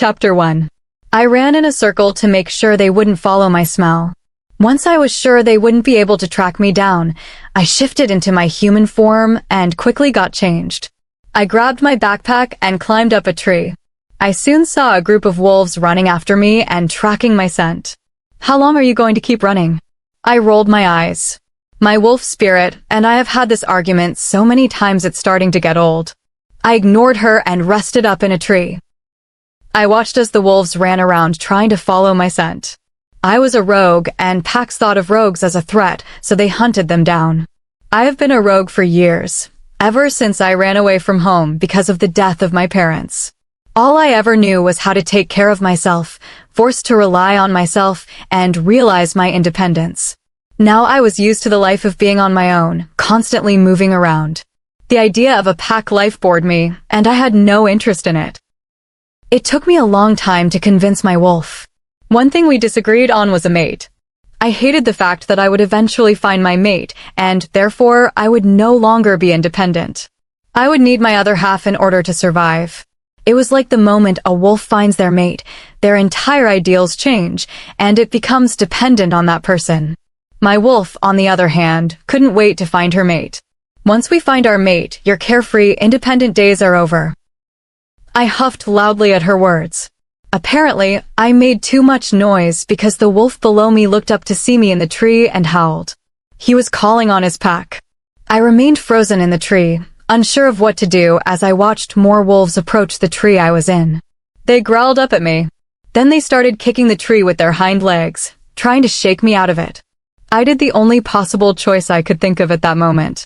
Chapter 1. I ran in a circle to make sure they wouldn't follow my smell. Once I was sure they wouldn't be able to track me down, I shifted into my human form and quickly got changed. I grabbed my backpack and climbed up a tree. I soon saw a group of wolves running after me and tracking my scent. How long are you going to keep running? I rolled my eyes. My wolf spirit and I have had this argument so many times it's starting to get old. I ignored her and rested up in a tree. I watched as the wolves ran around trying to follow my scent. I was a rogue, and packs thought of rogues as a threat, so they hunted them down. I have been a rogue for years, ever since I ran away from home because of the death of my parents. All I ever knew was how to take care of myself, forced to rely on myself, and realize my independence. Now I was used to the life of being on my own, constantly moving around. The idea of a pack life bored me, and I had no interest in it. It took me a long time to convince my wolf. One thing we disagreed on was a mate. I hated the fact that I would eventually find my mate, and therefore I would no longer be independent. I would need my other half in order to survive. It was like the moment a wolf finds their mate, their entire ideals change, and it becomes dependent on that person. My wolf, on the other hand, couldn't wait to find her mate. Once we find our mate, your carefree, independent days are over. I huffed loudly at her words. Apparently, I made too much noise because the wolf below me looked up to see me in the tree and howled. He was calling on his pack. I remained frozen in the tree, unsure of what to do as I watched more wolves approach the tree I was in. They growled up at me. Then they started kicking the tree with their hind legs, trying to shake me out of it. I did the only possible choice I could think of at that moment.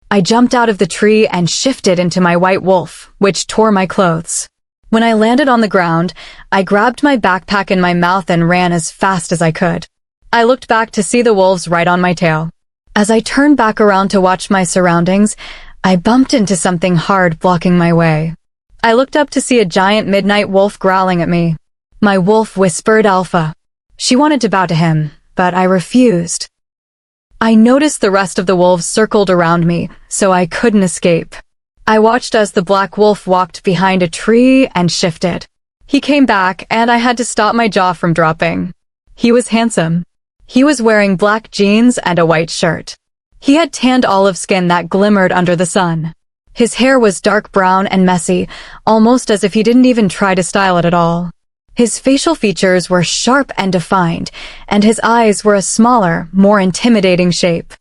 I jumped out of the tree and shifted into my white wolf, which tore my clothes. When I landed on the ground, I grabbed my backpack in my mouth and ran as fast as I could. I looked back to see the wolves right on my tail. As I turned back around to watch my surroundings, I bumped into something hard blocking my way. I looked up to see a giant midnight wolf growling at me. My wolf whispered Alpha. She wanted to bow to him, but I refused. I noticed the rest of the wolves circled around me, so I couldn't escape. I watched as the black wolf walked behind a tree and shifted. He came back, and I had to stop my jaw from dropping. He was handsome. He was wearing black jeans and a white shirt. He had tanned olive skin that glimmered under the sun. His hair was dark brown and messy, almost as if he didn't even try to style it at all. His facial features were sharp and defined, and his eyes were a smaller, more intimidating shape.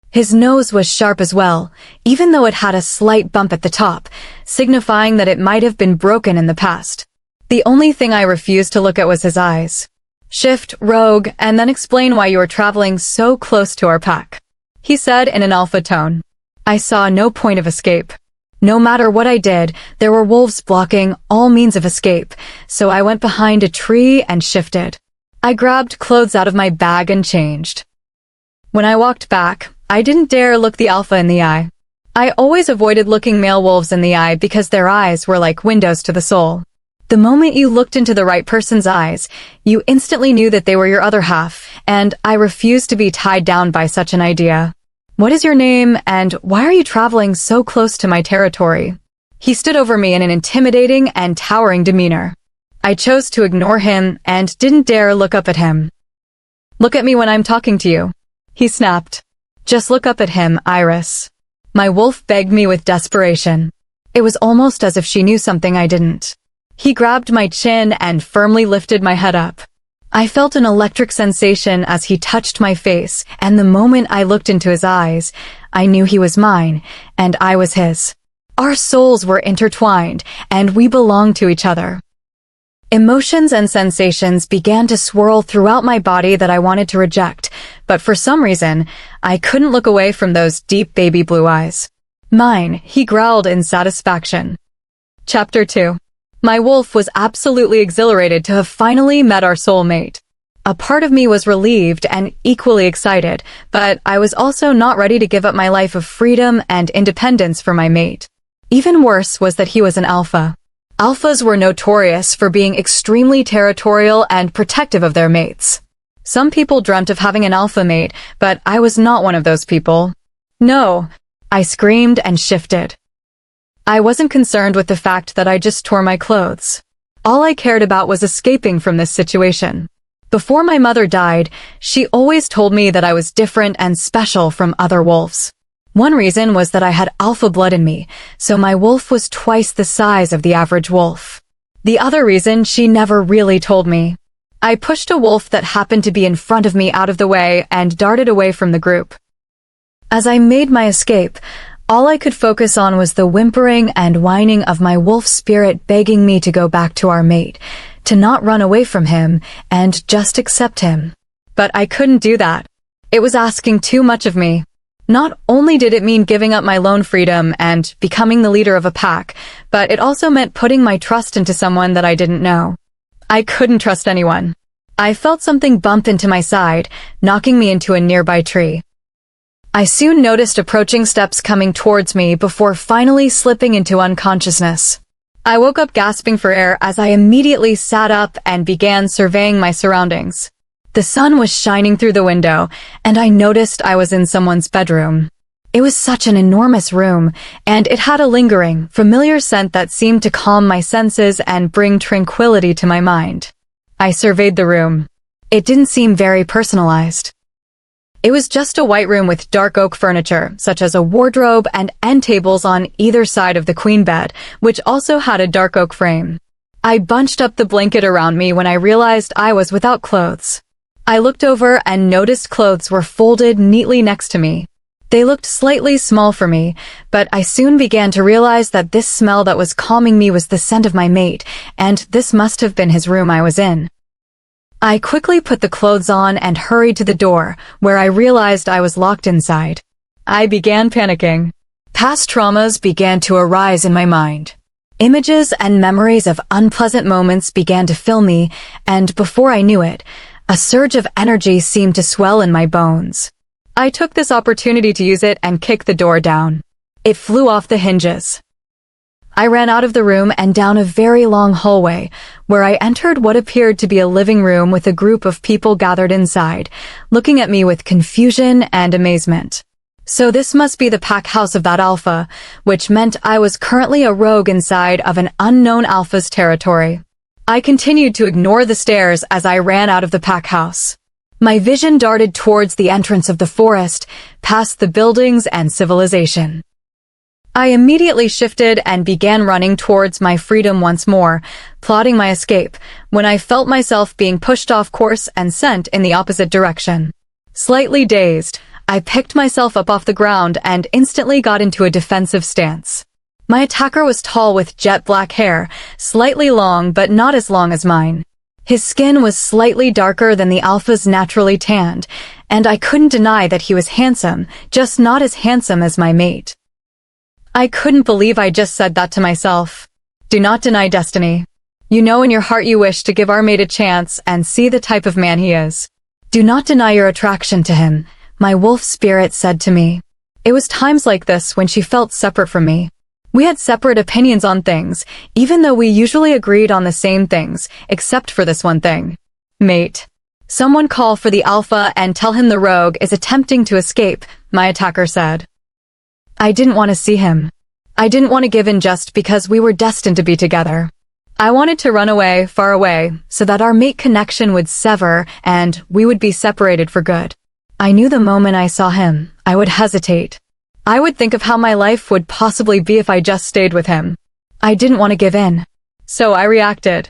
His nose was sharp as well, even though it had a slight bump at the top, signifying that it might have been broken in the past. The only thing I refused to look at was his eyes. Shift, rogue, and then explain why you were traveling so close to our pack, he said in an alpha tone. I saw no point of escape. No matter what I did, there were wolves blocking all means of escape, so I went behind a tree and shifted. I grabbed clothes out of my bag and changed. When I walked back, I didn't dare look the alpha in the eye. I always avoided looking male wolves in the eye because their eyes were like windows to the soul. The moment you looked into the right person's eyes, you instantly knew that they were your other half, and I refused to be tied down by such an idea. What is your name, and why are you traveling so close to my territory? He stood over me in an intimidating and towering demeanor. I chose to ignore him and didn't dare look up at him. Look at me when I'm talking to you, he snapped. Just look up at him, Iris. My wolf begged me with desperation. It was almost as if she knew something I didn't. He grabbed my chin and firmly lifted my head up. I felt an electric sensation as he touched my face, and the moment I looked into his eyes, I knew he was mine, and I was his. Our souls were intertwined, and we belonged to each other. Emotions and sensations began to swirl throughout my body that I wanted to reject, but for some reason, I couldn't look away from those deep baby blue eyes. Mine, he growled in satisfaction. Chapter 2. My wolf was absolutely exhilarated to have finally met our soulmate. A part of me was relieved and equally excited, but I was also not ready to give up my life of freedom and independence for my mate. Even worse was that he was an alpha. Alphas were notorious for being extremely territorial and protective of their mates. Some people dreamt of having an alpha mate, but I was not one of those people. No, I screamed and shifted. I wasn't concerned with the fact that I just tore my clothes. All I cared about was escaping from this situation. Before my mother died, she always told me that I was different and special from other wolves. One reason was that I had alpha blood in me, so my wolf was twice the size of the average wolf. The other reason she never really told me. I pushed a wolf that happened to be in front of me out of the way and darted away from the group. As I made my escape, all I could focus on was the whimpering and whining of my wolf spirit begging me to go back to our mate, to not run away from him and just accept him. But I couldn't do that. It was asking too much of me. Not only did it mean giving up my lone freedom and becoming the leader of a pack, but it also meant putting my trust into someone that I didn't know. I couldn't trust anyone. I felt something bump into my side, knocking me into a nearby tree. I soon noticed approaching steps coming towards me before finally slipping into unconsciousness. I woke up gasping for air as I immediately sat up and began surveying my surroundings. The sun was shining through the window, and I noticed I was in someone's bedroom. It was such an enormous room, and it had a lingering, familiar scent that seemed to calm my senses and bring tranquility to my mind. I surveyed the room. It didn't seem very personalized. It was just a white room with dark oak furniture, such as a wardrobe and end tables on either side of the queen bed, which also had a dark oak frame. I bunched up the blanket around me when I realized I was without clothes. I looked over and noticed clothes were folded neatly next to me. They looked slightly small for me, but I soon began to realize that this smell that was calming me was the scent of my mate, and this must have been his room I was in. I quickly put the clothes on and hurried to the door, where I realized I was locked inside. I began panicking. Past traumas began to arise in my mind. Images and memories of unpleasant moments began to fill me, and before I knew it, a surge of energy seemed to swell in my bones. I took this opportunity to use it and kick the door down. It flew off the hinges. I ran out of the room and down a very long hallway, where I entered what appeared to be a living room with a group of people gathered inside, looking at me with confusion and amazement. So this must be the pack house of that alpha, which meant I was currently a rogue inside of an unknown alpha's territory. I continued to ignore the stairs as I ran out of the pack house. My vision darted towards the entrance of the forest, past the buildings and civilization. I immediately shifted and began running towards my freedom once more, plotting my escape, when I felt myself being pushed off course and sent in the opposite direction. Slightly dazed, I picked myself up off the ground and instantly got into a defensive stance. My attacker was tall with jet black hair, slightly long but not as long as mine. His skin was slightly darker than the alpha's naturally tanned, and I couldn't deny that he was handsome, just not as handsome as my mate. I couldn't believe I just said that to myself. Do not deny destiny. You know in your heart you wish to give our mate a chance and see the type of man he is. Do not deny your attraction to him, my wolf spirit said to me. It was times like this when she felt separate from me. We had separate opinions on things, even though we usually agreed on the same things, except for this one thing. Mate. Someone call for the alpha and tell him the rogue is attempting to escape, my attacker said. I didn't want to see him. I didn't want to give in just because we were destined to be together. I wanted to run away, far away, so that our mate connection would sever and we would be separated for good. I knew the moment I saw him, I would hesitate. I would think of how my life would possibly be if I just stayed with him. I didn't want to give in. So I reacted.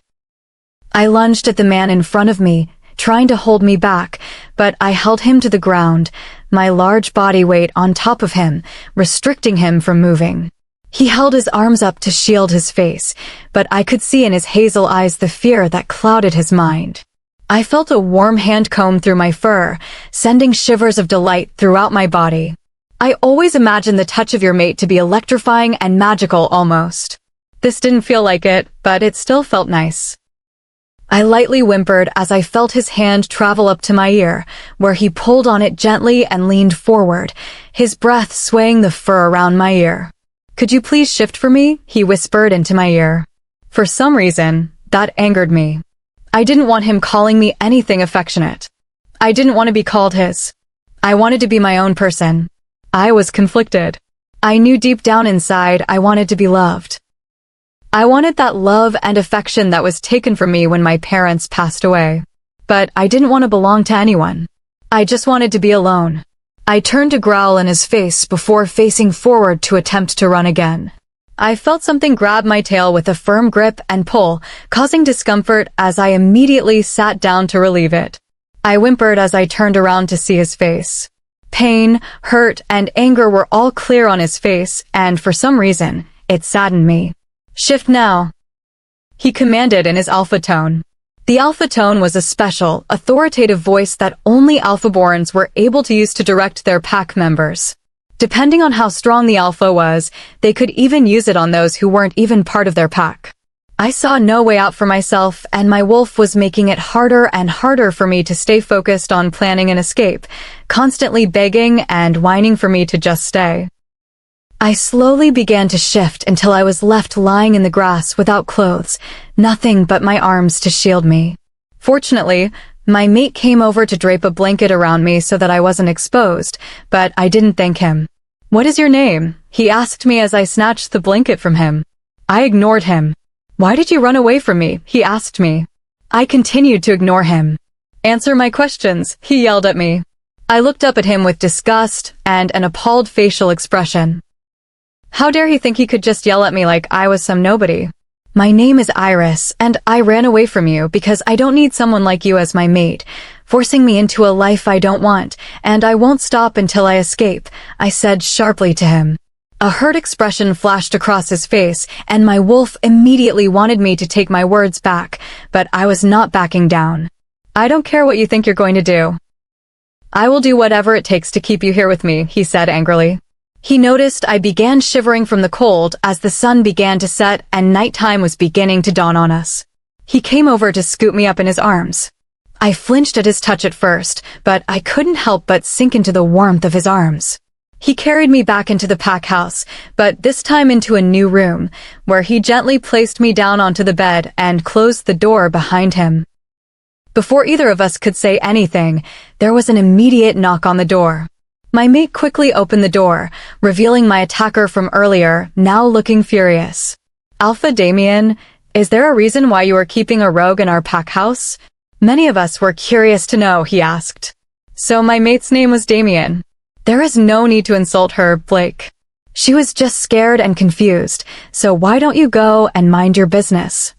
I lunged at the man in front of me, trying to hold me back, but I held him to the ground, my large body weight on top of him, restricting him from moving. He held his arms up to shield his face, but I could see in his hazel eyes the fear that clouded his mind. I felt a warm hand comb through my fur, sending shivers of delight throughout my body. I always imagined the touch of your mate to be electrifying and magical almost. This didn't feel like it, but it still felt nice. I lightly whimpered as I felt his hand travel up to my ear, where he pulled on it gently and leaned forward, his breath swaying the fur around my ear. Could you please shift for me? He whispered into my ear. For some reason, that angered me. I didn't want him calling me anything affectionate. I didn't want to be called his. I wanted to be my own person. I was conflicted. I knew deep down inside I wanted to be loved. I wanted that love and affection that was taken from me when my parents passed away. But I didn't want to belong to anyone. I just wanted to be alone. I turned to growl in his face before facing forward to attempt to run again. I felt something grab my tail with a firm grip and pull, causing discomfort as I immediately sat down to relieve it. I whimpered as I turned around to see his face. Pain, hurt, and anger were all clear on his face, and for some reason, it saddened me. "Shift now," he commanded in his alpha tone. The alpha tone was a special, authoritative voice that only alphaborns were able to use to direct their pack members. Depending on how strong the alpha was, they could even use it on those who weren't even part of their pack. I saw no way out for myself, and my wolf was making it harder and harder for me to stay focused on planning an escape, constantly begging and whining for me to just stay. I slowly began to shift until I was left lying in the grass without clothes, nothing but my arms to shield me. Fortunately, my mate came over to drape a blanket around me so that I wasn't exposed, but I didn't thank him. "What is your name?" he asked me as I snatched the blanket from him. I ignored him. "Why did you run away from me?" he asked me. I continued to ignore him. "Answer my questions," he yelled at me. I looked up at him with disgust and an appalled facial expression. How dare he think he could just yell at me like I was some nobody? "My name is Iris, and I ran away from you because I don't need someone like you as my mate, forcing me into a life I don't want, and I won't stop until I escape," I said sharply to him. A hurt expression flashed across his face, and my wolf immediately wanted me to take my words back, but I was not backing down. "I don't care what you think you're going to do. I will do whatever it takes to keep you here with me," he said angrily. He noticed I began shivering from the cold as the sun began to set and nighttime was beginning to dawn on us. He came over to scoop me up in his arms. I flinched at his touch at first, but I couldn't help but sink into the warmth of his arms. He carried me back into the pack house, but this time into a new room, where he gently placed me down onto the bed and closed the door behind him. Before either of us could say anything, there was an immediate knock on the door. My mate quickly opened the door, revealing my attacker from earlier, now looking furious. "Alpha Damien, is there a reason why you are keeping a rogue in our pack house?" Many of us were curious to know, he asked. So my mate's name was Damien. There is no need to insult her, Blake. She was just scared and confused, so why don't you go and mind your business?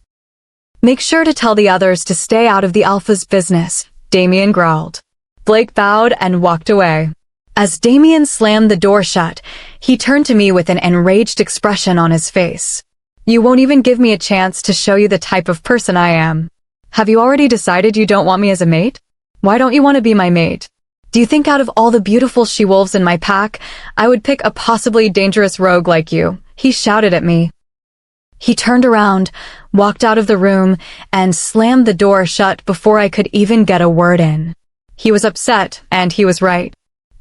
"Make sure to tell the others to stay out of the Alpha's business," Damien growled. Blake bowed and walked away. As Damien slammed the door shut, he turned to me with an enraged expression on his face. "You won't even give me a chance to show you the type of person I am. Have you already decided you don't want me as a mate? Why don't you want to be my mate? Do you think out of all the beautiful she-wolves in my pack, I would pick a possibly dangerous rogue like you?" he shouted at me. He turned around, walked out of the room, and slammed the door shut before I could even get a word in. He was upset, and he was right.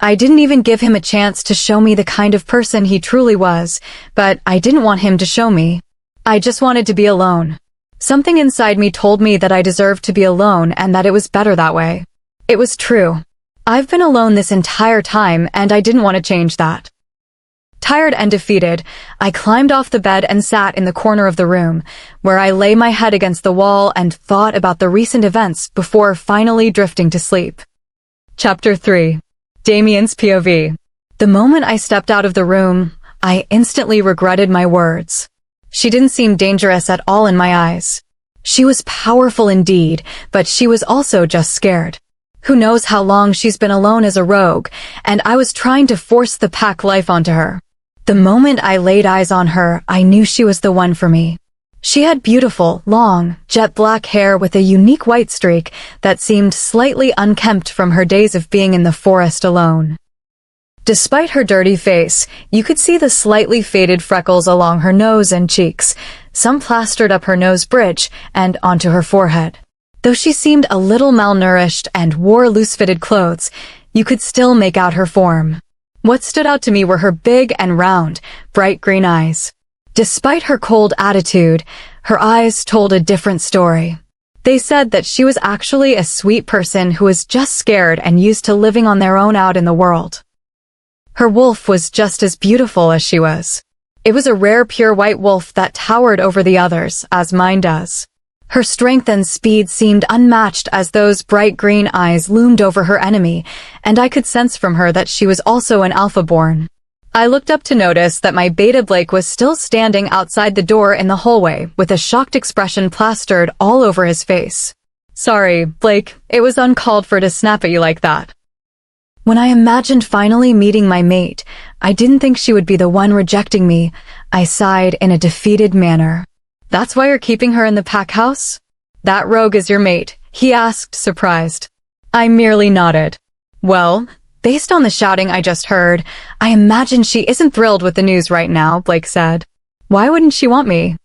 I didn't even give him a chance to show me the kind of person he truly was, but I didn't want him to show me. I just wanted to be alone. Something inside me told me that I deserved to be alone and that it was better that way. It was true. I've been alone this entire time, and I didn't want to change that. Tired and defeated, I climbed off the bed and sat in the corner of the room, where I lay my head against the wall and thought about the recent events before finally drifting to sleep. Chapter 3. Damien's POV. The moment I stepped out of the room, I instantly regretted my words. She didn't seem dangerous at all in my eyes. She was powerful indeed, but she was also just scared. Who knows how long she's been alone as a rogue, and I was trying to force the pack life onto her. The moment I laid eyes on her, I knew she was the one for me. She had beautiful, long, jet black hair with a unique white streak that seemed slightly unkempt from her days of being in the forest alone. Despite her dirty face, you could see the slightly faded freckles along her nose and cheeks, some plastered up her nose bridge and onto her forehead. Though she seemed a little malnourished and wore loose-fitted clothes, you could still make out her form. What stood out to me were her big and round, bright green eyes. Despite her cold attitude, her eyes told a different story. They said that she was actually a sweet person who was just scared and used to living on their own out in the world. Her wolf was just as beautiful as she was. It was a rare pure white wolf that towered over the others, as mine does. Her strength and speed seemed unmatched as those bright green eyes loomed over her enemy, and I could sense from her that she was also an alpha-born. I looked up to notice that my beta Blake was still standing outside the door in the hallway with a shocked expression plastered all over his face. Sorry, Blake, it was uncalled for to snap at you like that. When I imagined finally meeting my mate, I didn't think she would be the one rejecting me. I sighed in a defeated manner. That's why you're keeping her in the pack house? That rogue is your mate, he asked, surprised. I merely nodded. Well, based on the shouting I just heard, I imagine she isn't thrilled with the news right now, Blake said. Why wouldn't she want me?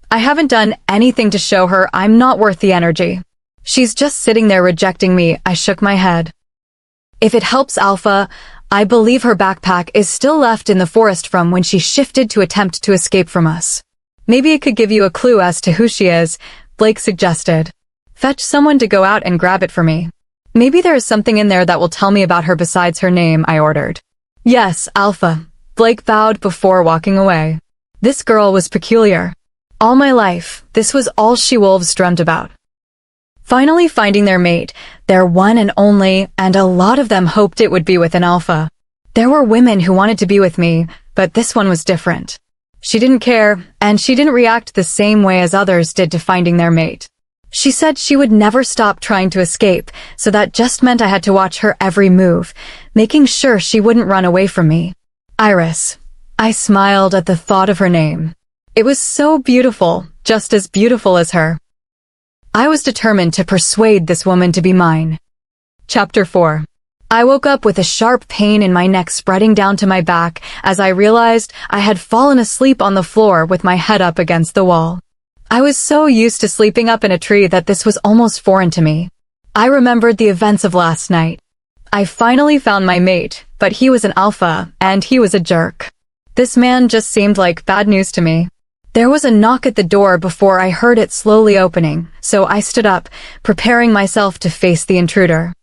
I haven't done anything to show her I'm not worth the energy. She's just sitting there rejecting me, I shook my head. If it helps Alpha, I believe her backpack is still left in the forest from when she shifted to attempt to escape from us. Maybe it could give you a clue as to who she is, Blake suggested. Fetch someone to go out and grab it for me. Maybe there is something in there that will tell me about her besides her name, I ordered. Yes, Alpha. Blake bowed before walking away. This girl was peculiar. All my life, this was all she-wolves dreamt about. Finally finding their mate, their one and only, and a lot of them hoped it would be with an alpha. There were women who wanted to be with me, but this one was different. She didn't care, and she didn't react the same way as others did to finding their mate. She said she would never stop trying to escape, so that just meant I had to watch her every move, making sure she wouldn't run away from me. Iris. I smiled at the thought of her name. It was so beautiful, just as beautiful as her. I was determined to persuade this woman to be mine. Chapter 4. I woke up with a sharp pain in my neck spreading down to my back as I realized I had fallen asleep on the floor with my head up against the wall. I was so used to sleeping up in a tree that this was almost foreign to me. I remembered the events of last night. I finally found my mate, but he was an alpha, and he was a jerk. This man just seemed like bad news to me. There was a knock at the door before I heard it slowly opening, so I stood up, preparing myself to face the intruder.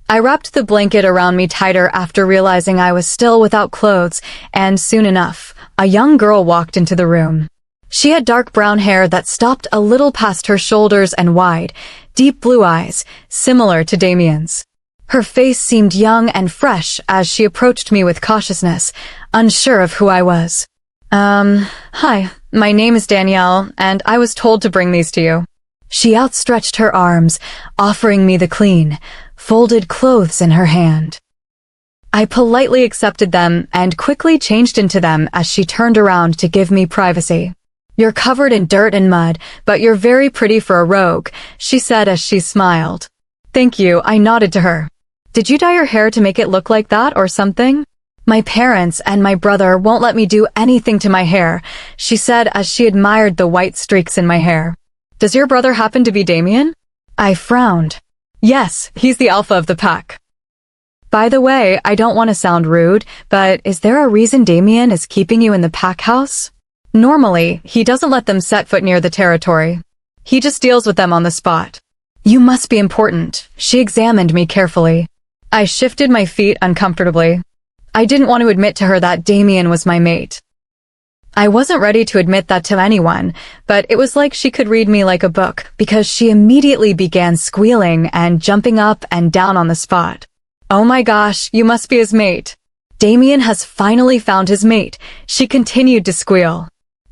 I wrapped the blanket around me tighter after realizing I was still without clothes, and soon enough, a young girl walked into the room. She had dark brown hair that stopped a little past her shoulders and wide, deep blue eyes, similar to Damien's. Her face seemed young and fresh as she approached me with cautiousness, unsure of who I was. Hi, my name is Danielle, and I was told to bring these to you. She outstretched her arms, offering me the clean, folded clothes in her hand. I politely accepted them and quickly changed into them as she turned around to give me privacy. You're covered in dirt and mud, but you're very pretty for a rogue, she said as she smiled. Thank you, I nodded to her. Did you dye your hair to make it look like that or something? My parents and my brother won't let me do anything to my hair, she said as she admired the white streaks in my hair. Does your brother happen to be Damien? I frowned. Yes, he's the alpha of the pack. By the way, I don't want to sound rude, but is there a reason Damien is keeping you in the pack house? Normally, he doesn't let them set foot near the territory. He just deals with them on the spot. You must be important. She examined me carefully. I shifted my feet uncomfortably. I didn't want to admit to her that Damien was my mate. I wasn't ready to admit that to anyone, but it was like she could read me like a book because she immediately began squealing and jumping up and down on the spot. Oh my gosh, you must be his mate. Damien has finally found his mate, she continued to squeal.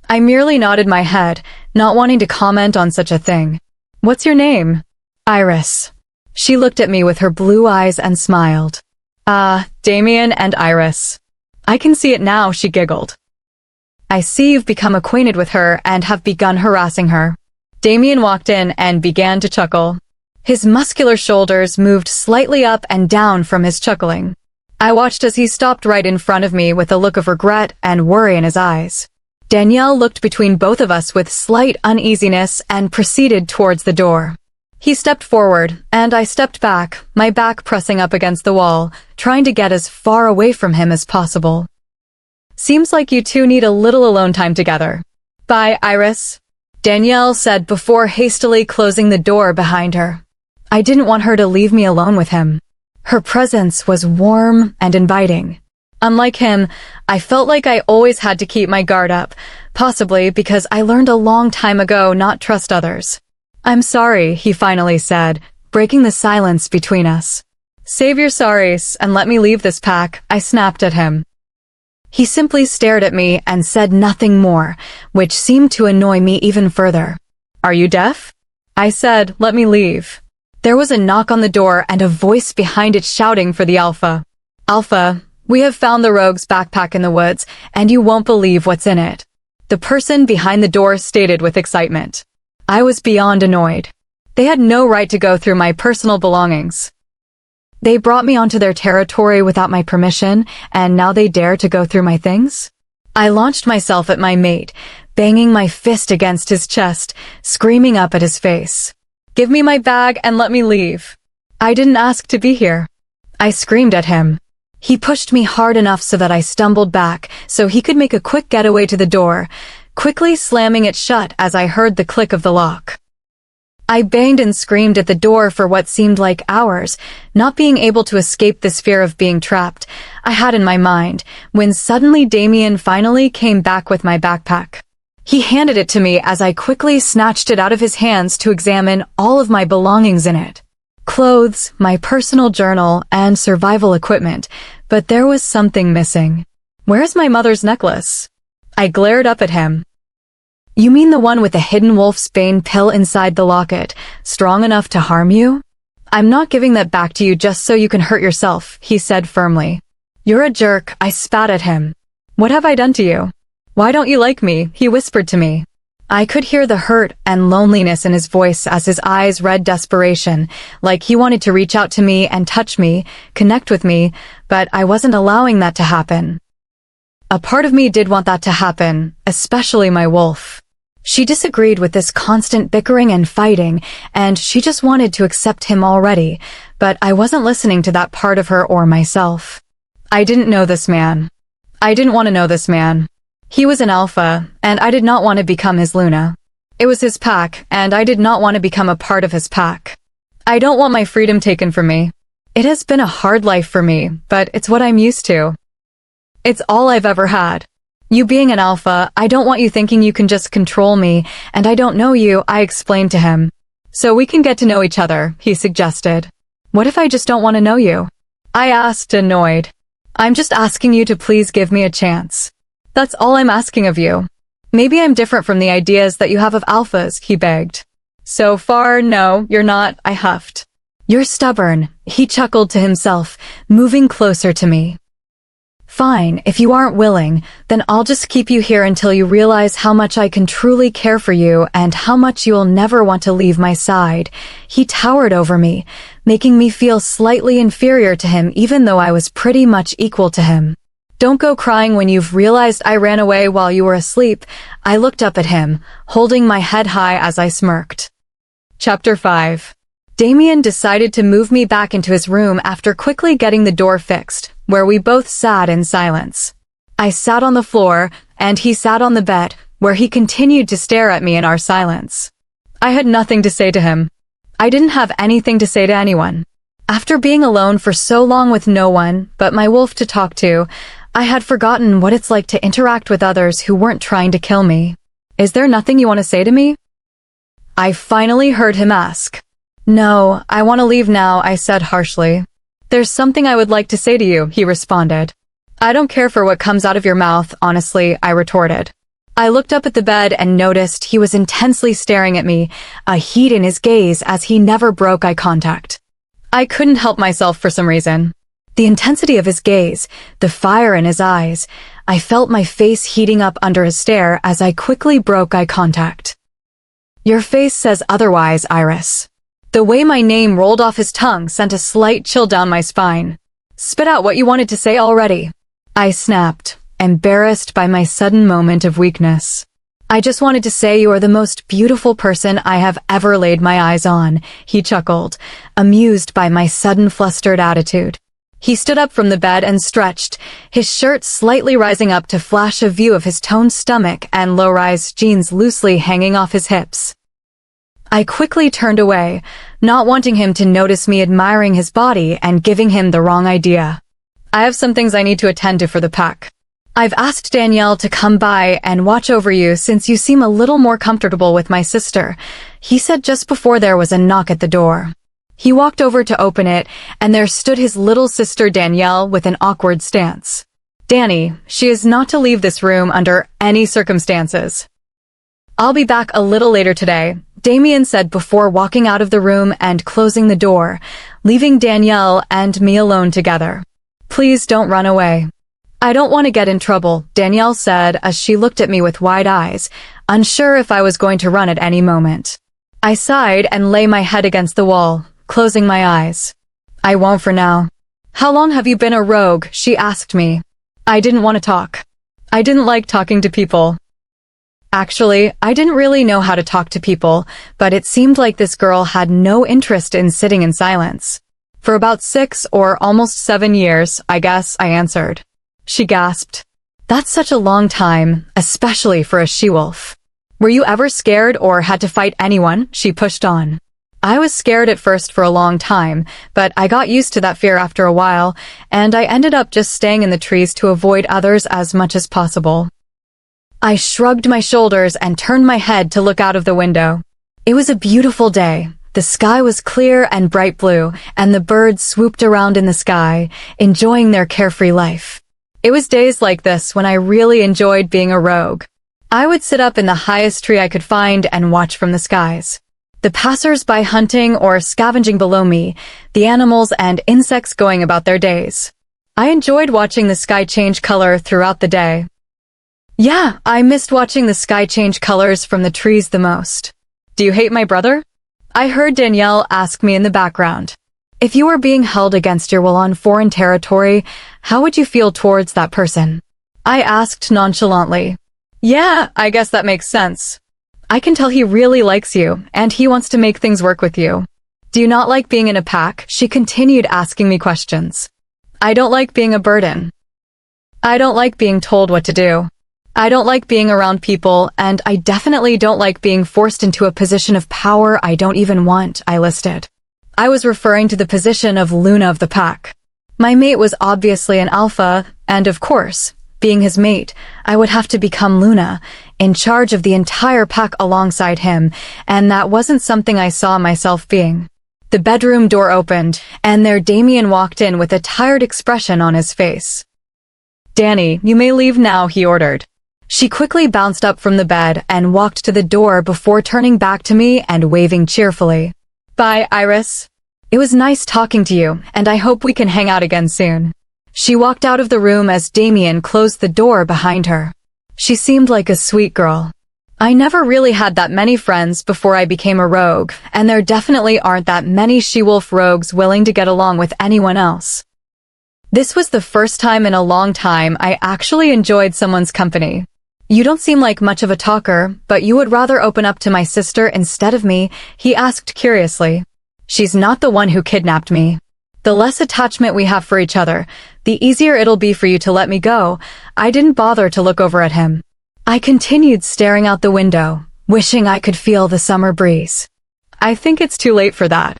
I merely nodded my head, not wanting to comment on such a thing. What's your name? Iris. She looked at me with her blue eyes and smiled. Damien and Iris. I can see it now, she giggled. I see you've become acquainted with her and have begun harassing her. Damien walked in and began to chuckle. His muscular shoulders moved slightly up and down from his chuckling. I watched as he stopped right in front of me with a look of regret and worry in his eyes. Danielle looked between both of us with slight uneasiness and proceeded towards the door. He stepped forward, and I stepped back, my back pressing up against the wall, trying to get as far away from him as possible. Seems like you two need a little alone time together. Bye, Iris, Danielle said before hastily closing the door behind her. I didn't want her to leave me alone with him. Her presence was warm and inviting. Unlike him, I felt like I always had to keep my guard up, possibly because I learned a long time ago not trust others. "I'm sorry," he finally said, breaking the silence between us. "Save your sorries and let me leave this pack," I snapped at him. He simply stared at me and said nothing more, which seemed to annoy me even further. "Are you deaf?" I said, "Let me leave." There was a knock on the door and a voice behind it shouting for the Alpha. "Alpha, we have found the rogue's backpack in the woods, and you won't believe what's in it," the person behind the door stated with excitement. I was beyond annoyed. They had no right to go through my personal belongings. They brought me onto their territory without my permission, and now they dare to go through my things? I launched myself at my mate, banging my fist against his chest, screaming up at his face. "Give me my bag and let me leave. I didn't ask to be here." I screamed at him. He pushed me hard enough so that I stumbled back so he could make a quick getaway to the door, quickly slamming it shut as I heard the click of the lock. I banged and screamed at the door for what seemed like hours, not being able to escape this fear of being trapped I had in my mind, when suddenly Damien finally came back with my backpack. He handed it to me as I quickly snatched it out of his hands to examine all of my belongings in it. Clothes, my personal journal, and survival equipment, but there was something missing. "Where's my mother's necklace?" I glared up at him. "You mean the one with the hidden wolf's bane pill inside the locket, strong enough to harm you?" "I'm not giving that back to you just so you can hurt yourself," he said firmly. "You're a jerk," I spat at him. "What have I done to you? Why don't you like me?" he whispered to me. I could hear the hurt and loneliness in his voice as his eyes read desperation, like he wanted to reach out to me and touch me, connect with me, but I wasn't allowing that to happen. A part of me did want that to happen, especially my wolf. She disagreed with this constant bickering and fighting, and she just wanted to accept him already, but I wasn't listening to that part of her or myself. I didn't know this man. I didn't want to know this man. He was an alpha, and I did not want to become his Luna. It was his pack, and I did not want to become a part of his pack. I don't want my freedom taken from me. It has been a hard life for me, but it's what I'm used to. It's all I've ever had. You being an alpha, I don't want you thinking you can just control me, and I don't know you, I explained to him. "So we can get to know each other," he suggested. "What if I just don't want to know you?" I asked, annoyed. "I'm just asking you to please give me a chance. That's all I'm asking of you. Maybe I'm different from the ideas that you have of alphas," he begged. "So far, no, you're not," I huffed. "You're stubborn," he chuckled to himself, moving closer to me. "Fine, if you aren't willing, then I'll just keep you here until you realize how much I can truly care for you and how much you'll never want to leave my side." He towered over me, making me feel slightly inferior to him even though I was pretty much equal to him. "Don't go crying when you've realized I ran away while you were asleep." I looked up at him, holding my head high as I smirked. Chapter 5. Damien decided to move me back into his room after quickly getting the door fixed, where we both sat in silence. I sat on the floor, and he sat on the bed, where he continued to stare at me in our silence. I had nothing to say to him. I didn't have anything to say to anyone. After being alone for so long with no one but my wolf to talk to, I had forgotten what it's like to interact with others who weren't trying to kill me. "Is there nothing you want to say to me?" I finally heard him ask. "No, I want to leave now," I said harshly. "There's something I would like to say to you," he responded. "I don't care for what comes out of your mouth, honestly," I retorted. I looked up at the bed and noticed he was intensely staring at me, a heat in his gaze as he never broke eye contact. I couldn't help myself for some reason. The intensity of his gaze, the fire in his eyes, I felt my face heating up under his stare as I quickly broke eye contact. "Your face says otherwise, Iris." The way my name rolled off his tongue sent a slight chill down my spine. "Spit out what you wanted to say already," I snapped, embarrassed by my sudden moment of weakness. "I just wanted to say you are the most beautiful person I have ever laid my eyes on," he chuckled, amused by my sudden flustered attitude. He stood up from the bed and stretched, his shirt slightly rising up to flash a view of his toned stomach and low-rise jeans loosely hanging off his hips. I quickly turned away, not wanting him to notice me admiring his body and giving him the wrong idea. "I have some things I need to attend to for the pack." I've asked Danielle to come by and watch over you since you seem a little more comfortable with my sister, he said just before there was a knock at the door. He walked over to open it, and there stood his little sister Danielle with an awkward stance. Danny, she is not to leave this room under any circumstances. I'll be back a little later today, Damien said before walking out of the room and closing the door, leaving Danielle and me alone together. Please don't run away. I don't want to get in trouble, Danielle said as she looked at me with wide eyes, unsure if I was going to run at any moment. I sighed and lay my head against the wall, closing my eyes. I won't for now. How long have you been a rogue? She asked me. I didn't want to talk. I didn't like talking to people. Actually, I didn't really know how to talk to people, but it seemed like this girl had no interest in sitting in silence. For about 6 or almost 7 years, I guess, I answered. She gasped. That's such a long time, especially for a she-wolf. Were you ever scared or had to fight anyone? She pushed on. I was scared at first for a long time, but I got used to that fear after a while, and I ended up just staying in the trees to avoid others as much as possible. I shrugged my shoulders and turned my head to look out of the window. It was a beautiful day. The sky was clear and bright blue, and the birds swooped around in the sky, enjoying their carefree life. It was days like this when I really enjoyed being a rogue. I would sit up in the highest tree I could find and watch from the skies. The passers-by hunting or scavenging below me, the animals and insects going about their days. I enjoyed watching the sky change color throughout the day. Yeah, I missed watching the sky change colors from the trees the most. Do you hate my brother? I heard Danielle ask me in the background. If you were being held against your will on foreign territory, how would you feel towards that person? I asked nonchalantly. Yeah, I guess that makes sense. I can tell he really likes you, and he wants to make things work with you. Do you not like being in a pack? She continued asking me questions. I don't like being a burden. I don't like being told what to do. I don't like being around people, and I definitely don't like being forced into a position of power I don't even want, I listed. I was referring to the position of Luna of the pack. My mate was obviously an alpha, and of course, being his mate, I would have to become Luna, in charge of the entire pack alongside him, and that wasn't something I saw myself being. The bedroom door opened, and there Damien walked in with a tired expression on his face. Danny, you may leave now, he ordered. She quickly bounced up from the bed and walked to the door before turning back to me and waving cheerfully. Bye, Iris. It was nice talking to you, and I hope we can hang out again soon. She walked out of the room as Damien closed the door behind her. She seemed like a sweet girl. I never really had that many friends before I became a rogue, and there definitely aren't that many she-wolf rogues willing to get along with anyone else. This was the first time in a long time I actually enjoyed someone's company. You don't seem like much of a talker, but you would rather open up to my sister instead of me, he asked curiously. She's not the one who kidnapped me. The less attachment we have for each other, the easier it'll be for you to let me go. I didn't bother to look over at him. I continued staring out the window, wishing I could feel the summer breeze. I think it's too late for that.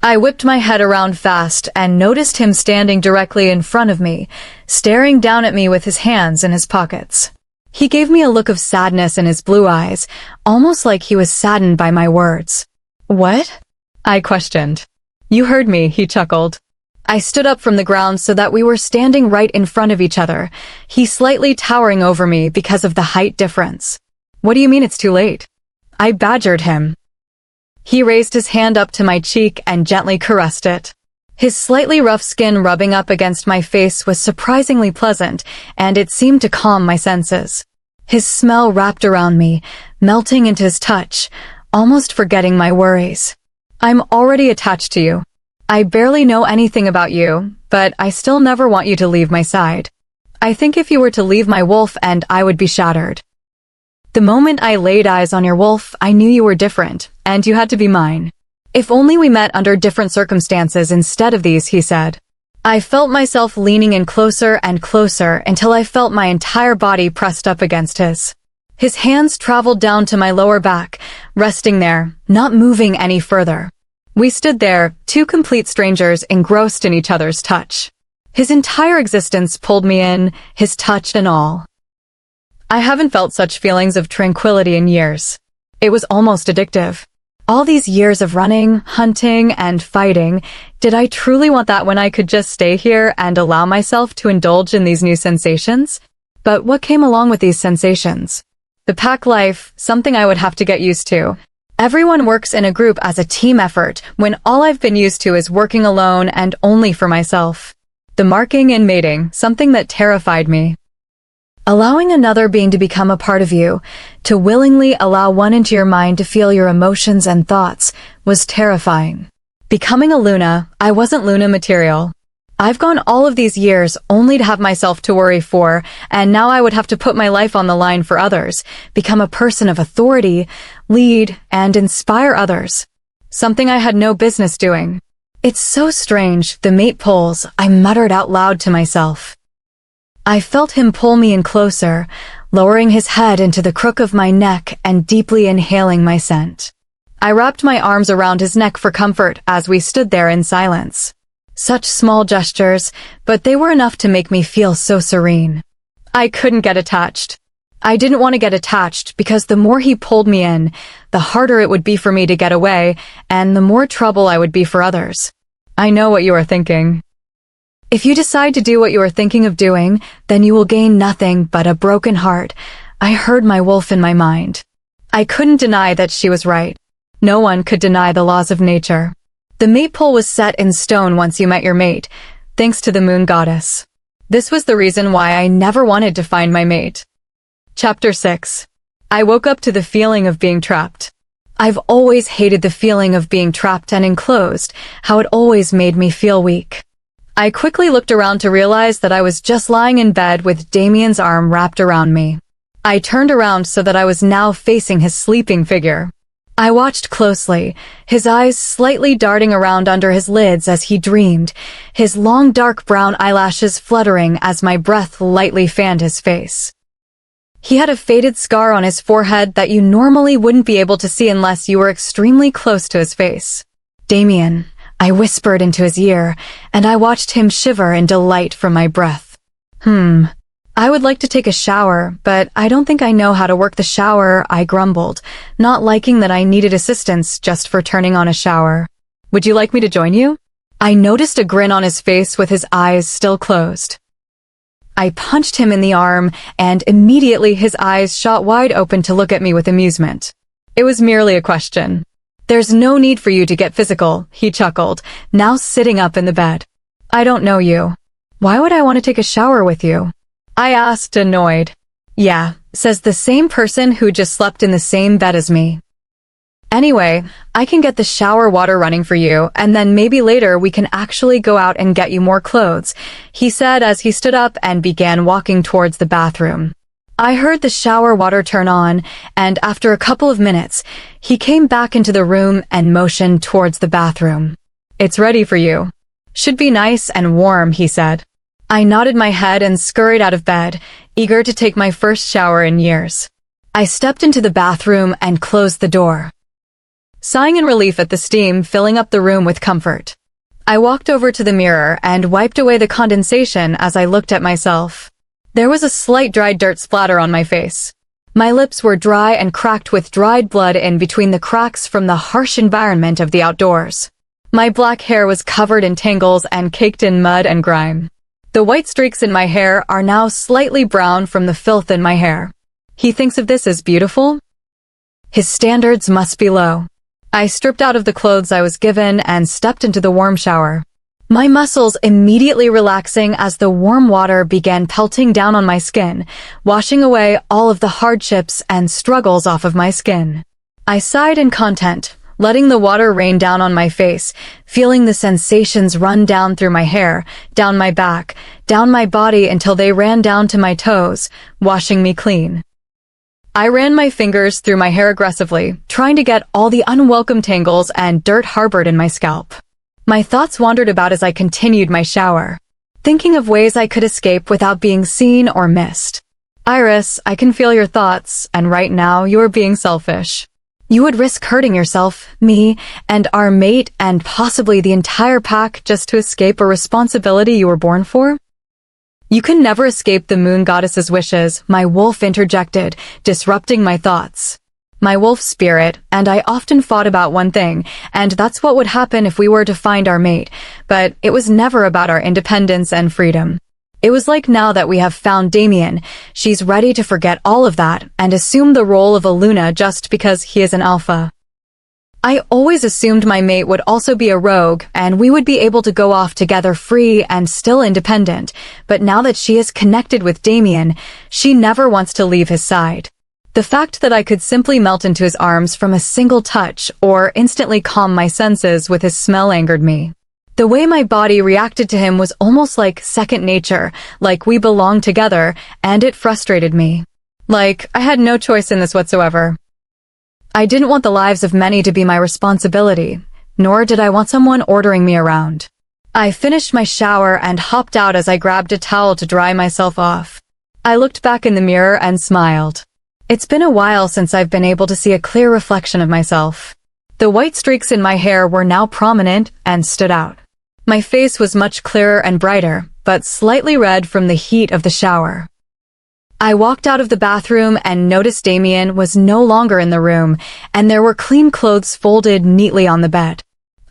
I whipped my head around fast and noticed him standing directly in front of me, staring down at me with his hands in his pockets. He gave me a look of sadness in his blue eyes, almost like he was saddened by my words. What? I questioned. You heard me, he chuckled. I stood up from the ground so that we were standing right in front of each other, he slightly towering over me because of the height difference. What do you mean it's too late? I badgered him. He raised his hand up to my cheek and gently caressed it. His slightly rough skin rubbing up against my face was surprisingly pleasant, and it seemed to calm my senses. His smell wrapped around me, melting into his touch, almost forgetting my worries. I'm already attached to you. I barely know anything about you, but I still never want you to leave my side. I think if you were to leave my wolf and I would be shattered. The moment I laid eyes on your wolf, I knew you were different, and you had to be mine. If only we met under different circumstances instead of these, he said. I felt myself leaning in closer and closer until I felt my entire body pressed up against his. His hands traveled down to my lower back, resting there, not moving any further. We stood there, two complete strangers engrossed in each other's touch. His entire existence pulled me in, his touch and all. I haven't felt such feelings of tranquility in years. It was almost addictive. All these years of running, hunting, and fighting, did I truly want that when I could just stay here and allow myself to indulge in these new sensations? But what came along with these sensations? The pack life, something I would have to get used to. Everyone works in a group as a team effort, when all I've been used to is working alone and only for myself. The marking and mating, something that terrified me. Allowing another being to become a part of you, to willingly allow one into your mind to feel your emotions and thoughts, was terrifying. Becoming a Luna, I wasn't Luna material. I've gone all of these years only to have myself to worry for, and now I would have to put my life on the line for others, become a person of authority, lead, and inspire others. Something I had no business doing. It's so strange, the mate pulls, I muttered out loud to myself. I felt him pull me in closer, lowering his head into the crook of my neck and deeply inhaling my scent. I wrapped my arms around his neck for comfort as we stood there in silence. Such small gestures, but they were enough to make me feel so serene. I couldn't get attached. I didn't want to get attached because the more he pulled me in, the harder it would be for me to get away, and the more trouble I would be for others. I know what you are thinking. If you decide to do what you are thinking of doing, then you will gain nothing but a broken heart. I heard my wolf in my mind. I couldn't deny that she was right. No one could deny the laws of nature. The mate pull was set in stone once you met your mate, thanks to the moon goddess. This was the reason why I never wanted to find my mate. Chapter 6. I woke up to the feeling of being trapped. I've always hated the feeling of being trapped and enclosed, how it always made me feel weak. I quickly looked around to realize that I was just lying in bed with Damien's arm wrapped around me. I turned around so that I was now facing his sleeping figure. I watched closely, his eyes slightly darting around under his lids as he dreamed, his long dark brown eyelashes fluttering as my breath lightly fanned his face. He had a faded scar on his forehead that you normally wouldn't be able to see unless you were extremely close to his face. "Damien," I whispered into his ear, and I watched him shiver in delight from my breath. I would like to take a shower, but I don't think I know how to work the shower, I grumbled, not liking that I needed assistance just for turning on a shower. "Would you like me to join you?" I noticed a grin on his face with his eyes still closed. I punched him in the arm, and immediately his eyes shot wide open to look at me with amusement. It was merely a question. "There's no need for you to get physical," he chuckled, now sitting up in the bed. "I don't know you. Why would I want to take a shower with you?" I asked, annoyed. "Yeah," says the same person who just slept in the same bed as me. "Anyway, I can get the shower water running for you, and then maybe later we can actually go out and get you more clothes," he said as he stood up and began walking towards the bathroom. I heard the shower water turn on, and after a couple of minutes, he came back into the room and motioned towards the bathroom. "It's ready for you. Should be nice and warm," he said. I nodded my head and scurried out of bed, eager to take my first shower in years. I stepped into the bathroom and closed the door, sighing in relief at the steam filling up the room with comfort. I walked over to the mirror and wiped away the condensation as I looked at myself. There was a slight dried dirt splatter on my face. My lips were dry and cracked with dried blood in between the cracks from the harsh environment of the outdoors. My black hair was covered in tangles and caked in mud and grime. The white streaks in my hair are now slightly brown from the filth in my hair. He thinks of this as beautiful? His standards must be low. I stripped out of the clothes I was given and stepped into the warm shower. My muscles immediately relaxing as the warm water began pelting down on my skin, washing away all of the hardships and struggles off of my skin. I sighed in content, letting the water rain down on my face, feeling the sensations run down through my hair, down my back, down my body until they ran down to my toes, washing me clean. I ran my fingers through my hair aggressively, trying to get all the unwelcome tangles and dirt harbored in my scalp. My thoughts wandered about as I continued my shower, thinking of ways I could escape without being seen or missed. "Iris, I can feel your thoughts, and right now you are being selfish." You would risk hurting yourself, me, and our mate, and possibly the entire pack just to escape a responsibility you were born for? You can never escape the moon goddess's wishes, my wolf interjected, disrupting my thoughts. My wolf spirit, and I often fought about one thing, and that's what would happen if we were to find our mate, but it was never about our independence and freedom. It was like now that we have found Damien, she's ready to forget all of that and assume the role of a Luna just because he is an alpha. I always assumed my mate would also be a rogue, and we would be able to go off together free and still independent, but now that she is connected with Damien, she never wants to leave his side. The fact that I could simply melt into his arms from a single touch or instantly calm my senses with his smell angered me. The way my body reacted to him was almost like second nature, like we belonged together, and it frustrated me. Like, I had no choice in this whatsoever. I didn't want the lives of many to be my responsibility, nor did I want someone ordering me around. I finished my shower and hopped out as I grabbed a towel to dry myself off. I looked back in the mirror and smiled. It's been a while since I've been able to see a clear reflection of myself. The white streaks in my hair were now prominent and stood out. My face was much clearer and brighter, but slightly red from the heat of the shower. I walked out of the bathroom and noticed Damien was no longer in the room, and there were clean clothes folded neatly on the bed.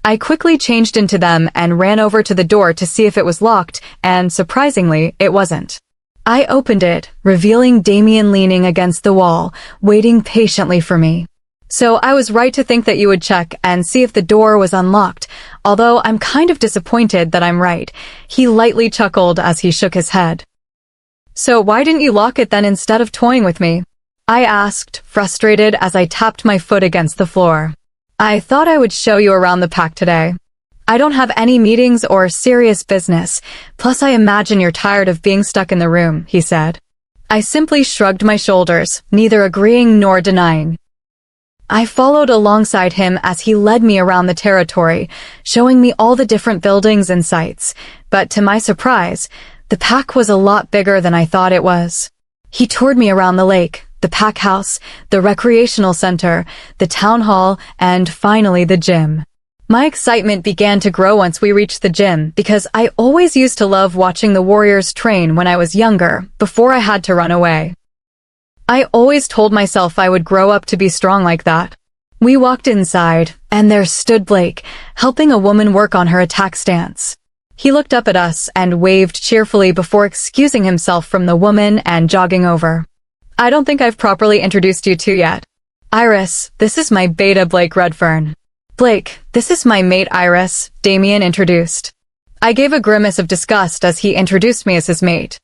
I quickly changed into them and ran over to the door to see if it was locked, and surprisingly, it wasn't. I opened it, revealing Damien leaning against the wall, waiting patiently for me. So I was right to think that you would check and see if the door was unlocked, although I'm kind of disappointed that I'm right. He lightly chuckled as he shook his head. So why didn't you lock it then instead of toying with me? I asked, frustrated as I tapped my foot against the floor. I thought I would show you around the pack today. I don't have any meetings or serious business, plus I imagine you're tired of being stuck in the room, he said. I simply shrugged my shoulders, neither agreeing nor denying. I followed alongside him as he led me around the territory, showing me all the different buildings and sites, but to my surprise, the pack was a lot bigger than I thought it was. He toured me around the lake, the pack house, the recreational center, the town hall, and finally the gym. My excitement began to grow once we reached the gym because I always used to love watching the warriors train when I was younger, before I had to run away. I always told myself I would grow up to be strong like that. We walked inside, and there stood Blake, helping a woman work on her attack stance. He looked up at us and waved cheerfully before excusing himself from the woman and jogging over. I don't think I've properly introduced you two yet. Iris, this is my beta Blake Redfern. Blake, this is my mate Iris, Damien introduced. I gave a grimace of disgust as he introduced me as his mate.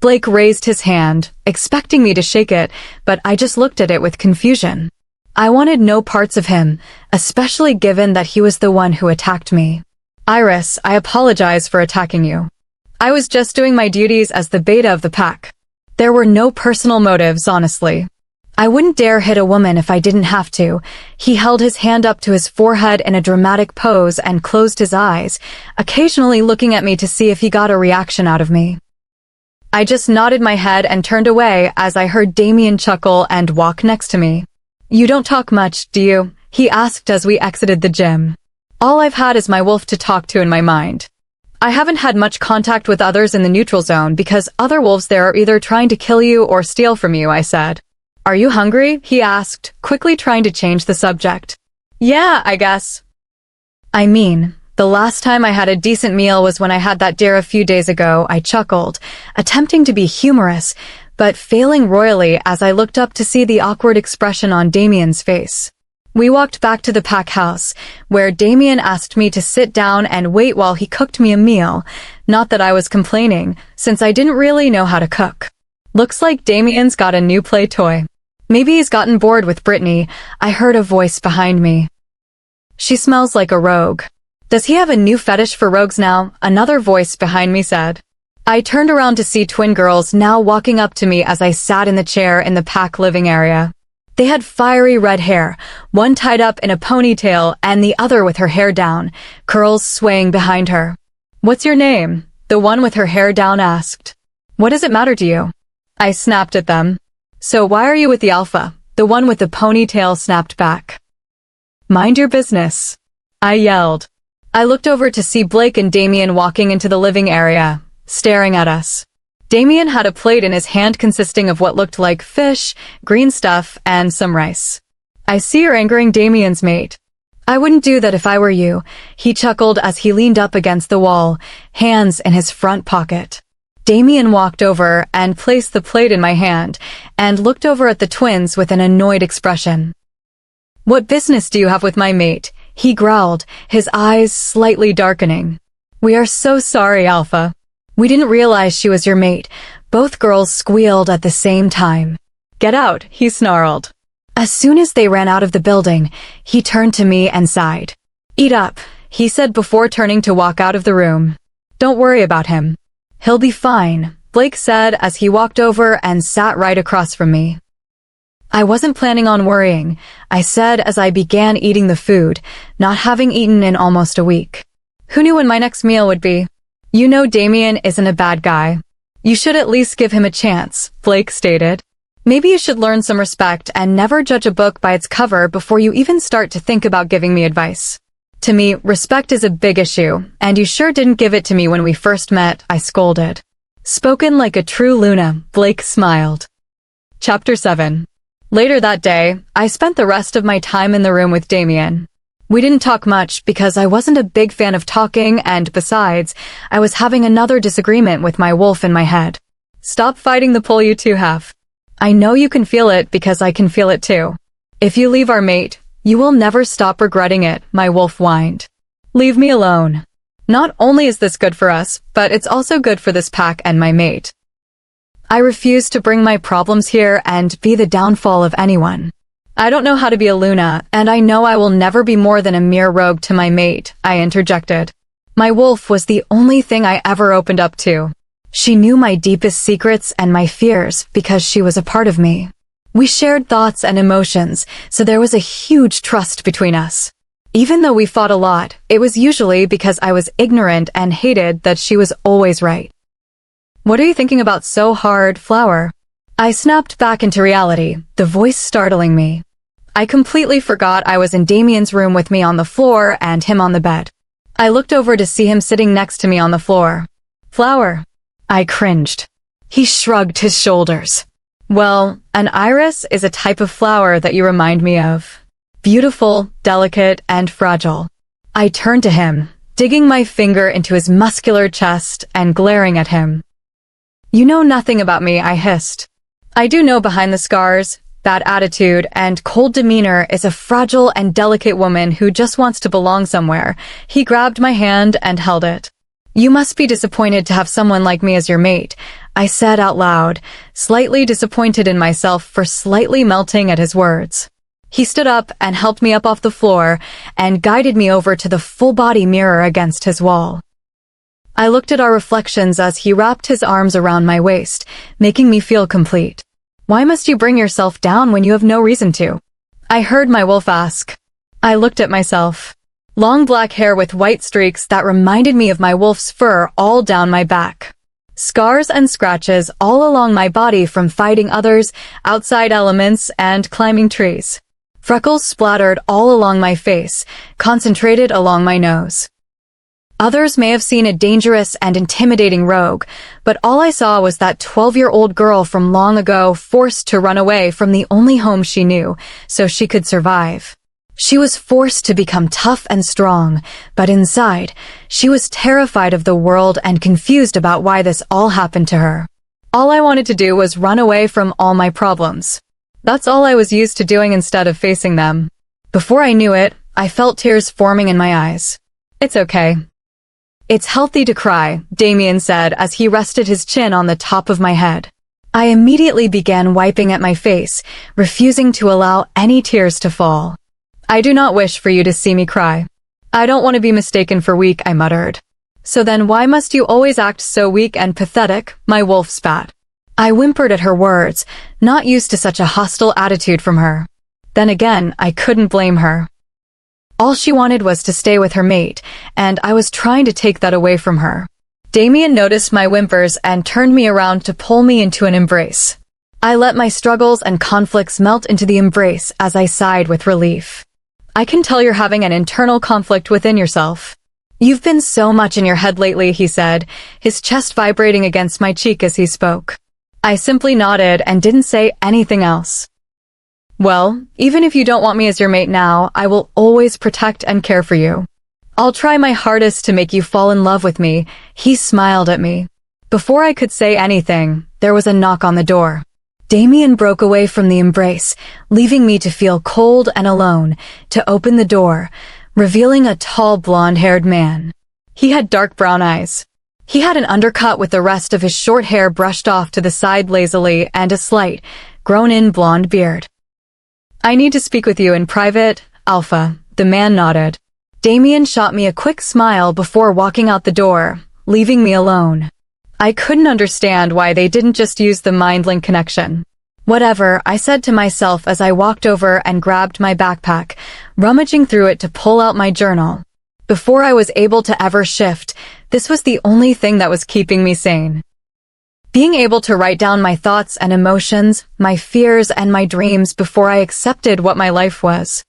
Blake raised his hand, expecting me to shake it, but I just looked at it with confusion. I wanted no parts of him, especially given that he was the one who attacked me. Iris, I apologize for attacking you. I was just doing my duties as the beta of the pack. There were no personal motives, honestly. I wouldn't dare hit a woman if I didn't have to. He held his hand up to his forehead in a dramatic pose and closed his eyes, occasionally looking at me to see if he got a reaction out of me. I just nodded my head and turned away as I heard Damien chuckle and walk next to me. You don't talk much, do you? He asked as we exited the gym. All I've had is my wolf to talk to in my mind. I haven't had much contact with others in the neutral zone because other wolves there are either trying to kill you or steal from you, I said. Are you hungry? He asked, quickly trying to change the subject. Yeah, I guess. I mean, the last time I had a decent meal was when I had that deer a few days ago, I chuckled, attempting to be humorous, but failing royally as I looked up to see the awkward expression on Damien's face. We walked back to the pack house, where Damien asked me to sit down and wait while he cooked me a meal, not that I was complaining, since I didn't really know how to cook. Looks like Damien's got a new play toy. Maybe he's gotten bored with Brittany. I heard a voice behind me. She smells like a rogue. Does he have a new fetish for rogues now? Another voice behind me said. I turned around to see twin girls now walking up to me as I sat in the chair in the pack living area. They had fiery red hair, one tied up in a ponytail and the other with her hair down, curls swaying behind her. What's your name? The one with her hair down asked. What does it matter to you? I snapped at them. So why are you with the Alpha? the one with the ponytail snapped back. "Mind your business," I yelled. I looked over to see Blake and Damien walking into the living area, staring at us. Damien had a plate in his hand consisting of what looked like fish, green stuff, and some rice. "I see you're angering Damien's mate." "I wouldn't do that if I were you," he chuckled as he leaned up against the wall, hands in his front pocket. Damien walked over and placed the plate in my hand and looked over at the twins with an annoyed expression. "What business do you have with my mate?" he growled, his eyes slightly darkening. "We are so sorry, Alpha. We didn't realize she was your mate." Both girls squealed at the same time. "Get out," he snarled. As soon as they ran out of the building, he turned to me and sighed. "Eat up," he said before turning to walk out of the room. "Don't worry about him. He'll be fine," Blake said as he walked over and sat right across from me. "I wasn't planning on worrying," I said as I began eating the food, not having eaten in almost a week. "Who knew when my next meal would be?" "You know Damien isn't a bad guy. You should at least give him a chance," Blake stated. "Maybe you should learn some respect and never judge a book by its cover before you even start to think about giving me advice." "To me, respect is a big issue, and you sure didn't give it to me when we first met," I scolded. "Spoken like a true Luna," Blake smiled. Chapter 7. Later that day, I spent the rest of my time in the room with Damien. We didn't talk much because I wasn't a big fan of talking, and besides, I was having another disagreement with my wolf in my head. "Stop fighting the pull you two have. I know you can feel it because I can feel it too. If you leave our mate, you will never stop regretting it," my wolf whined. "Leave me alone. Not only is this good for us, but it's also good for this pack and my mate. I refuse to bring my problems here and be the downfall of anyone. I don't know how to be a Luna, and I know I will never be more than a mere rogue to my mate," I interjected. My wolf was the only thing I ever opened up to. She knew my deepest secrets and my fears because she was a part of me. We shared thoughts and emotions, so there was a huge trust between us. Even though we fought a lot, it was usually because I was ignorant and hated that she was always right. "What are you thinking about so hard, Flower?" I snapped back into reality, the voice startling me. I completely forgot I was in Damien's room with me on the floor and him on the bed. I looked over to see him sitting next to me on the floor. "Flower." I cringed. He shrugged his shoulders. "Well, an iris is a type of flower that you remind me of. Beautiful, delicate, and fragile." I turned to him, digging my finger into his muscular chest and glaring at him. "You know nothing about me," I hissed. "I do know behind the scars, bad attitude, and cold demeanor is a fragile and delicate woman who just wants to belong somewhere." He grabbed my hand and held it. "You must be disappointed to have someone like me as your mate," I said out loud, slightly disappointed in myself for slightly melting at his words. He stood up and helped me up off the floor and guided me over to the full-body mirror against his wall. I looked at our reflections as he wrapped his arms around my waist, making me feel complete. "Why must you bring yourself down when you have no reason to?" I heard my wolf ask. I looked at myself. Long black hair with white streaks that reminded me of my wolf's fur all down my back. Scars and scratches all along my body from fighting others, outside elements, and climbing trees. Freckles splattered all along my face, concentrated along my nose. Others may have seen a dangerous and intimidating rogue, but all I saw was that 12-year-old girl from long ago forced to run away from the only home she knew, so she could survive. She was forced to become tough and strong, but inside, she was terrified of the world and confused about why this all happened to her. All I wanted to do was run away from all my problems. That's all I was used to doing instead of facing them. Before I knew it, I felt tears forming in my eyes. "It's okay. It's healthy to cry," Damien said as he rested his chin on the top of my head. I immediately began wiping at my face, refusing to allow any tears to fall. "I do not wish for you to see me cry. I don't want to be mistaken for weak," I muttered. "So then why must you always act so weak and pathetic?" my wolf spat. I whimpered at her words, not used to such a hostile attitude from her. Then again, I couldn't blame her. All she wanted was to stay with her mate, and I was trying to take that away from her. Damien noticed my whimpers and turned me around to pull me into an embrace. I let my struggles and conflicts melt into the embrace as I sighed with relief. I can tell you're having an internal conflict within yourself. You've been so much in your head lately, he said, his chest vibrating against my cheek as he spoke. I simply nodded and didn't say anything else. Well, even if you don't want me as your mate now, I will always protect and care for you. I'll try my hardest to make you fall in love with me, he smiled at me. Before I could say anything, there was a knock on the door. Damien broke away from the embrace, leaving me to feel cold and alone, to open the door, revealing a tall blonde-haired man. He had dark brown eyes. He had an undercut with the rest of his short hair brushed off to the side lazily and a slight, grown-in blonde beard. I need to speak with you in private, Alpha, the man nodded. Damien shot me a quick smile before walking out the door, leaving me alone. I couldn't understand why they didn't just use the mind-link connection. Whatever, I said to myself as I walked over and grabbed my backpack, rummaging through it to pull out my journal. Before I was able to ever shift, this was the only thing that was keeping me sane. Being able to write down my thoughts and emotions, my fears and my dreams before I accepted what my life was.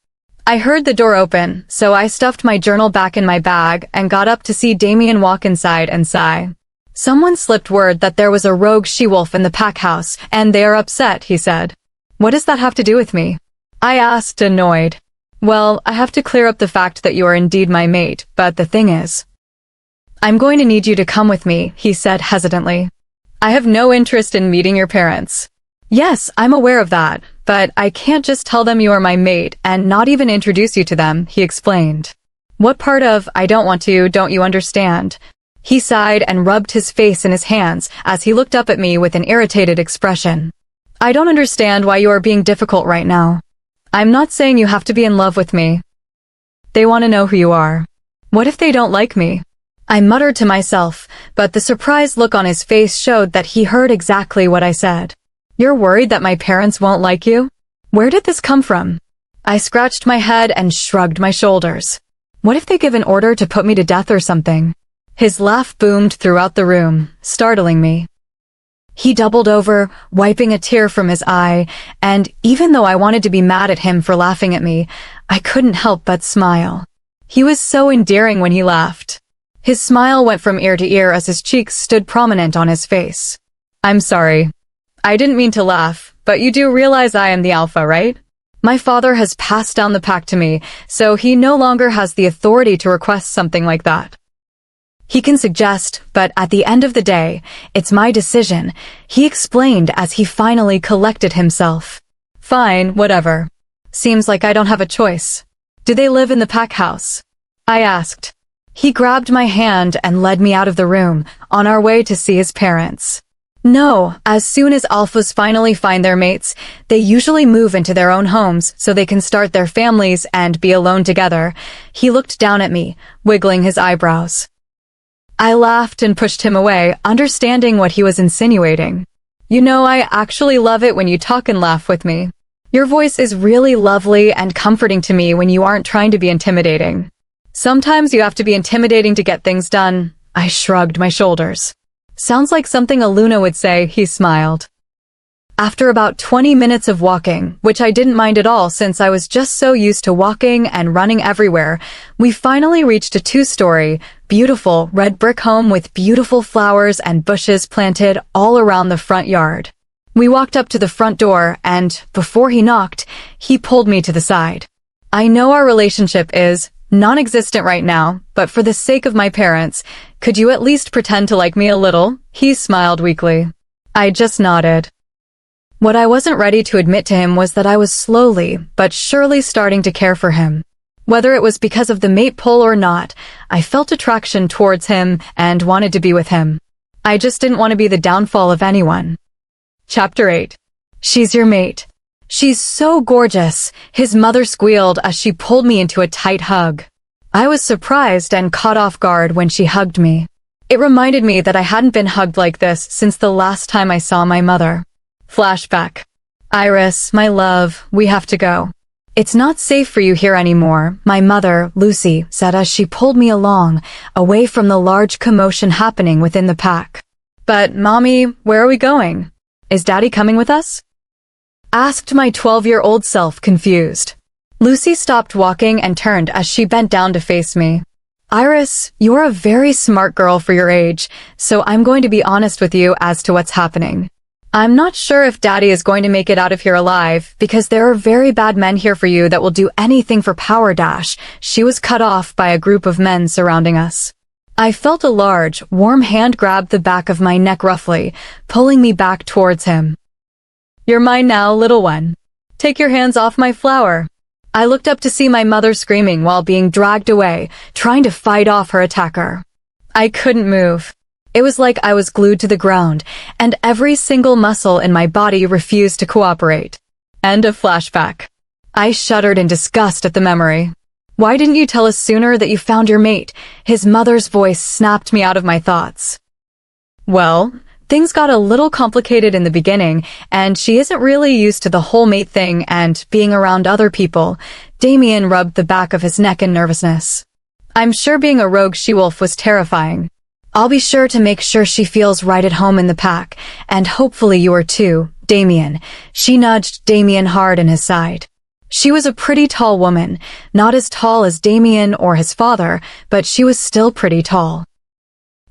I heard the door open, so I stuffed my journal back in my bag and got up to see Damien walk inside and sigh. Someone slipped word that there was a rogue she-wolf in the pack house, and they are upset, he said. What does that have to do with me? I asked, annoyed. Well, I have to clear up the fact that you are indeed my mate, but the thing is, I'm going to need you to come with me, he said hesitantly. I have no interest in meeting your parents. Yes, I'm aware of that, but I can't just tell them you are my mate and not even introduce you to them, he explained. What part of I don't want to don't you understand? He sighed and rubbed his face in his hands as he looked up at me with an irritated expression. I don't understand why you are being difficult right now. I'm not saying you have to be in love with me. They want to know who you are. What if they don't like me? I muttered to myself, but the surprised look on his face showed that he heard exactly what I said. You're worried that my parents won't like you? Where did this come from? I scratched my head and shrugged my shoulders. What if they give an order to put me to death or something? His laugh boomed throughout the room, startling me. He doubled over, wiping a tear from his eye, and even though I wanted to be mad at him for laughing at me, I couldn't help but smile. He was so endearing when he laughed. His smile went from ear to ear as his cheeks stood prominent on his face. I'm sorry. I didn't mean to laugh, but you do realize I am the Alpha, right? My father has passed down the pack to me, so he no longer has the authority to request something like that. He can suggest, but at the end of the day, it's my decision, he explained as he finally collected himself. Fine, whatever. Seems like I don't have a choice. Do they live in the pack house? I asked. He grabbed my hand and led me out of the room, on our way to see his parents. No, as soon as alphas finally find their mates, they usually move into their own homes so they can start their families and be alone together. He looked down at me, wiggling his eyebrows. I laughed and pushed him away, understanding what he was insinuating. You know, I actually love it when you talk and laugh with me. Your voice is really lovely and comforting to me when you aren't trying to be intimidating. Sometimes you have to be intimidating to get things done. I shrugged my shoulders. Sounds like something a Luna would say, he smiled. After about 20 minutes of walking, which I didn't mind at all since I was just so used to walking and running everywhere, we finally reached a 2-story, beautiful red brick home with beautiful flowers and bushes planted all around the front yard. We walked up to the front door and, before he knocked, he pulled me to the side. I know our relationship is non-existent right now, but for the sake of my parents, could you at least pretend to like me a little? He smiled weakly. I just nodded. What I wasn't ready to admit to him was that I was slowly, but surely starting to care for him. Whether it was because of the mate pull or not, I felt attraction towards him and wanted to be with him. I just didn't want to be the downfall of anyone. Chapter 8. She's your mate. She's so gorgeous, his mother squealed as she pulled me into a tight hug. I was surprised and caught off guard when she hugged me. It reminded me that I hadn't been hugged like this since the last time I saw my mother. Flashback. Iris, my love, we have to go. It's not safe for you here anymore, my mother, Lucy, said as she pulled me along, away from the large commotion happening within the pack. But, Mommy, where are we going? Is Daddy coming with us? Asked my 12-year-old self, confused. Lucy stopped walking and turned as she bent down to face me. Iris, you're a very smart girl for your age, so I'm going to be honest with you as to what's happening. I'm not sure if Daddy is going to make it out of here alive, because there are very bad men here for you that will do anything for Power Dash. She was cut off by a group of men surrounding us. I felt a large, warm hand grab the back of my neck roughly, pulling me back towards him. You're mine now, little one. Take your hands off my flower. I looked up to see my mother screaming while being dragged away, trying to fight off her attacker. I couldn't move. It was like I was glued to the ground, and every single muscle in my body refused to cooperate. End of flashback. I shuddered in disgust at the memory. Why didn't you tell us sooner that you found your mate? His mother's voice snapped me out of my thoughts. Well, things got a little complicated in the beginning, and she isn't really used to the whole mate thing and being around other people. Damien rubbed the back of his neck in nervousness. I'm sure being a rogue she-wolf was terrifying. I'll be sure to make sure she feels right at home in the pack, and hopefully you are too, Damien. She nudged Damien hard in his side. She was a pretty tall woman, not as tall as Damien or his father, but she was still pretty tall.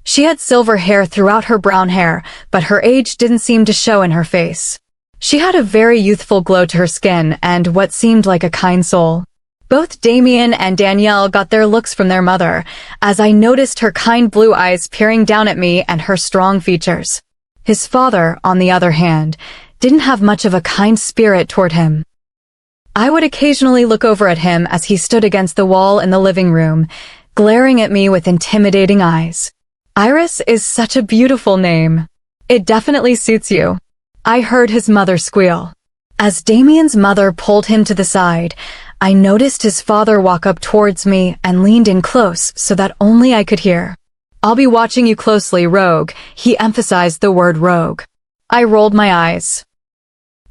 She had silver hair throughout her brown hair, but her age didn't seem to show in her face. She had a very youthful glow to her skin and what seemed like a kind soul. Both Damien and Danielle got their looks from their mother, as I noticed her kind blue eyes peering down at me and her strong features. His father, on the other hand, didn't have much of a kind spirit toward him. I would occasionally look over at him as he stood against the wall in the living room, glaring at me with intimidating eyes. Iris is such a beautiful name. It definitely suits you. I heard his mother squeal. As Damien's mother pulled him to the side, I noticed his father walk up towards me and leaned in close so that only I could hear. I'll be watching you closely, rogue. He emphasized the word rogue. I rolled my eyes.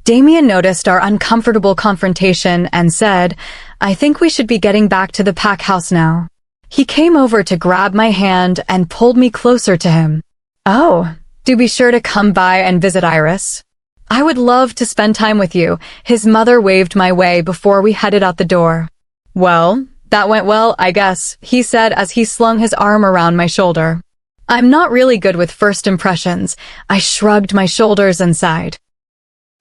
Damien noticed our uncomfortable confrontation and said, I think we should be getting back to the pack house now. He came over to grab my hand and pulled me closer to him. Oh, do be sure to come by and visit Iris. I would love to spend time with you. His mother waved my way before we headed out the door. Well, that went well, I guess, he said as he slung his arm around my shoulder. I'm not really good with first impressions. I shrugged my shoulders and sighed.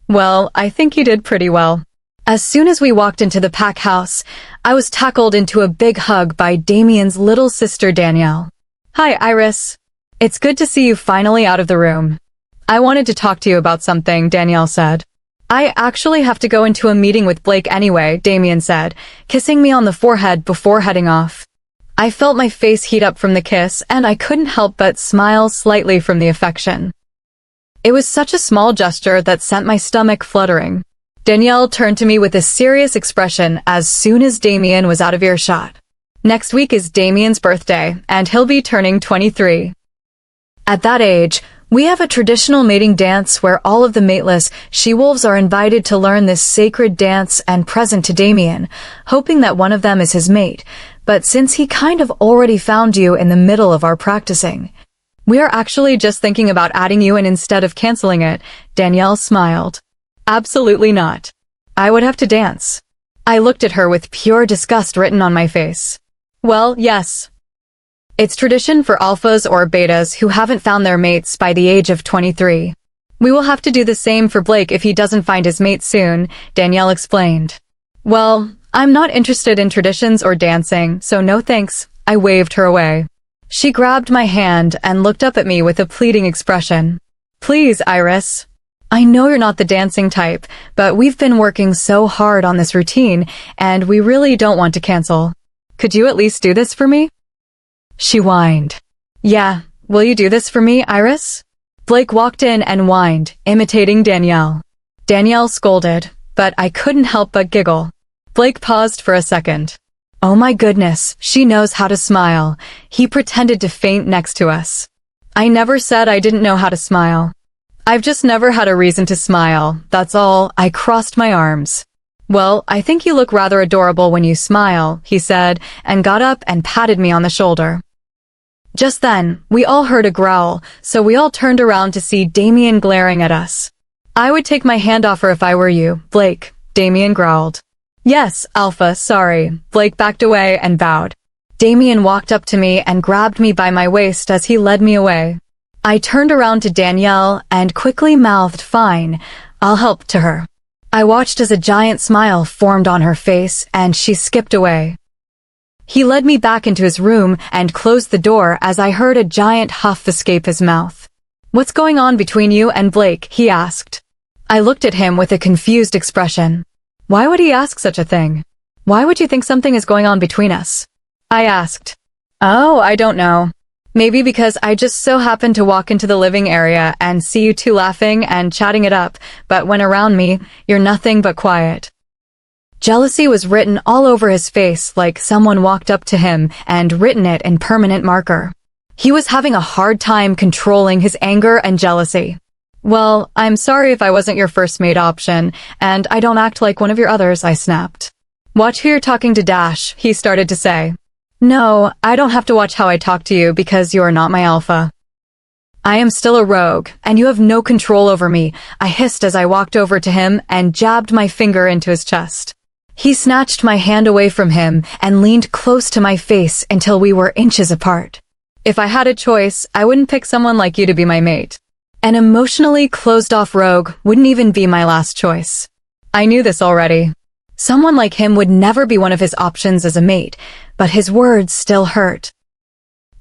Well, I think you did pretty well. As soon as we walked into the pack house, I was tackled into a big hug by Damien's little sister Danielle. Hi, Iris. It's good to see you finally out of the room. I wanted to talk to you about something, Danielle said. I actually have to go into a meeting with Blake anyway, Damien said, kissing me on the forehead before heading off. I felt my face heat up from the kiss, and I couldn't help but smile slightly from the affection. It was such a small gesture that sent my stomach fluttering. Danielle turned to me with a serious expression as soon as Damien was out of earshot. Next week is Damien's birthday, and he'll be turning 23. At that age, we have a traditional mating dance where all of the mateless she-wolves are invited to learn this sacred dance and present to Damien, hoping that one of them is his mate. But since he kind of already found you in the middle of our practicing, we are actually just thinking about adding you in instead of canceling it, Danielle smiled. Absolutely not. I would have to dance. I looked at her with pure disgust written on my face. Well, yes. It's tradition for alphas or betas who haven't found their mates by the age of 23. We will have to do the same for Blake if he doesn't find his mate soon, Danielle explained. Well, I'm not interested in traditions or dancing, so no thanks. I waved her away. She grabbed my hand and looked up at me with a pleading expression. Please, Iris. I know you're not the dancing type, but we've been working so hard on this routine, and we really don't want to cancel. Could you at least do this for me? She whined. Yeah, will you do this for me, Iris? Blake walked in and whined, imitating Danielle. Danielle scolded, but I couldn't help but giggle. Blake paused for a second. Oh my goodness, she knows how to smile. He pretended to faint next to us. I never said I didn't know how to smile. I've just never had a reason to smile, that's all. I crossed my arms. Well, I think you look rather adorable when you smile, he said, and got up and patted me on the shoulder. Just then, we all heard a growl, so we all turned around to see Damien glaring at us. I would take my hand off her if I were you, Blake, Damien growled. Yes, Alpha, sorry. Blake backed away and bowed. Damien walked up to me and grabbed me by my waist as he led me away. I turned around to Danielle and quickly mouthed, "Fine, I'll help," to her. I watched as a giant smile formed on her face and she skipped away. He led me back into his room and closed the door as I heard a giant huff escape his mouth. "What's going on between you and Blake?" he asked. I looked at him with a confused expression. Why would he ask such a thing? Why would you think something is going on between us? I asked. Oh, I don't know. Maybe because I just so happened to walk into the living area and see you two laughing and chatting it up, but when around me, you're nothing but quiet. Jealousy was written all over his face like someone walked up to him and written it in permanent marker. He was having a hard time controlling his anger and jealousy. Well, I'm sorry if I wasn't your first mate option, and I don't act like one of your others, I snapped. Watch who you're talking to, Dash, he started to say. No, I don't have to watch how I talk to you because you are not my alpha. I am still a rogue, and you have no control over me, I hissed as I walked over to him and jabbed my finger into his chest. He snatched my hand away from him and leaned close to my face until we were inches apart. If I had a choice, I wouldn't pick someone like you to be my mate. An emotionally closed-off rogue wouldn't even be my last choice. I knew this already. Someone like him would never be one of his options as a mate, but his words still hurt.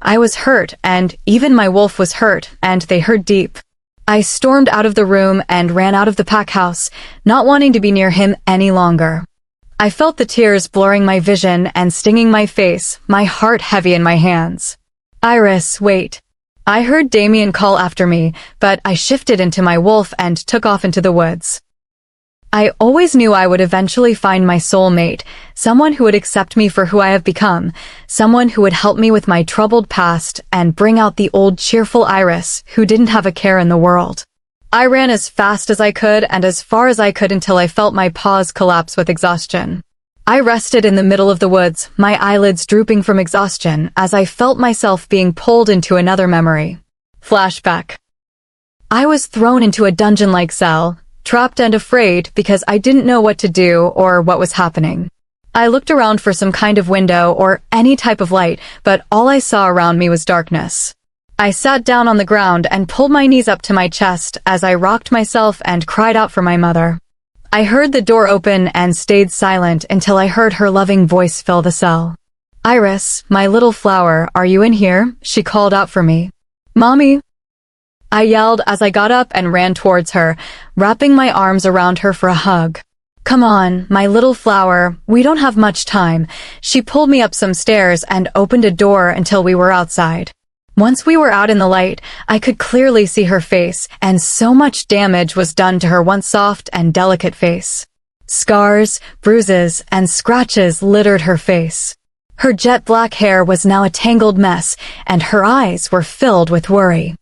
I was hurt, and even my wolf was hurt, and they hurt deep. I stormed out of the room and ran out of the pack house, not wanting to be near him any longer. I felt the tears blurring my vision and stinging my face, my heart heavy in my hands. Iris, wait. I heard Damien call after me, but I shifted into my wolf and took off into the woods. I always knew I would eventually find my soulmate, someone who would accept me for who I have become, someone who would help me with my troubled past and bring out the old cheerful Iris who didn't have a care in the world. I ran as fast as I could and as far as I could until I felt my paws collapse with exhaustion. I rested in the middle of the woods, my eyelids drooping from exhaustion as I felt myself being pulled into another memory. Flashback. I was thrown into a dungeon-like cell, trapped and afraid because I didn't know what to do or what was happening. I looked around for some kind of window or any type of light, but all I saw around me was darkness. I sat down on the ground and pulled my knees up to my chest as I rocked myself and cried out for my mother. I heard the door open and stayed silent until I heard her loving voice fill the cell. Iris, my little flower, are you in here? She called out for me. Mommy! I yelled as I got up and ran towards her, wrapping my arms around her for a hug. Come on, my little flower, we don't have much time. She pulled me up some stairs and opened a door until we were outside. Once we were out in the light, I could clearly see her face, and so much damage was done to her once soft and delicate face. Scars, bruises, and scratches littered her face. Her jet black hair was now a tangled mess, and her eyes were filled with worry.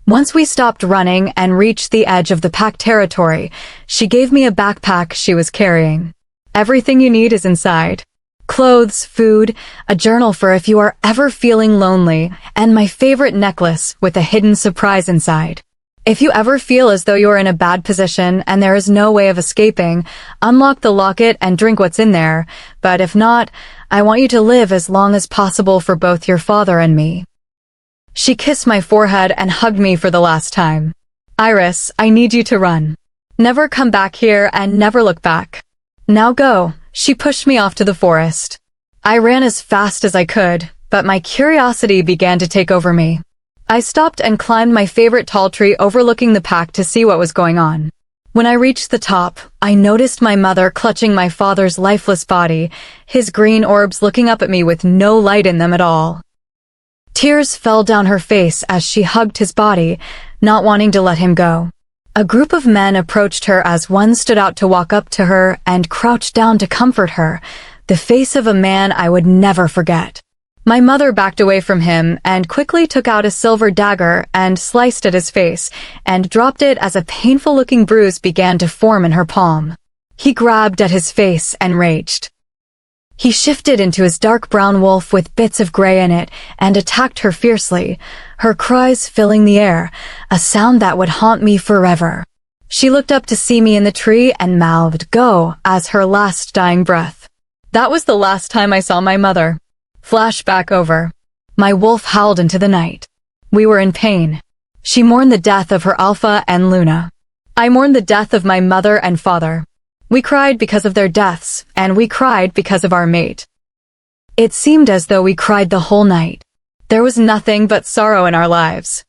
Once we stopped running and reached the edge of the pack territory, she gave me a backpack she was carrying. Everything you need is inside. Clothes, food, a journal for if you are ever feeling lonely, and my favorite necklace with a hidden surprise inside. If you ever feel as though you are in a bad position and there is no way of escaping, unlock the locket and drink what's in there, but if not, I want you to live as long as possible for both your father and me. She kissed my forehead and hugged me for the last time. Iris, I need you to run. Never come back here and never look back. Now go. She pushed me off to the forest. I ran as fast as I could, but my curiosity began to take over me. I stopped and climbed my favorite tall tree overlooking the pack to see what was going on. When I reached the top, I noticed my mother clutching my father's lifeless body, his green orbs looking up at me with no light in them at all. Tears fell down her face as she hugged his body, not wanting to let him go. A group of men approached her as one stood out to walk up to her and crouched down to comfort her, the face of a man I would never forget. My mother backed away from him and quickly took out a silver dagger and sliced at his face and dropped it as a painful-looking bruise began to form in her palm. He grabbed at his face and raged. He shifted into his dark brown wolf with bits of gray in it and attacked her fiercely, her cries filling the air, a sound that would haunt me forever. She looked up to see me in the tree and mouthed, "Go," as her last dying breath. That was the last time I saw my mother. Flashback over. My wolf howled into the night. We were in pain. She mourned the death of her Alpha and Luna. I mourned the death of my mother and father. We cried because of their deaths, and we cried because of our mate. It seemed as though we cried the whole night. There was nothing but sorrow in our lives.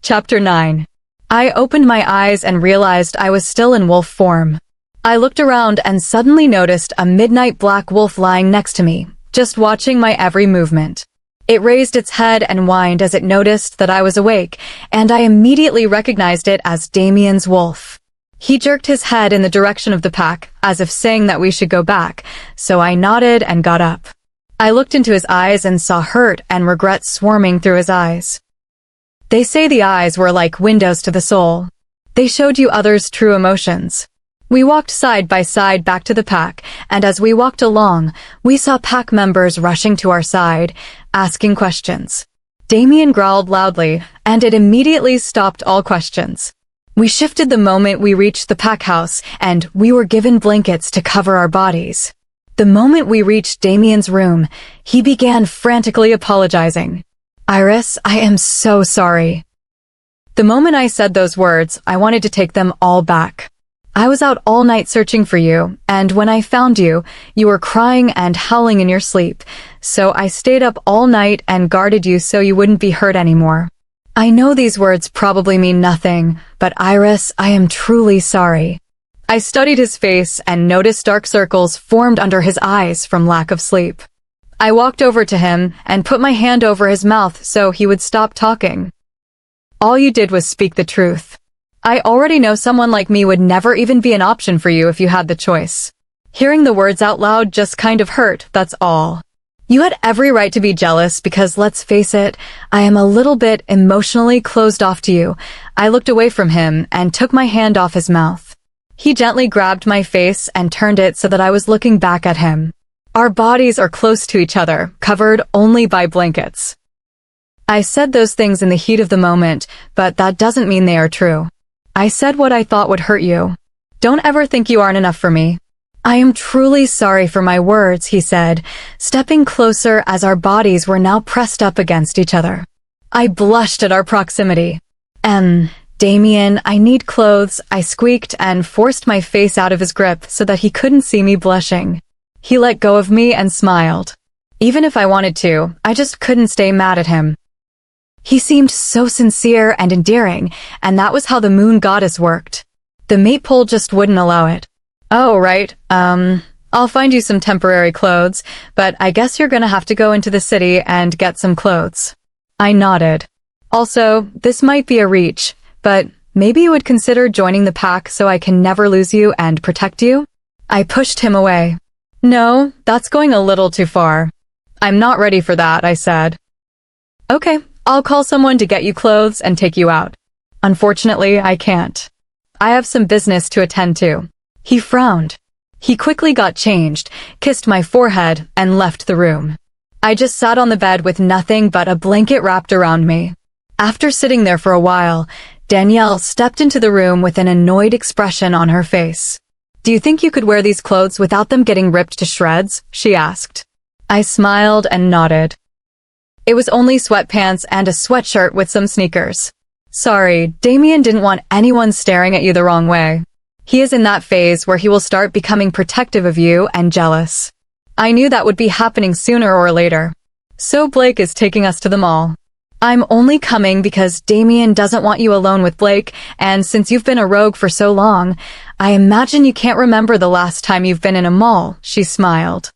Chapter 9. I opened my eyes and realized I was still in wolf form. I looked around and suddenly noticed a midnight black wolf lying next to me, just watching my every movement. It raised its head and whined as it noticed that I was awake, and I immediately recognized it as Damien's wolf. He jerked his head in the direction of the pack, as if saying that we should go back, so I nodded and got up. I looked into his eyes and saw hurt and regret swarming through his eyes. They say the eyes were like windows to the soul. They showed you others' true emotions. We walked side by side back to the pack, and as we walked along, we saw pack members rushing to our side, asking questions. Damien growled loudly, and it immediately stopped all questions. We shifted the moment we reached the pack house, and we were given blankets to cover our bodies. The moment we reached Damien's room, he began frantically apologizing. "Iris, I am so sorry." The moment I said those words, I wanted to take them all back. I was out all night searching for you, and when I found you, you were crying and howling in your sleep, so I stayed up all night and guarded you so you wouldn't be hurt anymore. I know these words probably mean nothing, but Iris, I am truly sorry. I studied his face and noticed dark circles formed under his eyes from lack of sleep. I walked over to him and put my hand over his mouth so he would stop talking. "All you did was speak the truth. I already know someone like me would never even be an option for you if you had the choice." Hearing the words out loud just kind of hurt, that's all. You had every right to be jealous because, let's face it, I am a little bit emotionally closed off to you. I looked away from him and took my hand off his mouth. He gently grabbed my face and turned it so that I was looking back at him. Our bodies are close to each other, covered only by blankets. I said those things in the heat of the moment, but that doesn't mean they are true. I said what I thought would hurt you. Don't ever think you aren't enough for me. "I am truly sorry for my words," he said, stepping closer as our bodies were now pressed up against each other. I blushed at our proximity. Damien, I need clothes," I squeaked and forced my face out of his grip so that he couldn't see me blushing. He let go of me and smiled. Even if I wanted to, I just couldn't stay mad at him. He seemed so sincere and endearing, and that was how the moon goddess worked. The mate pole just wouldn't allow it. "Oh, right, I'll find you some temporary clothes, but I guess you're gonna have to go into the city and get some clothes." I nodded. "Also, this might be a reach, but maybe you would consider joining the pack so I can never lose you and protect you?" I pushed him away. "No, that's going a little too far. I'm not ready for that," I said. "Okay. I'll call someone to get you clothes and take you out. Unfortunately, I can't. I have some business to attend to." He frowned. He quickly got changed, kissed my forehead, and left the room. I just sat on the bed with nothing but a blanket wrapped around me. After sitting there for a while, Danielle stepped into the room with an annoyed expression on her face. "Do you think you could wear these clothes without them getting ripped to shreds?" she asked. I smiled and nodded. It was only sweatpants and a sweatshirt with some sneakers. "Sorry, Damien didn't want anyone staring at you the wrong way. He is in that phase where he will start becoming protective of you and jealous. I knew that would be happening sooner or later. So Blake is taking us to the mall. I'm only coming because Damien doesn't want you alone with Blake, and since you've been a rogue for so long, I imagine you can't remember the last time you've been in a mall," she smiled.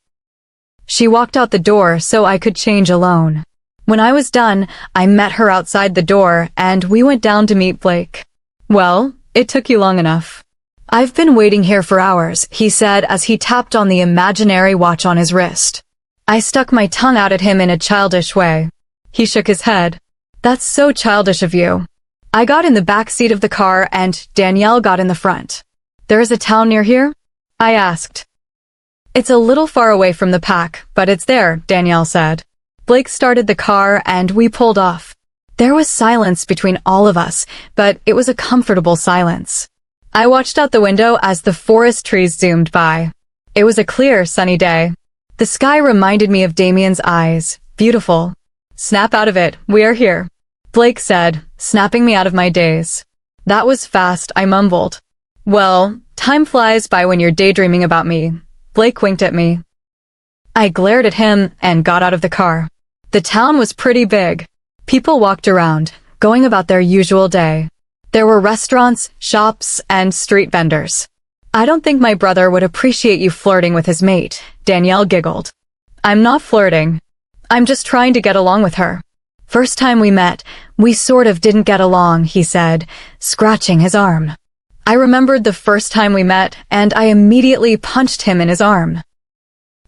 She walked out the door so I could change alone. When I was done, I met her outside the door, and we went down to meet Blake. "Well, it took you long enough." "I've been waiting here for hours," he said as he tapped on the imaginary watch on his wrist. I stuck my tongue out at him in a childish way. He shook his head. "That's so childish of you." I got in the back seat of the car and Danielle got in the front. "There is a town near here?" I asked. "It's a little far away from the pack, but it's there," Danielle said. Blake started the car and we pulled off. There was silence between all of us, but it was a comfortable silence. I watched out the window as the forest trees zoomed by. It was a clear, sunny day. The sky reminded me of Damien's eyes. Beautiful. Snap out of it, we are here, Blake said, snapping me out of my daze. That was fast, I mumbled. Well, time flies by when you're daydreaming about me. Blake winked at me. I glared at him and got out of the car. The town was pretty big. People walked around, going about their usual day. There were restaurants, shops, and street vendors. I don't think my brother would appreciate you flirting with his mate, Danielle giggled. I'm not flirting. I'm just trying to get along with her. First time we met, we sort of didn't get along, he said, scratching his arm. I remembered the first time we met, and I immediately punched him in his arm.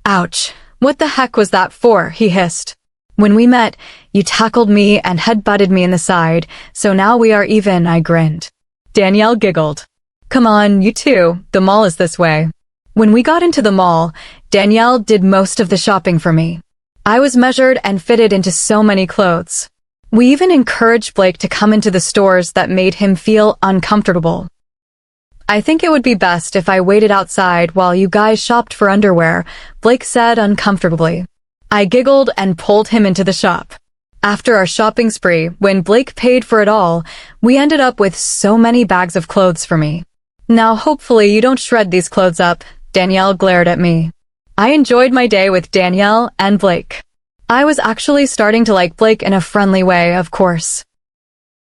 Ouch, what the heck was that for, he hissed. When we met, you tackled me and head-butted me in the side, so now we are even, I grinned. Danielle giggled. Come on, you too, the mall is this way. When we got into the mall, Danielle did most of the shopping for me. I was measured and fitted into so many clothes. We even encouraged Blake to come into the stores that made him feel uncomfortable. I think it would be best if I waited outside while you guys shopped for underwear, Blake said uncomfortably. I giggled and pulled him into the shop. After our shopping spree, when Blake paid for it all, we ended up with so many bags of clothes for me. Now hopefully you don't shred these clothes up, Danielle glared at me. I enjoyed my day with Danielle and Blake. I was actually starting to like Blake in a friendly way, of course.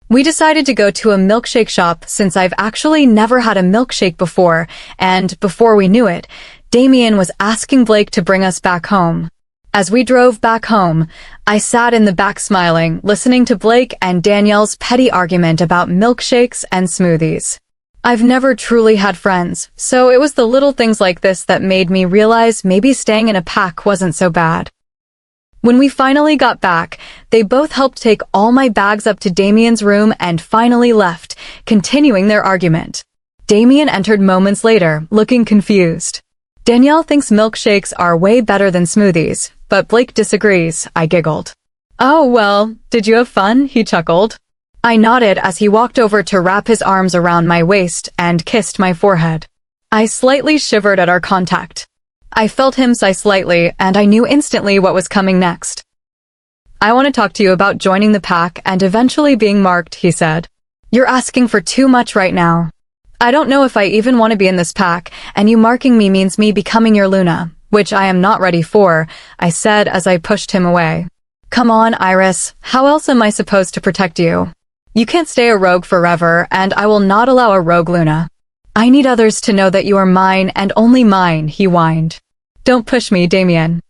We decided to go to a milkshake shop since I've actually never had a milkshake before, and before we knew it, Damien was asking Blake to bring us back home. As we drove back home, I sat in the back smiling, listening to Blake and Danielle's petty argument about milkshakes and smoothies. I've never truly had friends, so it was the little things like this that made me realize maybe staying in a pack wasn't so bad. When we finally got back, they both helped take all my bags up to Damien's room and finally left, continuing their argument. Damien entered moments later, looking confused. Danielle thinks milkshakes are way better than smoothies, but Blake disagrees, I giggled. Oh, well, did you have fun? He chuckled. I nodded as he walked over to wrap his arms around my waist and kissed my forehead. I slightly shivered at our contact. I felt him sigh slightly, and I knew instantly what was coming next. I want to talk to you about joining the pack and eventually being marked, he said. You're asking for too much right now. I don't know if I even want to be in this pack, and you marking me means me becoming your Luna, which I am not ready for, I said as I pushed him away. Come on, Iris, how else am I supposed to protect you? You can't stay a rogue forever, and I will not allow a rogue Luna. I need others to know that you are mine and only mine, he whined. Don't push me, Damien.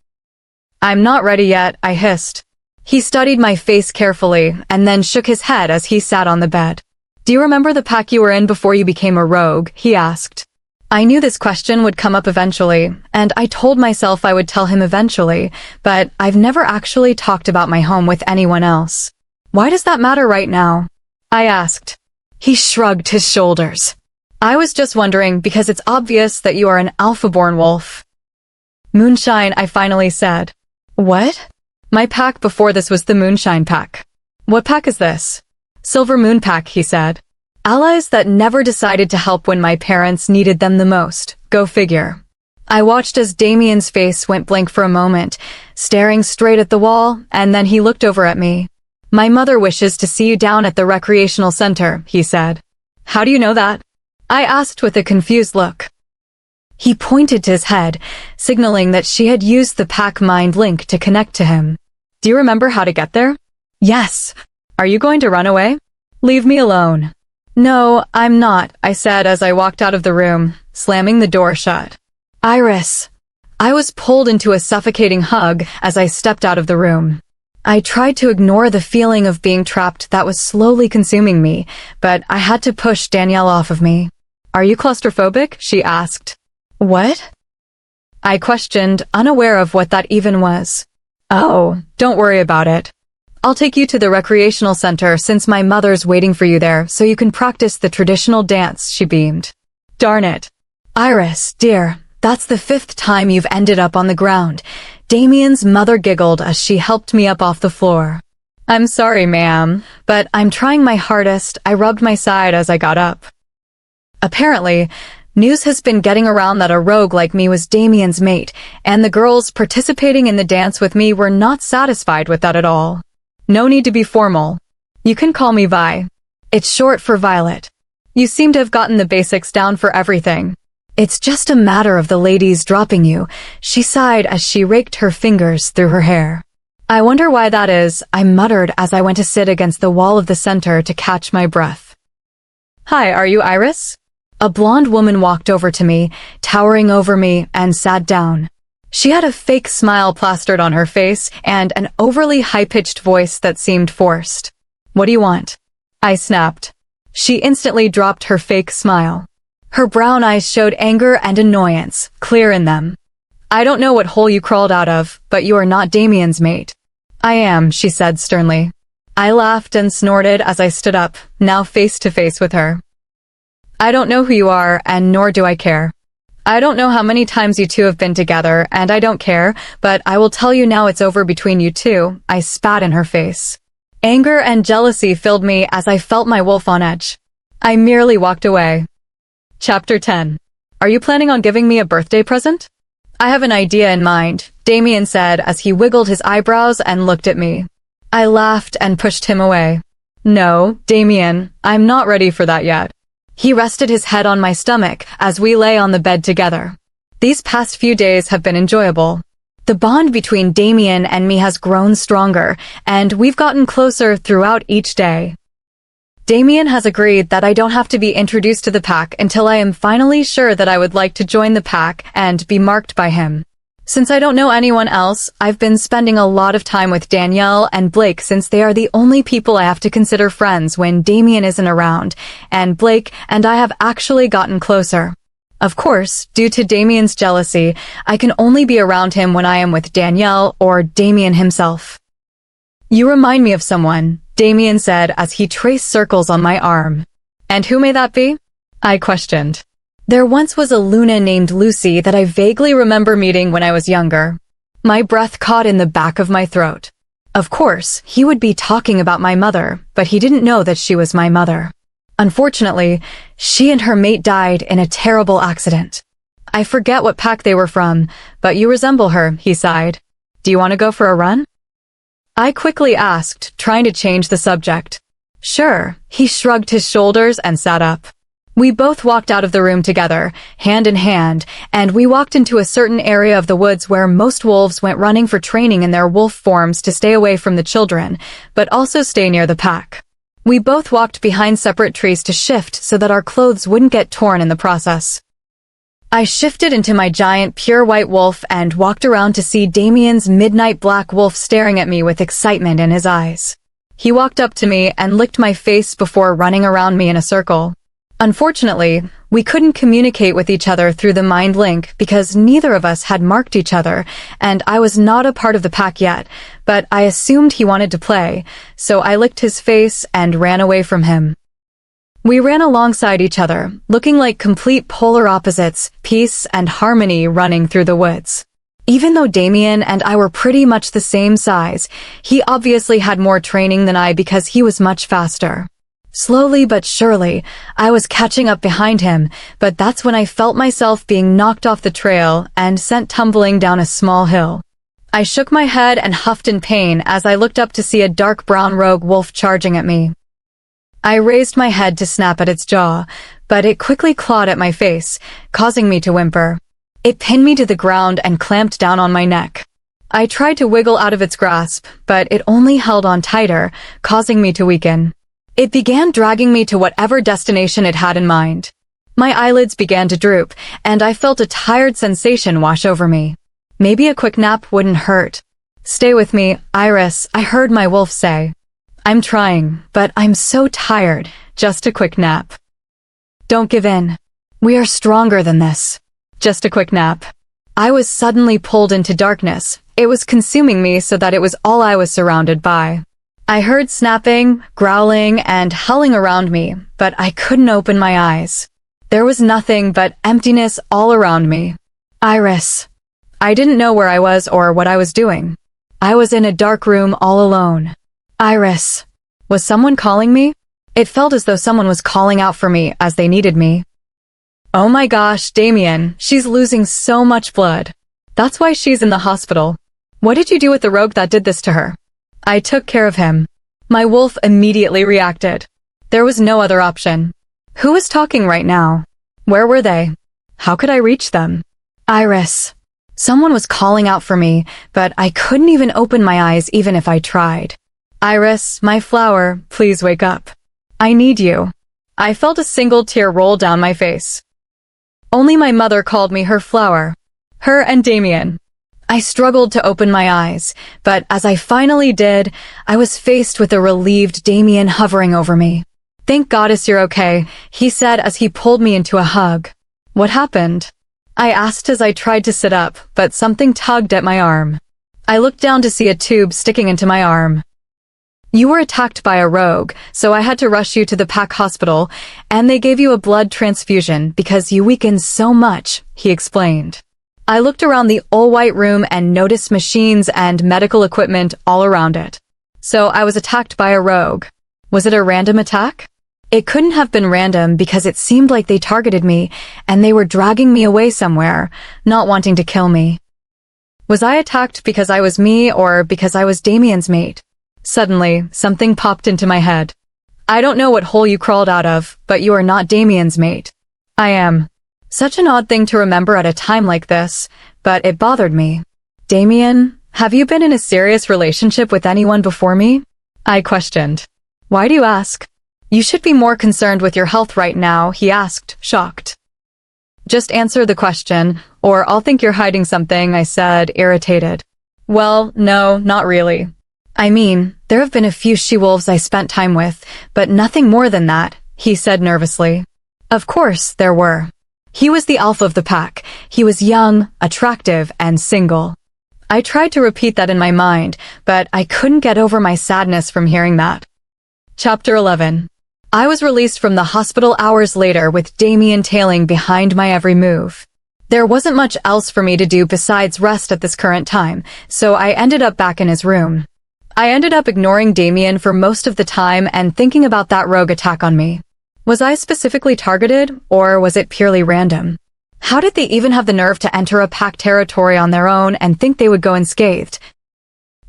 I'm not ready yet, I hissed. He studied my face carefully and then shook his head as he sat on the bed. Do you remember the pack you were in before you became a rogue? He asked. I knew this question would come up eventually, and I told myself I would tell him eventually, but I've never actually talked about my home with anyone else. Why does that matter right now? I asked. He shrugged his shoulders. I was just wondering because it's obvious that you are an Alpha-born wolf. Moonshine, I finally said. What? My pack before this was the Moonshine pack. What pack is this? Silver Moon pack, he said. Allies that never decided to help when my parents needed them the most. Go figure. I watched as Damien's face went blank for a moment, staring straight at the wall, and then he looked over at me. My mother wishes to see you down at the recreational center, he said. How do you know that? I asked with a confused look. He pointed to his head, signaling that she had used the pack mind link to connect to him. Do you remember how to get there? Yes. Are you going to run away? Leave me alone. No, I'm not, I said as I walked out of the room, slamming the door shut. Iris. I was pulled into a suffocating hug as I stepped out of the room. I tried to ignore the feeling of being trapped that was slowly consuming me, but I had to push Danielle off of me. Are you claustrophobic? She asked. What? I questioned, unaware of what that even was. Oh, don't worry about it. I'll take you to the recreational center since my mother's waiting for you there so you can practice the traditional dance, she beamed. Darn it. Iris, dear, that's the 5th time you've ended up on the ground. Damien's mother giggled as she helped me up off the floor. I'm sorry, ma'am, but I'm trying my hardest. I rubbed my side as I got up. Apparently, news has been getting around that a rogue like me was Damien's mate, and the girls participating in the dance with me were not satisfied with that at all. No need to be formal. You can call me Vi. It's short for Violet. You seem to have gotten the basics down for everything. It's just a matter of the ladies dropping you, she sighed as she raked her fingers through her hair. I wonder why that is, I muttered as I went to sit against the wall of the center to catch my breath. Hi, are you Iris? A blonde woman walked over to me, towering over me, and sat down. She had a fake smile plastered on her face and an overly high-pitched voice that seemed forced. What do you want? I snapped. She instantly dropped her fake smile. Her brown eyes showed anger and annoyance, clear in them. I don't know what hole you crawled out of, but you are not Damien's mate. I am, she said sternly. I laughed and snorted as I stood up, now face to face with her. I don't know who you are, and nor do I care. I don't know how many times you two have been together, and I don't care, but I will tell you now it's over between you two, I spat in her face. Anger and jealousy filled me as I felt my wolf on edge. I merely walked away. Chapter 10. Are you planning on giving me a birthday present? I have an idea in mind, Damien said as he wiggled his eyebrows and looked at me. I laughed and pushed him away. No, Damien, I'm not ready for that yet. He rested his head on my stomach as we lay on the bed together. These past few days have been enjoyable. The bond between Damien and me has grown stronger, and we've gotten closer throughout each day. Damien has agreed that I don't have to be introduced to the pack until I am finally sure that I would like to join the pack and be marked by him. Since I don't know anyone else, I've been spending a lot of time with Danielle and Blake since they are the only people I have to consider friends when Damien isn't around, and Blake and I have actually gotten closer. Of course, due to Damien's jealousy, I can only be around him when I am with Danielle or Damien himself. You remind me of someone, Damien said as he traced circles on my arm. And who may that be? I questioned. There once was a Luna named Lucy that I vaguely remember meeting when I was younger. My breath caught in the back of my throat. Of course, he would be talking about my mother, but he didn't know that she was my mother. Unfortunately, she and her mate died in a terrible accident. I forget what pack they were from, but you resemble her, he sighed. Do you want to go for a run? I quickly asked, trying to change the subject. Sure, he shrugged his shoulders and sat up. We both walked out of the room together, hand in hand, and we walked into a certain area of the woods where most wolves went running for training in their wolf forms to stay away from the children, but also stay near the pack. We both walked behind separate trees to shift so that our clothes wouldn't get torn in the process. I shifted into my giant pure white wolf and walked around to see Damien's midnight black wolf staring at me with excitement in his eyes. He walked up to me and licked my face before running around me in a circle. Unfortunately, we couldn't communicate with each other through the mind link because neither of us had marked each other, and I was not a part of the pack yet, but I assumed he wanted to play, so I licked his face and ran away from him. We ran alongside each other, looking like complete polar opposites, peace and harmony running through the woods. Even though Damien and I were pretty much the same size, he obviously had more training than I because he was much faster. Slowly but surely, I was catching up behind him, but that's when I felt myself being knocked off the trail and sent tumbling down a small hill. I shook my head and huffed in pain as I looked up to see a dark brown rogue wolf charging at me. I raised my head to snap at its jaw, but it quickly clawed at my face, causing me to whimper. It pinned me to the ground and clamped down on my neck. I tried to wiggle out of its grasp, but it only held on tighter, causing me to weaken. It began dragging me to whatever destination it had in mind. My eyelids began to droop, and I felt a tired sensation wash over me. Maybe a quick nap wouldn't hurt. Stay with me, Iris, I heard my wolf say. I'm trying, but I'm so tired. Just a quick nap. Don't give in. We are stronger than this. Just a quick nap. I was suddenly pulled into darkness. It was consuming me so that it was all I was surrounded by. I heard snapping, growling, and howling around me, but I couldn't open my eyes. There was nothing but emptiness all around me. Iris. I didn't know where I was or what I was doing. I was in a dark room all alone. Iris. Was someone calling me? It felt as though someone was calling out for me as they needed me. Oh my gosh, Damien, she's losing so much blood. That's why she's in the hospital. What did you do with the rogue that did this to her? I took care of him. My wolf immediately reacted. There was no other option. Who was talking right now? Where were they? How could I reach them? Iris. Someone was calling out for me, but I couldn't even open my eyes even if I tried. Iris, my flower, please wake up. I need you. I felt a single tear roll down my face. Only my mother called me her flower. Her and Damien. I struggled to open my eyes, but as I finally did, I was faced with a relieved Damien hovering over me. Thank goddess you're okay, he said as he pulled me into a hug. What happened? I asked as I tried to sit up, but something tugged at my arm. I looked down to see a tube sticking into my arm. You were attacked by a rogue, so I had to rush you to the pack hospital, and they gave you a blood transfusion because you weakened so much, he explained. I looked around the all-white room and noticed machines and medical equipment all around it. So I was attacked by a rogue. Was it a random attack? It couldn't have been random because it seemed like they targeted me and they were dragging me away somewhere, not wanting to kill me. Was I attacked because I was me or because I was Damien's mate? Suddenly, something popped into my head. I don't know what hole you crawled out of, but you are not Damien's mate. I am. Such an odd thing to remember at a time like this, but it bothered me. Damien, have you been in a serious relationship with anyone before me? I questioned. Why do you ask? You should be more concerned with your health right now, he asked, shocked. Just answer the question, or I'll think you're hiding something, I said, irritated. Well, no, not really. I mean, there have been a few she-wolves I spent time with, but nothing more than that, he said nervously. Of course, there were. He was the alpha of the pack. He was young, attractive, and single. I tried to repeat that in my mind, but I couldn't get over my sadness from hearing that. Chapter 11. I was released from the hospital hours later with Damien tailing behind my every move. There wasn't much else for me to do besides rest at this current time, so I ended up back in his room. I ended up ignoring Damien for most of the time and thinking about that rogue attack on me. Was I specifically targeted, or was it purely random? How did they even have the nerve to enter a pack territory on their own and think they would go unscathed?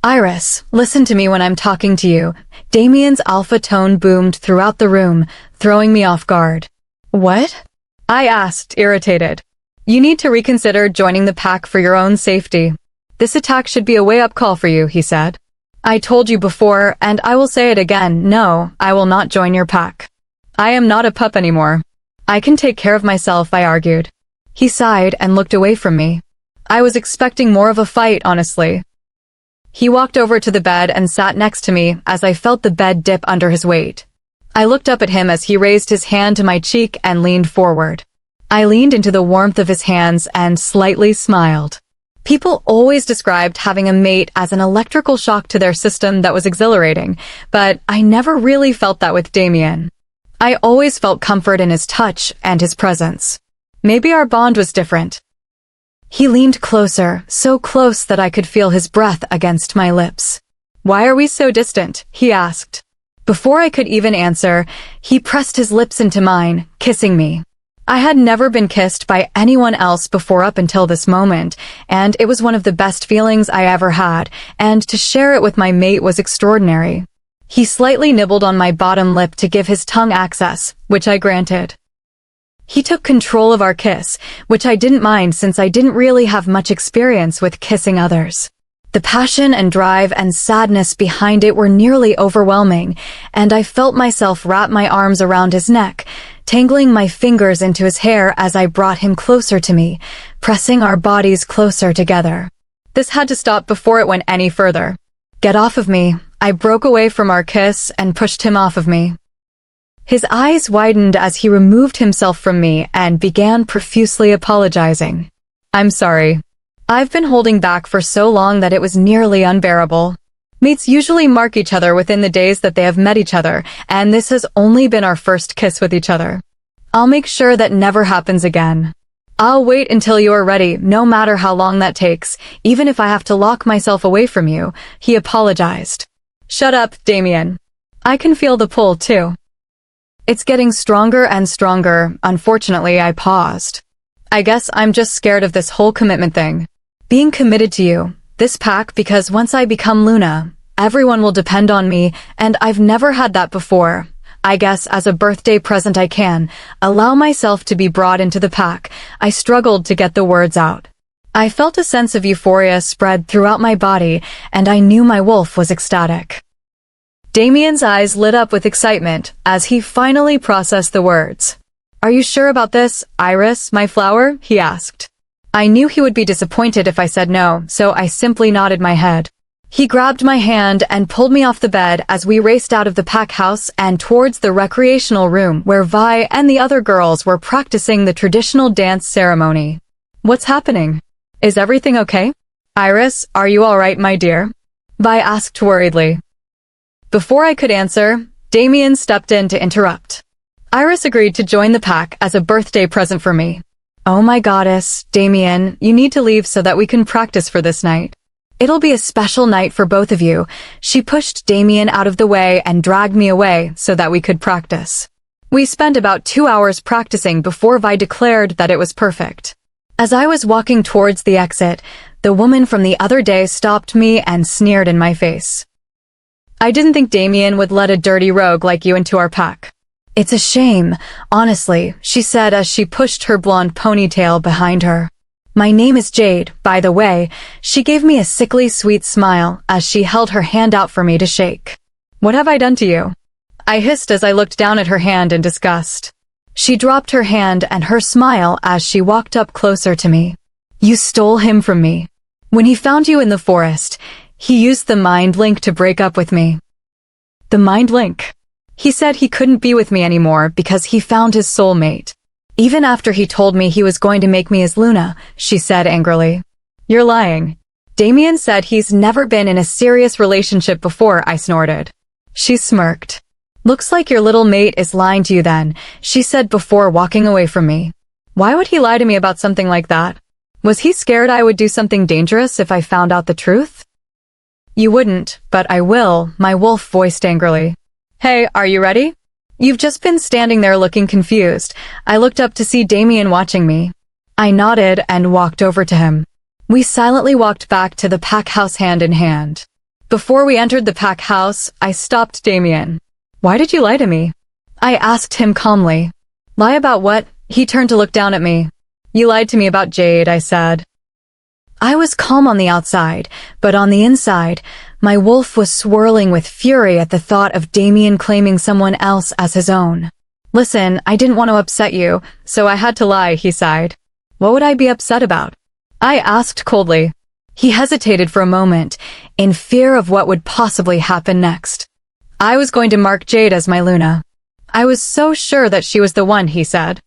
Iris, listen to me when I'm talking to you. Damien's alpha tone boomed throughout the room, throwing me off guard. What? I asked, irritated. You need to reconsider joining the pack for your own safety. This attack should be a wake-up call for you, he said. I told you before, and I will say it again, no, I will not join your pack. I am not a pup anymore. I can take care of myself, I argued. He sighed and looked away from me. I was expecting more of a fight, honestly. He walked over to the bed and sat next to me as I felt the bed dip under his weight. I looked up at him as he raised his hand to my cheek and leaned forward. I leaned into the warmth of his hands and slightly smiled. People always described having a mate as an electrical shock to their system that was exhilarating, but I never really felt that with Damien. I always felt comfort in his touch and his presence. Maybe our bond was different. He leaned closer, so close that I could feel his breath against my lips. Why are we so distant? He asked. Before I could even answer, he pressed his lips into mine, kissing me. I had never been kissed by anyone else before up until this moment, and it was one of the best feelings I ever had, and to share it with my mate was extraordinary. He slightly nibbled on my bottom lip to give his tongue access, which I granted. He took control of our kiss, which I didn't mind since I didn't really have much experience with kissing others. The passion and drive and sadness behind it were nearly overwhelming, and I felt myself wrap my arms around his neck, tangling my fingers into his hair as I brought him closer to me, pressing our bodies closer together. This had to stop before it went any further. Get off of me. I broke away from our kiss and pushed him off of me. His eyes widened as he removed himself from me and began profusely apologizing. I'm sorry. I've been holding back for so long that it was nearly unbearable. Mates usually mark each other within the days that they have met each other, and this has only been our first kiss with each other. I'll make sure that never happens again. I'll wait until you are ready, no matter how long that takes, even if I have to lock myself away from you, he apologized. Shut up, Damien. I can feel the pull, too. It's getting stronger and stronger. Unfortunately, I paused. I guess I'm just scared of this whole commitment thing. Being committed to you, this pack, because once I become Luna, everyone will depend on me, and I've never had that before. I guess as a birthday present I can allow myself to be brought into the pack. I struggled to get the words out. I felt a sense of euphoria spread throughout my body, and I knew my wolf was ecstatic. Damien's eyes lit up with excitement as he finally processed the words. "Are you sure about this, Iris, my flower?" he asked. I knew he would be disappointed if I said no, so I simply nodded my head. He grabbed my hand and pulled me off the bed as we raced out of the pack house and towards the recreational room where Vi and the other girls were practicing the traditional dance ceremony. "What's happening? Is everything okay? Iris, are you all right, my dear?" Vi asked worriedly. Before I could answer, Damien stepped in to interrupt. Iris agreed to join the pack as a birthday present for me. "Oh my goddess, Damien, you need to leave so that we can practice for this night. It'll be a special night for both of you." She pushed Damien out of the way and dragged me away so that we could practice. We spent about 2 hours practicing before Vi declared that it was perfect. As I was walking towards the exit, the woman from the other day stopped me and sneered in my face. "I didn't think Damien would let a dirty rogue like you into our pack." "It's a shame, honestly," she said as she pushed her blonde ponytail behind her. "My name is Jade, by the way." She gave me a sickly sweet smile as she held her hand out for me to shake. "What have I done to you?" I hissed as I looked down at her hand in disgust. She dropped her hand and her smile as she walked up closer to me. "You stole him from me. When he found you in the forest, he used the mind link to break up with me." "The mind link?" "He said he couldn't be with me anymore because he found his soulmate. Even after he told me he was going to make me his Luna," she said angrily. "You're lying." "Damien said he's never been in a serious relationship before," I snorted. She smirked. "Looks like your little mate is lying to you then," she said before walking away from me. Why would he lie to me about something like that? Was he scared I would do something dangerous if I found out the truth? "You wouldn't, but I will," my wolf voiced angrily. "Hey, are you ready?" "You've just been standing there looking confused." I looked up to see Damien watching me. I nodded and walked over to him. We silently walked back to the pack house hand in hand. Before we entered the pack house, I stopped Damien. "Why did you lie to me?" I asked him calmly. "Lie about what?" He turned to look down at me. "You lied to me about Jade," I said. I was calm on the outside, but on the inside, my wolf was swirling with fury at the thought of Damien claiming someone else as his own. "Listen, I didn't want to upset you, so I had to lie," he sighed. "What would I be upset about?" I asked coldly. He hesitated for a moment, in fear of what would possibly happen next. "I was going to mark Jade as my Luna. I was so sure that she was the one," he said.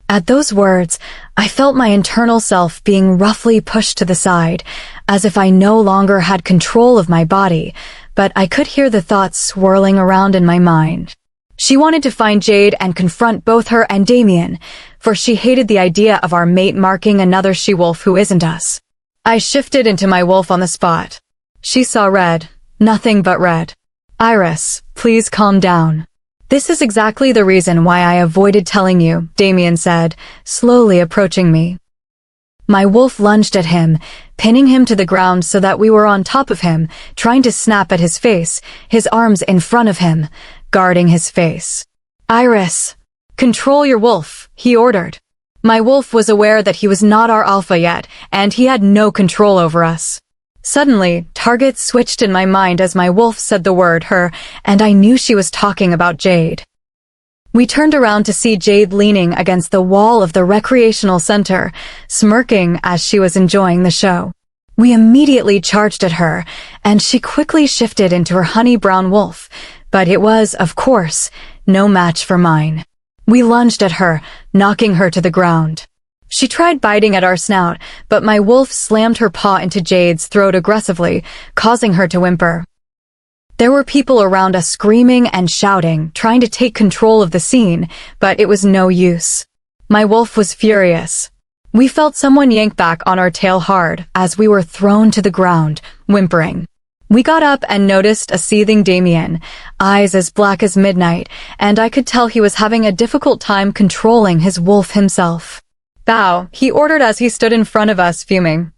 At those words, I felt my internal self being roughly pushed to the side, as if I no longer had control of my body, but I could hear the thoughts swirling around in my mind. She wanted to find Jade and confront both her and Damien, for she hated the idea of our mate marking another she-wolf who isn't us. I shifted into my wolf on the spot. She saw red, nothing but red. "Iris, please calm down. This is exactly the reason why I avoided telling you," Damien said, slowly approaching me. My wolf lunged at him, pinning him to the ground so that we were on top of him, trying to snap at his face, his arms in front of him, guarding his face. "Iris, control your wolf," he ordered. My wolf was aware that he was not our alpha yet, and he had no control over us. Suddenly, targets switched in my mind as my wolf said the word her, and I knew she was talking about Jade. We turned around to see Jade leaning against the wall of the recreational center, smirking as she was enjoying the show. We immediately charged at her, and she quickly shifted into her honey brown wolf, but it was, of course, no match for mine. We lunged at her, knocking her to the ground. She tried biting at our snout, but my wolf slammed her paw into Jade's throat aggressively, causing her to whimper. There were people around us screaming and shouting, trying to take control of the scene, but it was no use. My wolf was furious. We felt someone yank back on our tail hard as we were thrown to the ground, whimpering. We got up and noticed a seething Damien, eyes as black as midnight, and I could tell he was having a difficult time controlling his wolf himself. "Bow," he ordered as he stood in front of us, fuming.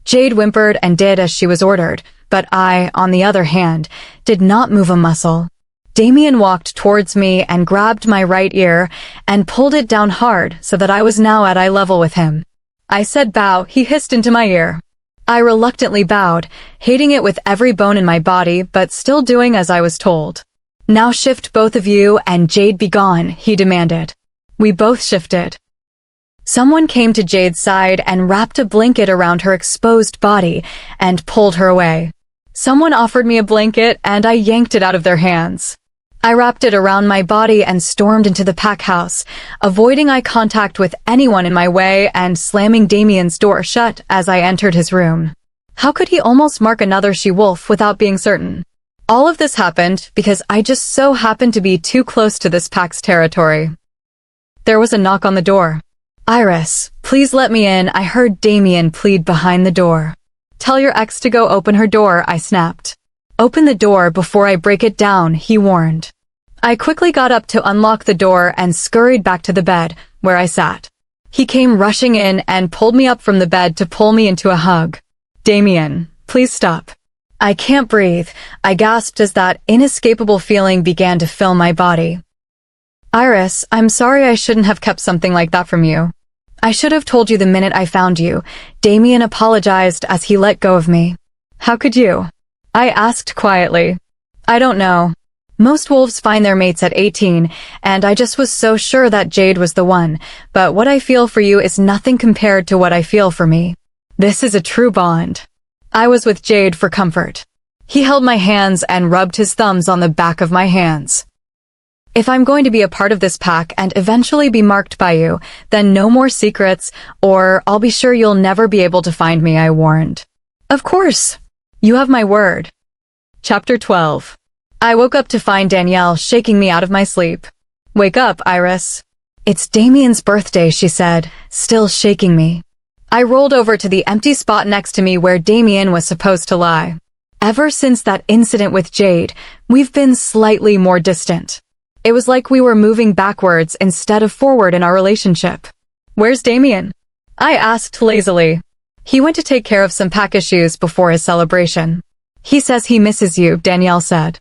Jade whimpered and did as she was ordered, but I, on the other hand, did not move a muscle. Damien walked towards me and grabbed my right ear and pulled it down hard so that I was now at eye level with him. I said bow, he hissed into my ear. I reluctantly bowed, hating it with every bone in my body, but still doing as I was told. "Now shift both of you and Jade be gone," he demanded. We both shifted. Someone came to Jade's side and wrapped a blanket around her exposed body and pulled her away. Someone offered me a blanket and I yanked it out of their hands. I wrapped it around my body and stormed into the pack house, avoiding eye contact with anyone in my way and slamming Damien's door shut as I entered his room. How could he almost mark another she-wolf without being certain? All of this happened because I just so happened to be too close to this pack's territory. There was a knock on the door. "Iris, please let me in," I heard Damien plead behind the door. "Tell your ex to go open her door," I snapped. "Open the door before I break it down," he warned. I quickly got up to unlock the door and scurried back to the bed, where I sat. He came rushing in and pulled me up from the bed to pull me into a hug. "Damien, please stop." "I can't breathe," I gasped as that inescapable feeling began to fill my body. "Iris, I'm sorry, I shouldn't have kept something like that from you. I should have told you the minute I found you," Damien apologized as he let go of me. "How could you?" I asked quietly. "I don't know. Most wolves find their mates at 18, and I just was so sure that Jade was the one, but what I feel for you is nothing compared to what I feel for me. This is a true bond." I was with Jade for comfort. He held my hands and rubbed his thumbs on the back of my hands. "If I'm going to be a part of this pack and eventually be marked by you, then no more secrets, or I'll be sure you'll never be able to find me," I warned. "Of course. You have my word." Chapter 12. I woke up to find Danielle shaking me out of my sleep. "Wake up, Iris." "It's Damien's birthday," she said, still shaking me. I rolled over to the empty spot next to me where Damien was supposed to lie. Ever since that incident with Jade, we've been slightly more distant. It was like we were moving backwards instead of forward in our relationship. "Where's Damien?" I asked lazily. "He went to take care of some pack issues before his celebration. He says he misses you," Danielle said.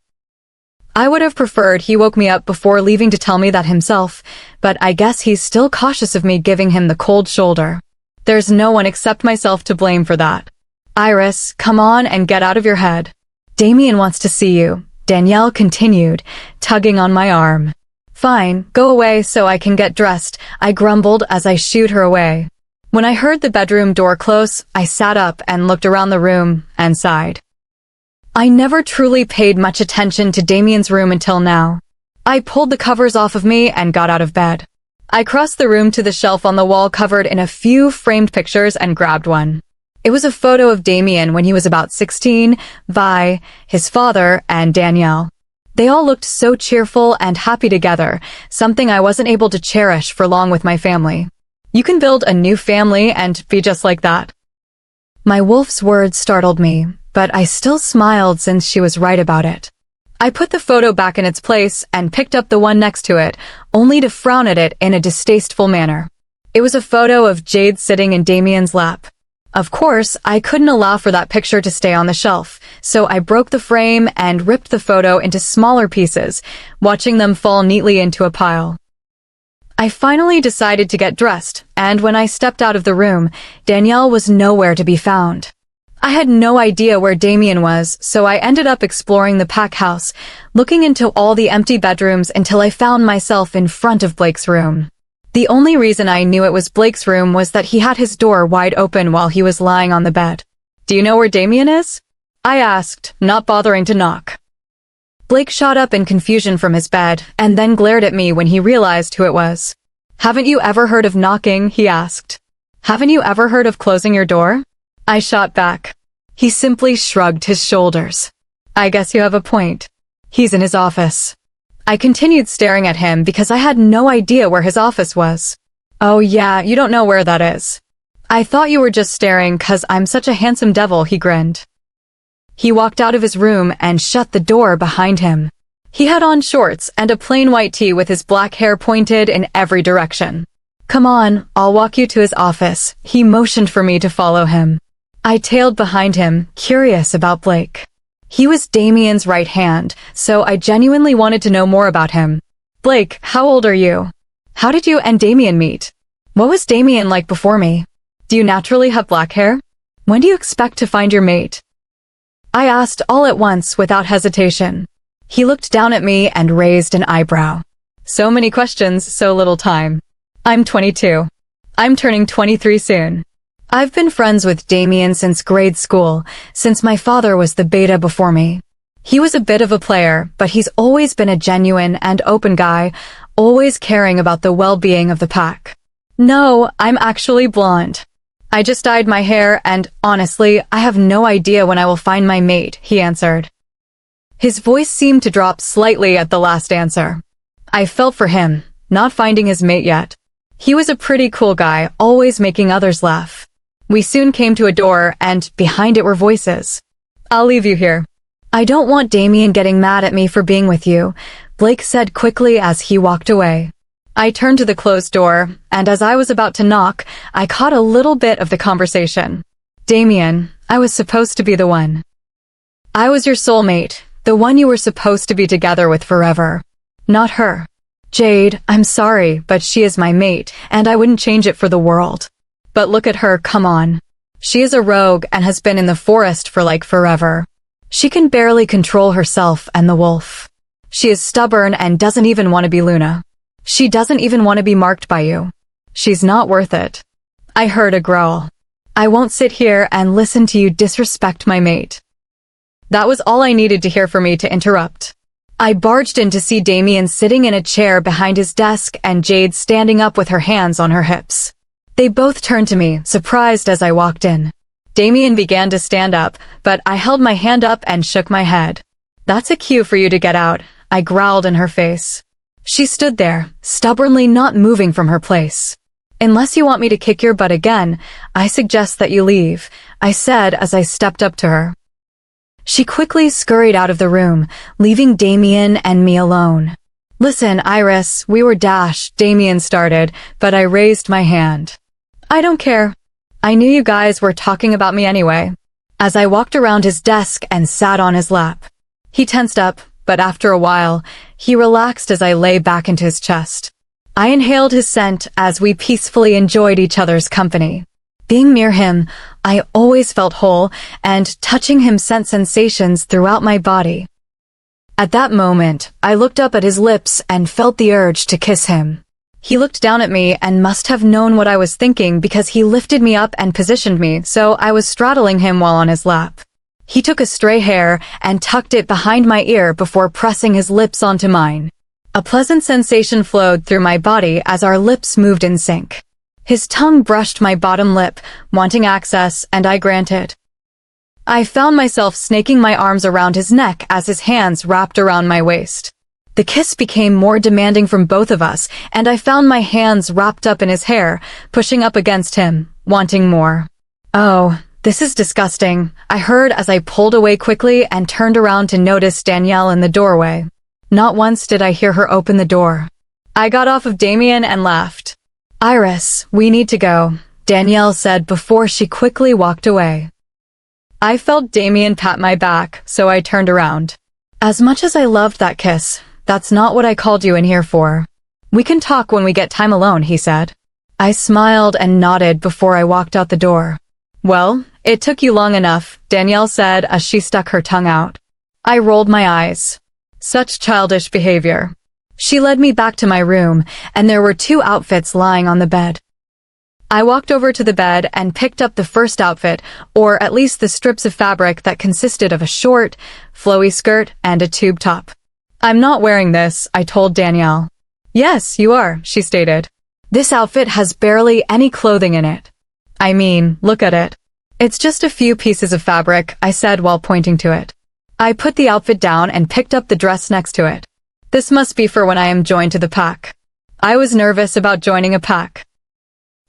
I would have preferred he woke me up before leaving to tell me that himself, but I guess he's still cautious of me giving him the cold shoulder. There's no one except myself to blame for that. "Iris, come on and get out of your head. Damien wants to see you," Danielle continued, tugging on my arm. "Fine, go away so I can get dressed," I grumbled as I shooed her away. When I heard the bedroom door close, I sat up and looked around the room and sighed. I never truly paid much attention to Damien's room until now. I pulled the covers off of me and got out of bed. I crossed the room to the shelf on the wall covered in a few framed pictures and grabbed one. It was a photo of Damien when he was about 16, Vi, his father, and Danielle. They all looked so cheerful and happy together, something I wasn't able to cherish for long with my family. You can build a new family and be just like that. My wolf's words startled me, but I still smiled since she was right about it. I put the photo back in its place and picked up the one next to it, only to frown at it in a distasteful manner. It was a photo of Jade sitting in Damien's lap. Of course, I couldn't allow for that picture to stay on the shelf, so I broke the frame and ripped the photo into smaller pieces, watching them fall neatly into a pile. I finally decided to get dressed, and when I stepped out of the room, Danielle was nowhere to be found. I had no idea where Damien was, so I ended up exploring the pack house, looking into all the empty bedrooms until I found myself in front of Blake's room. The only reason I knew it was Blake's room was that he had his door wide open while he was lying on the bed. "Do you know where Damien is?" I asked, not bothering to knock. Blake shot up in confusion from his bed, and then glared at me when he realized who it was. "Haven't you ever heard of knocking?" he asked. "Haven't you ever heard of closing your door?" I shot back. He simply shrugged his shoulders. "I guess you have a point. He's in his office." I continued staring at him because I had no idea where his office was. "Oh yeah, you don't know where that is. I thought you were just staring 'cause I'm such a handsome devil," he grinned. He walked out of his room and shut the door behind him. He had on shorts and a plain white tee with his black hair pointed in every direction. "Come on, I'll walk you to his office." He motioned for me to follow him. I tailed behind him, curious about Blake. He was Damien's right hand, so I genuinely wanted to know more about him. "Blake, how old are you? How did you and Damien meet? What was Damien like before me? Do you naturally have black hair? When do you expect to find your mate?" I asked all at once without hesitation. He looked down at me and raised an eyebrow. "So many questions, so little time. I'm 22. I'm turning 23 soon. I've been friends with Damien since grade school, since my father was the beta before me. He was a bit of a player, but he's always been a genuine and open guy, always caring about the well-being of the pack. No, I'm actually blonde. I just dyed my hair and, honestly, I have no idea when I will find my mate," he answered. His voice seemed to drop slightly at the last answer. I felt for him, not finding his mate yet. He was a pretty cool guy, always making others laugh. We soon came to a door, and behind it were voices. "I'll leave you here. I don't want Damien getting mad at me for being with you," Blake said quickly as he walked away. I turned to the closed door, and as I was about to knock, I caught a little bit of the conversation. "Damien, I was supposed to be the one. I was your soulmate, the one you were supposed to be together with forever. Not her. Jade, I'm sorry, but she is my mate, and I wouldn't change it for the world. But look at her, come on. She is a rogue and has been in the forest for like forever. She can barely control herself and the wolf. She is stubborn and doesn't even want to be Luna. She doesn't even want to be marked by you. She's not worth it." I heard a growl. "I won't sit here and listen to you disrespect my mate." That was all I needed to hear for me to interrupt. I barged in to see Damien sitting in a chair behind his desk and Jade standing up with her hands on her hips. They both turned to me, surprised as I walked in. Damien began to stand up, but I held my hand up and shook my head. "That's a cue for you to get out," I growled in her face. She stood there, stubbornly not moving from her place. "Unless you want me to kick your butt again, I suggest that you leave," I said as I stepped up to her. She quickly scurried out of the room, leaving Damien and me alone. "Listen, Iris, we were Damien started, but I raised my hand. "I don't care. I knew you guys were talking about me anyway." As I walked around his desk and sat on his lap. He tensed up, but after a while, he relaxed as I lay back into his chest. I inhaled his scent as we peacefully enjoyed each other's company. Being near him, I always felt whole, and touching him sent sensations throughout my body. At that moment, I looked up at his lips and felt the urge to kiss him. He looked down at me and must have known what I was thinking because he lifted me up and positioned me so I was straddling him while on his lap. He took a stray hair and tucked it behind my ear before pressing his lips onto mine. A pleasant sensation flowed through my body as our lips moved in sync. His tongue brushed my bottom lip, wanting access, and I granted. I found myself snaking my arms around his neck as his hands wrapped around my waist. The kiss became more demanding from both of us, and I found my hands wrapped up in his hair, pushing up against him, wanting more. "Oh, this is disgusting," I heard as I pulled away quickly and turned around to notice Danielle in the doorway. Not once did I hear her open the door. I got off of Damien and laughed. "Iris, we need to go," Danielle said before she quickly walked away. I felt Damien pat my back, so I turned around. "As much as I loved that kiss, that's not what I called you in here for. We can talk when we get time alone," he said. I smiled and nodded before I walked out the door. "Well, it took you long enough," Danielle said as she stuck her tongue out. I rolled my eyes. Such childish behavior. She led me back to my room, and there were 2 outfits lying on the bed. I walked over to the bed and picked up the first outfit, or at least the strips of fabric that consisted of a short, flowy skirt and a tube top. "I'm not wearing this," I told Danielle. "Yes, you are," she stated. "This outfit has barely any clothing in it. I mean, look at it. It's just a few pieces of fabric," I said while pointing to it. I put the outfit down and picked up the dress next to it. This must be for when I am joined to the pack. I was nervous about joining a pack.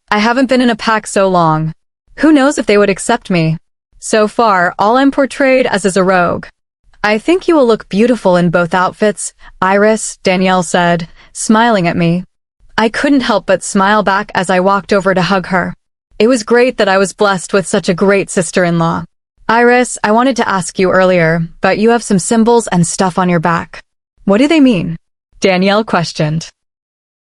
I haven't been in a pack so long. Who knows if they would accept me? So far, all I'm portrayed as is a rogue. I think you will look beautiful in both outfits, Iris, Danielle said, smiling at me. I couldn't help but smile back as I walked over to hug her. It was great that I was blessed with such a great sister-in-law. Iris, I wanted to ask you earlier, but you have some symbols and stuff on your back. What do they mean? Danielle questioned.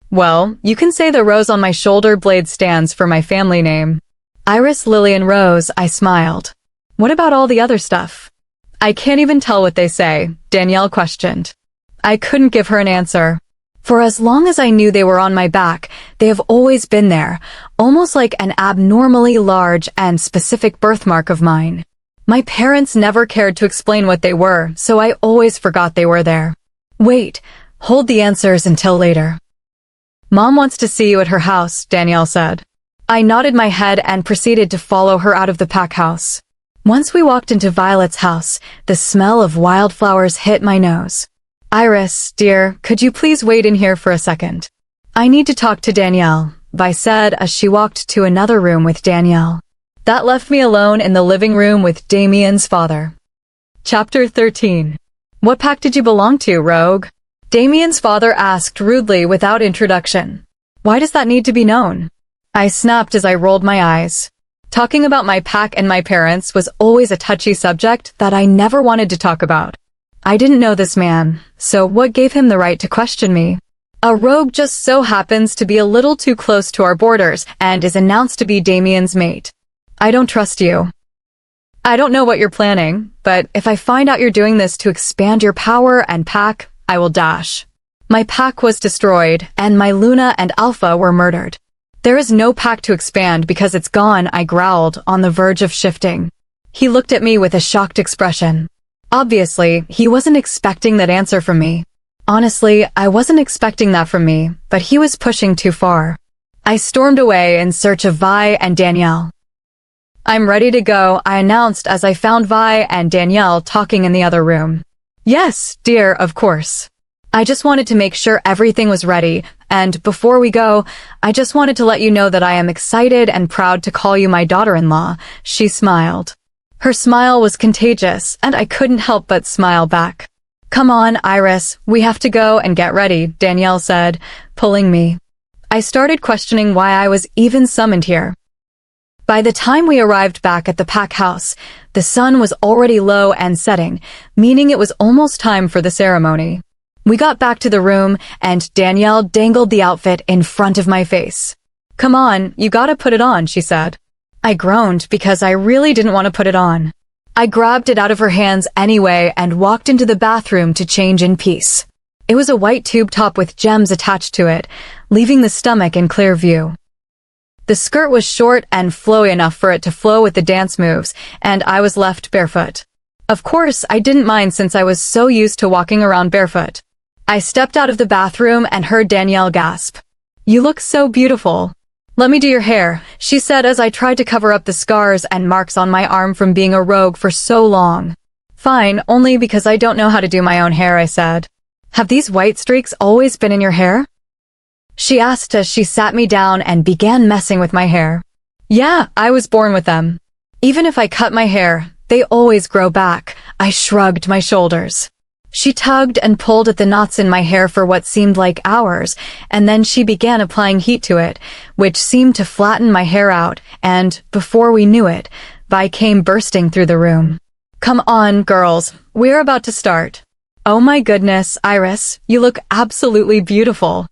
Well, you can say the rose on my shoulder blade stands for my family name. Iris Lillian Rose, I smiled. What about all the other stuff? I can't even tell what they say, Danielle questioned. I couldn't give her an answer. For as long as I knew they were on my back, they have always been there, almost like an abnormally large and specific birthmark of mine. My parents never cared to explain what they were, so I always forgot they were there. Wait, hold the answers until later. Mom wants to see you at her house, Danielle said. I nodded my head and proceeded to follow her out of the pack house. Once we walked into Violet's house, the smell of wildflowers hit my nose. Iris, dear, could you please wait in here for a second? I need to talk to Danielle, Vi said as she walked to another room with Danielle. That left me alone in the living room with Damien's father. Chapter 13. What pack did you belong to, rogue? Damien's father asked rudely without introduction. Why does that need to be known? I snapped as I rolled my eyes. Talking about my pack and my parents was always a touchy subject that I never wanted to talk about. I didn't know this man, so what gave him the right to question me? A rogue just so happens to be a little too close to our borders and is announced to be Damien's mate. I don't trust you. I don't know what you're planning, but if I find out you're doing this to expand your power and pack, I will dash. My pack was destroyed, and my Luna and Alpha were murdered. There is no pack to expand because it's gone, I growled, on the verge of shifting. He looked at me with a shocked expression. Obviously, he wasn't expecting that answer from me. Honestly, I wasn't expecting that from me, but he was pushing too far. I stormed away in search of Vi and Danielle. I'm ready to go, I announced as I found Vi and Danielle talking in the other room. Yes, dear, of course. I just wanted to make sure everything was ready, and before we go, I just wanted to let you know that I am excited and proud to call you my daughter-in-law, she smiled. Her smile was contagious, and I couldn't help but smile back. Come on, Iris, we have to go and get ready, Danielle said, pulling me. I started questioning why I was even summoned here. By the time we arrived back at the pack house, the sun was already low and setting, meaning it was almost time for the ceremony. We got back to the room, and Danielle dangled the outfit in front of my face. Come on, you gotta put it on, she said. I groaned because I really didn't want to put it on. I grabbed it out of her hands anyway and walked into the bathroom to change in peace. It was a white tube top with gems attached to it, leaving the stomach in clear view. The skirt was short and flowy enough for it to flow with the dance moves, and I was left barefoot. Of course, I didn't mind since I was so used to walking around barefoot. I stepped out of the bathroom and heard Danielle gasp. You look so beautiful. Let me do your hair, she said as I tried to cover up the scars and marks on my arm from being a rogue for so long. Fine, only because I don't know how to do my own hair, I said. Have these white streaks always been in your hair? She asked as she sat me down and began messing with my hair. Yeah, I was born with them. Even if I cut my hair, they always grow back, I shrugged my shoulders. She tugged and pulled at the knots in my hair for what seemed like hours, and then she began applying heat to it, which seemed to flatten my hair out, and, before we knew it, Vi came bursting through the room. Come on, girls, we're about to start. Oh my goodness, Iris, you look absolutely beautiful.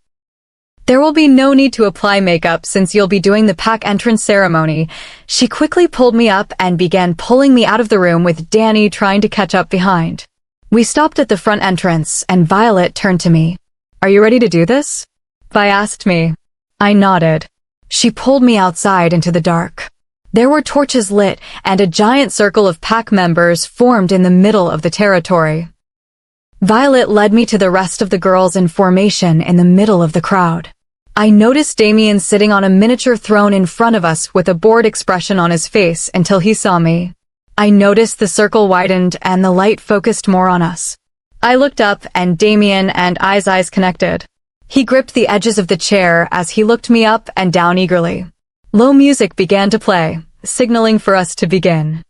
There will be no need to apply makeup since you'll be doing the pack entrance ceremony. She quickly pulled me up and began pulling me out of the room with Danny trying to catch up behind. We stopped at the front entrance, and Violet turned to me. Are you ready to do this? Vi asked me. I nodded. She pulled me outside into the dark. There were torches lit, and a giant circle of pack members formed in the middle of the territory. Violet led me to the rest of the girls in formation in the middle of the crowd. I noticed Damien sitting on a miniature throne in front of us with a bored expression on his face until he saw me. I noticed the circle widened and the light focused more on us. I looked up and Damien and I's eyes connected. He gripped the edges of the chair as he looked me up and down eagerly. Low music began to play, signaling for us to begin.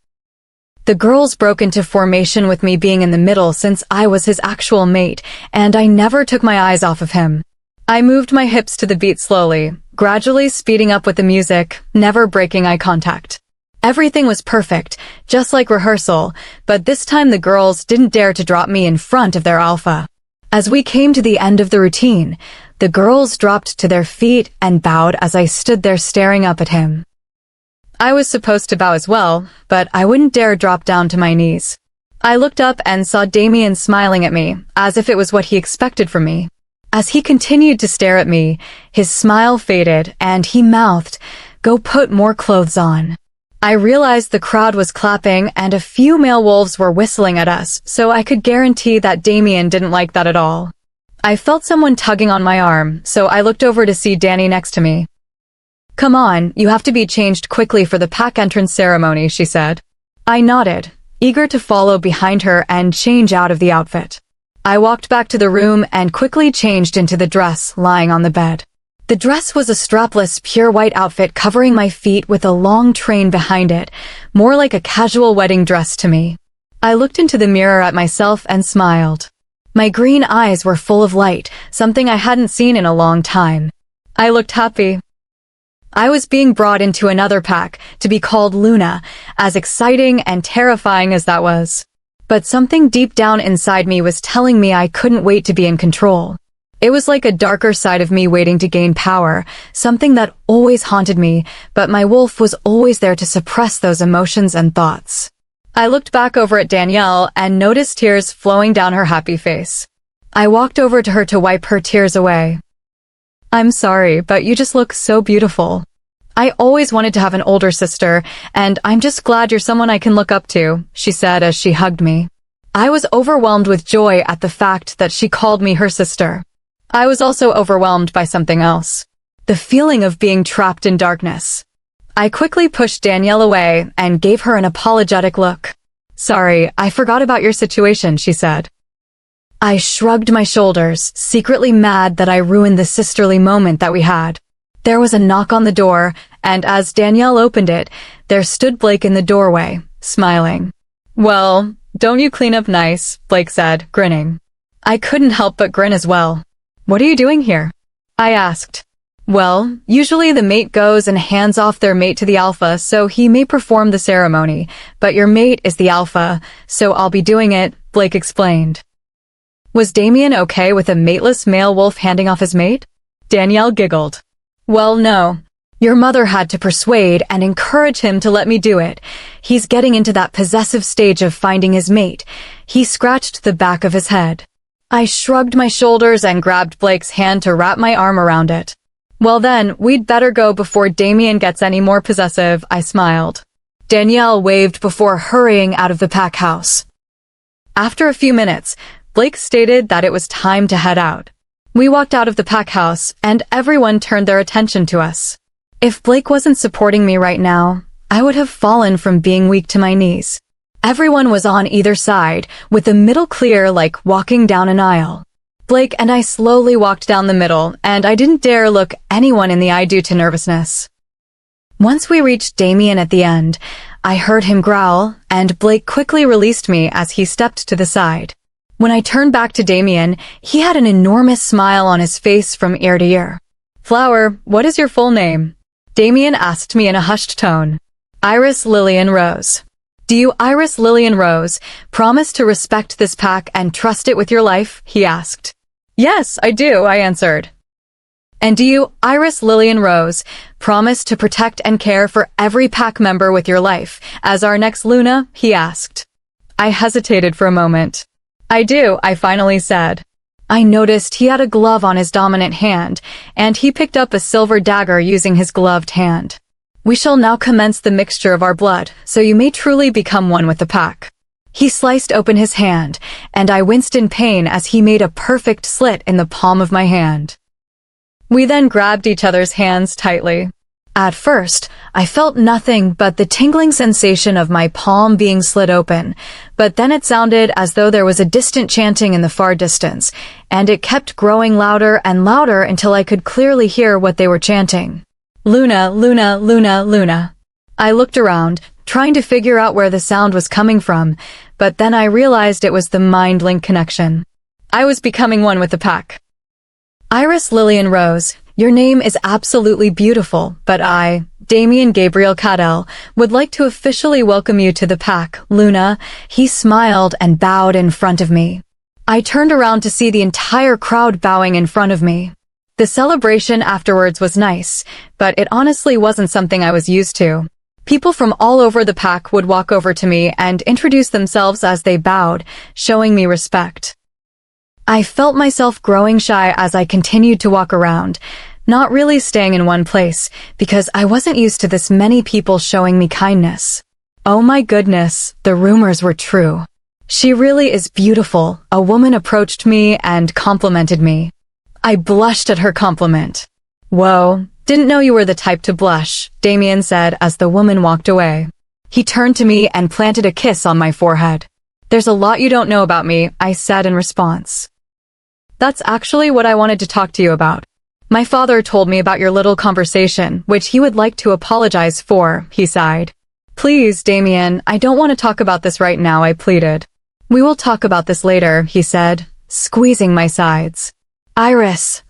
The girls broke into formation with me being in the middle since I was his actual mate, and I never took my eyes off of him. I moved my hips to the beat slowly, gradually speeding up with the music, never breaking eye contact. Everything was perfect, just like rehearsal, but this time the girls didn't dare to drop me in front of their alpha. As we came to the end of the routine, the girls dropped to their feet and bowed as I stood there staring up at him. I was supposed to bow as well, but I wouldn't dare drop down to my knees. I looked up and saw Damien smiling at me, as if it was what he expected from me. As he continued to stare at me, his smile faded and he mouthed, "Go put more clothes on." I realized the crowd was clapping and a few male wolves were whistling at us, so I could guarantee that Damien didn't like that at all. I felt someone tugging on my arm, so I looked over to see Danny next to me. "Come on, you have to be changed quickly for the pack entrance ceremony," she said. I nodded, eager to follow behind her and change out of the outfit. I walked back to the room and quickly changed into the dress lying on the bed. The dress was a strapless, pure white outfit covering my feet with a long train behind it, more like a casual wedding dress to me. I looked into the mirror at myself and smiled. My green eyes were full of light, something I hadn't seen in a long time. I looked happy. I was being brought into another pack, to be called Luna, as exciting and terrifying as that was. But something deep down inside me was telling me I couldn't wait to be in control. It was like a darker side of me waiting to gain power, something that always haunted me, but my wolf was always there to suppress those emotions and thoughts. I looked back over at Danielle and noticed tears flowing down her happy face. I walked over to her to wipe her tears away. "I'm sorry, but you just look so beautiful. I always wanted to have an older sister, and I'm just glad you're someone I can look up to," she said as she hugged me. I was overwhelmed with joy at the fact that she called me her sister. I was also overwhelmed by something else. The feeling of being trapped in darkness. I quickly pushed Danielle away and gave her an apologetic look. "Sorry, I forgot about your situation," she said. I shrugged my shoulders, secretly mad that I ruined the sisterly moment that we had. There was a knock on the door, and as Danielle opened it, there stood Blake in the doorway, smiling. "Well, don't you clean up nice," Blake said, grinning. I couldn't help but grin as well. "What are you doing here?" I asked. "Well, usually the mate goes and hands off their mate to the alpha, so he may perform the ceremony, but your mate is the alpha, so I'll be doing it," Blake explained. Was Damien okay with a mateless male wolf handing off his mate? Danielle giggled. "Well, no. Your mother had to persuade and encourage him to let me do it. He's getting into that possessive stage of finding his mate." He scratched the back of his head. I shrugged my shoulders and grabbed Blake's hand to wrap my arm around it. "Well then, we'd better go before Damien gets any more possessive," I smiled. Danielle waved before hurrying out of the pack house. After a few minutes, Blake stated that it was time to head out. We walked out of the pack house, and everyone turned their attention to us. If Blake wasn't supporting me right now, I would have fallen from being weak to my knees. Everyone was on either side, with the middle clear like walking down an aisle. Blake and I slowly walked down the middle, and I didn't dare look anyone in the eye due to nervousness. Once we reached Damien at the end, I heard him growl, and Blake quickly released me as he stepped to the side. When I turned back to Damien, he had an enormous smile on his face from ear to ear. "Flower, what is your full name?" Damien asked me in a hushed tone. "Iris Lillian Rose." "Do you, Iris Lillian Rose, promise to respect this pack and trust it with your life?" he asked. "Yes, I do," I answered. "And do you, Iris Lillian Rose, promise to protect and care for every pack member with your life, as our next Luna?" he asked. I hesitated for a moment. "I do," I finally said. I noticed he had a glove on his dominant hand, and he picked up a silver dagger using his gloved hand. "We shall now commence the mixture of our blood, so you may truly become one with the pack." He sliced open his hand, and I winced in pain as he made a perfect slit in the palm of my hand. We then grabbed each other's hands tightly. At first, I felt nothing but the tingling sensation of my palm being slit open, but then it sounded as though there was a distant chanting in the far distance, and it kept growing louder and louder until I could clearly hear what they were chanting. "Luna, Luna, Luna, Luna." I looked around, trying to figure out where the sound was coming from, but then I realized it was the mind-link connection. I was becoming one with the pack. Iris Lillian Rose, your name is absolutely beautiful, but I, Damien Gabriel Cadell, would like to officially welcome you to the pack, Luna. He smiled and bowed in front of me. I turned around to see the entire crowd bowing in front of me. The celebration afterwards was nice, but it honestly wasn't something I was used to. People from all over the pack would walk over to me and introduce themselves as they bowed, showing me respect. I felt myself growing shy as I continued to walk around, not really staying in one place, because I wasn't used to this many people showing me kindness. Oh my goodness, the rumors were true. She really is beautiful. A woman approached me and complimented me. I blushed at her compliment. Whoa, didn't know you were the type to blush, Damien said as the woman walked away. He turned to me and planted a kiss on my forehead. There's a lot you don't know about me, I said in response. That's actually what I wanted to talk to you about. My father told me about your little conversation, which he would like to apologize for, he sighed. Please, Damien, I don't want to talk about this right now, I pleaded. We will talk about this later, he said, squeezing my sides. Iris.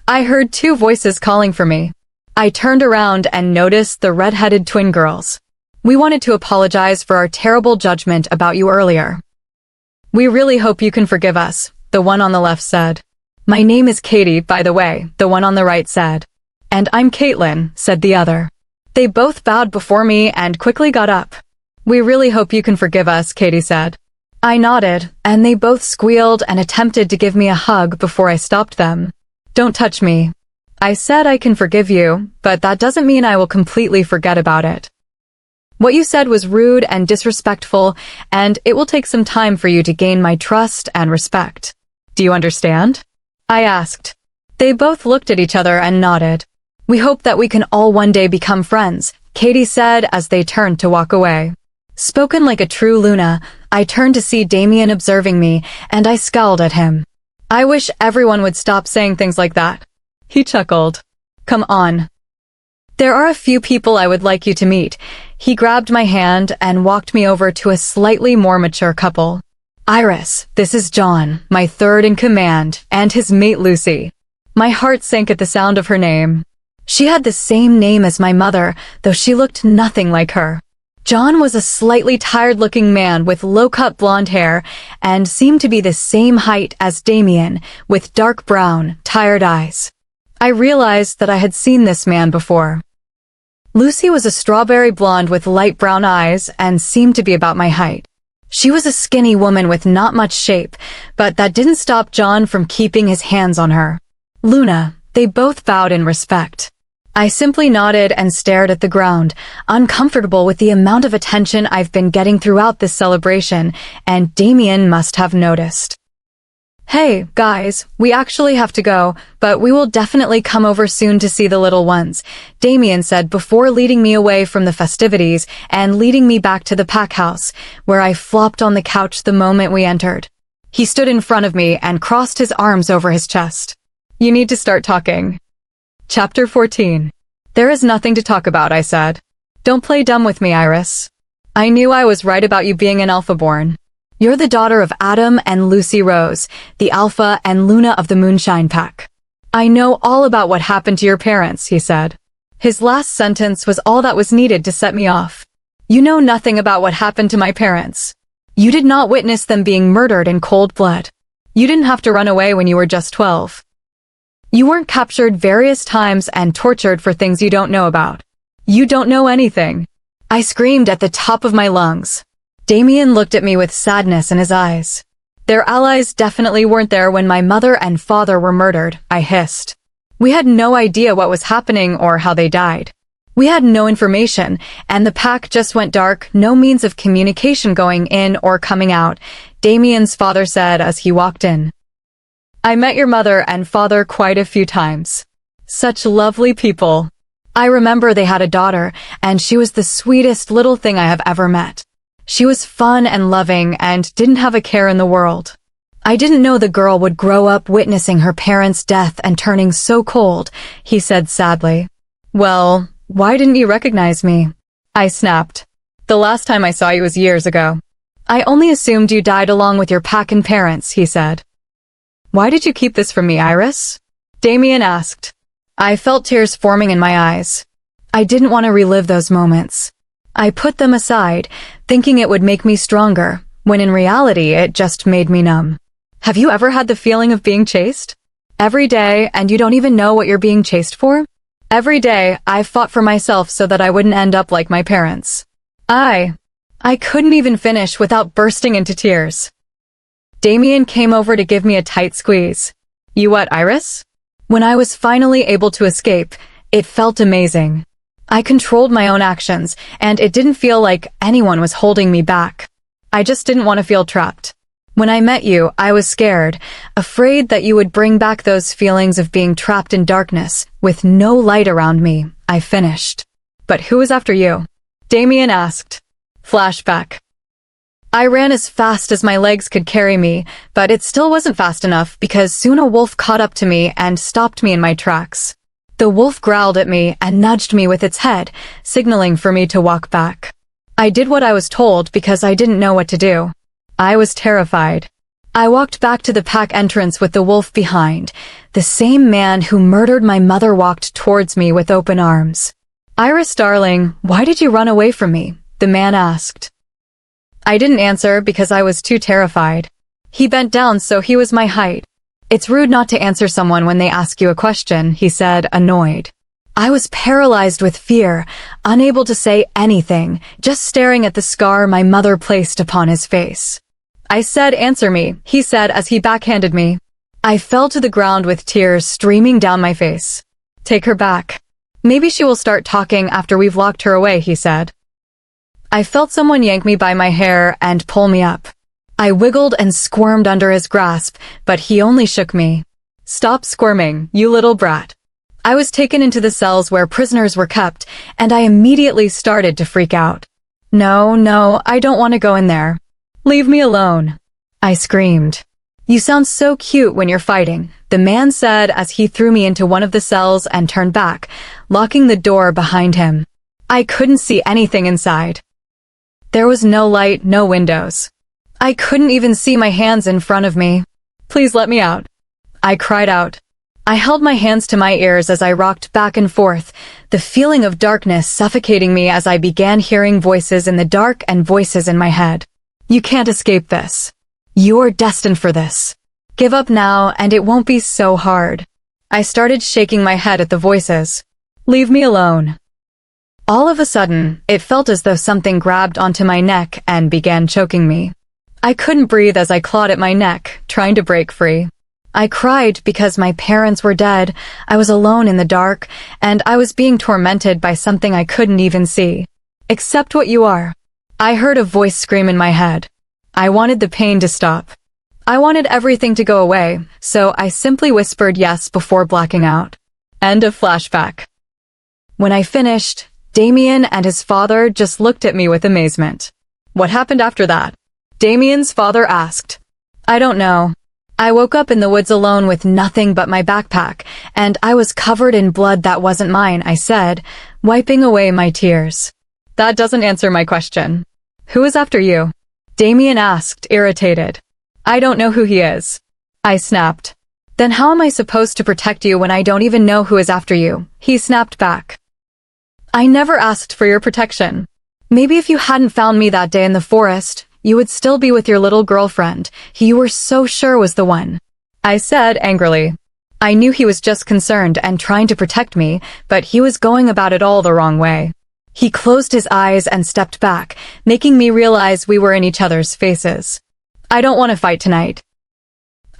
I heard two voices calling for me. I turned around and noticed the red-headed twin girls. We wanted to apologize for our terrible judgment about you earlier. We really hope you can forgive us, the one on the left said. My name is Katie, by the way, the one on the right said. And I'm Caitlin, said the other. They both bowed before me and quickly got up. We really hope you can forgive us, Katie said. I nodded, and they both squealed and attempted to give me a hug before I stopped them. Don't touch me. I said I can forgive you, but that doesn't mean I will completely forget about it. What you said was rude and disrespectful, and it will take some time for you to gain my trust and respect. Do you understand? I asked. They both looked at each other and nodded. We hope that we can all one day become friends, Katie said as they turned to walk away. Spoken like a true Luna, I turned to see Damien observing me, and I scowled at him. I wish everyone would stop saying things like that. He chuckled. Come on. There are a few people I would like you to meet. He grabbed my hand and walked me over to a slightly more mature couple. Iris, this is John, my third in command, and his mate Lucy. My heart sank at the sound of her name. She had the same name as my mother, though she looked nothing like her. John was a slightly tired-looking man with low-cut blonde hair and seemed to be the same height as Damien, with dark brown, tired eyes. I realized that I had seen this man before. Lucy was a strawberry blonde with light brown eyes and seemed to be about my height. She was a skinny woman with not much shape, but that didn't stop John from keeping his hands on her. Luna, they both bowed in respect. I simply nodded and stared at the ground, uncomfortable with the amount of attention I've been getting throughout this celebration, and Damien must have noticed. Hey, guys, we actually have to go, but we will definitely come over soon to see the little ones, Damien said before leading me away from the festivities and leading me back to the pack house, where I flopped on the couch the moment we entered. He stood in front of me and crossed his arms over his chest. You need to start talking. Chapter 14. There is nothing to talk about, I said. Don't play dumb with me, Iris. I knew I was right about you being an Alpha-born. You're the daughter of Adam and Lucy Rose, the Alpha and Luna of the Moonshine Pack. I know all about what happened to your parents, he said. His last sentence was all that was needed to set me off. You know nothing about what happened to my parents. You did not witness them being murdered in cold blood. You didn't have to run away when you were just 12. You weren't captured various times and tortured for things you don't know about. You don't know anything. I screamed at the top of my lungs. Damien looked at me with sadness in his eyes. Their allies definitely weren't there when my mother and father were murdered, I hissed. We had no idea what was happening or how they died. We had no information, and the pack just went dark, no means of communication going in or coming out, Damien's father said as he walked in. I met your mother and father quite a few times. Such lovely people. I remember they had a daughter, and she was the sweetest little thing I have ever met. She was fun and loving and didn't have a care in the world. I didn't know the girl would grow up witnessing her parents' death and turning so cold, he said sadly. Well, why didn't you recognize me? I snapped. The last time I saw you was years ago. I only assumed you died along with your pack and parents, he said. Why did you keep this from me, Iris? Damien asked. I felt tears forming in my eyes. I didn't want to relive those moments. I put them aside, thinking it would make me stronger, when in reality it just made me numb. Have you ever had the feeling of being chased? Every day, and you don't even know what you're being chased for? Every day, I fought for myself so that I wouldn't end up like my parents. I couldn't even finish without bursting into tears. Damien came over to give me a tight squeeze. You what, Iris? When I was finally able to escape, it felt amazing. I controlled my own actions, and it didn't feel like anyone was holding me back. I just didn't want to feel trapped. When I met you, I was scared, afraid that you would bring back those feelings of being trapped in darkness, with no light around me. I finished. But who was after you? Damien asked. Flashback. I ran as fast as my legs could carry me, but it still wasn't fast enough because soon a wolf caught up to me and stopped me in my tracks. The wolf growled at me and nudged me with its head, signaling for me to walk back. I did what I was told because I didn't know what to do. I was terrified. I walked back to the pack entrance with the wolf behind. The same man who murdered my mother walked towards me with open arms. Iris, darling, why did you run away from me? The man asked. I didn't answer because I was too terrified. He bent down so he was my height. It's rude not to answer someone when they ask you a question, he said, annoyed. I was paralyzed with fear, unable to say anything, just staring at the scar my mother placed upon his face. I said, answer me, he said as he backhanded me. I fell to the ground with tears streaming down my face. Take her back. Maybe she will start talking after we've locked her away, he said. I felt someone yank me by my hair and pull me up. I wiggled and squirmed under his grasp, but he only shook me. Stop squirming, you little brat. I was taken into the cells where prisoners were kept, and I immediately started to freak out. No, I don't want to go in there. Leave me alone. I screamed. You sound so cute when you're fighting, the man said as he threw me into one of the cells and turned back, locking the door behind him. I couldn't see anything inside. There was no light, no windows. I couldn't even see my hands in front of me. Please let me out. I cried out. I held my hands to my ears as I rocked back and forth, the feeling of darkness suffocating me as I began hearing voices in the dark and voices in my head. You can't escape this. You're destined for this. Give up now and it won't be so hard. I started shaking my head at the voices. Leave me alone. All of a sudden, it felt as though something grabbed onto my neck and began choking me. I couldn't breathe as I clawed at my neck, trying to break free. I cried because my parents were dead, I was alone in the dark, and I was being tormented by something I couldn't even see. Accept what you are. I heard a voice scream in my head. I wanted the pain to stop. I wanted everything to go away, so I simply whispered yes before blacking out. End of flashback. When I finished, Damien and his father just looked at me with amazement. What happened after that? Damien's father asked. I don't know. I woke up in the woods alone with nothing but my backpack, and I was covered in blood that wasn't mine, I said, wiping away my tears. That doesn't answer my question. Who is after you? Damien asked, irritated. I don't know who he is. I snapped. Then how am I supposed to protect you when I don't even know who is after you? He snapped back. I never asked for your protection. Maybe if you hadn't found me that day in the forest, you would still be with your little girlfriend, who you were so sure was the one. I said angrily. I knew he was just concerned and trying to protect me, but he was going about it all the wrong way. He closed his eyes and stepped back, making me realize we were in each other's faces. I don't want to fight tonight.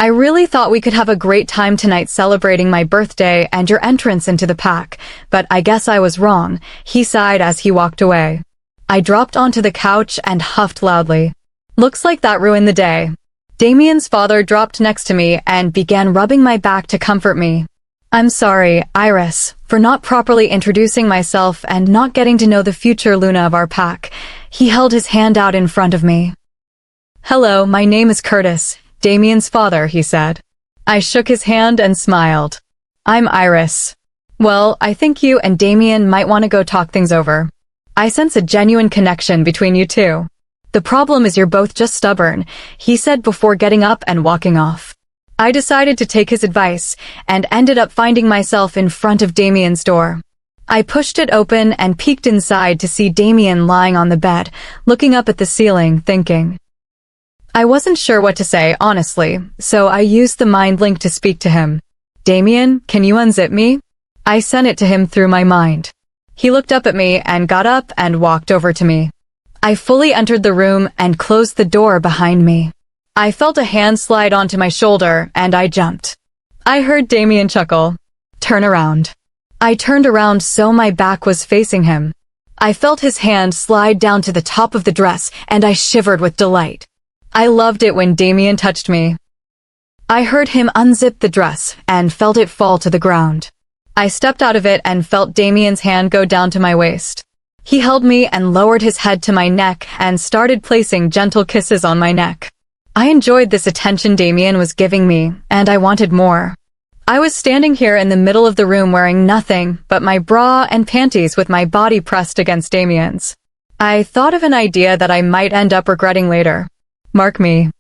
I really thought we could have a great time tonight celebrating my birthday and your entrance into the pack, but I guess I was wrong, he sighed as he walked away. I dropped onto the couch and huffed loudly. Looks like that ruined the day. Damien's father dropped next to me and began rubbing my back to comfort me. I'm sorry, Iris, for not properly introducing myself and not getting to know the future Luna of our pack. He held his hand out in front of me. Hello, my name is Curtis, Damien's father, he said. I shook his hand and smiled. I'm Iris. Well, I think you and Damien might want to go talk things over. I sense a genuine connection between you two. The problem is you're both just stubborn, he said before getting up and walking off. I decided to take his advice and ended up finding myself in front of Damien's door. I pushed it open and peeked inside to see Damien lying on the bed, looking up at the ceiling, thinking. I wasn't sure what to say, honestly, so I used the mind link to speak to him. Damien, can you unzip me? I sent it to him through my mind. He looked up at me and got up and walked over to me. I fully entered the room and closed the door behind me. I felt a hand slide onto my shoulder and I jumped. I heard Damien chuckle. Turn around. I turned around so my back was facing him. I felt his hand slide down to the top of the dress and I shivered with delight. I loved it when Damien touched me. I heard him unzip the dress and felt it fall to the ground. I stepped out of it and felt Damien's hand go down to my waist. He held me and lowered his head to my neck and started placing gentle kisses on my neck. I enjoyed this attention Damien was giving me, and I wanted more. I was standing here in the middle of the room wearing nothing but my bra and panties with my body pressed against Damien's. I thought of an idea that I might end up regretting later. Mark me.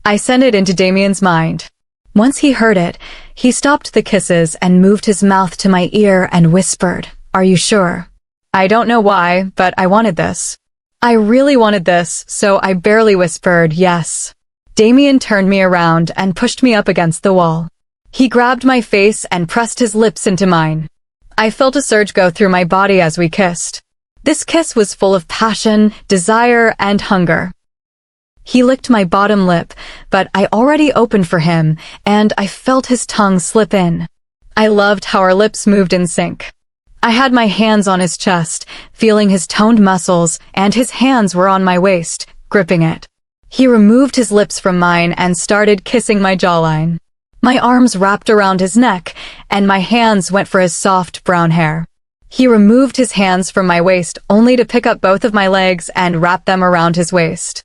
I sent it into Damien's mind. Once he heard it, he stopped the kisses and moved his mouth to my ear and whispered, "Are you sure?" I don't know why, but I wanted this. I really wanted this, so I barely whispered yes. Damien turned me around and pushed me up against the wall. He grabbed my face and pressed his lips into mine. I felt a surge go through my body as we kissed. This kiss was full of passion, desire, and hunger. He licked my bottom lip, but I already opened for him, and I felt his tongue slip in. I loved how our lips moved in sync. I had my hands on his chest, feeling his toned muscles, and his hands were on my waist, gripping it. He removed his lips from mine and started kissing my jawline. My arms wrapped around his neck, and my hands went for his soft brown hair. He removed his hands from my waist only to pick up both of my legs and wrap them around his waist.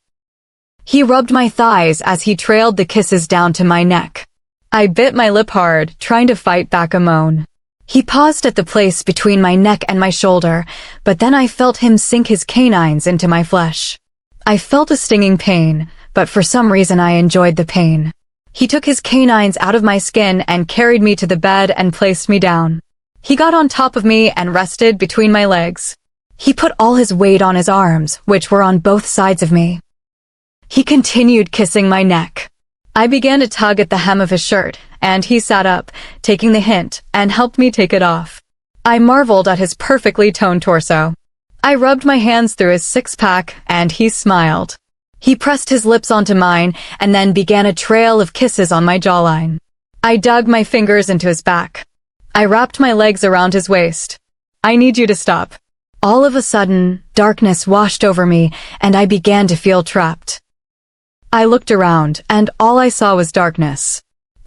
He rubbed my thighs as he trailed the kisses down to my neck. I bit my lip hard, trying to fight back a moan. He paused at the place between my neck and my shoulder, but then I felt him sink his canines into my flesh. I felt a stinging pain, but for some reason I enjoyed the pain. He took his canines out of my skin and carried me to the bed and placed me down. He got on top of me and rested between my legs. He put all his weight on his arms, which were on both sides of me. He continued kissing my neck. I began to tug at the hem of his shirt, and he sat up, taking the hint, and helped me take it off. I marveled at his perfectly toned torso. I rubbed my hands through his six-pack, and he smiled. He pressed his lips onto mine, and then began a trail of kisses on my jawline. I dug my fingers into his back. I wrapped my legs around his waist. I need you to stop. All of a sudden, darkness washed over me, and I began to feel trapped. I looked around, and all I saw was darkness.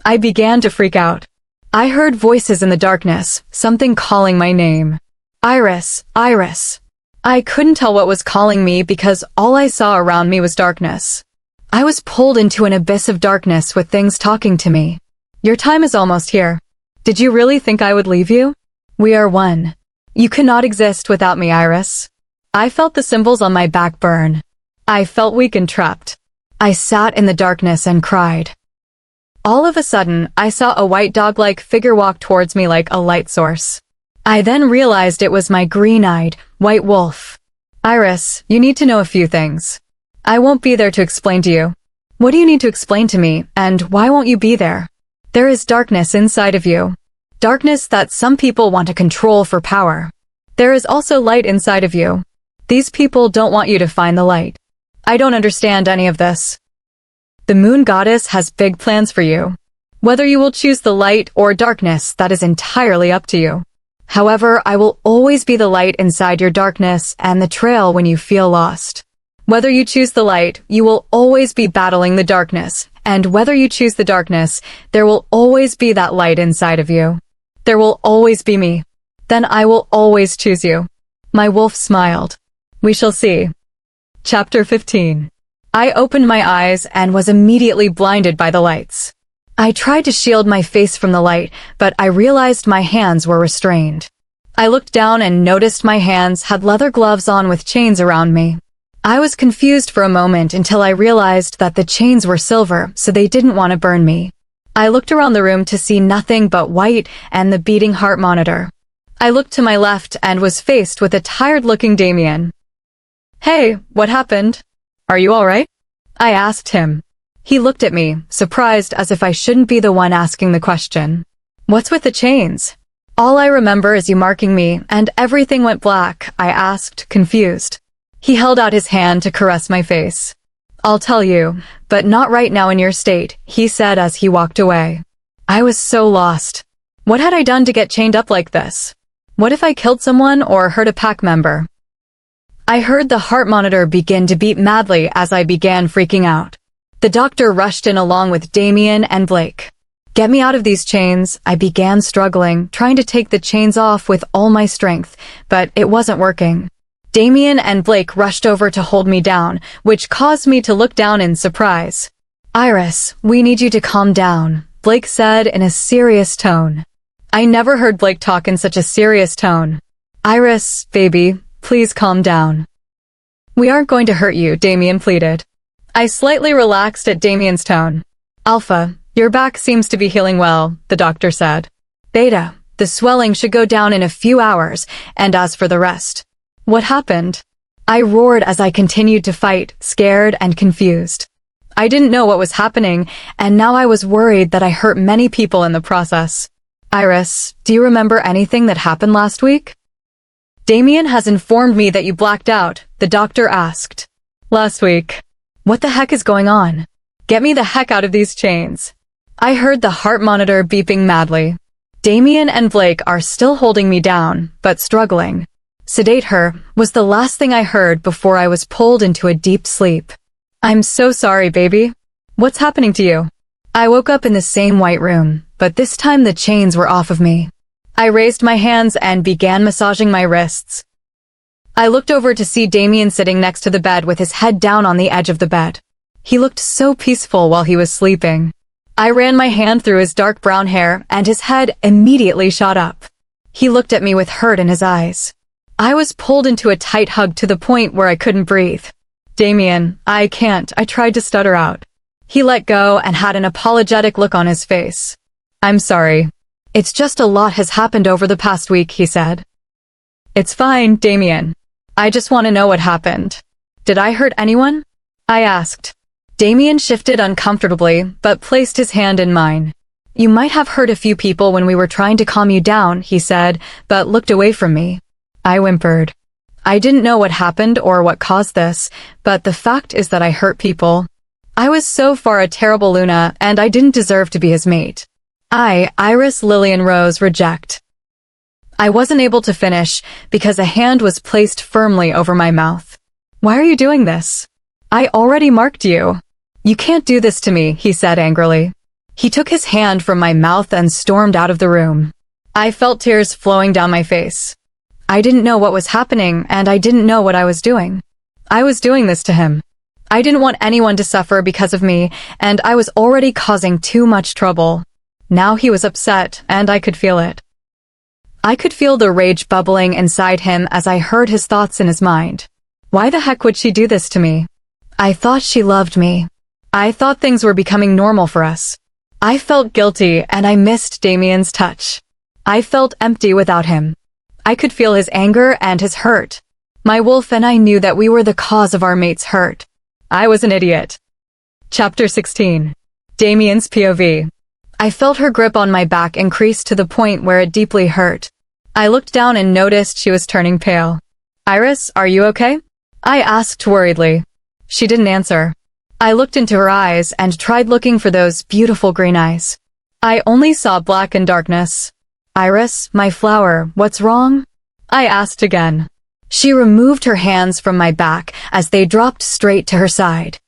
I began to freak out. I heard voices in the darkness, something calling my name. Iris, Iris. I couldn't tell what was calling me because all I saw around me was darkness. I was pulled into an abyss of darkness with things talking to me. Your time is almost here. Did you really think I would leave you? We are one. You cannot exist without me, Iris. I felt the symbols on my back burn. I felt weak and trapped. I sat in the darkness and cried. All of a sudden, I saw a white dog-like figure walk towards me like a light source. I then realized it was my green-eyed, white wolf. Iris, you need to know a few things. I won't be there to explain to you. What do you need to explain to me, and why won't you be there? There is darkness inside of you. Darkness that some people want to control for power. There is also light inside of you. These people don't want you to find the light. I don't understand any of this. The moon goddess has big plans for you. Whether you will choose the light or darkness, that is entirely up to you. However, I will always be the light inside your darkness and the trail when you feel lost. Whether you choose the light, you will always be battling the darkness, and whether you choose the darkness, there will always be that light inside of you. There will always be me. Then I will always choose you. My wolf smiled. We shall see. Chapter 15. I opened my eyes and was immediately blinded by the lights. I tried to shield my face from the light, but I realized my hands were restrained. I looked down and noticed my hands had leather gloves on with chains around me. I was confused for a moment until I realized that the chains were silver, so they didn't want to burn me. I looked around the room to see nothing but white and the beating heart monitor. I looked to my left and was faced with a tired-looking Damien. "Hey, what happened? Are you all right?" I asked him. He looked at me, surprised as if I shouldn't be the one asking the question. "What's with the chains?" "All I remember is you marking me, and everything went black," I asked, confused. He held out his hand to caress my face. "I'll tell you, but not right now in your state," he said as he walked away. I was so lost. What had I done to get chained up like this? What if I killed someone or hurt a pack member? I heard the heart monitor begin to beat madly as I began freaking out. The doctor rushed in along with Damien and Blake. "Get me out of these chains," I began struggling, trying to take the chains off with all my strength, but it wasn't working. Damien and Blake rushed over to hold me down, which caused me to look down in surprise. "Iris, we need you to calm down," Blake said in a serious tone. I never heard Blake talk in such a serious tone. "Iris, baby, please calm down." "We aren't going to hurt you," Damien pleaded. I slightly relaxed at Damien's tone. "Alpha, your back seems to be healing well," the doctor said. "Beta, the swelling should go down in a few hours, and as for the rest..." "What happened?" I roared as I continued to fight, scared and confused. I didn't know what was happening, and now I was worried that I hurt many people in the process. "Iris, do you remember anything that happened last week?" "Damien has informed me that you blacked out," the doctor asked. "Last week? What the heck is going on? Get me the heck out of these chains." I heard the heart monitor beeping madly. Damien and Blake are still holding me down, but struggling. "Sedate her," was the last thing I heard before I was pulled into a deep sleep. "I'm so sorry, baby. What's happening to you?" I woke up in the same white room, but this time the chains were off of me. I raised my hands and began massaging my wrists. I looked over to see Damien sitting next to the bed with his head down on the edge of the bed. He looked so peaceful while he was sleeping. I ran my hand through his dark brown hair and his head immediately shot up. He looked at me with hurt in his eyes. I was pulled into a tight hug to the point where I couldn't breathe. "Damien, I can't," I tried to stutter out. He let go and had an apologetic look on his face. "I'm sorry. It's just a lot has happened over the past week," he said. "It's fine, Damien. I just want to know what happened. Did I hurt anyone?" I asked. Damien shifted uncomfortably, but placed his hand in mine. "You might have hurt a few people when we were trying to calm you down," he said, but looked away from me. I whimpered. I didn't know what happened or what caused this, but the fact is that I hurt people. I was so far a terrible Luna, and I didn't deserve to be his mate. Iris Lillian Rose, reject. I wasn't able to finish because a hand was placed firmly over my mouth. "Why are you doing this? I already marked you." "You can't do this to me," he said angrily. He took his hand from my mouth and stormed out of the room. I felt tears flowing down my face. I didn't know what was happening, and I didn't know what I was doing. I was doing this to him. I didn't want anyone to suffer because of me, and I was already causing too much trouble. Now he was upset, and I could feel it. I could feel the rage bubbling inside him as I heard his thoughts in his mind. Why the heck would she do this to me? I thought she loved me. I thought things were becoming normal for us. I felt guilty, and I missed Damien's touch. I felt empty without him. I could feel his anger and his hurt. My wolf and I knew that we were the cause of our mate's hurt. I was an idiot. Chapter 16. Damien's POV. I felt her grip on my back increase to the point where it deeply hurt. I looked down and noticed she was turning pale. "Iris, are you okay?" I asked worriedly. She didn't answer. I looked into her eyes and tried looking for those beautiful green eyes. I only saw black and darkness. "Iris, my flower, what's wrong?" I asked again. She removed her hands from my back as they dropped straight to her side.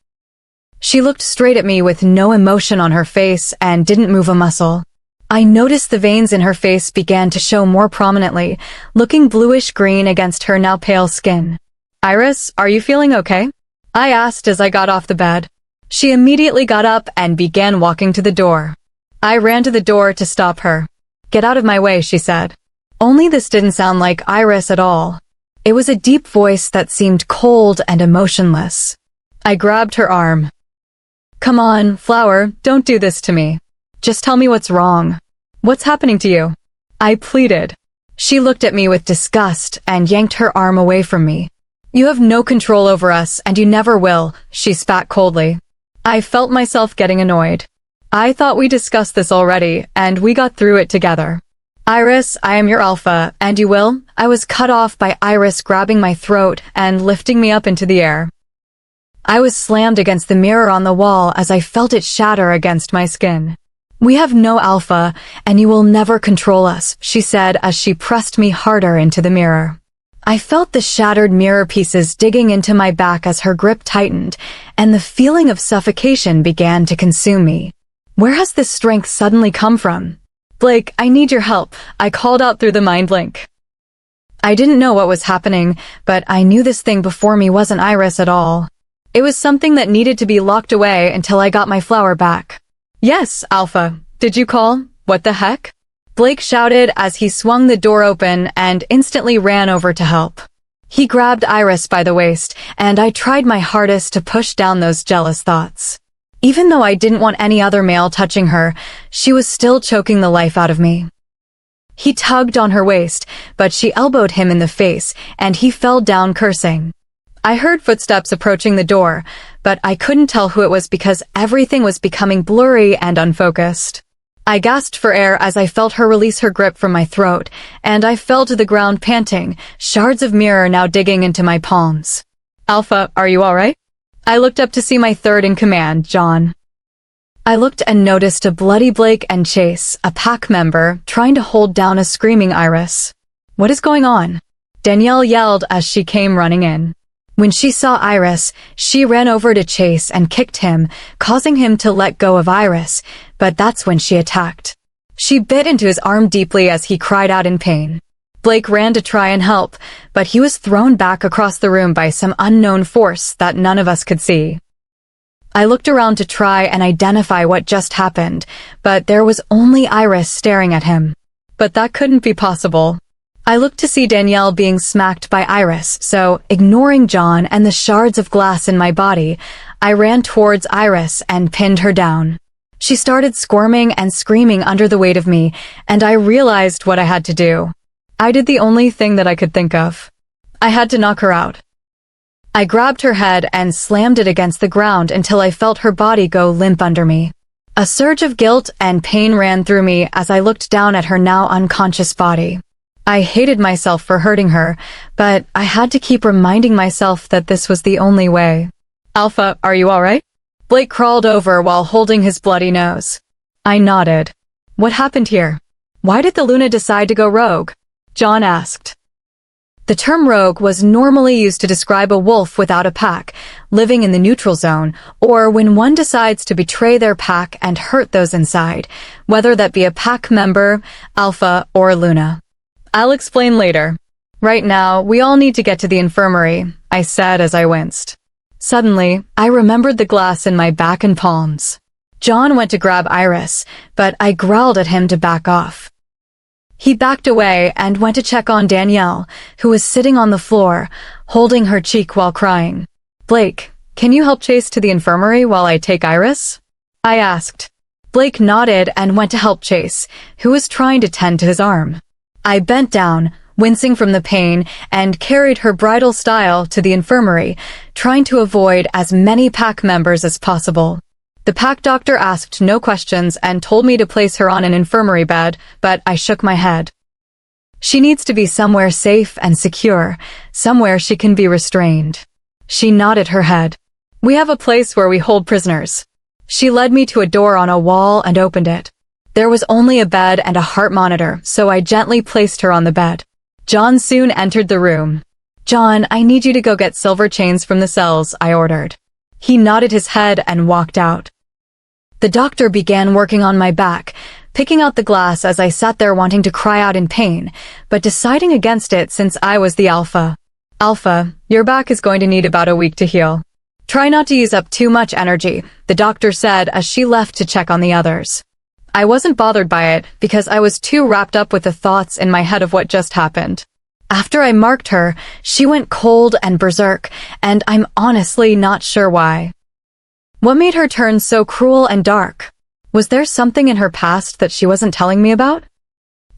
She looked straight at me with no emotion on her face and didn't move a muscle. I noticed the veins in her face began to show more prominently, looking bluish-green against her now pale skin. "Iris, are you feeling okay?" I asked as I got off the bed. She immediately got up and began walking to the door. I ran to the door to stop her. "Get out of my way," she said. Only this didn't sound like Iris at all. It was a deep voice that seemed cold and emotionless. I grabbed her arm. Come on, Flower, don't do this to me. Just tell me what's wrong. What's happening to you? I pleaded. She looked at me with disgust and yanked her arm away from me. You have no control over us, and you never will, she spat coldly. I felt myself getting annoyed. I thought we discussed this already, and we got through it together. Iris, I am your alpha, and you will? I was cut off by Iris grabbing my throat and lifting me up into the air. I was slammed against the mirror on the wall as I felt it shatter against my skin. We have no alpha, and you will never control us, she said as she pressed me harder into the mirror. I felt the shattered mirror pieces digging into my back as her grip tightened, and the feeling of suffocation began to consume me. Where has this strength suddenly come from? Blake, I need your help, I called out through the mind link. I didn't know what was happening, but I knew this thing before me wasn't Iris at all. It was something that needed to be locked away until I got my flower back. Yes, Alpha. Did you call? What the heck? Blake shouted as he swung the door open and instantly ran over to help. He grabbed Iris by the waist, and I tried my hardest to push down those jealous thoughts. Even though I didn't want any other male touching her, she was still choking the life out of me. He tugged on her waist, but she elbowed him in the face, and he fell down cursing. I heard footsteps approaching the door, but I couldn't tell who it was because everything was becoming blurry and unfocused. I gasped for air as I felt her release her grip from my throat, and I fell to the ground panting, shards of mirror now digging into my palms. Alpha, are you alright? I looked up to see my third in command, John. I looked and noticed a bloody Blake and Chase, a pack member, trying to hold down a screaming Iris. What is going on? Danielle yelled as she came running in. When she saw Iris, she ran over to Chase and kicked him, causing him to let go of Iris, but that's when she attacked. She bit into his arm deeply as he cried out in pain. Blake ran to try and help, but he was thrown back across the room by some unknown force that none of us could see. I looked around to try and identify what just happened, but there was only Iris staring at him. But that couldn't be possible. I looked to see Danielle being smacked by Iris, so, ignoring John and the shards of glass in my body, I ran towards Iris and pinned her down. She started squirming and screaming under the weight of me, and I realized what I had to do. I did the only thing that I could think of. I had to knock her out. I grabbed her head and slammed it against the ground until I felt her body go limp under me. A surge of guilt and pain ran through me as I looked down at her now unconscious body. I hated myself for hurting her, but I had to keep reminding myself that this was the only way. Alpha, are you alright? Blake crawled over while holding his bloody nose. I nodded. What happened here? Why did the Luna decide to go rogue? John asked. The term rogue was normally used to describe a wolf without a pack, living in the neutral zone, or when one decides to betray their pack and hurt those inside, whether that be a pack member, Alpha, or Luna. I'll explain later. Right now, we all need to get to the infirmary, I said as I winced. Suddenly, I remembered the glass in my back and palms. John went to grab Iris, but I growled at him to back off. He backed away and went to check on Danielle, who was sitting on the floor, holding her cheek while crying. Blake, can you help Chase to the infirmary while I take Iris? I asked. Blake nodded and went to help Chase, who was trying to tend to his arm. I bent down, wincing from the pain, and carried her bridal style to the infirmary, trying to avoid as many pack members as possible. The pack doctor asked no questions and told me to place her on an infirmary bed, but I shook my head. She needs to be somewhere safe and secure, somewhere she can be restrained. She nodded her head. We have a place where we hold prisoners. She led me to a door on a wall and opened it. There was only a bed and a heart monitor, so I gently placed her on the bed. John soon entered the room. John, I need you to go get silver chains from the cells, I ordered. He nodded his head and walked out. The doctor began working on my back, picking out the glass as I sat there wanting to cry out in pain, but deciding against it since I was the alpha. Alpha, your back is going to need about a week to heal. Try not to use up too much energy, the doctor said as she left to check on the others. I wasn't bothered by it because I was too wrapped up with the thoughts in my head of what just happened. After I marked her, she went cold and berserk, and I'm honestly not sure why. What made her turn so cruel and dark? Was there something in her past that she wasn't telling me about?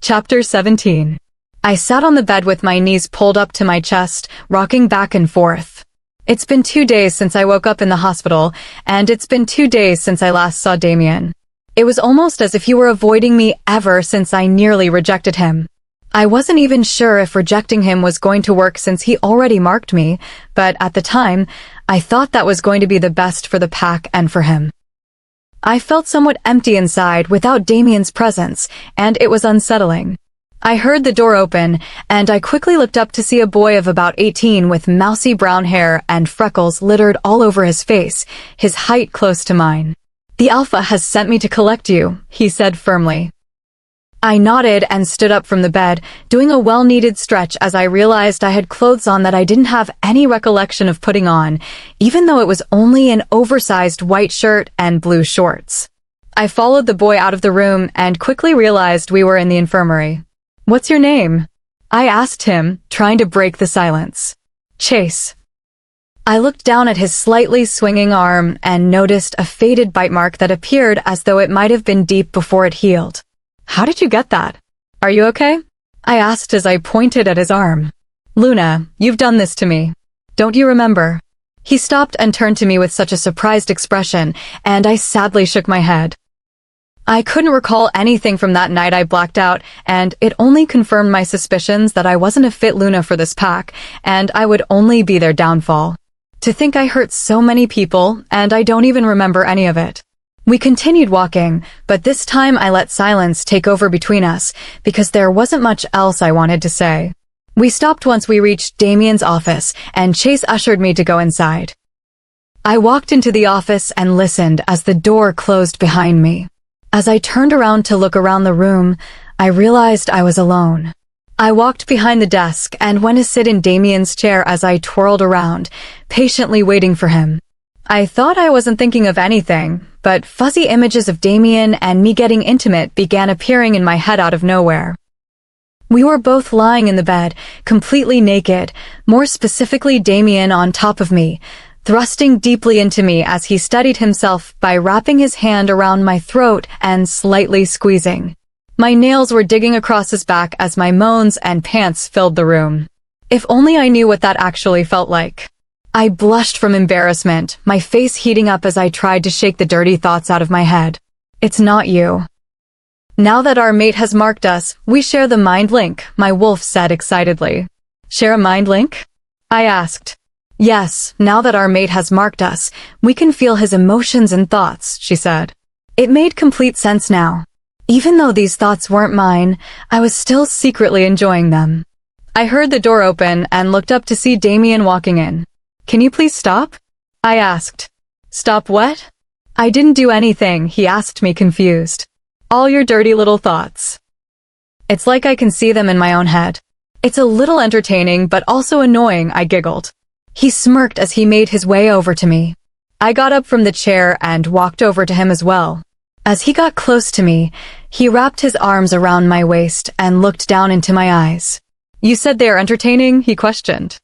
Chapter 17. I sat on the bed with my knees pulled up to my chest, rocking back and forth. It's been 2 days since I woke up in the hospital, and it's been 2 days since I last saw Damien. It was almost as if he were avoiding me ever since I nearly rejected him. I wasn't even sure if rejecting him was going to work since he already marked me, but at the time, I thought that was going to be the best for the pack and for him. I felt somewhat empty inside without Damien's presence, and it was unsettling. I heard the door open, and I quickly looked up to see a boy of about 18 with mousy brown hair and freckles littered all over his face, his height close to mine. "The Alpha has sent me to collect you," he said firmly. I nodded and stood up from the bed, doing a well-needed stretch as I realized I had clothes on that I didn't have any recollection of putting on, even though it was only an oversized white shirt and blue shorts. I followed the boy out of the room and quickly realized we were in the infirmary. "What's your name?" I asked him, trying to break the silence. "Chase." I looked down at his slightly swinging arm and noticed a faded bite mark that appeared as though it might have been deep before it healed. "How did you get that? Are you okay?" I asked as I pointed at his arm. "Luna, you've done this to me. Don't you remember?" He stopped and turned to me with such a surprised expression, and I sadly shook my head. I couldn't recall anything from that night. I blacked out, and it only confirmed my suspicions that I wasn't a fit Luna for this pack, and I would only be their downfall. To think I hurt so many people, and I don't even remember any of it. We continued walking, but this time I let silence take over between us, because there wasn't much else I wanted to say. We stopped once we reached Damien's office, and Chase ushered me to go inside. I walked into the office and listened as the door closed behind me. As I turned around to look around the room, I realized I was alone. I walked behind the desk and went to sit in Damien's chair as I twirled around, patiently waiting for him. I thought I wasn't thinking of anything, but fuzzy images of Damien and me getting intimate began appearing in my head out of nowhere. We were both lying in the bed, completely naked, more specifically Damien on top of me, thrusting deeply into me as he steadied himself by wrapping his hand around my throat and slightly squeezing. My nails were digging across his back as my moans and pants filled the room. If only I knew what that actually felt like. I blushed from embarrassment, my face heating up as I tried to shake the dirty thoughts out of my head. "It's not you." "Now that our mate has marked us, we share the mind link," my wolf said excitedly. "Share a mind link?" I asked. "Yes, now that our mate has marked us, we can feel his emotions and thoughts," she said. It made complete sense now. Even though these thoughts weren't mine, I was still secretly enjoying them. I heard the door open and looked up to see Damien walking in. "Can you please stop?" I asked. "Stop what?" "I didn't do anything," he asked me confused. "All your dirty little thoughts." It's like I can see them in my own head. It's a little entertaining but also annoying, I giggled. He smirked as he made his way over to me. I got up from the chair and walked over to him as well. As he got close to me, he wrapped his arms around my waist and looked down into my eyes. "You said they are entertaining?" he questioned.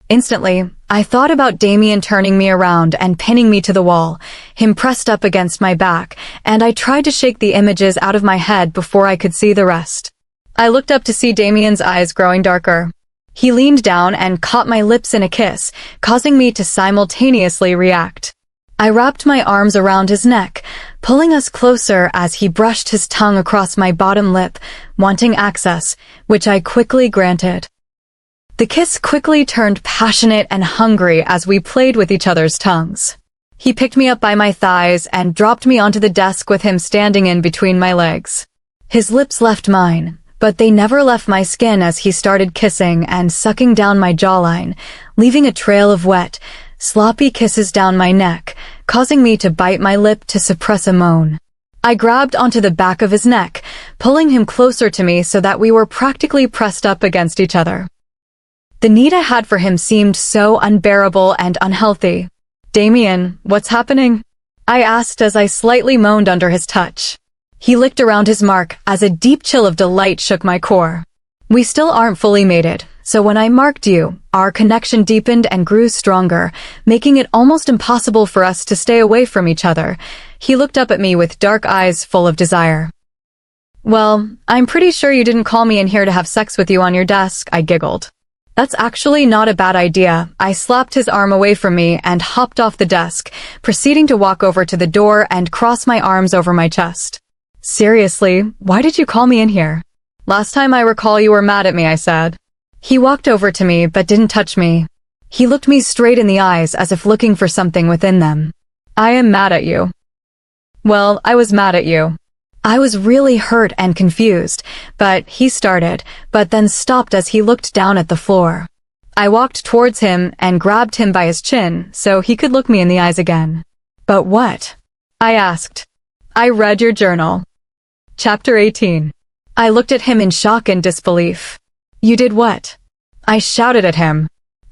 Instantly, I thought about Damien turning me around and pinning me to the wall, him pressed up against my back, and I tried to shake the images out of my head before I could see the rest. I looked up to see Damien's eyes growing darker. He leaned down and caught my lips in a kiss, causing me to simultaneously react. I wrapped my arms around his neck, pulling us closer as he brushed his tongue across my bottom lip, wanting access, which I quickly granted. The kiss quickly turned passionate and hungry as we played with each other's tongues. He picked me up by my thighs and dropped me onto the desk with him standing in between my legs. His lips left mine, but they never left my skin as he started kissing and sucking down my jawline, leaving a trail of wet, sloppy kisses down my neck, causing me to bite my lip to suppress a moan. I grabbed onto the back of his neck, pulling him closer to me so that we were practically pressed up against each other. The need I had for him seemed so unbearable and unhealthy. "Damien, what's happening?" I asked as I slightly moaned under his touch. He licked around his mark as a deep chill of delight shook my core. We still aren't fully mated, so when I marked you, our connection deepened and grew stronger, making it almost impossible for us to stay away from each other. He looked up at me with dark eyes full of desire. Well, I'm pretty sure you didn't call me in here to have sex with you on your desk, I giggled. That's actually not a bad idea. I slapped his arm away from me and hopped off the desk, proceeding to walk over to the door and cross my arms over my chest. Seriously, why did you call me in here? Last time I recall you were mad at me, I said. He walked over to me but didn't touch me. He looked me straight in the eyes as if looking for something within them. I am mad at you. Well, I was mad at you. I was really hurt and confused, but he started, but then stopped as he looked down at the floor. I walked towards him and grabbed him by his chin so he could look me in the eyes again. But what? I asked. I read your journal. Chapter 18. I looked at him in shock and disbelief. You did what? I shouted at him.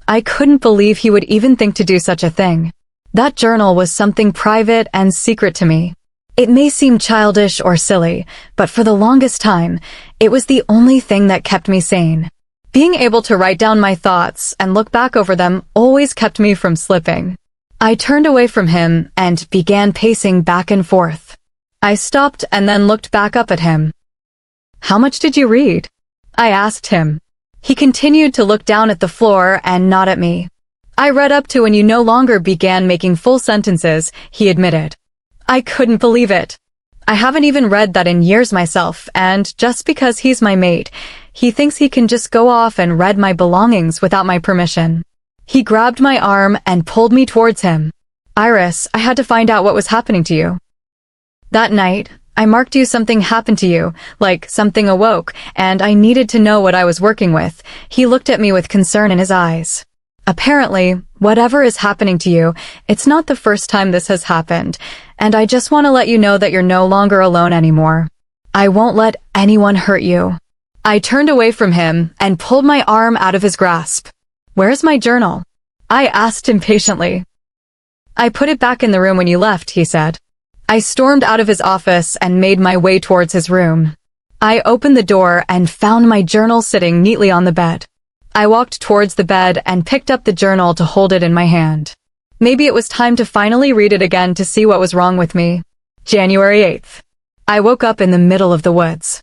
I couldn't believe he would even think to do such a thing. That journal was something private and secret to me. It may seem childish or silly, but for the longest time, it was the only thing that kept me sane. Being able to write down my thoughts and look back over them always kept me from slipping. I turned away from him and began pacing back and forth. I stopped and then looked back up at him. How much did you read? I asked him. He continued to look down at the floor and nod at me. I read up to when you no longer began making full sentences, he admitted. I couldn't believe it. I haven't even read that in years myself, and just because he's my mate, he thinks he can just go off and read my belongings without my permission. He grabbed my arm and pulled me towards him. Iris, I had to find out what was happening to you. That night, I marked you something happened to you, like something awoke, and I needed to know what I was working with. He looked at me with concern in his eyes. Apparently, whatever is happening to you, it's not the first time this has happened, and I just want to let you know that you're no longer alone anymore. I won't let anyone hurt you. I turned away from him and pulled my arm out of his grasp. Where's my journal? I asked impatiently. I put it back in the room when you left, he said. I stormed out of his office and made my way towards his room. I opened the door and found my journal sitting neatly on the bed. I walked towards the bed and picked up the journal to hold it in my hand. Maybe it was time to finally read it again to see what was wrong with me. January 8th. I woke up in the middle of the woods.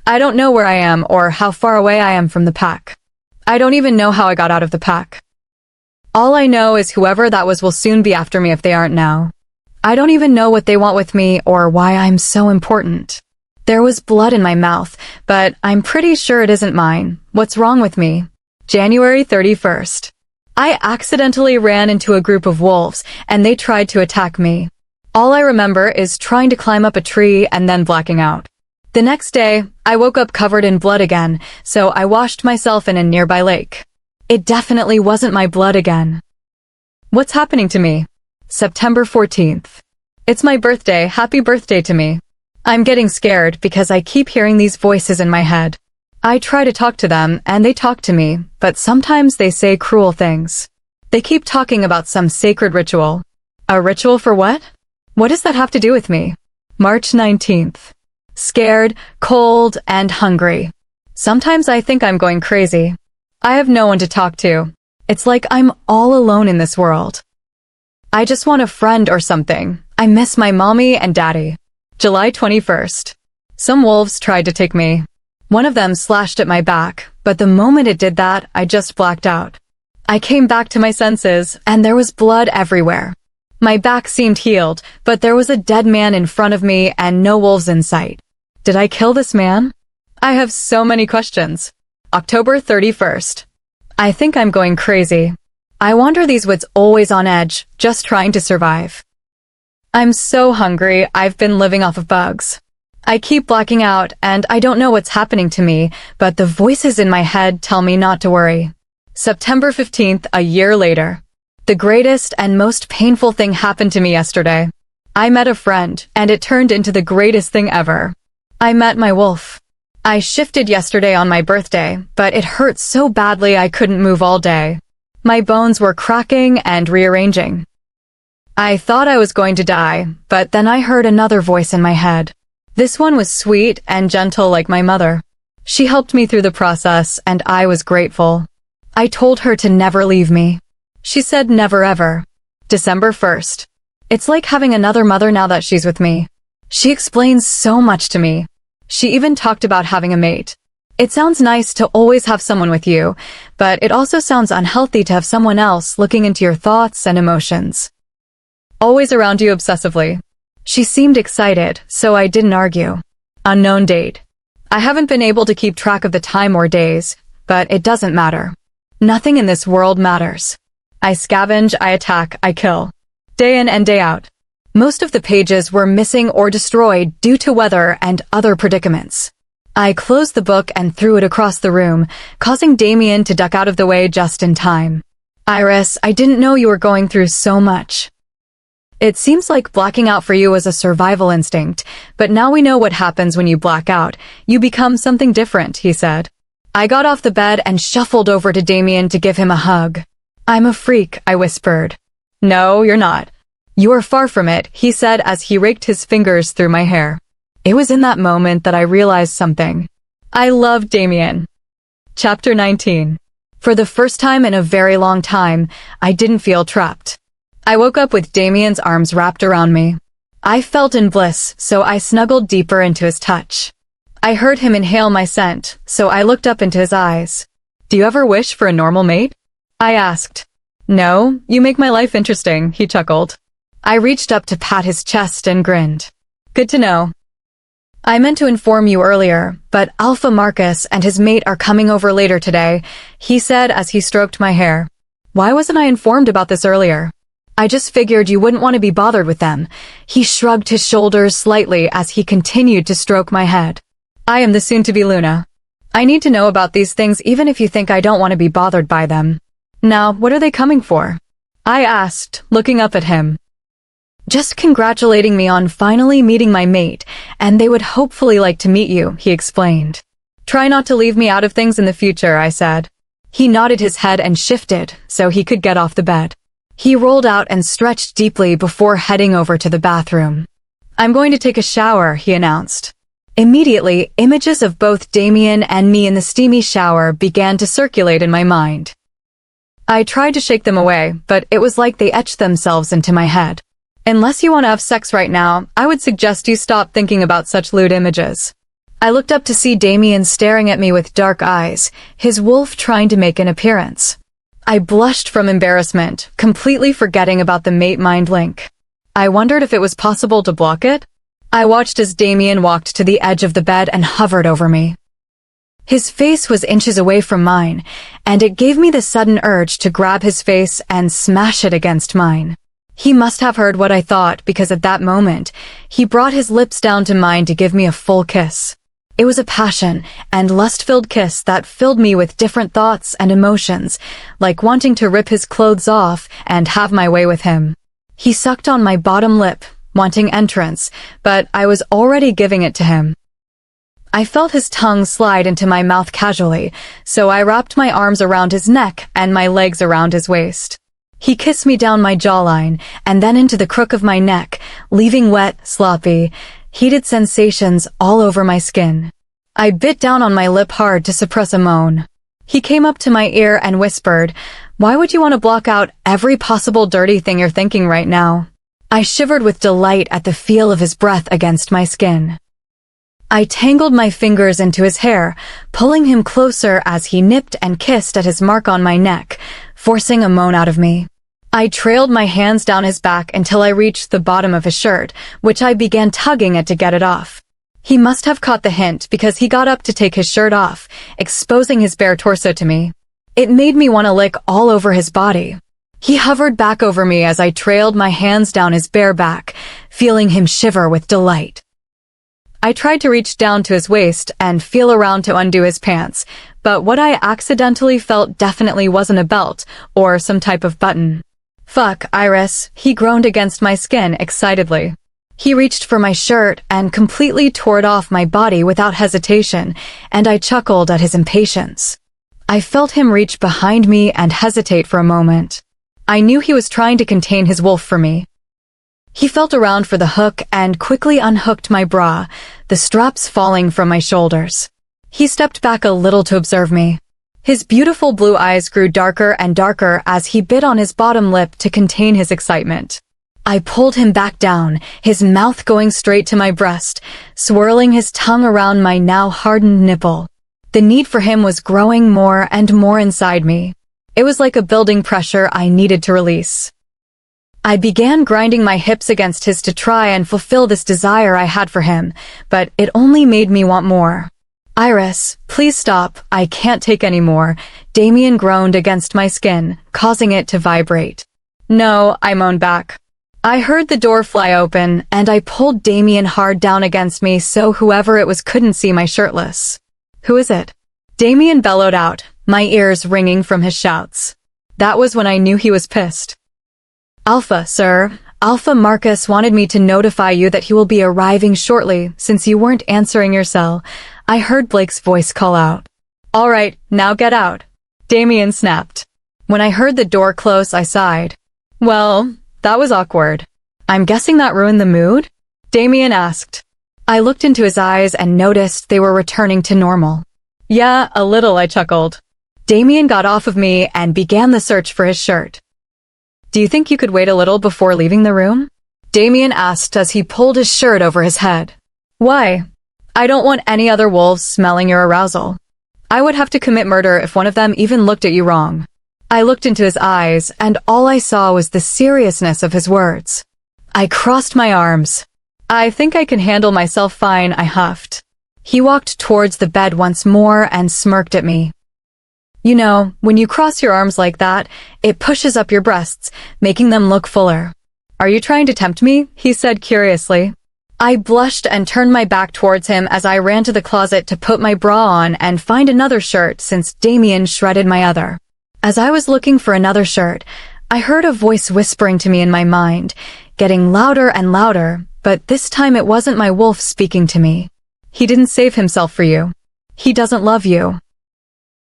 I don't know where I am or how far away I am from the pack. I don't even know how I got out of the pack. All I know is whoever that was will soon be after me if they aren't now. I don't even know what they want with me or why I'm so important. There was blood in my mouth, but I'm pretty sure it isn't mine. What's wrong with me? January 31st. I accidentally ran into a group of wolves, and they tried to attack me. All I remember is trying to climb up a tree and then blacking out. The next day, I woke up covered in blood again, so I washed myself in a nearby lake. It definitely wasn't my blood again. What's happening to me? September 14th. It's my birthday. Happy birthday to me. I'm getting scared because I keep hearing these voices in my head. I try to talk to them, and they talk to me, but sometimes they say cruel things. They keep talking about some sacred ritual. A ritual for what? What does that have to do with me? March 19th. Scared, cold, and hungry. Sometimes I think I'm going crazy. I have no one to talk to. It's like I'm all alone in this world. I just want a friend or something. I miss my mommy and daddy. July 21st. Some wolves tried to take me. One of them slashed at my back, but the moment it did that, I just blacked out. I came back to my senses, and there was blood everywhere. My back seemed healed, but there was a dead man in front of me and no wolves in sight. Did I kill this man? I have so many questions. October 31st. I think I'm going crazy. I wander these woods always on edge, just trying to survive. I'm so hungry, I've been living off of bugs. I keep blacking out, and I don't know what's happening to me, but the voices in my head tell me not to worry. September 15th, a year later. The greatest and most painful thing happened to me yesterday. I met a friend, and it turned into the greatest thing ever. I met my wolf. I shifted yesterday on my birthday, but it hurt so badly I couldn't move all day. My bones were cracking and rearranging. I thought I was going to die, but then I heard another voice in my head. This one was sweet and gentle like my mother. She helped me through the process, and I was grateful. I told her to never leave me. She said never ever. December 1st. It's like having another mother now that she's with me. She explains so much to me. She even talked about having a mate. It sounds nice to always have someone with you, but it also sounds unhealthy to have someone else looking into your thoughts and emotions. Always around you obsessively. She seemed excited, so I didn't argue. Unknown date. I haven't been able to keep track of the time or days, but it doesn't matter. Nothing in this world matters. I scavenge, I attack, I kill. Day in and day out. Most of the pages were missing or destroyed due to weather and other predicaments. I closed the book and threw it across the room, causing Damien to duck out of the way just in time. Iris, I didn't know you were going through so much. It seems like blacking out for you was a survival instinct, but now we know what happens when you black out. You become something different, he said. I got off the bed and shuffled over to Damien to give him a hug. I'm a freak, I whispered. No, you're not. You are far from it, he said as he raked his fingers through my hair. It was in that moment that I realized something. I love Damien. Chapter 19. For the first time in a very long time, I didn't feel trapped. I woke up with Damien's arms wrapped around me. I felt in bliss, so I snuggled deeper into his touch. I heard him inhale my scent, so I looked up into his eyes. Do you ever wish for a normal mate? I asked. No, you make my life interesting, he chuckled. I reached up to pat his chest and grinned. Good to know. I meant to inform you earlier, but Alpha Marcus and his mate are coming over later today, he said as he stroked my hair. Why wasn't I informed about this earlier? I just figured you wouldn't want to be bothered with them. He shrugged his shoulders slightly as he continued to stroke my head. I am the soon-to-be Luna. I need to know about these things even if you think I don't want to be bothered by them. Now, what are they coming for? I asked, looking up at him. Just congratulating me on finally meeting my mate, and they would hopefully like to meet you, he explained. Try not to leave me out of things in the future, I said. He nodded his head and shifted so he could get off the bed. He rolled out and stretched deeply before heading over to the bathroom. I'm going to take a shower, he announced. Immediately, images of both Damien and me in the steamy shower began to circulate in my mind. I tried to shake them away, but it was like they etched themselves into my head. Unless you want to have sex right now, I would suggest you stop thinking about such lewd images. I looked up to see Damien staring at me with dark eyes, his wolf trying to make an appearance. I blushed from embarrassment, completely forgetting about the mate mind link. I wondered if it was possible to block it. I watched as Damien walked to the edge of the bed and hovered over me. His face was inches away from mine, and it gave me the sudden urge to grab his face and smash it against mine. He must have heard what I thought because at that moment, he brought his lips down to mine to give me a full kiss. It was a passion and lust-filled kiss that filled me with different thoughts and emotions, like wanting to rip his clothes off and have my way with him. He sucked on my bottom lip, wanting entrance, but I was already giving it to him. I felt his tongue slide into my mouth casually, so I wrapped my arms around his neck and my legs around his waist. He kissed me down my jawline and then into the crook of my neck, leaving wet, sloppy, heated sensations all over my skin. I bit down on my lip hard to suppress a moan. He came up to my ear and whispered, "Why would you want to block out every possible dirty thing you're thinking right now?" I shivered with delight at the feel of his breath against my skin. I tangled my fingers into his hair, pulling him closer as he nipped and kissed at his mark on my neck, forcing a moan out of me. I trailed my hands down his back until I reached the bottom of his shirt, which I began tugging at to get it off. He must have caught the hint because he got up to take his shirt off, exposing his bare torso to me. It made me want to lick all over his body. He hovered back over me as I trailed my hands down his bare back, feeling him shiver with delight. I tried to reach down to his waist and feel around to undo his pants, but what I accidentally felt definitely wasn't a belt or some type of button. Fuck, Iris, he groaned against my skin excitedly. He reached for my shirt and completely tore it off my body without hesitation, and I chuckled at his impatience. I felt him reach behind me and hesitate for a moment. I knew he was trying to contain his wolf for me. He felt around for the hook and quickly unhooked my bra, the straps falling from my shoulders. He stepped back a little to observe me. His beautiful blue eyes grew darker and darker as he bit on his bottom lip to contain his excitement. I pulled him back down, his mouth going straight to my breast, swirling his tongue around my now hardened nipple. The need for him was growing more and more inside me. It was like a building pressure I needed to release. I began grinding my hips against his to try and fulfill this desire I had for him, but it only made me want more. "Iris, please stop, I can't take any more," Damien groaned against my skin, causing it to vibrate. "No," I moaned back. I heard the door fly open, and I pulled Damien hard down against me so whoever it was couldn't see my shirtless. "Who is it?" Damien bellowed out, my ears ringing from his shouts. That was when I knew he was pissed. "Alpha, sir. Alpha Marcus wanted me to notify you that he will be arriving shortly since you weren't answering your cell," I heard Blake's voice call out. "All right, now get out," Damien snapped. When I heard the door close, I sighed. "Well, that was awkward. I'm guessing that ruined the mood?" Damien asked. I looked into his eyes and noticed they were returning to normal. "Yeah, a little," I chuckled. Damien got off of me and began the search for his shirt. "Do you think you could wait a little before leaving the room?" Damien asked as he pulled his shirt over his head. "Why?" "I don't want any other wolves smelling your arousal. I would have to commit murder if one of them even looked at you wrong." I looked into his eyes, and all I saw was the seriousness of his words. I crossed my arms. "I think I can handle myself fine," I huffed. He walked towards the bed once more and smirked at me. "You know, when you cross your arms like that, it pushes up your breasts, making them look fuller." "Are you trying to tempt me?" he said curiously. I blushed and turned my back towards him as I ran to the closet to put my bra on and find another shirt since Damien shredded my other. As I was looking for another shirt, I heard a voice whispering to me in my mind, getting louder and louder, but this time it wasn't my wolf speaking to me. "He didn't save himself for you. He doesn't love you.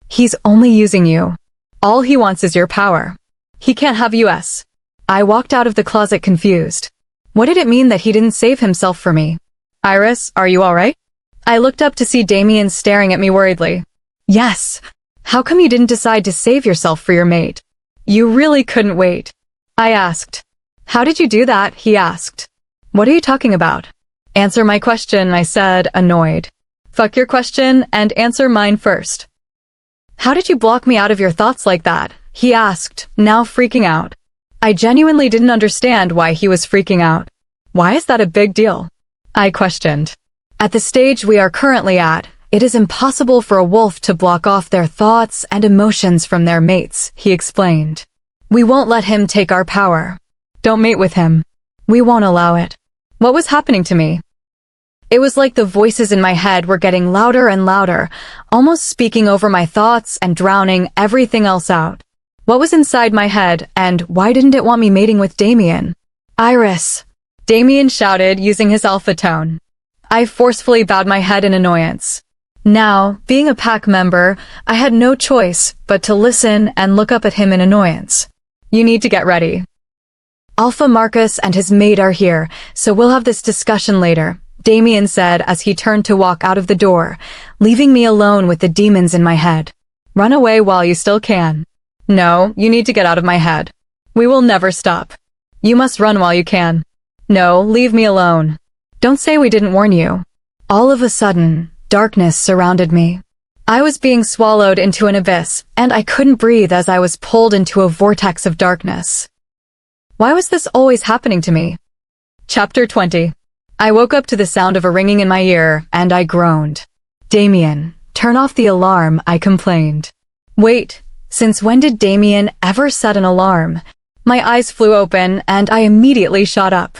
He's only using you. All he wants is your power. He can't have us." I walked out of the closet confused. What did it mean that he didn't save himself for me? "Iris, are you all right?" I looked up to see Damien staring at me worriedly. "Yes. How come you didn't decide to save yourself for your mate? You really couldn't wait?" I asked. "How did you do that?" he asked. "What are you talking about?" "Answer my question," I said, annoyed. "Fuck your question and answer mine first." "How did you block me out of your thoughts like that?" he asked, now freaking out. I genuinely didn't understand why he was freaking out. "Why is that a big deal?" I questioned. "At the stage we are currently at, it is impossible for a wolf to block off their thoughts and emotions from their mates," he explained. "We won't let him take our power. Don't mate with him. We won't allow it." What was happening to me? It was like the voices in my head were getting louder and louder, almost speaking over my thoughts and drowning everything else out. What was inside my head, and why didn't it want me mating with Damien? "Iris!" Damien shouted using his alpha tone. I forcefully bowed my head in annoyance. Now, being a pack member, I had no choice but to listen and look up at him in annoyance. "You need to get ready. Alpha Marcus and his mate are here, so we'll have this discussion later," Damien said as he turned to walk out of the door, leaving me alone with the demons in my head. "Run away while you still can." "No, you need to get out of my head. We will never stop. You must run while you can." "No, leave me alone. Don't say we didn't warn you." All of a sudden, darkness surrounded me. I was being swallowed into an abyss, and I couldn't breathe as I was pulled into a vortex of darkness. Why was this always happening to me? Chapter 20. I woke up to the sound of a ringing in my ear, and I groaned. "Damien, turn off the alarm," I complained. "Wait. Since when did Damien ever set an alarm?" My eyes flew open, and I immediately shot up.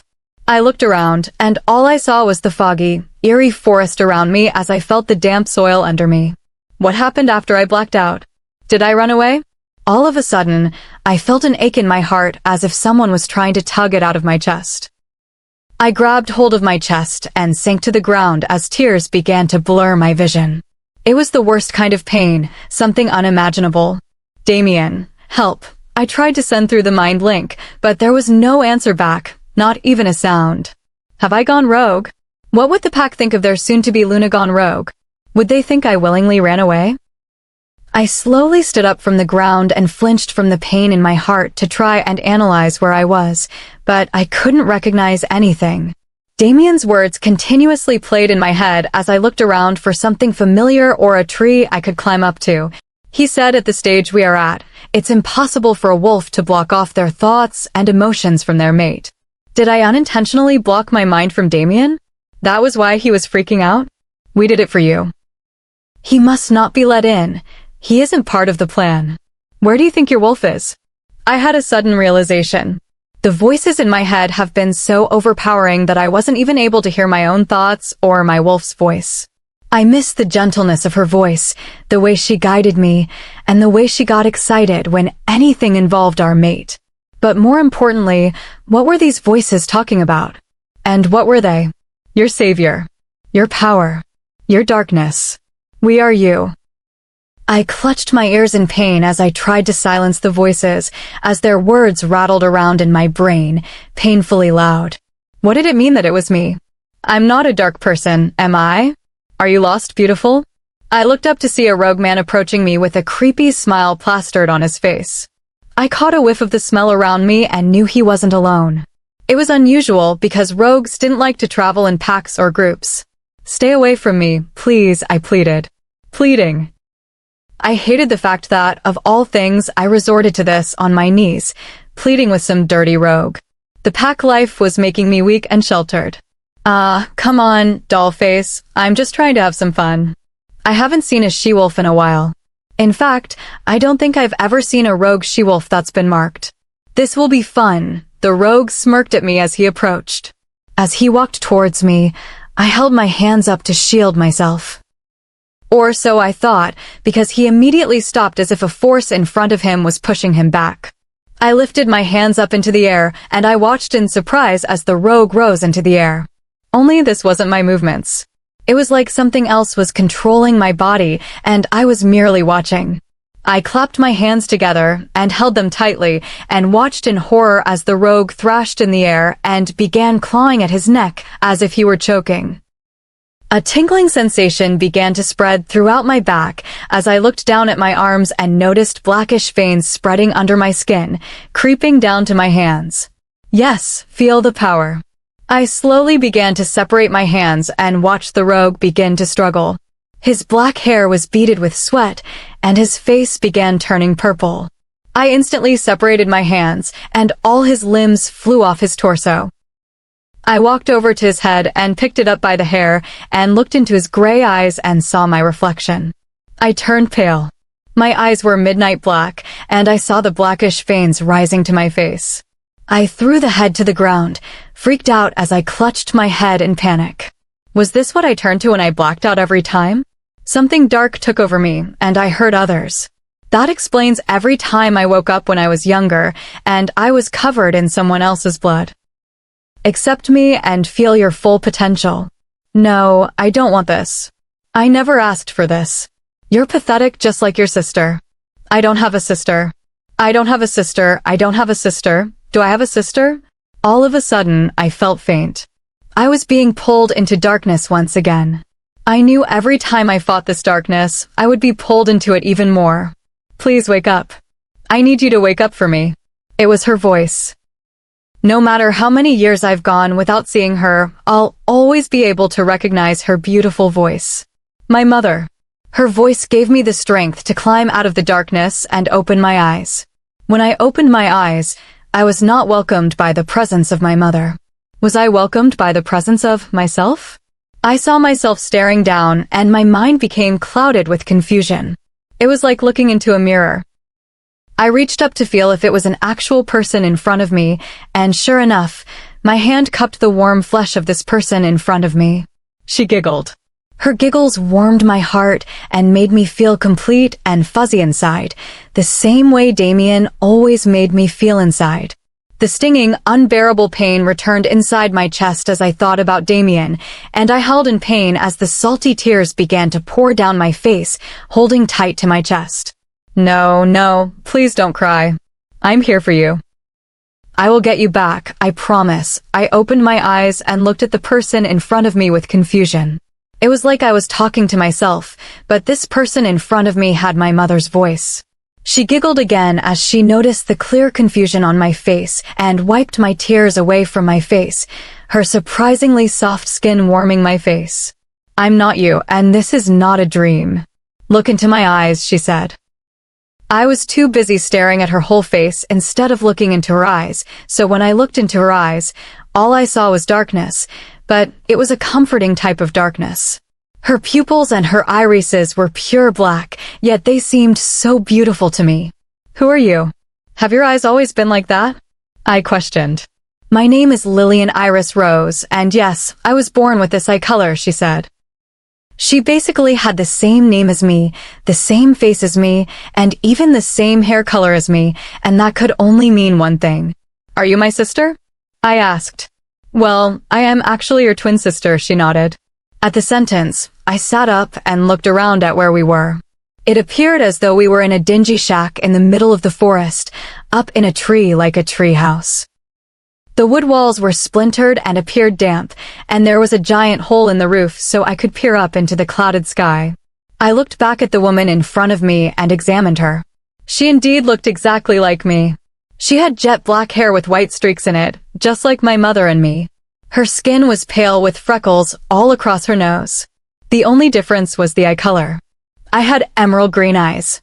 I looked around, and all I saw was the foggy, eerie forest around me as I felt the damp soil under me. What happened after I blacked out? Did I run away? All of a sudden, I felt an ache in my heart as if someone was trying to tug it out of my chest. I grabbed hold of my chest and sank to the ground as tears began to blur my vision. It was the worst kind of pain, something unimaginable. "Damien, help." I tried to send through the mind link, but there was no answer back, not even a sound. Have I gone rogue? What would the pack think of their soon-to-be Luna gone rogue? Would they think I willingly ran away? I slowly stood up from the ground and flinched from the pain in my heart to try and analyze where I was, but I couldn't recognize anything. Damien's words continuously played in my head as I looked around for something familiar or a tree I could climb up to. He said at the stage we are at, it's impossible for a wolf to block off their thoughts and emotions from their mate. Did I unintentionally block my mind from Damien? That was why he was freaking out? We did it for you. He must not be let in. He isn't part of the plan. Where do you think your wolf is? I had a sudden realization. The voices in my head have been so overpowering that I wasn't even able to hear my own thoughts or my wolf's voice. I missed the gentleness of her voice, the way she guided me, and the way she got excited when anything involved our mate. But more importantly, what were these voices talking about? And what were they? Your savior. Your power. Your darkness. We are you. I clutched my ears in pain as I tried to silence the voices, as their words rattled around in my brain, painfully loud. What did it mean that it was me? I'm not a dark person, am I? Are you lost, beautiful? I looked up to see a rogue man approaching me with a creepy smile plastered on his face. I caught a whiff of the smell around me and knew he wasn't alone. It was unusual because rogues didn't like to travel in packs or groups. Stay away from me, please, I pleaded. Pleading. I hated the fact that, of all things, I resorted to this on my knees, pleading with some dirty rogue. The pack life was making me weak and sheltered. Come on, dollface, I'm just trying to have some fun. I haven't seen a she-wolf in a while. In fact, I don't think I've ever seen a rogue she-wolf that's been marked. This will be fun. The rogue smirked at me as he approached. As he walked towards me, I held my hands up to shield myself. Or so I thought, because he immediately stopped as if a force in front of him was pushing him back. I lifted my hands up into the air, and I watched in surprise as the rogue rose into the air. Only this wasn't my movements. It was like something else was controlling my body, and I was merely watching. I clapped my hands together and held them tightly and watched in horror as the rogue thrashed in the air and began clawing at his neck as if he were choking. A tingling sensation began to spread throughout my back as I looked down at my arms and noticed blackish veins spreading under my skin, creeping down to my hands. Yes, feel the power. I slowly began to separate my hands and watched the rogue begin to struggle. His black hair was beaded with sweat, and his face began turning purple. I instantly separated my hands, and all his limbs flew off his torso. I walked over to his head and picked it up by the hair and looked into his gray eyes and saw my reflection. I turned pale. My eyes were midnight black, and I saw the blackish veins rising to my face. I threw the head to the ground, freaked out as I clutched my head in panic. Was this what I turned to when I blacked out every time? Something dark took over me, and I heard others. That explains every time I woke up when I was younger, and I was covered in someone else's blood. Accept me and feel your full potential. No, I don't want this. I never asked for this. You're pathetic just like your sister. I don't have a sister. I don't have a sister. I don't have a sister. Do I have a sister? All of a sudden, I felt faint. I was being pulled into darkness once again. I knew every time I fought this darkness, I would be pulled into it even more. Please wake up. I need you to wake up for me. It was her voice. No matter how many years I've gone without seeing her, I'll always be able to recognize her beautiful voice. My mother. Her voice gave me the strength to climb out of the darkness and open my eyes. When I opened my eyes, I was not welcomed by the presence of my mother. Was I welcomed by the presence of myself? I saw myself staring down, and my mind became clouded with confusion. It was like looking into a mirror. I reached up to feel if it was an actual person in front of me, and sure enough, my hand cupped the warm flesh of this person in front of me. She giggled. Her giggles warmed my heart and made me feel complete and fuzzy inside, the same way Damien always made me feel inside. The stinging, unbearable pain returned inside my chest as I thought about Damien, and I held in pain as the salty tears began to pour down my face, holding tight to my chest. No, please don't cry. I'm here for you. I will get you back, I promise. I opened my eyes and looked at the person in front of me with confusion. It was like I was talking to myself, but this person in front of me had my mother's voice. She giggled again as she noticed the clear confusion on my face and wiped my tears away from my face, her surprisingly soft skin warming my face. I'm not you, and this is not a dream. Look into my eyes, she said. I was too busy staring at her whole face instead of looking into her eyes, so when I looked into her eyes, all I saw was darkness, but it was a comforting type of darkness. Her pupils and her irises were pure black, yet they seemed so beautiful to me. Who are you? Have your eyes always been like that? I questioned. My name is Lillian Iris Rose, and yes, I was born with this eye color, she said. She basically had the same name as me, the same face as me, and even the same hair color as me, and that could only mean one thing. Are you my sister? I asked. Well, I am actually your twin sister, she nodded. At the sentence, I sat up and looked around at where we were. It appeared as though we were in a dingy shack in the middle of the forest, up in a tree like a tree house. The wood walls were splintered and appeared damp, and there was a giant hole in the roof so I could peer up into the clouded sky. I looked back at the woman in front of me and examined her. She indeed looked exactly like me. She had jet black hair with white streaks in it, just like my mother and me. Her skin was pale with freckles all across her nose. The only difference was the eye color. I had emerald green eyes.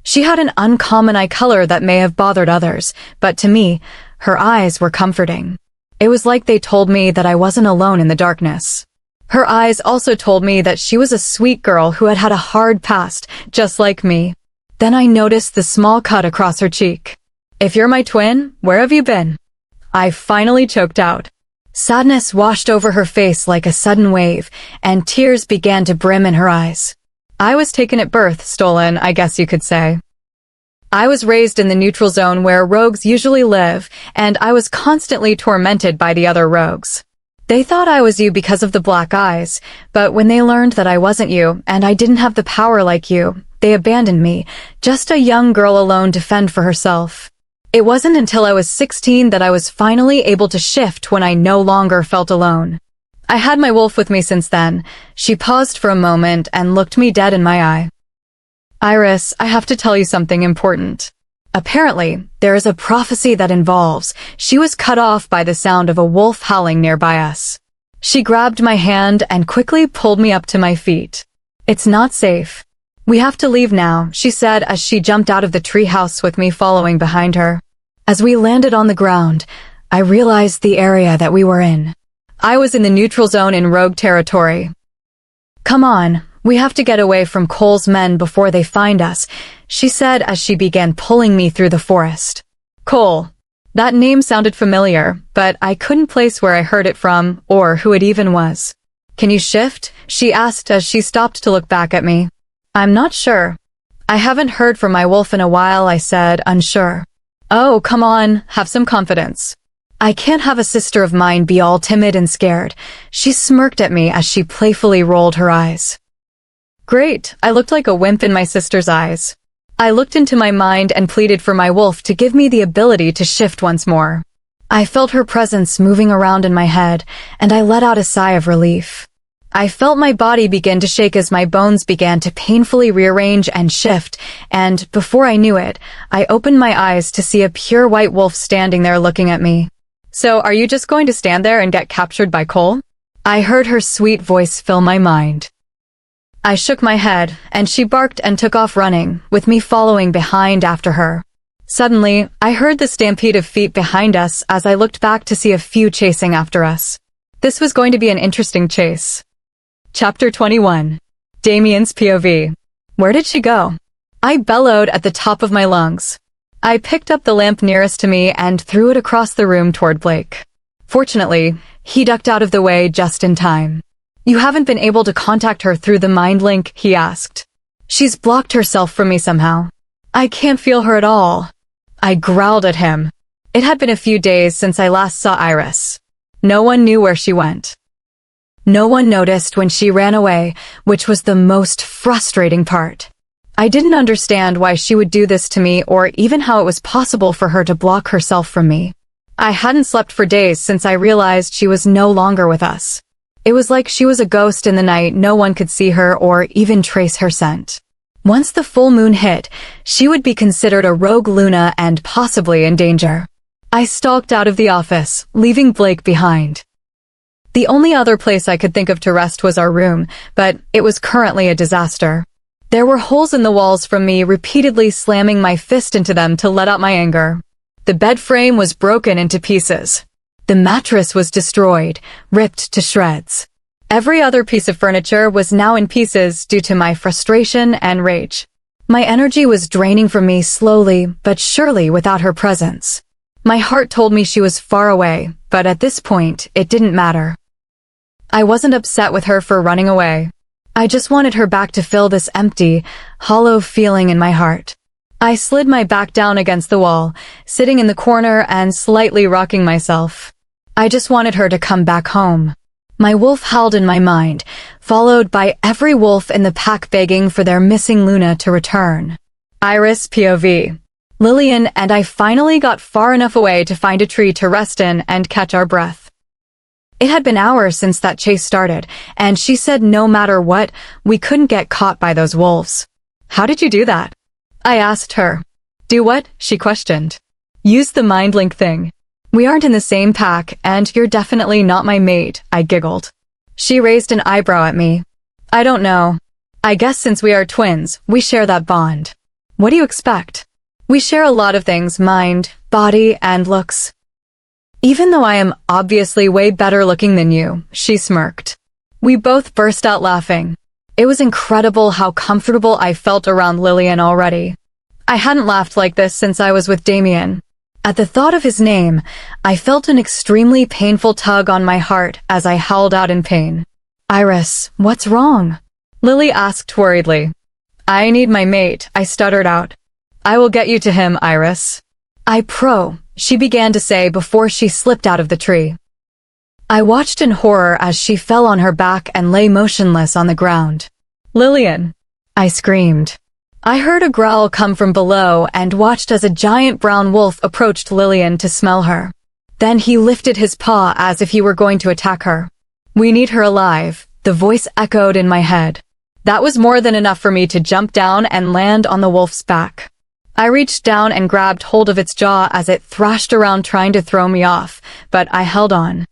She had an uncommon eye color that may have bothered others, but to me, her eyes were comforting. It was like they told me that I wasn't alone in the darkness. Her eyes also told me that she was a sweet girl who had had a hard past, just like me. Then I noticed the small cut across her cheek. If you're my twin, where have you been? I finally choked out. Sadness washed over her face like a sudden wave, and tears began to brim in her eyes. I was taken at birth, stolen, I guess you could say. I was raised in the neutral zone where rogues usually live, and I was constantly tormented by the other rogues. They thought I was you because of the black eyes, but when they learned that I wasn't you, and I didn't have the power like you, they abandoned me, just a young girl alone to fend for herself. It wasn't until I was 16 that I was finally able to shift when I no longer felt alone. I had my wolf with me since then. She paused for a moment and looked me dead in my eye. Iris, I have to tell you something important. Apparently, there is a prophecy that involves. She was cut off by the sound of a wolf howling nearby us. She grabbed my hand and quickly pulled me up to my feet. It's not safe. We have to leave now, she said as she jumped out of the treehouse with me following behind her. As we landed on the ground, I realized the area that we were in. I was in the neutral zone in rogue territory. Come on, we have to get away from Cole's men before they find us, she said as she began pulling me through the forest. Cole. That name sounded familiar, but I couldn't place where I heard it from or who it even was. Can you shift? She asked as she stopped to look back at me. I'm not sure. I haven't heard from my wolf in a while, I said, unsure. Oh, come on, have some confidence. I can't have a sister of mine be all timid and scared. She smirked at me as she playfully rolled her eyes. Great, I looked like a wimp in my sister's eyes. I looked into my mind and pleaded for my wolf to give me the ability to shift once more. I felt her presence moving around in my head, and I let out a sigh of relief. I felt my body begin to shake as my bones began to painfully rearrange and shift, and before I knew it, I opened my eyes to see a pure white wolf standing there looking at me. So are you just going to stand there and get captured by Cole? I heard her sweet voice fill my mind. I shook my head, and she barked and took off running, with me following behind after her. Suddenly, I heard the stampede of feet behind us as I looked back to see a few chasing after us. This was going to be an interesting chase. Chapter 21. Damien's POV. Where did she go? I bellowed at the top of my lungs. I picked up the lamp nearest to me and threw it across the room toward Blake. Fortunately, he ducked out of the way just in time. You haven't been able to contact her through the mind link, he asked. She's blocked herself from me somehow. I can't feel her at all. I growled at him. It had been a few days since I last saw Iris. No one knew where she went. No one noticed when she ran away, which was the most frustrating part. I didn't understand why she would do this to me or even how it was possible for her to block herself from me. I hadn't slept for days since I realized she was no longer with us. It was like she was a ghost in the night. No one could see her or even trace her scent. Once the full moon hit, she would be considered a rogue Luna and possibly in danger. I stalked out of the office, leaving Blake behind. The only other place I could think of to rest was our room, but it was currently a disaster. There were holes in the walls from me repeatedly slamming my fist into them to let out my anger. The bed frame was broken into pieces. The mattress was destroyed, ripped to shreds. Every other piece of furniture was now in pieces due to my frustration and rage. My energy was draining from me slowly but surely without her presence. My heart told me she was far away, but at this point, it didn't matter. I wasn't upset with her for running away. I just wanted her back to fill this empty, hollow feeling in my heart. I slid my back down against the wall, sitting in the corner and slightly rocking myself. I just wanted her to come back home. My wolf howled in my mind, followed by every wolf in the pack begging for their missing Luna to return. Iris POV. Lillian and I finally got far enough away to find a tree to rest in and catch our breath. It had been hours since that chase started, and she said no matter what, we couldn't get caught by those wolves. How did you do that? I asked her. Do what? She questioned. Use the mind link thing. We aren't in the same pack, and you're definitely not my mate, I giggled. She raised an eyebrow at me. I don't know. I guess since we are twins, we share that bond. What do you expect? We share a lot of things, mind, body, and looks. Even though I am obviously way better looking than you, she smirked. We both burst out laughing. It was incredible how comfortable I felt around Lillian already. I hadn't laughed like this since I was with Damien. At the thought of his name, I felt an extremely painful tug on my heart as I howled out in pain. Iris, what's wrong? Lily asked worriedly. I need my mate, I stuttered out. I will get you to him, Iris. She began to say before she slipped out of the tree. I watched in horror as she fell on her back and lay motionless on the ground. Lillian! I screamed. I heard a growl come from below and watched as a giant brown wolf approached Lillian to smell her. Then he lifted his paw as if he were going to attack her. We need her alive, the voice echoed in my head. That was more than enough for me to jump down and land on the wolf's back. I reached down and grabbed hold of its jaw as it thrashed around trying to throw me off, but I held on.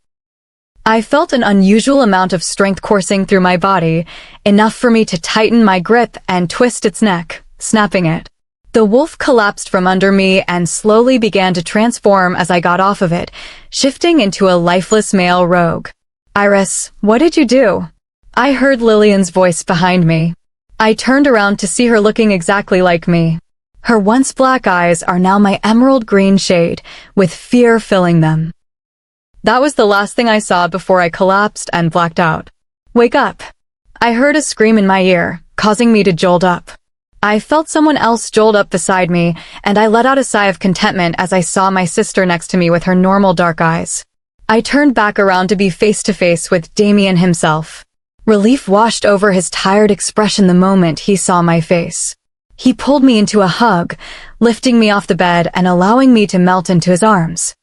I felt an unusual amount of strength coursing through my body, enough for me to tighten my grip and twist its neck, snapping it. The wolf collapsed from under me and slowly began to transform as I got off of it, shifting into a lifeless male rogue. Iris, what did you do? I heard Lillian's voice behind me. I turned around to see her looking exactly like me. Her once black eyes are now my emerald green shade, with fear filling them. That was the last thing I saw before I collapsed and blacked out. Wake up! I heard a scream in my ear, causing me to jolt up. I felt someone else jolt up beside me, and I let out a sigh of contentment as I saw my sister next to me with her normal dark eyes. I turned back around to be face to face with Damien himself. Relief washed over his tired expression the moment he saw my face. He pulled me into a hug, lifting me off the bed and allowing me to melt into his arms.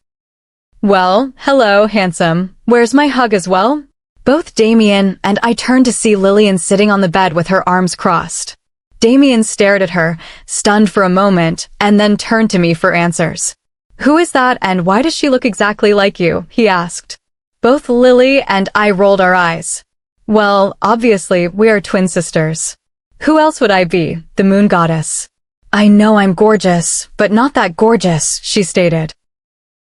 Well, hello, handsome. Where's my hug as well? Both Damien and I turned to see Lillian sitting on the bed with her arms crossed. Damien stared at her, stunned for a moment, and then turned to me for answers. Who is that and why does she look exactly like you? He asked. Both Lily and I rolled our eyes. Well, obviously, we are twin sisters. Who else would I be? The moon goddess. I know I'm gorgeous, but not that gorgeous, she stated.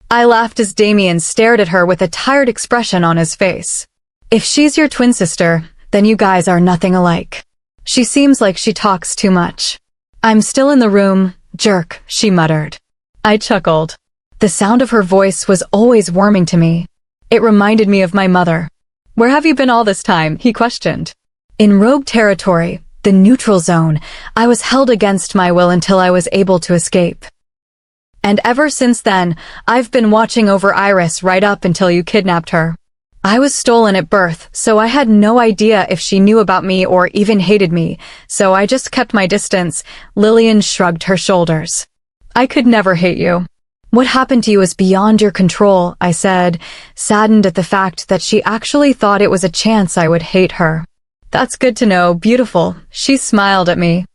I laughed as Damien stared at her with a tired expression on his face. If she's your twin sister, then you guys are nothing alike. She seems like she talks too much. I'm still in the room, jerk, she muttered. I chuckled. The sound of her voice was always warming to me. It reminded me of my mother. Where have you been all this time? He questioned. In rogue territory, the neutral zone, I was held against my will until I was able to escape. And ever since then, I've been watching over Iris right up until you kidnapped her. I was stolen at birth, so I had no idea if she knew about me or even hated me, so I just kept my distance. Lillian shrugged her shoulders. I could never hate you. What happened to you is beyond your control, I said, saddened at the fact that she actually thought it was a chance I would hate her. That's good to know, beautiful. She smiled at me.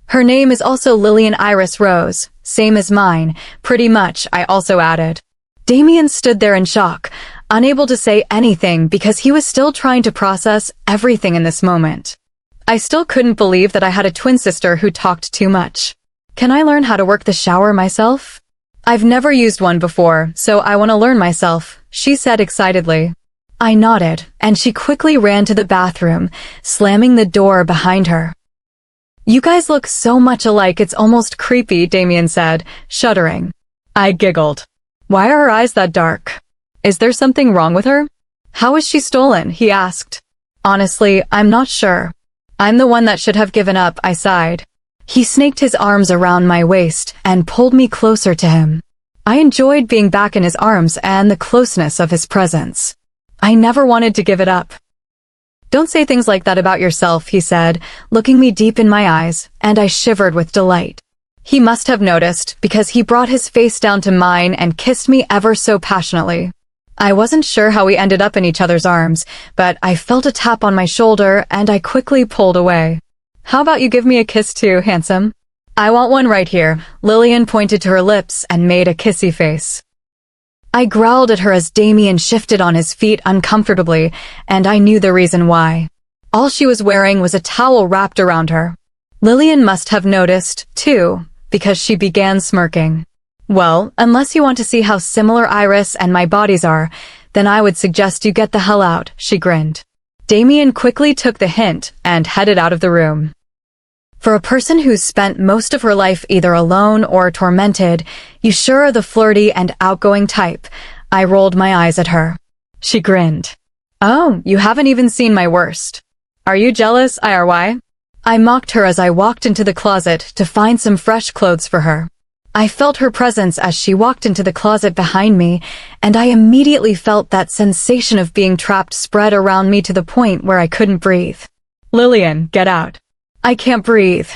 Her name is also Lillian Iris Rose, same as mine, pretty much, I also added. Damien stood there in shock, unable to say anything because he was still trying to process everything in this moment. I still couldn't believe that I had a twin sister who talked too much. Can I learn how to work the shower myself? I've never used one before, so I want to learn myself, she said excitedly. I nodded, and she quickly ran to the bathroom, slamming the door behind her. You guys look so much alike it's almost creepy, Damien said, shuddering. I giggled. Why are her eyes that dark? Is there something wrong with her? How was she stolen? He asked. Honestly, I'm not sure. I'm the one that should have given up, I sighed. He snaked his arms around my waist and pulled me closer to him. I enjoyed being back in his arms and the closeness of his presence. I never wanted to give it up. Don't say things like that about yourself, he said, looking me deep in my eyes, and I shivered with delight. He must have noticed because he brought his face down to mine and kissed me ever so passionately. I wasn't sure how we ended up in each other's arms, but I felt a tap on my shoulder and I quickly pulled away. How about you give me a kiss too, handsome? I want one right here. Lillian pointed to her lips and made a kissy face. I growled at her as Damien shifted on his feet uncomfortably, and I knew the reason why. All she was wearing was a towel wrapped around her. Lillian must have noticed, too, because she began smirking. Well, unless you want to see how similar Iris and my bodies are, then I would suggest you get the hell out, she grinned. Damien quickly took the hint and headed out of the room. For a person who's spent most of her life either alone or tormented, you sure are the flirty and outgoing type. I rolled my eyes at her. She grinned. Oh, you haven't even seen my worst. Are you jealous, IRY? I mocked her as I walked into the closet to find some fresh clothes for her. I felt her presence as she walked into the closet behind me, and I immediately felt that sensation of being trapped spread around me to the point where I couldn't breathe. Lillian, get out. I can't breathe.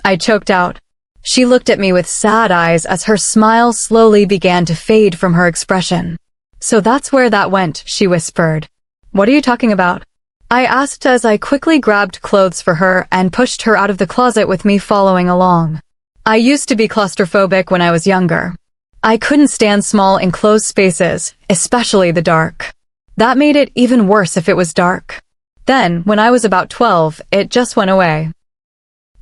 I choked out. She looked at me with sad eyes as her smile slowly began to fade from her expression. So that's where that went, she whispered. What are you talking about? I asked as I quickly grabbed clothes for her and pushed her out of the closet with me following along. I used to be claustrophobic when I was younger. I couldn't stand small enclosed spaces, especially the dark. That made it even worse if it was dark. Then, when I was about 12, it just went away.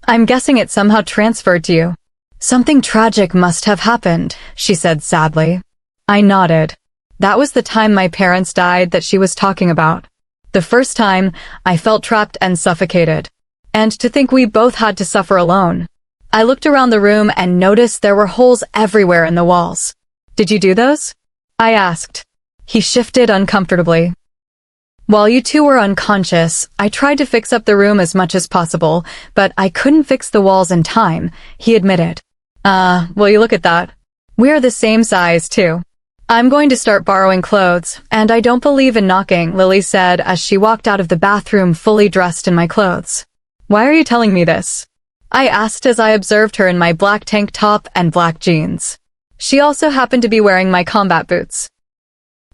I'm guessing it somehow transferred to you. Something tragic must have happened, she said sadly. I nodded. That was the time my parents died that she was talking about. The first time, I felt trapped and suffocated. And to think we both had to suffer alone. I looked around the room and noticed there were holes everywhere in the walls. Did you do those? I asked. He shifted uncomfortably. While you two were unconscious, I tried to fix up the room as much as possible, but I couldn't fix the walls in time, he admitted. Well, you look at that. We're the same size, too. I'm going to start borrowing clothes, and I don't believe in knocking, Lily said as she walked out of the bathroom fully dressed in my clothes. Why are you telling me this? I asked as I observed her in my black tank top and black jeans. She also happened to be wearing my combat boots.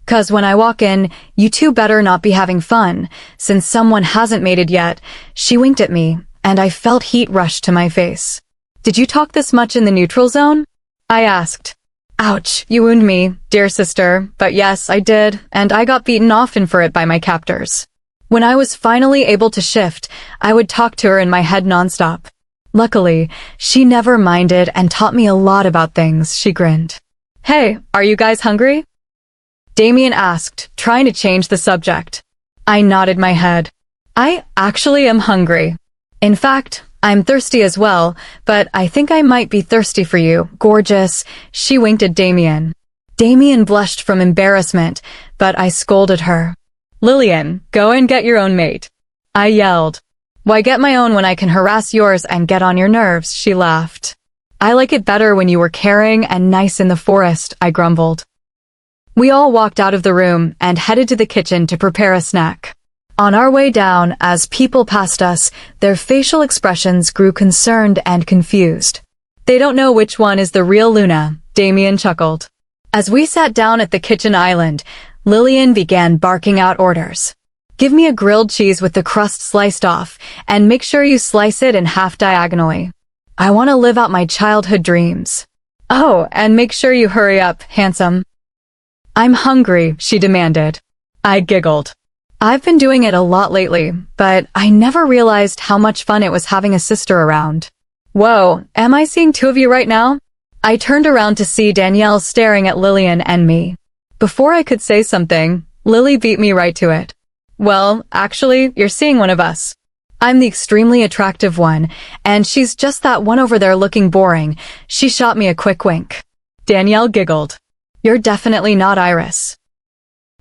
'Cause when I walk in, you two better not be having fun, since someone hasn't mated yet. She winked at me, and I felt heat rush to my face. Did you talk this much in the neutral zone? I asked. Ouch, you wound me, dear sister, but yes, I did, and I got beaten often for it by my captors. When I was finally able to shift, I would talk to her in my head nonstop. Luckily, she never minded and taught me a lot about things, she grinned. Hey, are you guys hungry? Damien asked, trying to change the subject. I nodded my head. I actually am hungry. In fact, I'm thirsty as well, but I think I might be thirsty for you, gorgeous, she winked at Damien. Damien blushed from embarrassment, but I scolded her. Lillian, go and get your own mate. I yelled. Why get my own when I can harass yours and get on your nerves, she laughed. I like it better when you were caring and nice in the forest, I grumbled. We all walked out of the room and headed to the kitchen to prepare a snack. On our way down, as people passed us, their facial expressions grew concerned and confused. They don't know which one is the real Luna, Damien chuckled. As we sat down at the kitchen island, Lillian began barking out orders. Give me a grilled cheese with the crust sliced off, and make sure you slice it in half diagonally. I want to live out my childhood dreams. Oh, and make sure you hurry up, handsome. I'm hungry, she demanded. I giggled. I've been doing it a lot lately, but I never realized how much fun it was having a sister around. Whoa, am I seeing two of you right now? I turned around to see Danielle staring at Lillian and me. Before I could say something, Lily beat me right to it. Well, actually, you're seeing one of us. I'm the extremely attractive one, and she's just that one over there looking boring. She shot me a quick wink. Danielle giggled. You're definitely not Iris.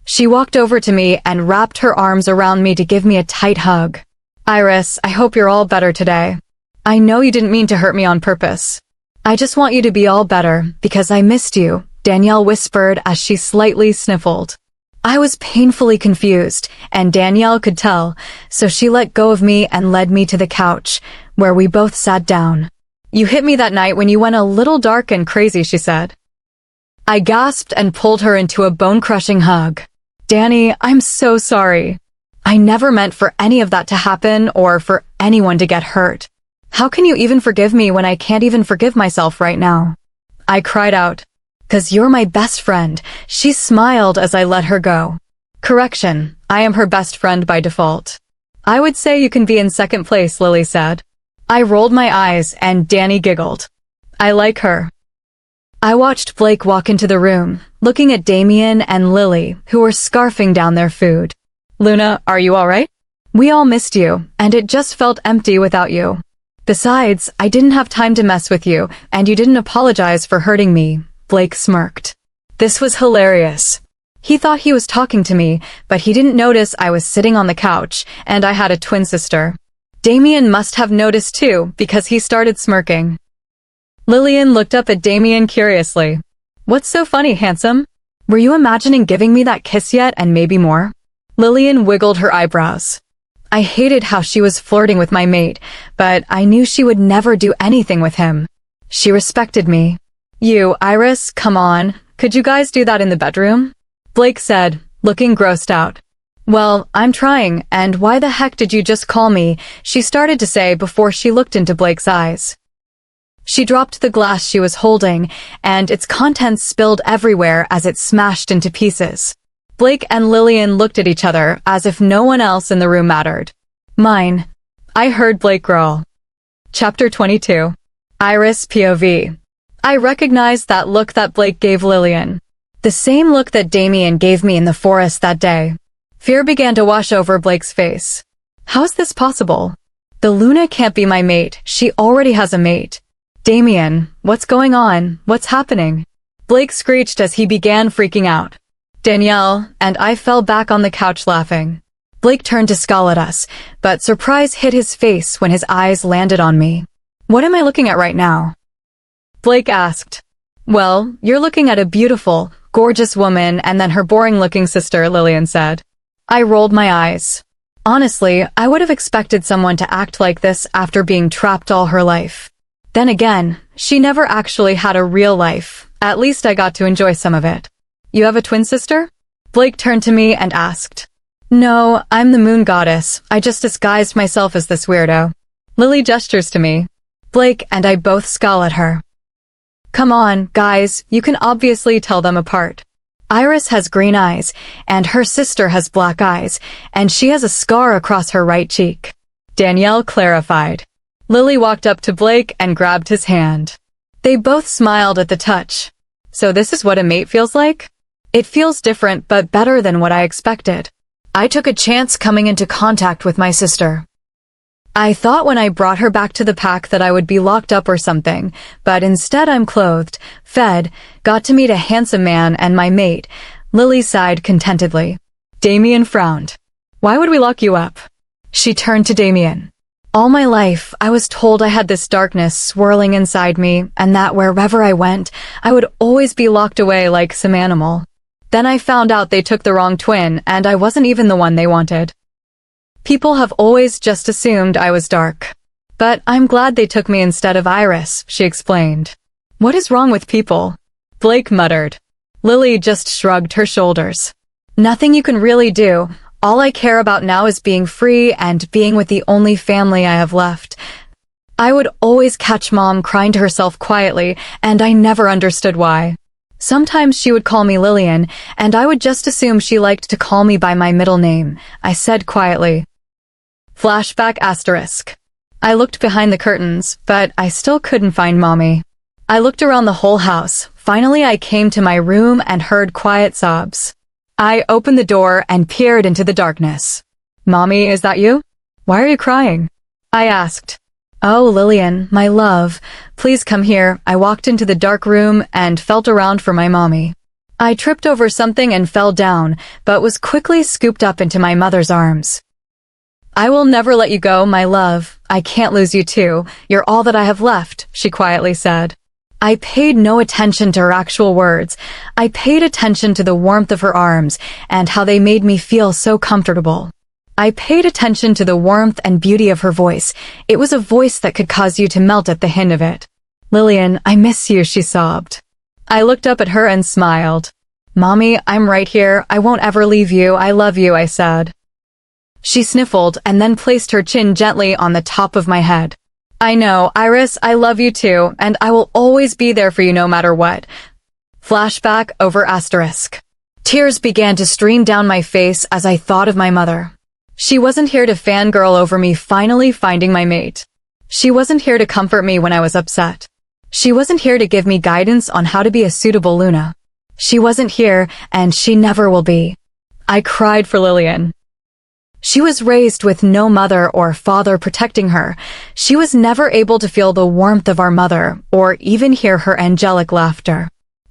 She walked over to me and wrapped her arms around me to give me a tight hug. Iris, I hope you're all better today. I know you didn't mean to hurt me on purpose. I just want you to be all better, because I missed you, Danielle whispered as she slightly sniffled. I was painfully confused, and Danielle could tell, so she let go of me and led me to the couch, where we both sat down. You hit me that night when you went a little dark and crazy, she said. I gasped and pulled her into a bone-crushing hug. Danny, I'm so sorry. I never meant for any of that to happen or for anyone to get hurt. How can you even forgive me when I can't even forgive myself right now? I cried out. 'Cause you're my best friend, she smiled as I let her go. Correction, I am her best friend by default. I would say you can be in second place, Lily said. I rolled my eyes and Danny giggled. I like her. I watched Blake walk into the room, looking at Damien and Lily, who were scarfing down their food. Luna, are you alright? We all missed you, and it just felt empty without you. Besides, I didn't have time to mess with you, and you didn't apologize for hurting me, Blake smirked. This was hilarious. He thought he was talking to me, but he didn't notice I was sitting on the couch, and I had a twin sister. Damien must have noticed too, because he started smirking. Lillian looked up at Damien curiously. What's so funny, handsome? Were you imagining giving me that kiss yet and maybe more? Lillian wiggled her eyebrows. I hated how she was flirting with my mate, but I knew she would never do anything with him. She respected me. You, Iris, come on. Could you guys do that in the bedroom? Blake said, looking grossed out. Well, I'm trying, and why the heck did you just call me? She started to say before she looked into Blake's eyes. She dropped the glass she was holding, and its contents spilled everywhere as it smashed into pieces. Blake and Lillian looked at each other as if no one else in the room mattered. Mine. I heard Blake growl. Chapter 22. Iris POV. I recognized that look that Blake gave Lillian. The same look that Damien gave me in the forest that day. Fear began to wash over Blake's face. How's this possible? The Luna can't be my mate. She already has a mate. Damien, what's going on? What's happening? Blake screeched as he began freaking out. Danielle, and I fell back on the couch laughing. Blake turned to scowl at us, but surprise hit his face when his eyes landed on me. What am I looking at right now? Blake asked. Well, you're looking at a beautiful, gorgeous woman and then her boring-looking sister, Lillian said. I rolled my eyes. Honestly, I would have expected someone to act like this after being trapped all her life. Then again, she never actually had a real life. At least I got to enjoy some of it. You have a twin sister? Blake turned to me and asked. No, I'm the moon goddess. I just disguised myself as this weirdo. Lily gestures to me. Blake and I both scowl at her. Come on, guys, you can obviously tell them apart. Iris has green eyes, and her sister has black eyes, and she has a scar across her right cheek. Danielle clarified. Lily walked up to Blake and grabbed his hand. They both smiled at the touch. So this is what a mate feels like? It feels different but better than what I expected. I took a chance coming into contact with my sister. I thought when I brought her back to the pack that I would be locked up or something, but instead I'm clothed, fed, got to meet a handsome man and my mate. Lily sighed contentedly. Damien frowned. Why would we lock you up? She turned to Damien. All my life, I was told I had this darkness swirling inside me, and that wherever I went, I would always be locked away like some animal. Then I found out they took the wrong twin, and I wasn't even the one they wanted. People have always just assumed I was dark. But I'm glad they took me instead of Iris, she explained. What is wrong with people? Blake muttered. Lily just shrugged her shoulders. Nothing you can really do. All I care about now is being free and being with the only family I have left. I would always catch Mom crying to herself quietly, and I never understood why. Sometimes she would call me Lillian, and I would just assume she liked to call me by my middle name, I said quietly. Flashback asterisk. I looked behind the curtains, but I still couldn't find Mommy. I looked around the whole house. Finally, I came to my room and heard quiet sobs. I opened the door and peered into the darkness. Mommy, is that you? Why are you crying? I asked. Oh, Lillian, my love, please come here. I walked into the dark room and felt around for my mommy. I tripped over something and fell down, but was quickly scooped up into my mother's arms. I will never let you go, my love. I can't lose you too. You're all that I have left, she quietly said. I paid no attention to her actual words. I paid attention to the warmth of her arms and how they made me feel so comfortable. I paid attention to the warmth and beauty of her voice. It was a voice that could cause you to melt at the hint of it. Lillian, I miss you, she sobbed. I looked up at her and smiled. Mommy, I'm right here. I won't ever leave you. I love you, I said. She sniffled and then placed her chin gently on the top of my head. I know, Iris, I love you too, and I will always be there for you no matter what. Flashback over asterisk. Tears began to stream down my face as I thought of my mother. She wasn't here to fangirl over me finally finding my mate. She wasn't here to comfort me when I was upset. She wasn't here to give me guidance on how to be a suitable Luna. She wasn't here, and she never will be. I cried for Lillian. She was raised with no mother or father protecting her. She was never able to feel the warmth of our mother, or even hear her angelic laughter.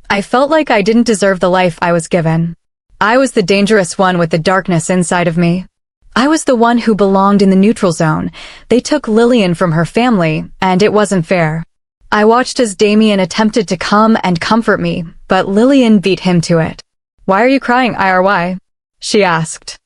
I felt like I didn't deserve the life I was given. I was the dangerous one with the darkness inside of me. I was the one who belonged in the neutral zone. They took Lillian from her family, and it wasn't fair. I watched as Damien attempted to come and comfort me, but Lillian beat him to it. Why are you crying, IRY? She asked.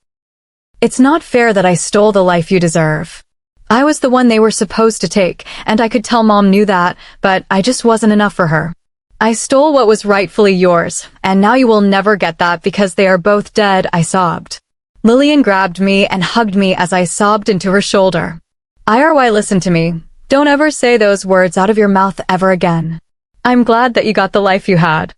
It's not fair that I stole the life you deserve. I was the one they were supposed to take, and I could tell Mom knew that, but I just wasn't enough for her. I stole what was rightfully yours, and now you will never get that because they are both dead, I sobbed. Lillian grabbed me and hugged me as I sobbed into her shoulder. IRY, listen to me. Don't ever say those words out of your mouth ever again. I'm glad that you got the life you had.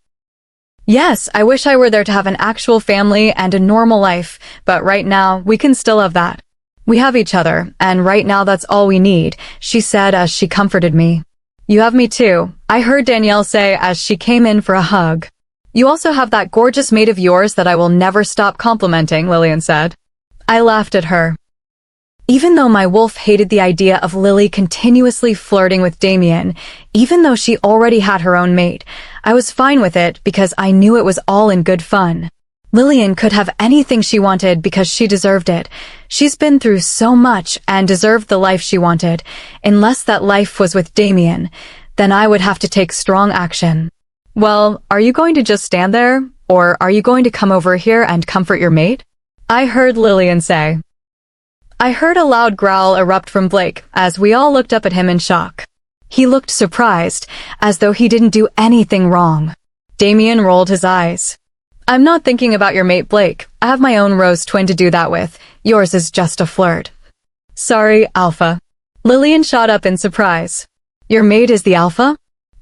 Yes, I wish I were there to have an actual family and a normal life, but right now, we can still have that. We have each other, and right now that's all we need, she said as she comforted me. You have me too, I heard Danielle say as she came in for a hug. You also have that gorgeous mate of yours that I will never stop complimenting, Lillian said. I laughed at her. Even though my wolf hated the idea of Lily continuously flirting with Damien, even though she already had her own mate, I was fine with it because I knew it was all in good fun. Lillian could have anything she wanted because she deserved it. She's been through so much and deserved the life she wanted. Unless that life was with Damien, then I would have to take strong action. Well, are you going to just stand there, or are you going to come over here and comfort your mate? I heard Lillian say. I heard a loud growl erupt from Blake as we all looked up at him in shock. He looked surprised, as though he didn't do anything wrong. Damien rolled his eyes. I'm not thinking about your mate Blake. I have my own rose twin to do that with. Yours is just a flirt. Sorry, Alpha. Lillian shot up in surprise. Your mate is the Alpha?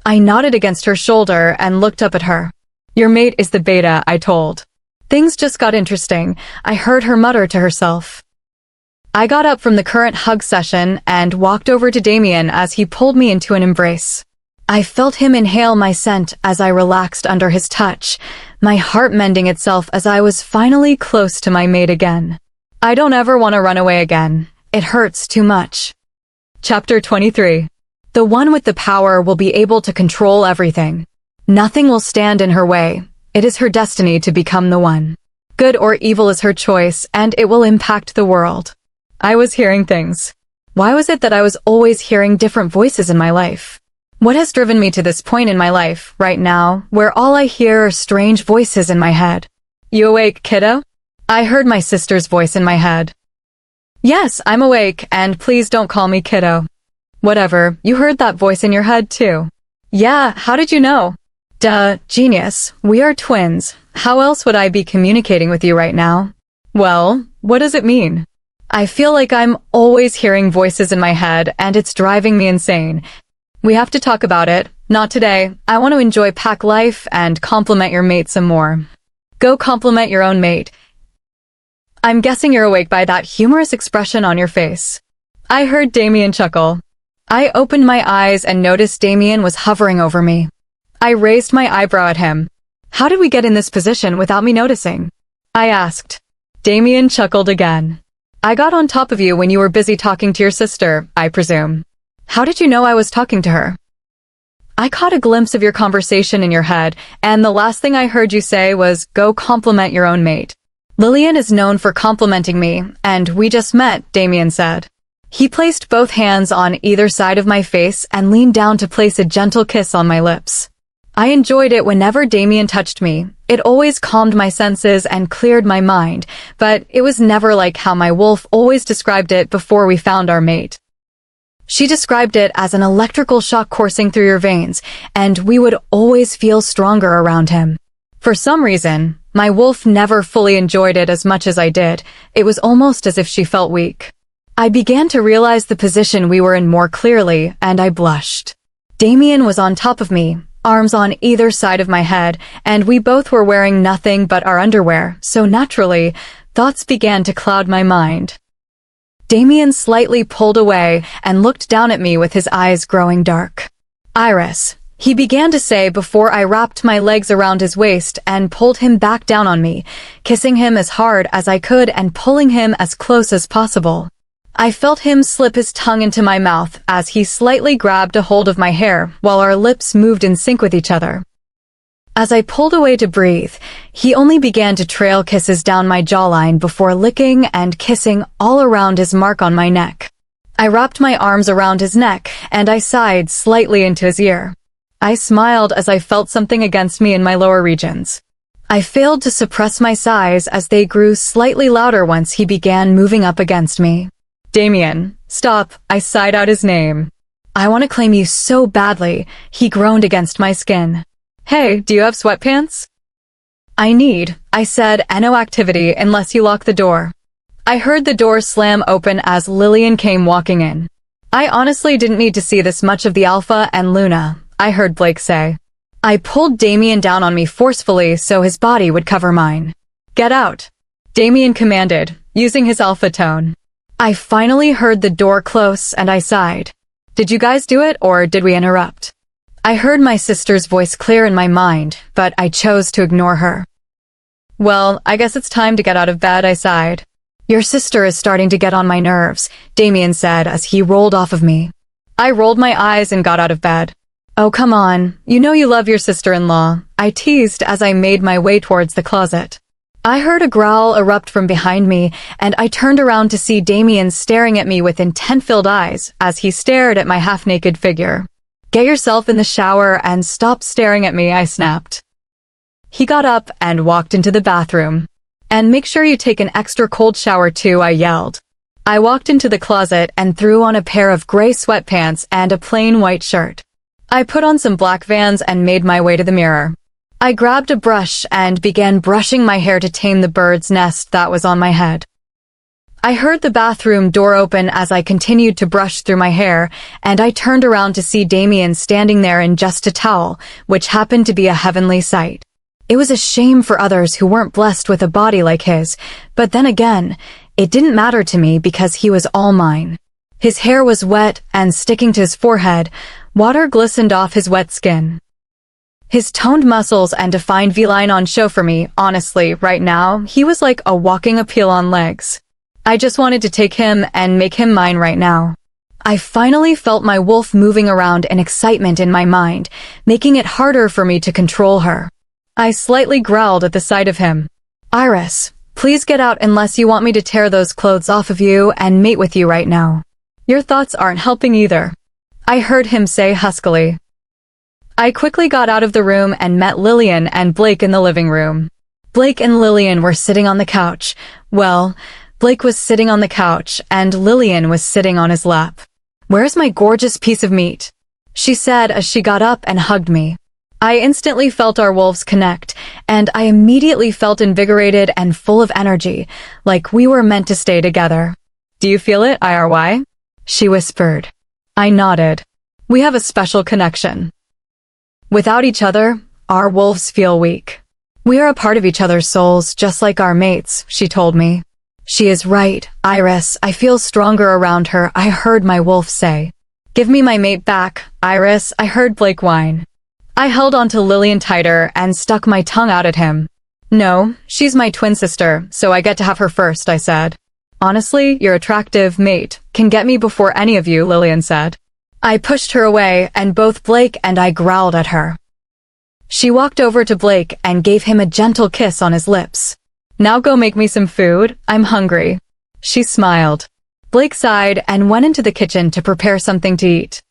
I nodded against her shoulder and looked up at her. Your mate is the Beta, I told. Things just got interesting. I heard her mutter to herself. I got up from the current hug session and walked over to Damien as he pulled me into an embrace. I felt him inhale my scent as I relaxed under his touch, my heart mending itself as I was finally close to my mate again. I don't ever want to run away again. It hurts too much. Chapter 23. The one with the power will be able to control everything. Nothing will stand in her way. It is her destiny to become the one. Good or evil is her choice, and it will impact the world. I was hearing things. Why was it that I was always hearing different voices in my life? What has driven me to this point in my life, right now, where all I hear are strange voices in my head? You awake, kiddo? I heard my sister's voice in my head. Yes, I'm awake, and please don't call me kiddo. Whatever, you heard that voice in your head too. Yeah, how did you know? Duh, genius. We are twins. How else would I be communicating with you right now? Well, what does it mean? I feel like I'm always hearing voices in my head, and it's driving me insane. We have to talk about it. Not today. I want to enjoy pack life and compliment your mate some more. Go compliment your own mate. I'm guessing you're awake by that humorous expression on your face. I heard Damien chuckle. I opened my eyes and noticed Damien was hovering over me. I raised my eyebrow at him. How did we get in this position without me noticing? I asked. Damien chuckled again. I got on top of you when you were busy talking to your sister, I presume. How did you know I was talking to her? I caught a glimpse of your conversation in your head, and the last thing I heard you say was, go compliment your own mate. Lillian is known for complimenting me, and we just met, Damien said. He placed both hands on either side of my face and leaned down to place a gentle kiss on my lips. I enjoyed it whenever Damien touched me. It always calmed my senses and cleared my mind, but it was never like how my wolf always described it before we found our mate. She described it as an electrical shock coursing through your veins, and we would always feel stronger around him. For some reason, my wolf never fully enjoyed it as much as I did. It was almost as if she felt weak. I began to realize the position we were in more clearly, and I blushed. Damien was on top of me, arms on either side of my head, and we both were wearing nothing but our underwear, so naturally, thoughts began to cloud my mind. Damien slightly pulled away and looked down at me with his eyes growing dark. Iris, he began to say before I wrapped my legs around his waist and pulled him back down on me, kissing him as hard as I could and pulling him as close as possible. I felt him slip his tongue into my mouth as he slightly grabbed a hold of my hair while our lips moved in sync with each other. As I pulled away to breathe, he only began to trail kisses down my jawline before licking and kissing all around his mark on my neck. I wrapped my arms around his neck and I sighed slightly into his ear. I smiled as I felt something against me in my lower regions. I failed to suppress my sighs as they grew slightly louder once he began moving up against me. Damien, stop, I sighed out his name. I want to claim you so badly, he groaned against my skin. Hey, do you have sweatpants? I said, no activity unless you lock the door. I heard the door slam open as Lillian came walking in. I honestly didn't need to see this much of the Alpha and Luna, I heard Blake say. I pulled Damien down on me forcefully so his body would cover mine. Get out, Damien commanded, using his alpha tone. I finally heard the door close and I sighed. Did you guys do it or did we interrupt? I heard my sister's voice clear in my mind, but I chose to ignore her. Well, I guess it's time to get out of bed, I sighed. Your sister is starting to get on my nerves, Damien said as he rolled off of me. I rolled my eyes and got out of bed. Oh, come on, you know you love your sister-in-law, I teased as I made my way towards the closet. I heard a growl erupt from behind me, and I turned around to see Damien staring at me with intent-filled eyes as he stared at my half-naked figure. Get yourself in the shower and stop staring at me, I snapped. He got up and walked into the bathroom. And make sure you take an extra cold shower too, I yelled. I walked into the closet and threw on a pair of gray sweatpants and a plain white shirt. I put on some black Vans and made my way to the mirror. I grabbed a brush and began brushing my hair to tame the bird's nest that was on my head. I heard the bathroom door open as I continued to brush through my hair, and I turned around to see Damien standing there in just a towel, which happened to be a heavenly sight. It was a shame for others who weren't blessed with a body like his, but then again, it didn't matter to me because he was all mine. His hair was wet and sticking to his forehead, water glistened off his wet skin. His toned muscles and defined V-line on show for me, honestly, right now, he was like a walking appeal on legs. I just wanted to take him and make him mine right now. I finally felt my wolf moving around in excitement in my mind, making it harder for me to control her. I slightly growled at the sight of him. Iris, please get out unless you want me to tear those clothes off of you and mate with you right now. Your thoughts aren't helping either. I heard him say huskily. I quickly got out of the room and met Lillian and Blake in the living room. Blake and Lillian were sitting on the couch. Well, Blake was sitting on the couch and Lillian was sitting on his lap. Where's my gorgeous piece of meat? She said as she got up and hugged me. I instantly felt our wolves connect, and I immediately felt invigorated and full of energy, like we were meant to stay together. "Do you feel it, IRY?" she whispered. I nodded. We have a special connection. Without each other, our wolves feel weak. We are a part of each other's souls, just like our mates, she told me. She is right, Iris. I feel stronger around her, I heard my wolf say. Give me my mate back, Iris, I heard Blake whine. I held onto Lillian tighter and stuck my tongue out at him. No, she's my twin sister, so I get to have her first, I said. Honestly, your attractive mate can get me before any of you, Lillian said. I pushed her away, and both Blake and I growled at her. She walked over to Blake and gave him a gentle kiss on his lips. Now go make me some food, I'm hungry. She smiled. Blake sighed and went into the kitchen to prepare something to eat.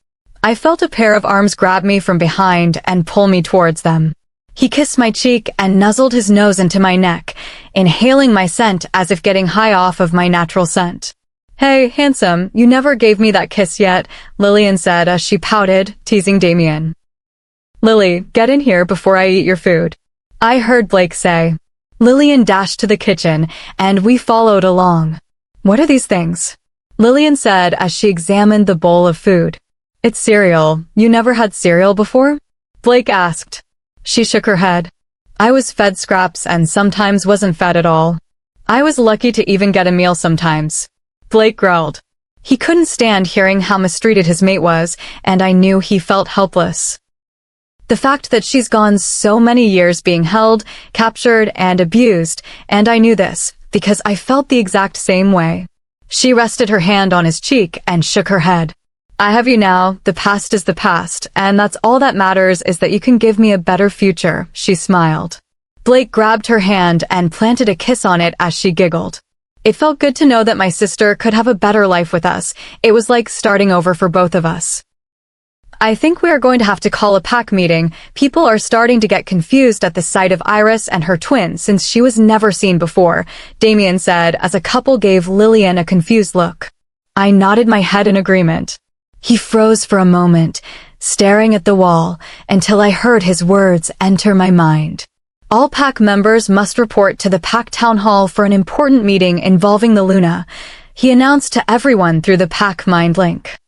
I felt a pair of arms grab me from behind and pull me towards them. He kissed my cheek and nuzzled his nose into my neck, inhaling my scent as if getting high off of my natural scent. Hey, handsome, you never gave me that kiss yet, Lillian said as she pouted, teasing Damien. Lily, get in here before I eat your food. I heard Blake say. Lillian dashed to the kitchen, and we followed along. What are these things? Lillian said as she examined the bowl of food. It's cereal. You never had cereal before? Blake asked. She shook her head. I was fed scraps and sometimes wasn't fed at all. I was lucky to even get a meal sometimes. Blake growled. He couldn't stand hearing how mistreated his mate was, and I knew he felt helpless. The fact that she's gone so many years being held, captured, and abused, and I knew this, because I felt the exact same way. She rested her hand on his cheek and shook her head. I have you now, the past is the past, and that's all that matters is that you can give me a better future, she smiled. Blake grabbed her hand and planted a kiss on it as she giggled. It felt good to know that my sister could have a better life with us. It was like starting over for both of us. I think we are going to have to call a pack meeting. People are starting to get confused at the sight of Iris and her twin since she was never seen before, Damien said as a couple gave Lillian a confused look. I nodded my head in agreement. He froze for a moment, staring at the wall, until I heard his words enter my mind. All pack members must report to the pack town hall for an important meeting involving the Luna, he announced to everyone through the pack mind link.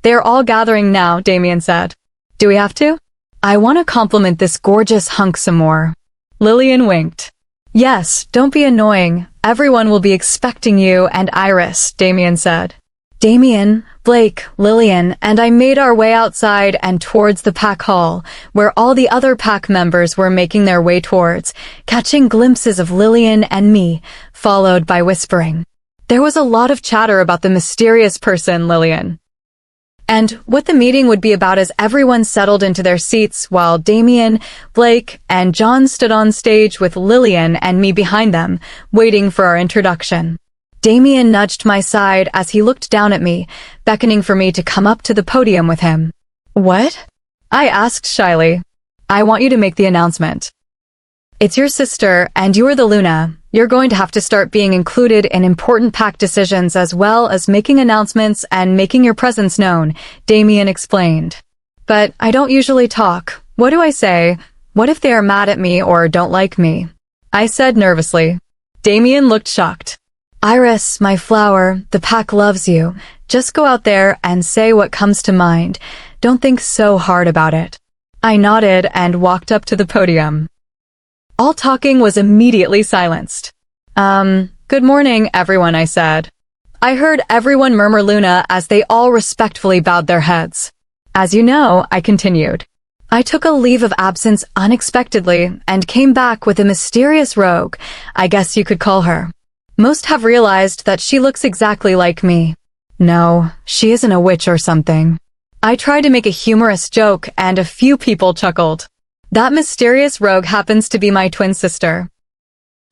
They're all gathering now, Damien said. Do we have to? I want to compliment this gorgeous hunk some more. Lillian winked. Yes, don't be annoying. Everyone will be expecting you and Iris, Damien said. Damien, Blake, Lillian, and I made our way outside and towards the pack hall, where all the other pack members were making their way towards, catching glimpses of Lillian and me, followed by whispering. There was a lot of chatter about the mysterious person, Lillian, and what the meeting would be about as everyone settled into their seats while Damien, Blake, and John stood on stage with Lillian and me behind them, waiting for our introduction. Damien nudged my side as he looked down at me, beckoning for me to come up to the podium with him. What? I asked shyly. I want you to make the announcement. It's your sister, and you are the Luna. You're going to have to start being included in important pack decisions as well as making announcements and making your presence known, Damien explained. But I don't usually talk. What do I say? What if they are mad at me or don't like me? I said nervously. Damien looked shocked. Iris, my flower, the pack loves you. Just go out there and say what comes to mind. Don't think so hard about it. I nodded and walked up to the podium. All talking was immediately silenced. Good morning, everyone, I said. I heard everyone murmur Luna as they all respectfully bowed their heads. As you know, I continued. I took a leave of absence unexpectedly and came back with a mysterious rogue, I guess you could call her. Most have realized that she looks exactly like me. No, she isn't a witch or something. I tried to make a humorous joke and a few people chuckled. That mysterious rogue happens to be my twin sister.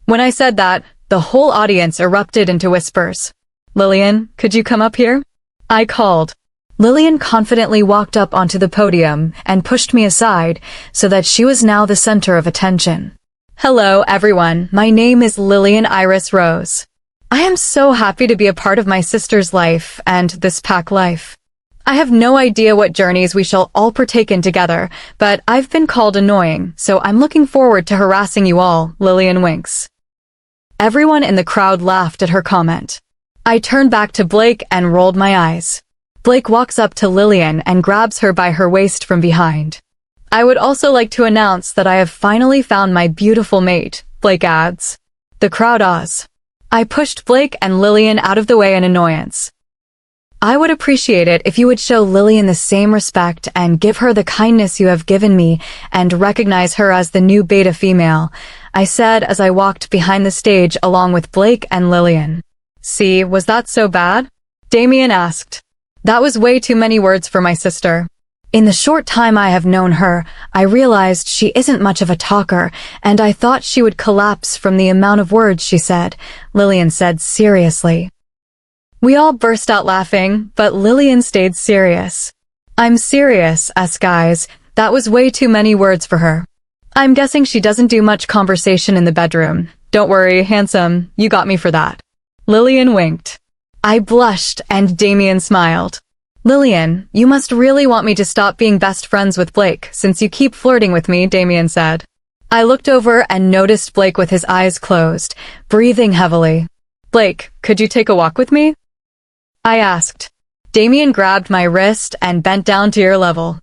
When I said that, the whole audience erupted into whispers. Lillian, could you come up here? I called. Lillian confidently walked up onto the podium and pushed me aside so that she was now the center of attention. Hello, everyone. My name is Lillian Iris Rose. I am so happy to be a part of my sister's life and this pack life. I have no idea what journeys we shall all partake in together, but I've been called annoying, so I'm looking forward to harassing you all, Lillian winks. Everyone in the crowd laughed at her comment. I turned back to Blake and rolled my eyes. Blake walks up to Lillian and grabs her by her waist from behind. I would also like to announce that I have finally found my beautiful mate, Blake adds. The crowd awes. I pushed Blake and Lillian out of the way in annoyance. I would appreciate it if you would show Lillian the same respect and give her the kindness you have given me and recognize her as the new beta female, I said as I walked behind the stage along with Blake and Lillian. See, was that so bad? Damien asked. That was way too many words for my sister. In the short time I have known her, I realized she isn't much of a talker, and I thought she would collapse from the amount of words she said, Lillian said seriously. We all burst out laughing, but Lillian stayed serious. I'm serious, us guys. That was way too many words for her. I'm guessing she doesn't do much conversation in the bedroom. Don't worry, handsome, you got me for that. Lillian winked. I blushed and Damien smiled. Lillian, you must really want me to stop being best friends with Blake, since you keep flirting with me, Damien said. I looked over and noticed Blake with his eyes closed, breathing heavily. Blake, could you take a walk with me? I asked. Damien grabbed my wrist and bent down to ear level.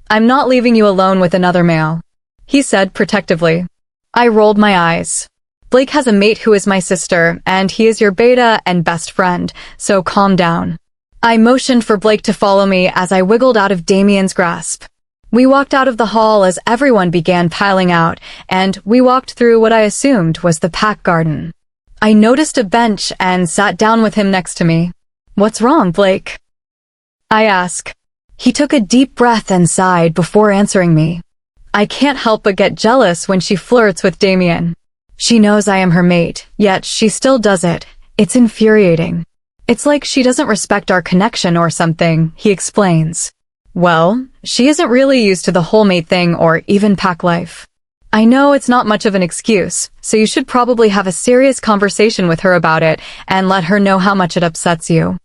I'm not leaving you alone with another male, he said protectively. I rolled my eyes. Blake has a mate who is my sister, and he is your beta and best friend, so calm down. I motioned for Blake to follow me as I wiggled out of Damien's grasp. We walked out of the hall as everyone began piling out, and we walked through what I assumed was the pack garden. I noticed a bench and sat down with him next to me. What's wrong, Blake? I asked. He took a deep breath and sighed before answering me. I can't help but get jealous when she flirts with Damien. She knows I am her mate, yet she still does it. It's infuriating. It's like she doesn't respect our connection or something, he explains. Well, she isn't really used to the whole mate thing or even pack life. I know it's not much of an excuse, so you should probably have a serious conversation with her about it and let her know how much it upsets you.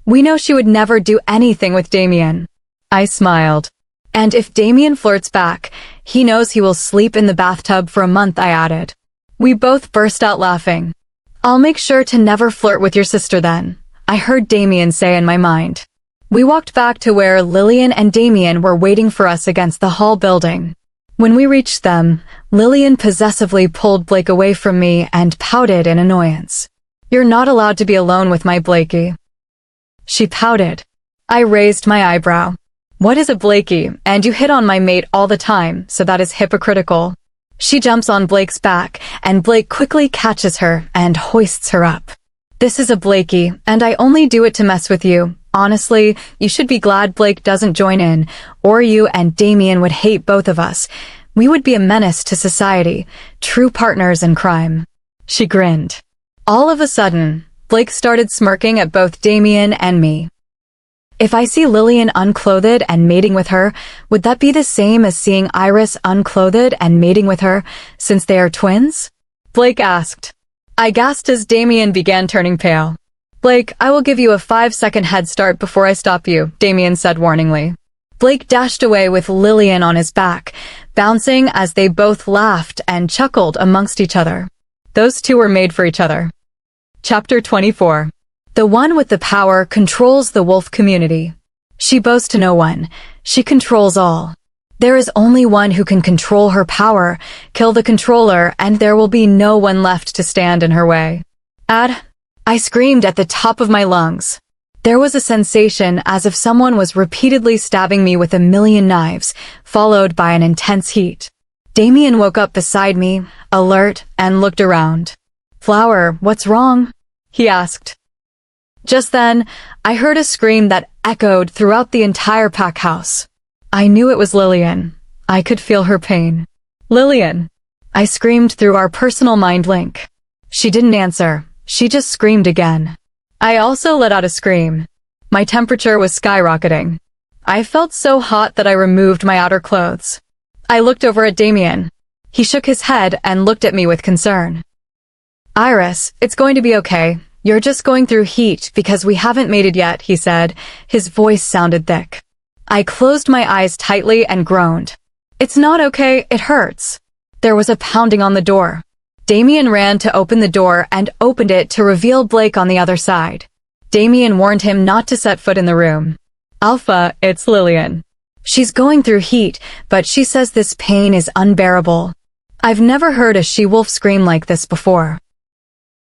We know she would never do anything with Damien. I smiled. And if Damien flirts back, he knows he will sleep in the bathtub for a month, I added. We both burst out laughing. I'll make sure to never flirt with your sister then, I heard Damien say in my mind. We walked back to where Lillian and Damien were waiting for us against the hall building. When we reached them, Lillian possessively pulled Blake away from me and pouted in annoyance. You're not allowed to be alone with my Blakey. She pouted. I raised my eyebrow. What is a Blakey? And you hit on my mate all the time, so that is hypocritical. She jumps on Blake's back, and Blake quickly catches her and hoists her up. This is a Blakey, and I only do it to mess with you. Honestly, you should be glad Blake doesn't join in, or you and Damien would hate both of us. We would be a menace to society, true partners in crime. She grinned. All of a sudden, Blake started smirking at both Damien and me. If I see Lillian unclothed and mating with her, would that be the same as seeing Iris unclothed and mating with her, since they are twins? Blake asked. I gasped as Damien began turning pale. Blake, I will give you a 5-second head start before I stop you, Damien said warningly. Blake dashed away with Lillian on his back, bouncing as they both laughed and chuckled amongst each other. Those two were made for each other. Chapter 24. The one with the power controls the wolf community. She boasts to no one. She controls all. There is only one who can control her power, kill the controller, and there will be no one left to stand in her way. I screamed at the top of my lungs. There was a sensation as if someone was repeatedly stabbing me with a million knives, followed by an intense heat. Damien woke up beside me, alert, and looked around. Flower, what's wrong? He asked. Just then, I heard a scream that echoed throughout the entire pack house. I knew it was Lillian. I could feel her pain. Lillian! I screamed through our personal mind link. She didn't answer. She just screamed again. I also let out a scream. My temperature was skyrocketing. I felt so hot that I removed my outer clothes. I looked over at Damien. He shook his head and looked at me with concern. Iris, it's going to be okay. You're just going through heat because we haven't mated yet, he said. His voice sounded thick. I closed my eyes tightly and groaned. It's not okay, it hurts. There was a pounding on the door. Damien ran to open the door and opened it to reveal Blake on the other side. Damien warned him not to set foot in the room. Alpha, it's Lillian. She's going through heat, but she says this pain is unbearable. I've never heard a she-wolf scream like this before.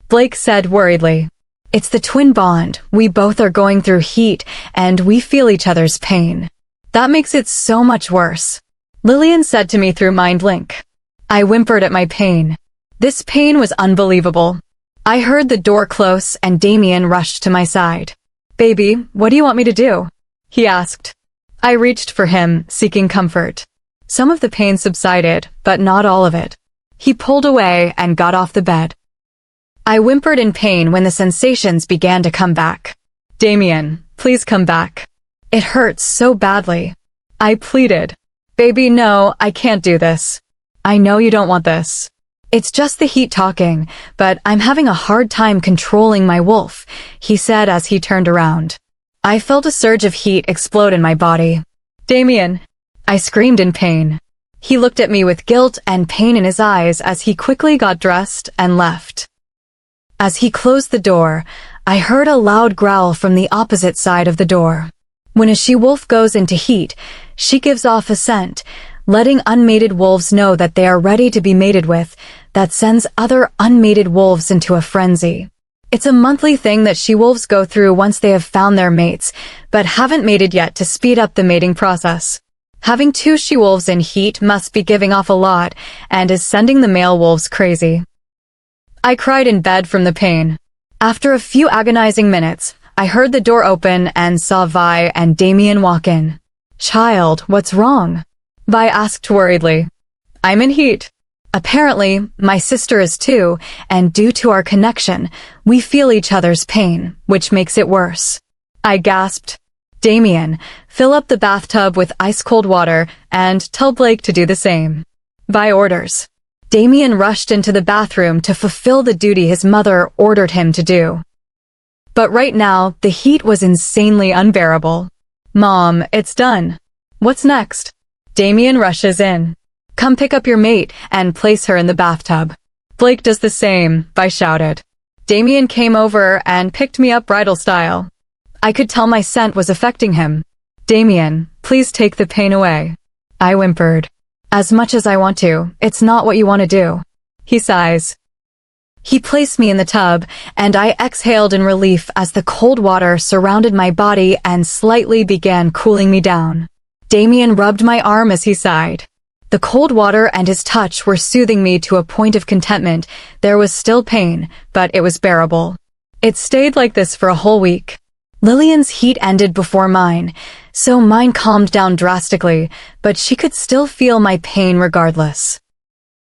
Blake said worriedly. It's the twin bond. We both are going through heat, and we feel each other's pain. That makes it so much worse. Lillian said to me through Mind Link. I whimpered at my pain. This pain was unbelievable. I heard the door close and Damien rushed to my side. Baby, what do you want me to do? He asked. I reached for him, seeking comfort. Some of the pain subsided, but not all of it. He pulled away and got off the bed. I whimpered in pain when the sensations began to come back. Damien, please come back. It hurts so badly. I pleaded. Baby, no, I can't do this. I know you don't want this. It's just the heat talking, but I'm having a hard time controlling my wolf, he said as he turned around. I felt a surge of heat explode in my body. Damien! I screamed in pain. He looked at me with guilt and pain in his eyes as he quickly got dressed and left. As he closed the door, I heard a loud growl from the opposite side of the door. When a she-wolf goes into heat, she gives off a scent, letting unmated wolves know that they are ready to be mated with, that sends other unmated wolves into a frenzy. It's a monthly thing that she-wolves go through once they have found their mates, but haven't mated yet to speed up the mating process. Having two she-wolves in heat must be giving off a lot, and is sending the male wolves crazy. I cried in bed from the pain. After a few agonizing minutes, I heard the door open and saw Vi and Damien walk in. Child, what's wrong? Vi asked worriedly. I'm in heat. Apparently, my sister is too, and due to our connection, we feel each other's pain, which makes it worse. I gasped. Damien, fill up the bathtub with ice-cold water and tell Blake to do the same. By orders. Damien rushed into the bathroom to fulfill the duty his mother ordered him to do. But right now, the heat was insanely unbearable. Mom, it's done. What's next? Damien rushes in. Come pick up your mate and place her in the bathtub. Blake does the same, I shouted. Damien came over and picked me up bridal style. I could tell my scent was affecting him. Damien, please take the pain away. I whimpered. As much as I want to, it's not what you want to do. He sighs. He placed me in the tub, and I exhaled in relief as the cold water surrounded my body and slightly began cooling me down. Damien rubbed my arm as he sighed. The cold water and his touch were soothing me to a point of contentment. There was still pain, but it was bearable. It stayed like this for a whole week. Lillian's heat ended before mine, so mine calmed down drastically, but she could still feel my pain regardless.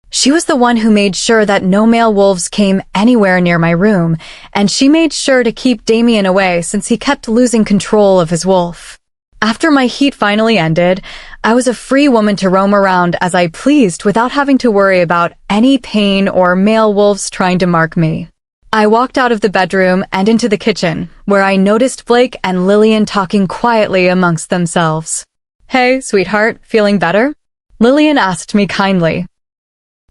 She was the one who made sure that no male wolves came anywhere near my room, and she made sure to keep Damien away since he kept losing control of his wolf. After my heat finally ended, I was a free woman to roam around as I pleased without having to worry about any pain or male wolves trying to mark me. I walked out of the bedroom and into the kitchen, where I noticed Blake and Lillian talking quietly amongst themselves. Hey, sweetheart, feeling better? Lillian asked me kindly.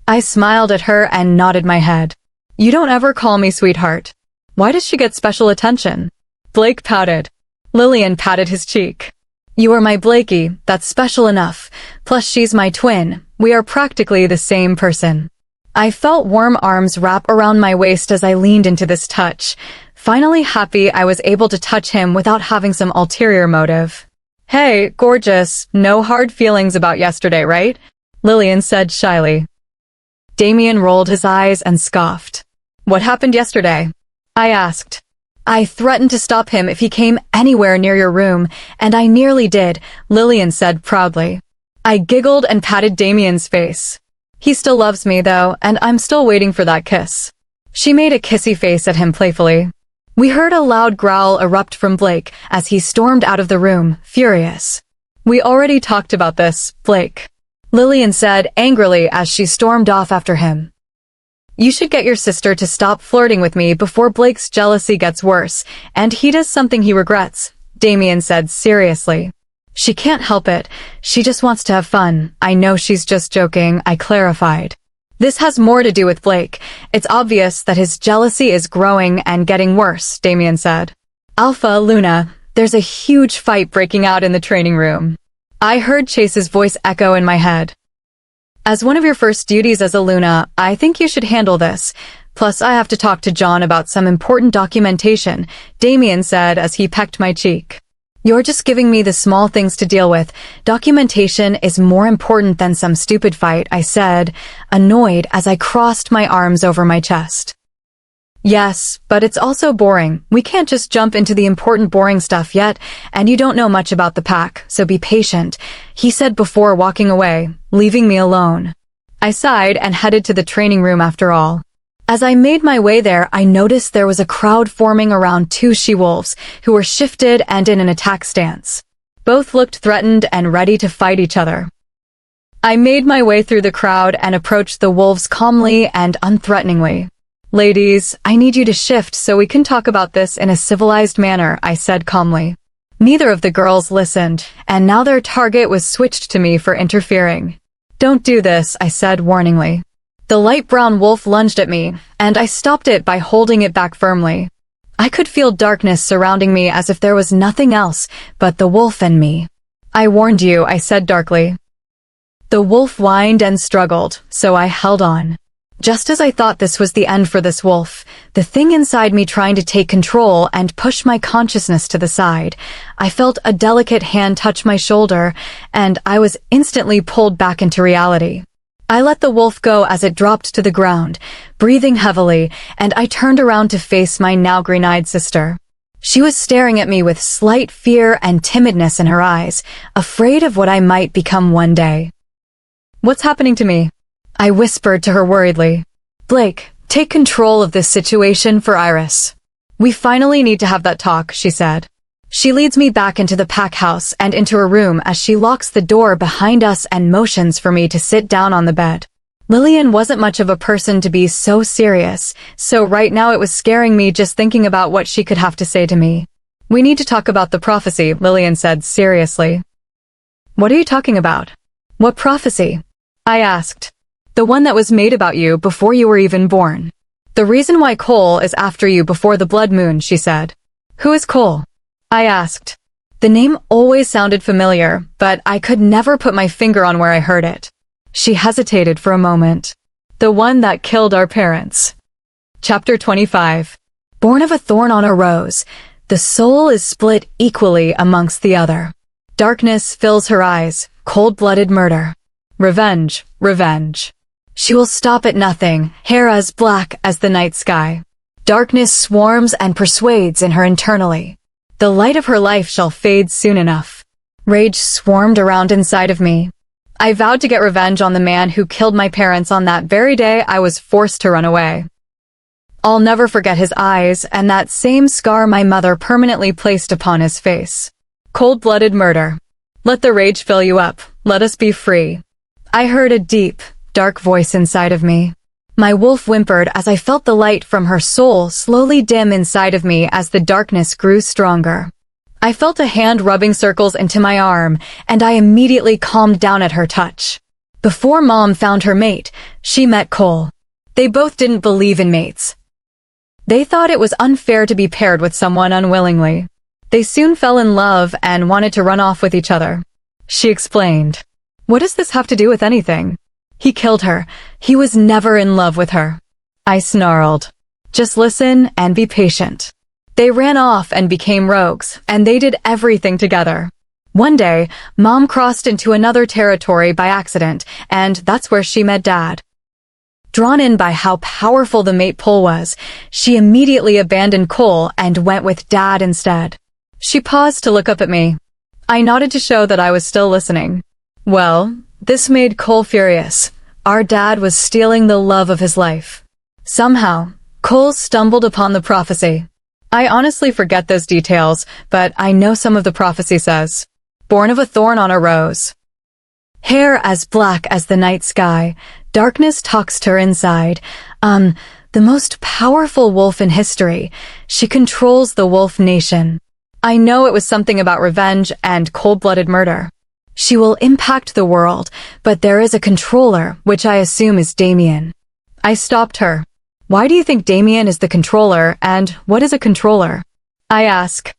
I smiled at her and nodded my head. You don't ever call me sweetheart. Why does she get special attention? Blake pouted. Lillian patted his cheek. You are my Blakey, that's special enough. Plus she's my twin. We are practically the same person. I felt warm arms wrap around my waist as I leaned into this touch. Finally happy I was able to touch him without having some ulterior motive. Hey, gorgeous, no hard feelings about yesterday, right? Lillian said shyly. Damien rolled his eyes and scoffed. What happened yesterday? I asked. I threatened to stop him if he came anywhere near your room, and I nearly did, Lillian said proudly. I giggled and patted Damien's face. He still loves me, though, and I'm still waiting for that kiss. She made a kissy face at him playfully. We heard a loud growl erupt from Blake as he stormed out of the room, furious. We already talked about this, Blake, Lillian said angrily as she stormed off after him. You should get your sister to stop flirting with me before Blake's jealousy gets worse, and he does something he regrets, Damien said seriously. She can't help it. She just wants to have fun. I know she's just joking, I clarified. This has more to do with Blake. It's obvious that his jealousy is growing and getting worse, Damien said. Alpha, Luna, there's a huge fight breaking out in the training room. I heard Chase's voice echo in my head. As one of your first duties as a Luna, I think you should handle this. Plus, I have to talk to John about some important documentation, Damien said as he pecked my cheek. You're just giving me the small things to deal with. Documentation is more important than some stupid fight, I said, annoyed as I crossed my arms over my chest. Yes, but it's also boring. We can't just jump into the important boring stuff yet, and you don't know much about the pack, so be patient, he said before walking away, leaving me alone. I sighed and headed to the training room after all. As I made my way there, I noticed there was a crowd forming around two she-wolves who were shifted and in an attack stance. Both looked threatened and ready to fight each other. I made my way through the crowd and approached the wolves calmly and unthreateningly. Ladies, I need you to shift so we can talk about this in a civilized manner, I said calmly. Neither of the girls listened, and now their target was switched to me for interfering. Don't do this, I said warningly. The light brown wolf lunged at me, and I stopped it by holding it back firmly. I could feel darkness surrounding me as if there was nothing else but the wolf and me. I warned you, I said darkly. The wolf whined and struggled, so I held on. Just as I thought this was the end for this wolf, the thing inside me trying to take control and push my consciousness to the side, I felt a delicate hand touch my shoulder, and I was instantly pulled back into reality. I let the wolf go as it dropped to the ground, breathing heavily, and I turned around to face my now green-eyed sister. She was staring at me with slight fear and timidness in her eyes, afraid of what I might become one day. What's happening to me? I whispered to her worriedly. Blake, take control of this situation for Iris. We finally need to have that talk, she said. She leads me back into the pack house and into her room as she locks the door behind us and motions for me to sit down on the bed. Lillian wasn't much of a person to be so serious, so right now it was scaring me just thinking about what she could have to say to me. We need to talk about the prophecy, Lillian said seriously. What are you talking about? What prophecy? I asked. The one that was made about you before you were even born. The reason why Cole is after you before the blood moon, she said. Who is Cole? I asked. The name always sounded familiar, but I could never put my finger on where I heard it. She hesitated for a moment. The one that killed our parents. Chapter 25. Born of a thorn on a rose, the soul is split equally amongst the other. Darkness fills her eyes, cold-blooded murder. Revenge, revenge. She will stop at nothing, hair as black as the night sky. Darkness swarms and persuades in her internally. The light of her life shall fade soon enough. Rage swarmed around inside of me. I vowed to get revenge on the man who killed my parents on that very day I was forced to run away. I'll never forget his eyes and that same scar my mother permanently placed upon his face. Cold-blooded murder. Let the rage fill you up. Let us be free. I heard a deep, dark voice inside of me. My wolf whimpered as I felt the light from her soul slowly dim inside of me as the darkness grew stronger. I felt a hand rubbing circles into my arm, and I immediately calmed down at her touch. Before Mom found her mate, she met Cole. They both didn't believe in mates. They thought it was unfair to be paired with someone unwillingly. They soon fell in love and wanted to run off with each other. She explained. What does this have to do with anything? He killed her. He was never in love with her. I snarled. Just listen and be patient. They ran off and became rogues, and they did everything together. One day, Mom crossed into another territory by accident, and that's where she met Dad. Drawn in by how powerful the mate pull was, she immediately abandoned Cole and went with Dad instead. She paused to look up at me. I nodded to show that I was still listening. Well, this made Cole furious. Our dad was stealing the love of his life. Somehow, Cole stumbled upon the prophecy. I honestly forget those details, but I know some of the prophecy says. Born of a thorn on a rose. Hair as black as the night sky, Darkness talks to her inside. The most powerful wolf in history. She controls the wolf nation. I know it was something about revenge and cold-blooded murder. She will impact the world, but there is a controller, which I assume is Damien. I stopped her. Why do you think Damien is the controller, and what is a controller? I ask.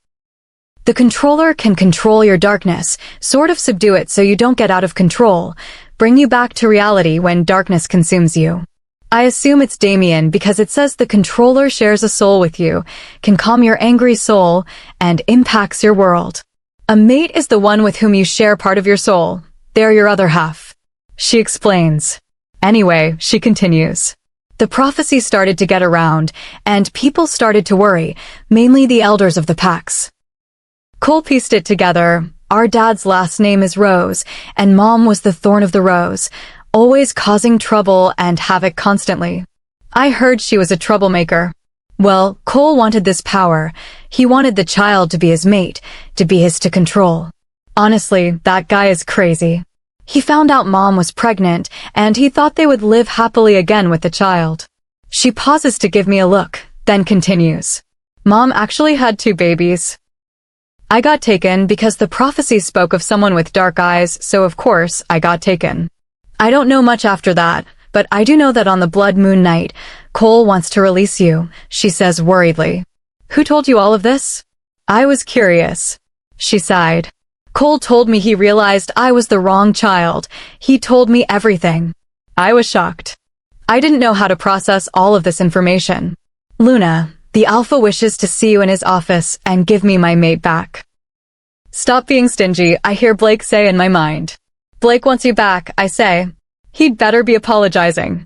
The controller can control your darkness, sort of subdue it so you don't get out of control, bring you back to reality when darkness consumes you. I assume it's Damien because it says the controller shares a soul with you, can calm your angry soul, and impacts your world. A mate is the one with whom you share part of your soul. They're your other half. She explains. Anyway, she continues. The prophecy started to get around, and people started to worry, mainly the elders of the packs. Cole pieced it together. Our dad's last name is Rose, and Mom was the thorn of the rose, always causing trouble and havoc constantly. I heard she was a troublemaker. Well, Cole wanted this power. He wanted the child to be his mate, to be his to control. Honestly, that guy is crazy. He found out Mom was pregnant, and he thought they would live happily again with the child. She pauses to give me a look, then continues. Mom actually had 2 babies. I got taken because the prophecy spoke of someone with dark eyes, so of course I got taken. I don't know much after that, but I do know that on the blood moon night, Cole wants to release you, she says worriedly. Who told you all of this? I was curious. She sighed. Cole told me he realized I was the wrong child. He told me everything. I was shocked. I didn't know how to process all of this information. Luna, the Alpha wishes to see you in his office and give me my mate back. Stop being stingy, I hear Blake say in my mind. Blake wants you back, I say. He'd better be apologizing.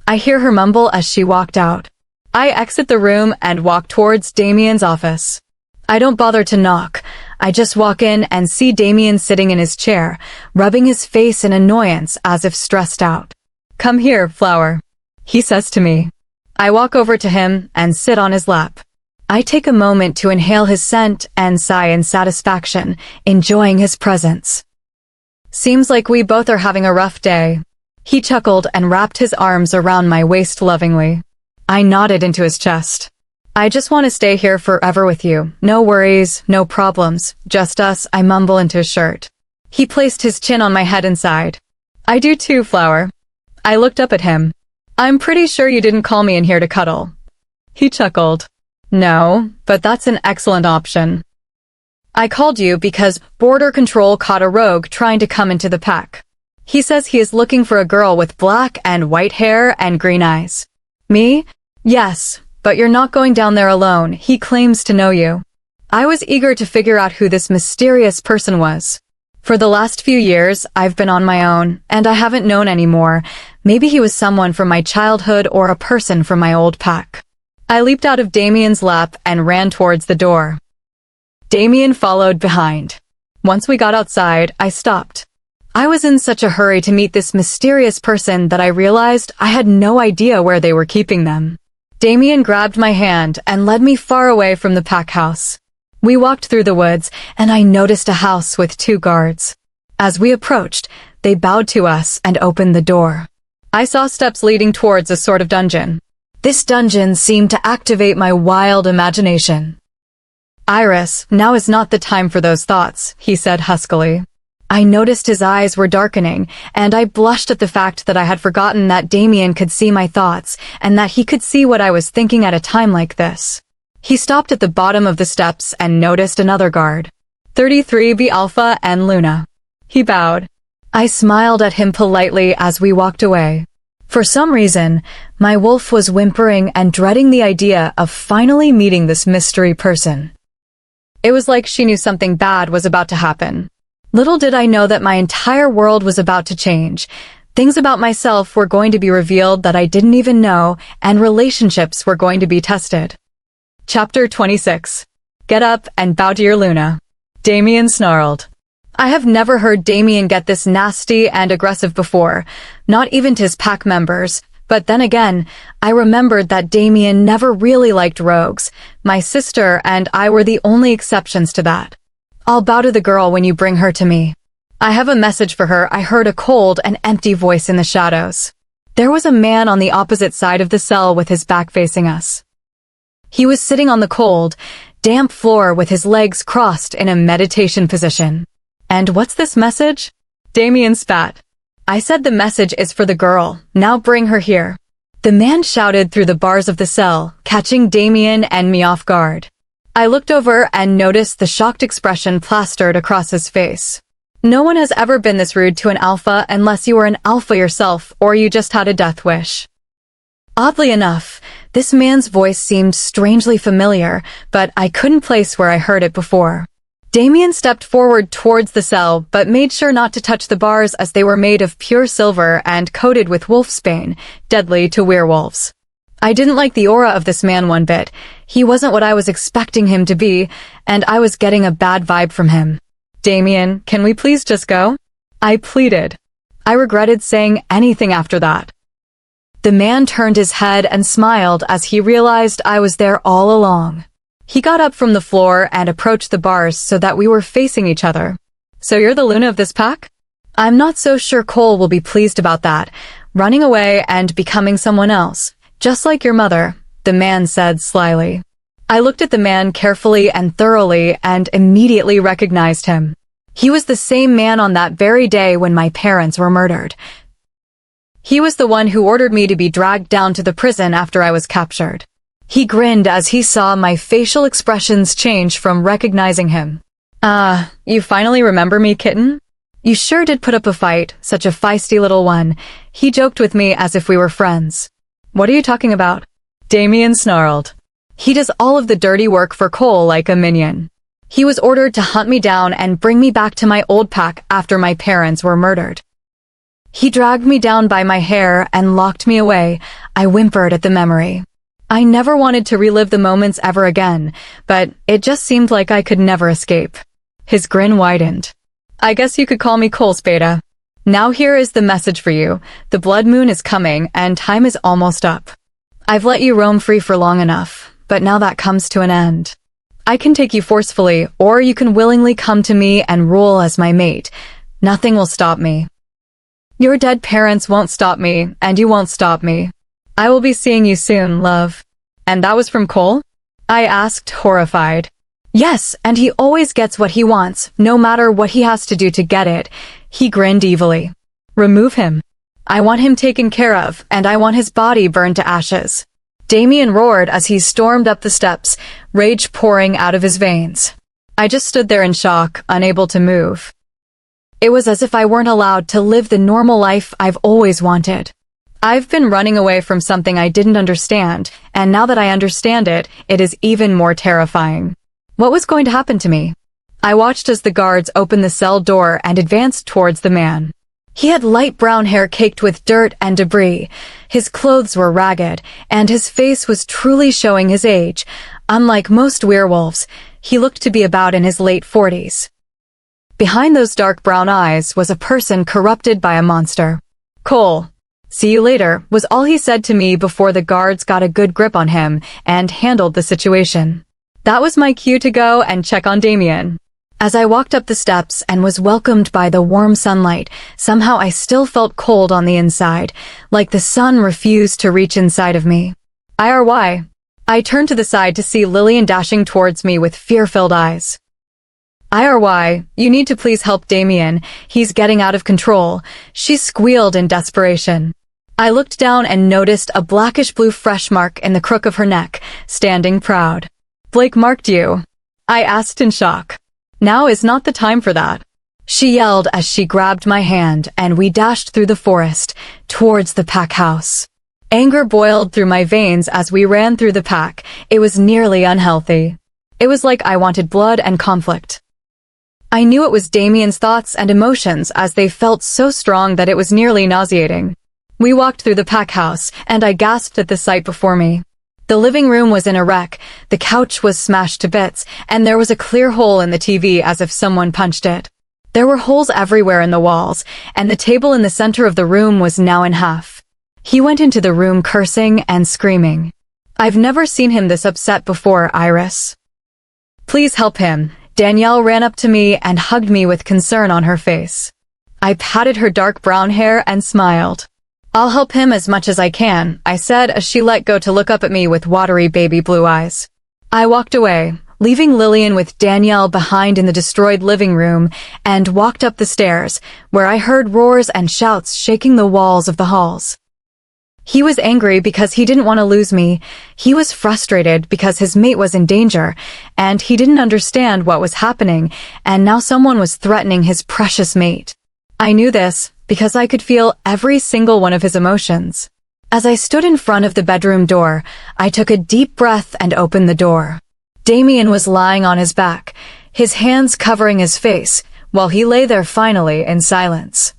I hear her mumble as she walked out. I exit the room and walk towards Damien's office. I don't bother to knock. I just walk in and see Damien sitting in his chair, rubbing his face in annoyance as if stressed out. Come here, Flower, he says to me. I walk over to him and sit on his lap. I take a moment to inhale his scent and sigh in satisfaction, enjoying his presence. Seems like we both are having a rough day. He chuckled and wrapped his arms around my waist lovingly. I nodded into his chest. I just want to stay here forever with you. No worries, no problems, just us, I mumble into his shirt. He placed his chin on my head and sighed. I do too, Flower. I looked up at him. I'm pretty sure you didn't call me in here to cuddle. He chuckled. No, but that's an excellent option. I called you because Border Control caught a rogue trying to come into the pack. He says he is looking for a girl with black and white hair and green eyes. Me? Yes, but you're not going down there alone. He claims to know you. I was eager to figure out who this mysterious person was. For the last few years, I've been on my own, and I haven't known anymore. Maybe he was someone from my childhood or a person from my old pack. I leaped out of Damien's lap and ran towards the door. Damien followed behind. Once we got outside, I stopped. I was in such a hurry to meet this mysterious person that I realized I had no idea where they were keeping them. Damien grabbed my hand and led me far away from the pack house. We walked through the woods, and I noticed a house with 2 guards. As we approached, they bowed to us and opened the door. I saw steps leading towards a sort of dungeon. This dungeon seemed to activate my wild imagination. Iris, now is not the time for those thoughts, he said huskily. I noticed his eyes were darkening, and I blushed at the fact that I had forgotten that Damien could see my thoughts, and that he could see what I was thinking at a time like this. He stopped at the bottom of the steps and noticed another guard. 33B Alpha and Luna. He bowed. I smiled at him politely as we walked away. For some reason, my wolf was whimpering and dreading the idea of finally meeting this mystery person. It was like she knew something bad was about to happen. Little did I know that my entire world was about to change. Things about myself were going to be revealed that I didn't even know, and relationships were going to be tested. Chapter 26. Get up and bow to your Luna. Damien snarled. I have never heard Damien get this nasty and aggressive before, not even to his pack members. But then again, I remembered that Damien never really liked rogues. My sister and I were the only exceptions to that. I'll bow to the girl when you bring her to me. I have a message for her, I heard a cold and empty voice in the shadows. There was a man on the opposite side of the cell with his back facing us. He was sitting on the cold, damp floor with his legs crossed in a meditation position. And what's this message? Damien spat. I said the message is for the girl. Now bring her here. The man shouted through the bars of the cell, catching Damien and me off guard. I looked over and noticed the shocked expression plastered across his face. No one has ever been this rude to an alpha unless you were an alpha yourself or you just had a death wish. Oddly enough, this man's voice seemed strangely familiar, but I couldn't place where I heard it before. Damien stepped forward towards the cell, but made sure not to touch the bars as they were made of pure silver and coated with wolfsbane, deadly to werewolves. I didn't like the aura of this man one bit. He wasn't what I was expecting him to be, and I was getting a bad vibe from him. Damien, can we please just go? I pleaded. I regretted saying anything after that. The man turned his head and smiled as he realized I was there all along. He got up from the floor and approached the bars so that we were facing each other. So you're the Luna of this pack? I'm not so sure Cole will be pleased about that, running away and becoming someone else, just like your mother, the man said slyly. I looked at the man carefully and thoroughly and immediately recognized him. He was the same man on that very day when my parents were murdered. He was the one who ordered me to be dragged down to the prison after I was captured. He grinned as he saw my facial expressions change from recognizing him. You finally remember me, kitten? You sure did put up a fight, such a feisty little one. He joked with me as if we were friends. What are you talking about? Damien snarled. He does all of the dirty work for Cole like a minion. He was ordered to hunt me down and bring me back to my old pack after my parents were murdered. He dragged me down by my hair and locked me away. I whimpered at the memory. I never wanted to relive the moments ever again, but it just seemed like I could never escape. His grin widened. I guess you could call me Cole Spada. Now here is the message for you. The blood moon is coming and time is almost up. I've let you roam free for long enough, but now that comes to an end. I can take you forcefully, or you can willingly come to me and rule as my mate. Nothing will stop me. Your dead parents won't stop me, and you won't stop me. I will be seeing you soon, love. And that was from Cole? I asked, horrified. Yes, and he always gets what he wants, no matter what he has to do to get it. He grinned evilly. Remove him. I want him taken care of, and I want his body burned to ashes. Damien roared as he stormed up the steps, rage pouring out of his veins. I just stood there in shock, unable to move. It was as if I weren't allowed to live the normal life I've always wanted. I've been running away from something I didn't understand, and now that I understand it, it is even more terrifying. What was going to happen to me? I watched as the guards opened the cell door and advanced towards the man. He had light brown hair caked with dirt and debris. His clothes were ragged, and his face was truly showing his age. Unlike most werewolves, he looked to be about in his late 40s. Behind those dark brown eyes was a person corrupted by a monster. Cole. See you later, was all he said to me before the guards got a good grip on him and handled the situation. That was my cue to go and check on Damien. As I walked up the steps and was welcomed by the warm sunlight, somehow I still felt cold on the inside, like the sun refused to reach inside of me. IRY. I turned to the side to see Lillian dashing towards me with fear-filled eyes. IRY, you need to please help Damien. He's getting out of control. She squealed in desperation. I looked down and noticed a blackish-blue fresh mark in the crook of her neck, standing proud. Blake marked you? I asked in shock. Now is not the time for that. She yelled as she grabbed my hand and we dashed through the forest, towards the pack house. Anger boiled through my veins as we ran through the pack. It was nearly unhealthy. It was like I wanted blood and conflict. I knew it was Damien's thoughts and emotions as they felt so strong that it was nearly nauseating. We walked through the pack house, and I gasped at the sight before me. The living room was in a wreck, the couch was smashed to bits, and there was a clear hole in the TV as if someone punched it. There were holes everywhere in the walls, and the table in the center of the room was now in half. He went into the room cursing and screaming. I've never seen him this upset before, Iris. Please help him. Danielle ran up to me and hugged me with concern on her face. I patted her dark brown hair and smiled. I'll help him as much as I can, I said as she let go to look up at me with watery baby blue eyes. I walked away, leaving Lillian with Danielle behind in the destroyed living room, and walked up the stairs, where I heard roars and shouts shaking the walls of the halls. He was angry because he didn't want to lose me. He was frustrated because his mate was in danger, and he didn't understand what was happening, and now someone was threatening his precious mate. I knew this because I could feel every single one of his emotions. As I stood in front of the bedroom door, I took a deep breath and opened the door. Damien was lying on his back, his hands covering his face, while he lay there finally in silence.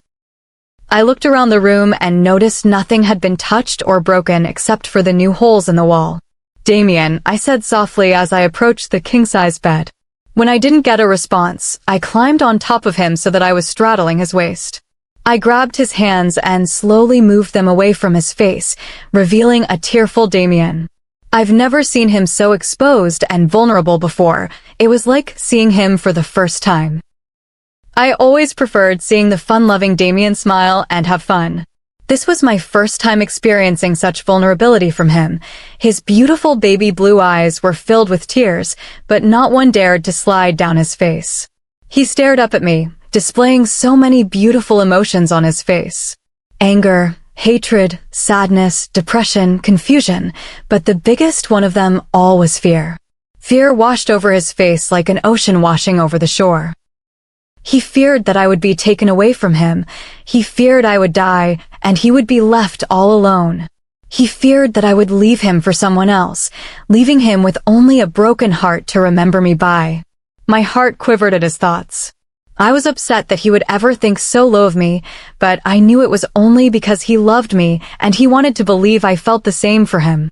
I looked around the room and noticed nothing had been touched or broken except for the new holes in the wall. "Damien," I said softly as I approached the king-size bed. When I didn't get a response, I climbed on top of him so that I was straddling his waist. I grabbed his hands and slowly moved them away from his face, revealing a tearful Damien. I've never seen him so exposed and vulnerable before. It was like seeing him for the first time. I always preferred seeing the fun-loving Damien smile and have fun. This was my first time experiencing such vulnerability from him. His beautiful baby blue eyes were filled with tears, but not one dared to slide down his face. He stared up at me, displaying so many beautiful emotions on his face. Anger, hatred, sadness, depression, confusion, but the biggest one of them all was fear. Fear washed over his face like an ocean washing over the shore. He feared that I would be taken away from him. He feared I would die, and he would be left all alone. He feared that I would leave him for someone else, leaving him with only a broken heart to remember me by. My heart quivered at his thoughts. I was upset that he would ever think so low of me, but I knew it was only because he loved me and he wanted to believe I felt the same for him.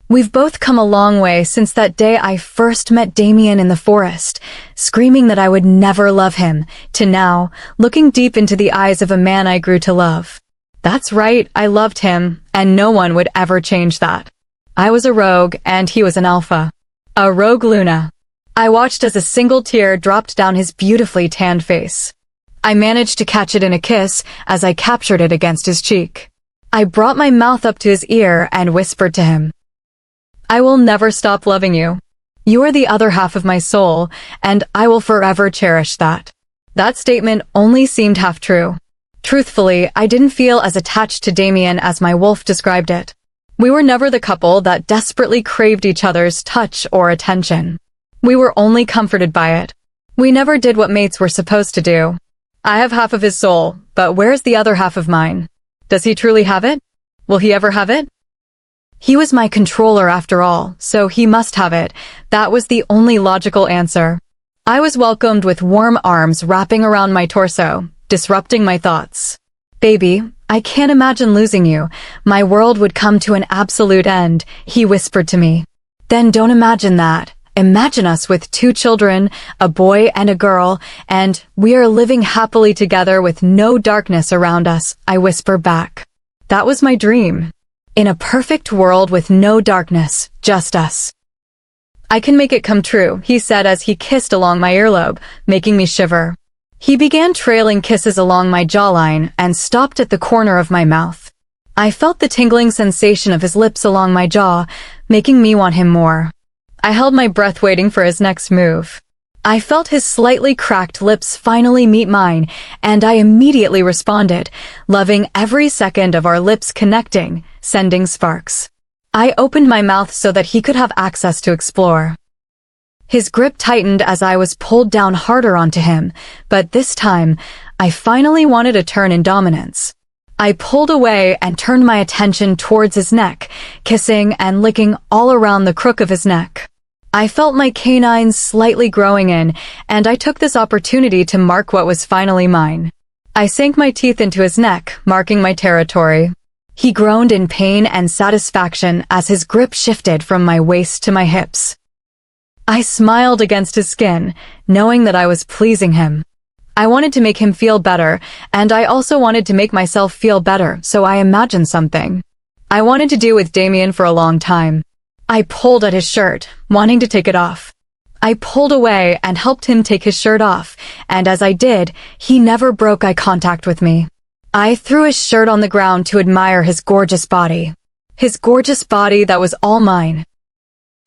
We've both come a long way since that day I first met Damien in the forest, screaming that I would never love him, to now, looking deep into the eyes of a man I grew to love. That's right, I loved him, and no one would ever change that. I was a rogue, and he was an alpha. A rogue Luna. I watched as a single tear dropped down his beautifully tanned face. I managed to catch it in a kiss as I captured it against his cheek. I brought my mouth up to his ear and whispered to him, "I will never stop loving you. You are the other half of my soul, and I will forever cherish that." That statement only seemed half true. Truthfully, I didn't feel as attached to Damien as my wolf described it. We were never the couple that desperately craved each other's touch or attention. We were only comforted by it. We never did what mates were supposed to do. I have half of his soul, but where's the other half of mine? Does he truly have it? Will he ever have it? He was my controller after all, so he must have it. That was the only logical answer. I was welcomed with warm arms wrapping around my torso, disrupting my thoughts. "Baby, I can't imagine losing you. My world would come to an absolute end," he whispered to me. "Then don't imagine that. Imagine us with 2 children, a boy and a girl, and we are living happily together with no darkness around us," I whisper back. That was my dream. In a perfect world with no darkness, just us. "I can make it come true," he said as he kissed along my earlobe, making me shiver. He began trailing kisses along my jawline and stopped at the corner of my mouth. I felt the tingling sensation of his lips along my jaw, making me want him more. I held my breath waiting for his next move. I felt his slightly cracked lips finally meet mine, and I immediately responded, loving every second of our lips connecting, sending sparks. I opened my mouth so that he could have access to explore. His grip tightened as I was pulled down harder onto him, but this time, I finally wanted a turn in dominance. I pulled away and turned my attention towards his neck, kissing and licking all around the crook of his neck. I felt my canines slightly growing in, and I took this opportunity to mark what was finally mine. I sank my teeth into his neck, marking my territory. He groaned in pain and satisfaction as his grip shifted from my waist to my hips. I smiled against his skin, knowing that I was pleasing him. I wanted to make him feel better, and I also wanted to make myself feel better, so I imagined something I wanted to do with Damien for a long time. I pulled at his shirt, wanting to take it off. I pulled away and helped him take his shirt off, and as I did, he never broke eye contact with me. I threw his shirt on the ground to admire his gorgeous body. His gorgeous body that was all mine.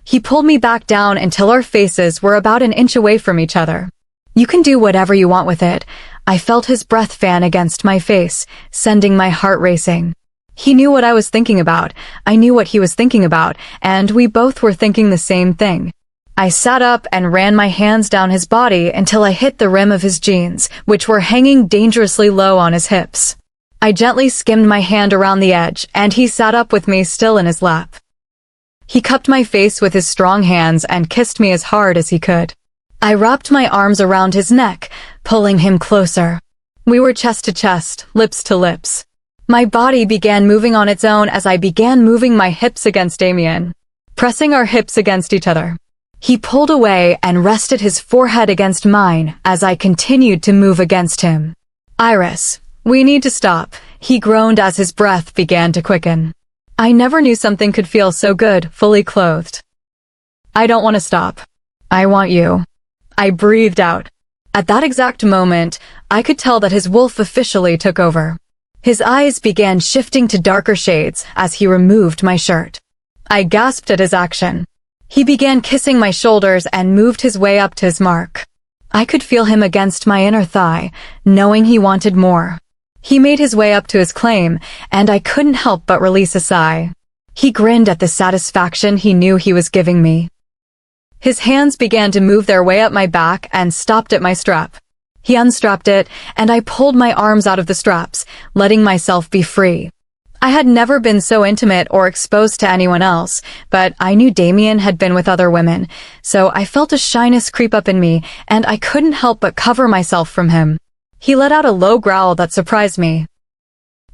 He pulled me back down until our faces were about an inch away from each other. You can do whatever you want with it. I felt his breath fan against my face, sending my heart racing. He knew what I was thinking about, I knew what he was thinking about, and we both were thinking the same thing. I sat up and ran my hands down his body until I hit the rim of his jeans, which were hanging dangerously low on his hips. I gently skimmed my hand around the edge, and he sat up with me still in his lap. He cupped my face with his strong hands and kissed me as hard as he could. I wrapped my arms around his neck, pulling him closer. We were chest to chest, lips to lips. My body began moving on its own as I began moving my hips against Damien, pressing our hips against each other. He pulled away and rested his forehead against mine as I continued to move against him. Iris, we need to stop, he groaned as his breath began to quicken. I never knew something could feel so good, fully clothed. I don't want to stop. I want you. I breathed out. At that exact moment, I could tell that his wolf officially took over. His eyes began shifting to darker shades as he removed my shirt. I gasped at his action. He began kissing my shoulders and moved his way up to his mark. I could feel him against my inner thigh, knowing he wanted more. He made his way up to his claim, and I couldn't help but release a sigh. He grinned at the satisfaction he knew he was giving me. His hands began to move their way up my back and stopped at my strap. He unstrapped it, and I pulled my arms out of the straps, letting myself be free. I had never been so intimate or exposed to anyone else, but I knew Damien had been with other women, so I felt a shyness creep up in me, and I couldn't help but cover myself from him. He let out a low growl that surprised me.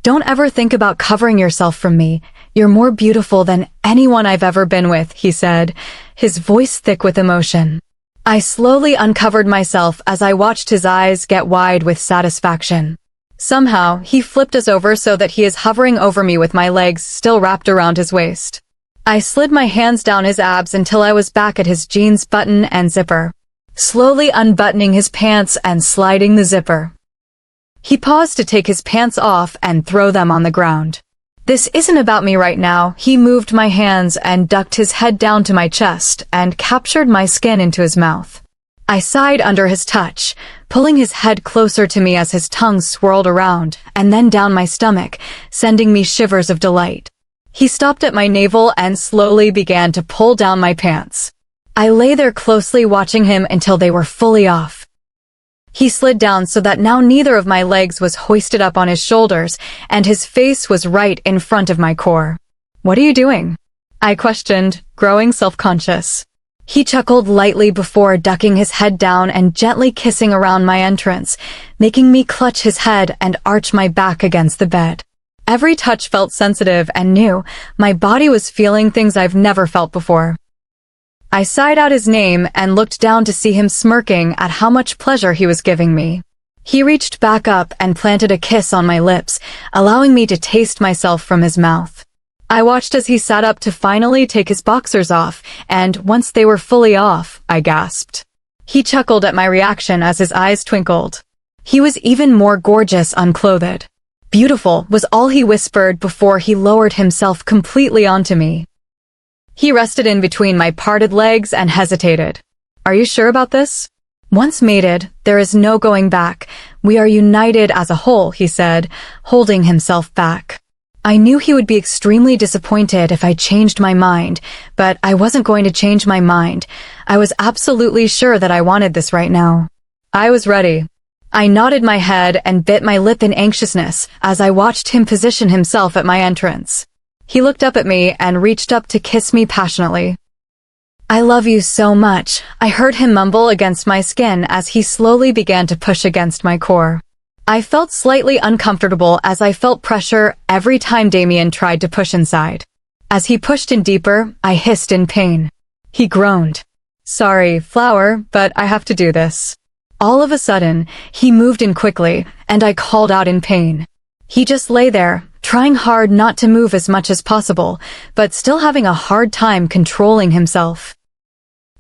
Don't ever think about covering yourself from me. You're more beautiful than anyone I've ever been with, he said, his voice thick with emotion. I slowly uncovered myself as I watched his eyes get wide with satisfaction. Somehow, he flipped us over so that he is hovering over me with my legs still wrapped around his waist. I slid my hands down his abs until I was back at his jeans button and zipper, slowly unbuttoning his pants and sliding the zipper. He paused to take his pants off and throw them on the ground. This isn't about me right now. He moved my hands and ducked his head down to my chest and captured my skin into his mouth. I sighed under his touch, pulling his head closer to me as his tongue swirled around and then down my stomach, sending me shivers of delight. He stopped at my navel and slowly began to pull down my pants. I lay there closely watching him until they were fully off. He slid down so that now neither of my legs was hoisted up on his shoulders, and his face was right in front of my core. "What are you doing?" I questioned, growing self-conscious. He chuckled lightly before ducking his head down and gently kissing around my entrance, making me clutch his head and arch my back against the bed. Every touch felt sensitive and new. My body was feeling things I've never felt before. I sighed out his name and looked down to see him smirking at how much pleasure he was giving me. He reached back up and planted a kiss on my lips, allowing me to taste myself from his mouth. I watched as he sat up to finally take his boxers off, and once they were fully off, I gasped. He chuckled at my reaction as his eyes twinkled. He was even more gorgeous unclothed. Beautiful was all he whispered before he lowered himself completely onto me. He rested in between my parted legs and hesitated. "Are you sure about this?" "Once mated, there is no going back. We are united as a whole," he said, holding himself back. I knew he would be extremely disappointed if I changed my mind, but I wasn't going to change my mind. I was absolutely sure that I wanted this right now. I was ready. I nodded my head and bit my lip in anxiousness as I watched him position himself at my entrance. He looked up at me and reached up to kiss me passionately. "I love you so much," I heard him mumble against my skin as he slowly began to push against my core. I felt slightly uncomfortable as I felt pressure every time Damien tried to push inside. As he pushed in deeper, I hissed in pain. He groaned. "Sorry, Flower, but I have to do this." All of a sudden, he moved in quickly, and I called out in pain. He just lay there, trying hard not to move as much as possible, but still having a hard time controlling himself.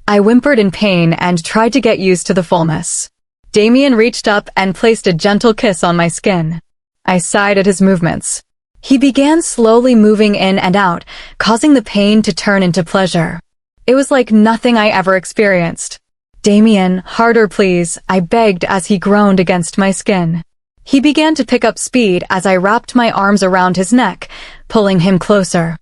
I whimpered in pain and tried to get used to the fullness. Damien reached up and placed a gentle kiss on my skin. I sighed at his movements. He began slowly moving in and out, causing the pain to turn into pleasure. It was like nothing I ever experienced. "Damien, harder please," I begged as he groaned against my skin. He began to pick up speed as I wrapped my arms around his neck, pulling him closer.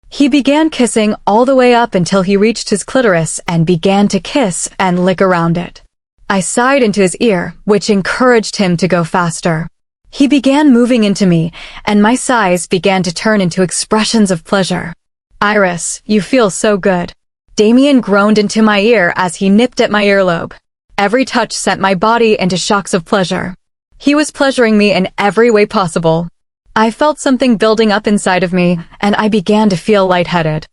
He began kissing all the way up until he reached his clitoris and began to kiss and lick around it. I sighed into his ear, which encouraged him to go faster. He began moving into me, and my sighs began to turn into expressions of pleasure. "Iris, you feel so good." Damien groaned into my ear as he nipped at my earlobe. Every touch sent my body into shocks of pleasure. He was pleasuring me in every way possible. I felt something building up inside of me, and I began to feel lightheaded.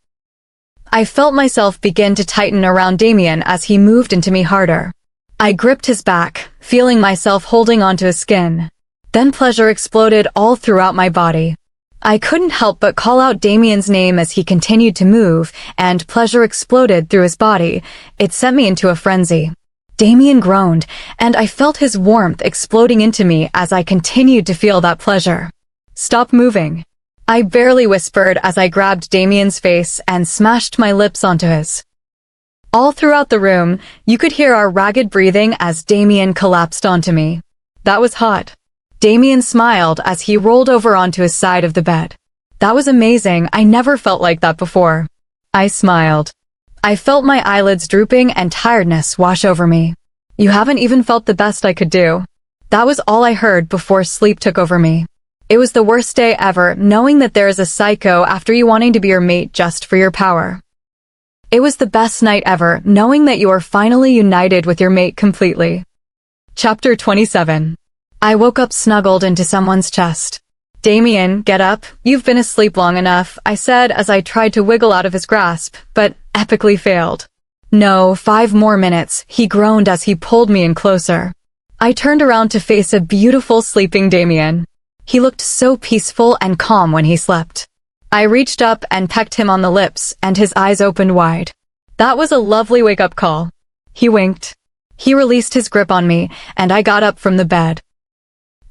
I felt myself begin to tighten around Damien as he moved into me harder. I gripped his back, feeling myself holding onto his skin. Then pleasure exploded all throughout my body. I couldn't help but call out Damien's name as he continued to move, and pleasure exploded through his body. It sent me into a frenzy. Damien groaned, and I felt his warmth exploding into me as I continued to feel that pleasure. "Stop moving," I barely whispered as I grabbed Damien's face and smashed my lips onto his. All throughout the room, you could hear our ragged breathing as Damien collapsed onto me. That was hot. Damien smiled as he rolled over onto his side of the bed. "That was amazing. I never felt like that before." I smiled. I felt my eyelids drooping and tiredness wash over me. "You haven't even felt the best I could do." That was all I heard before sleep took over me. It was the worst day ever, knowing that there is a psycho after you wanting to be your mate just for your power. It was the best night ever, knowing that you are finally united with your mate completely. Chapter 27. I woke up snuggled into someone's chest. "Damien, get up. You've been asleep long enough," I said as I tried to wiggle out of his grasp, but epically failed. "No, 5 more minutes," he groaned as he pulled me in closer. I turned around to face a beautiful sleeping Damien. He looked so peaceful and calm when he slept. I reached up and pecked him on the lips, and his eyes opened wide. That was a lovely wake-up call. He winked. He released his grip on me, and I got up from the bed.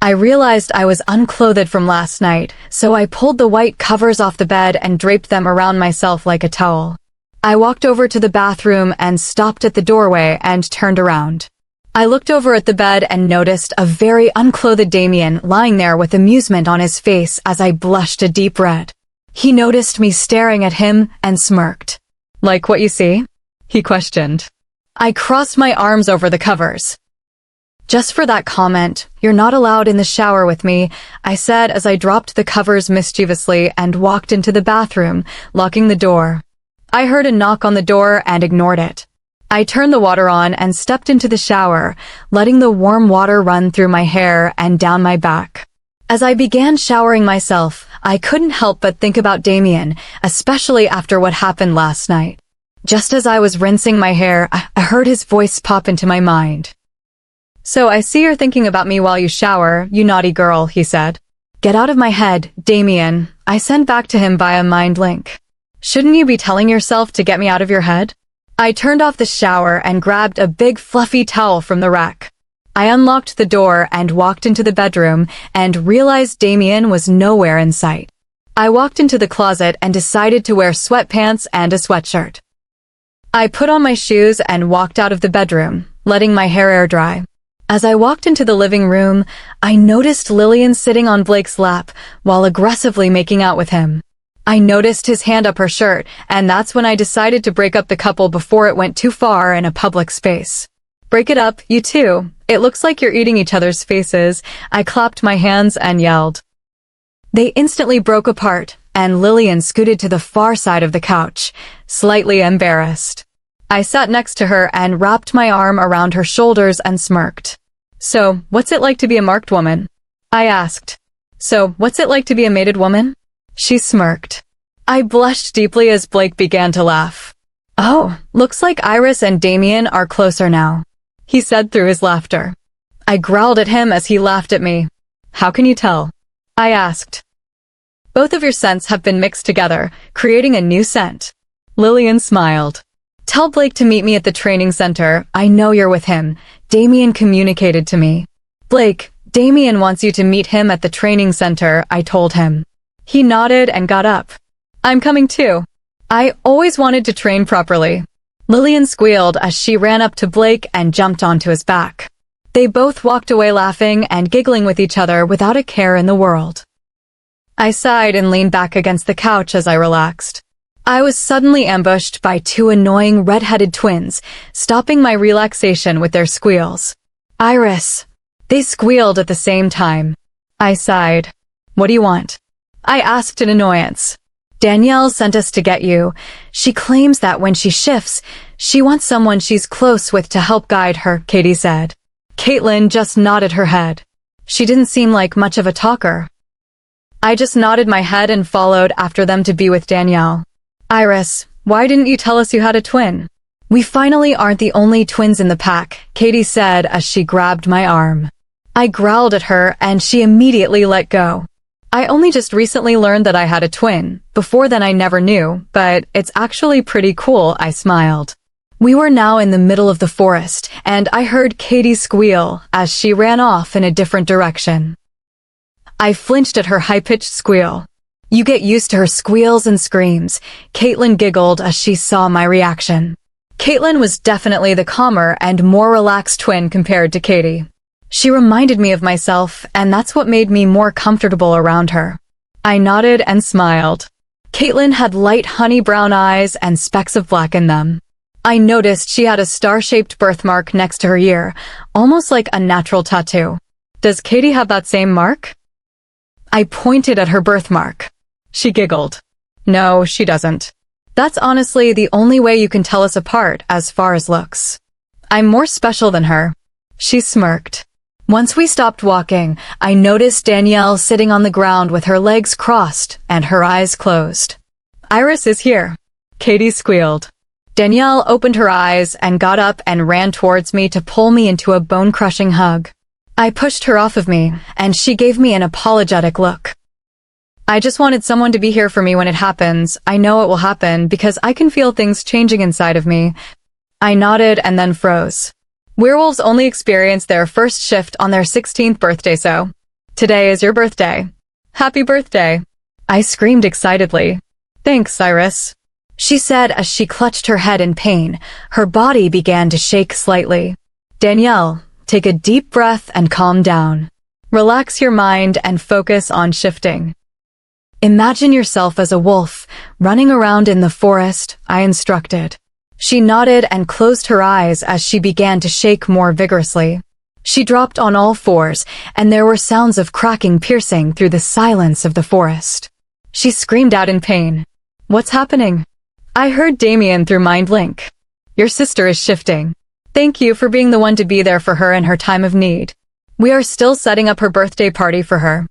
I realized I was unclothed from last night, so I pulled the white covers off the bed and draped them around myself like a towel. I walked over to the bathroom and stopped at the doorway and turned around. I looked over at the bed and noticed a very unclothed Damien lying there with amusement on his face as I blushed a deep red. He noticed me staring at him and smirked. "Like what you see?" he questioned. I crossed my arms over the covers. "Just for that comment, you're not allowed in the shower with me," I said as I dropped the covers mischievously and walked into the bathroom, locking the door. I heard a knock on the door and ignored it. I turned the water on and stepped into the shower, letting the warm water run through my hair and down my back. As I began showering myself, I couldn't help but think about Damien, especially after what happened last night. Just as I was rinsing my hair, I heard his voice pop into my mind. "So I see you're thinking about me while you shower, you naughty girl," he said. "Get out of my head, Damien," I sent back to him via mind link. "Shouldn't you be telling yourself to get me out of your head?" I turned off the shower and grabbed a big fluffy towel from the rack. I unlocked the door and walked into the bedroom and realized Damien was nowhere in sight. I walked into the closet and decided to wear sweatpants and a sweatshirt. I put on my shoes and walked out of the bedroom, letting my hair air dry. As I walked into the living room, I noticed Lillian sitting on Blake's lap while aggressively making out with him. I noticed his hand up her shirt, and that's when I decided to break up the couple before it went too far in a public space. "Break it up, you two. It looks like you're eating each other's faces," I clapped my hands and yelled. They instantly broke apart, and Lillian scooted to the far side of the couch, slightly embarrassed. I sat next to her and wrapped my arm around her shoulders and smirked. "So, what's it like to be a marked woman?" I asked. "So, what's it like to be a mated woman?" She smirked. I blushed deeply as Blake began to laugh. "Oh, looks like Iris and Damien are closer now," he said through his laughter. I growled at him as he laughed at me. "How can you tell?" I asked. "Both of your scents have been mixed together, creating a new scent." Lillian smiled. "Tell Blake to meet me at the training center. I know you're with him," Damien communicated to me. "Blake, Damien wants you to meet him at the training center, I told him. He nodded and got up. I'm coming too. I always wanted to train properly. Lillian squealed as she ran up to Blake and jumped onto his back. They both walked away laughing and giggling with each other without a care in the world. I sighed and leaned back against the couch as I relaxed. I was suddenly ambushed by two annoying red-headed twins, stopping my relaxation with their squeals. Iris. They squealed at the same time. I sighed. What do you want? I asked in annoyance. Danielle sent us to get you. She claims that when she shifts, she wants someone she's close with to help guide her, Katie said. Caitlin just nodded her head. She didn't seem like much of a talker. I just nodded my head and followed after them to be with Danielle. Iris, why didn't you tell us you had a twin? We finally aren't the only twins in the pack, Katie said as she grabbed my arm. I growled at her and she immediately let go. I only just recently learned that I had a twin. Before then I never knew, but it's actually pretty cool, I smiled. We were now in the middle of the forest, and I heard Katie squeal as she ran off in a different direction. I flinched at her high-pitched squeal. You get used to her squeals and screams, Caitlin giggled as she saw my reaction. Caitlin was definitely the calmer and more relaxed twin compared to Katie. She reminded me of myself, and that's what made me more comfortable around her. I nodded and smiled. Caitlin had light honey brown eyes and specks of black in them. I noticed she had a star-shaped birthmark next to her ear, almost like a natural tattoo. Does Katie have that same mark? I pointed at her birthmark. She giggled. No, she doesn't. That's honestly the only way you can tell us apart as far as looks. I'm more special than her. She smirked. Once we stopped walking, I noticed Danielle sitting on the ground with her legs crossed and her eyes closed. Iris is here. Katie squealed. Danielle opened her eyes and got up and ran towards me to pull me into a bone-crushing hug. I pushed her off of me, and she gave me an apologetic look. I just wanted someone to be here for me when it happens. I know it will happen because I can feel things changing inside of me. I nodded and then froze. Werewolves only experience their first shift on their 16th birthday, so today is your birthday. Happy birthday. I screamed excitedly. Thanks, Iris. She said as she clutched her head in pain. Her body began to shake slightly. Danielle, take a deep breath and calm down. Relax your mind and focus on shifting. Imagine yourself as a wolf, running around in the forest, I instructed. She nodded and closed her eyes as she began to shake more vigorously. She dropped on all fours, and there were sounds of cracking piercing through the silence of the forest. She screamed out in pain. What's happening? I heard Damien through Mind Link. Your sister is shifting. Thank you for being the one to be there for her in her time of need. We are still setting up her birthday party for her.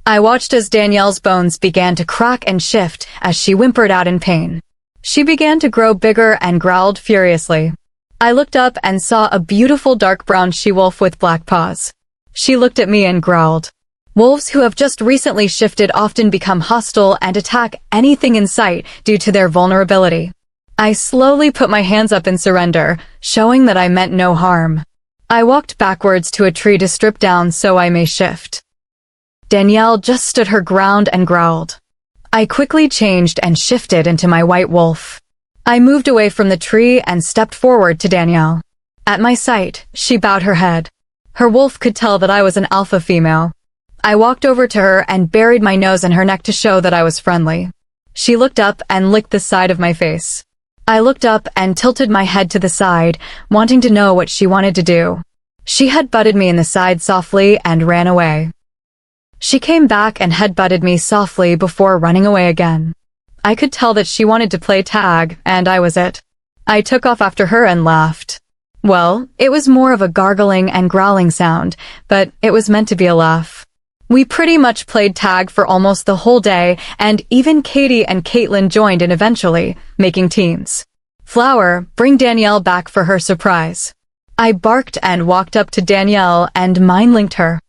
I watched as Danielle's bones began to crack and shift as she whimpered out in pain. She began to grow bigger and growled furiously. I looked up and saw a beautiful dark brown she-wolf with black paws. She looked at me and growled. Wolves who have just recently shifted often become hostile and attack anything in sight due to their vulnerability. I slowly put my hands up in surrender, showing that I meant no harm. I walked backwards to a tree to strip down so I may shift. Danielle just stood her ground and growled. I quickly changed and shifted into my white wolf. I moved away from the tree and stepped forward to Danielle. At my sight, she bowed her head. Her wolf could tell that I was an alpha female. I walked over to her and buried my nose in her neck to show that I was friendly. She looked up and licked the side of my face. I looked up and tilted my head to the side, wanting to know what she wanted to do. She head-butted me in the side softly and ran away. She came back and head-butted me softly before running away again. I could tell that she wanted to play tag, and I was it. I took off after her and laughed. Well, it was more of a gargling and growling sound, but it was meant to be a laugh. We pretty much played tag for almost the whole day, and even Katie and Caitlin joined in eventually, making teams. Flower, bring Danielle back for her surprise. I barked and walked up to Danielle and mind-linked her.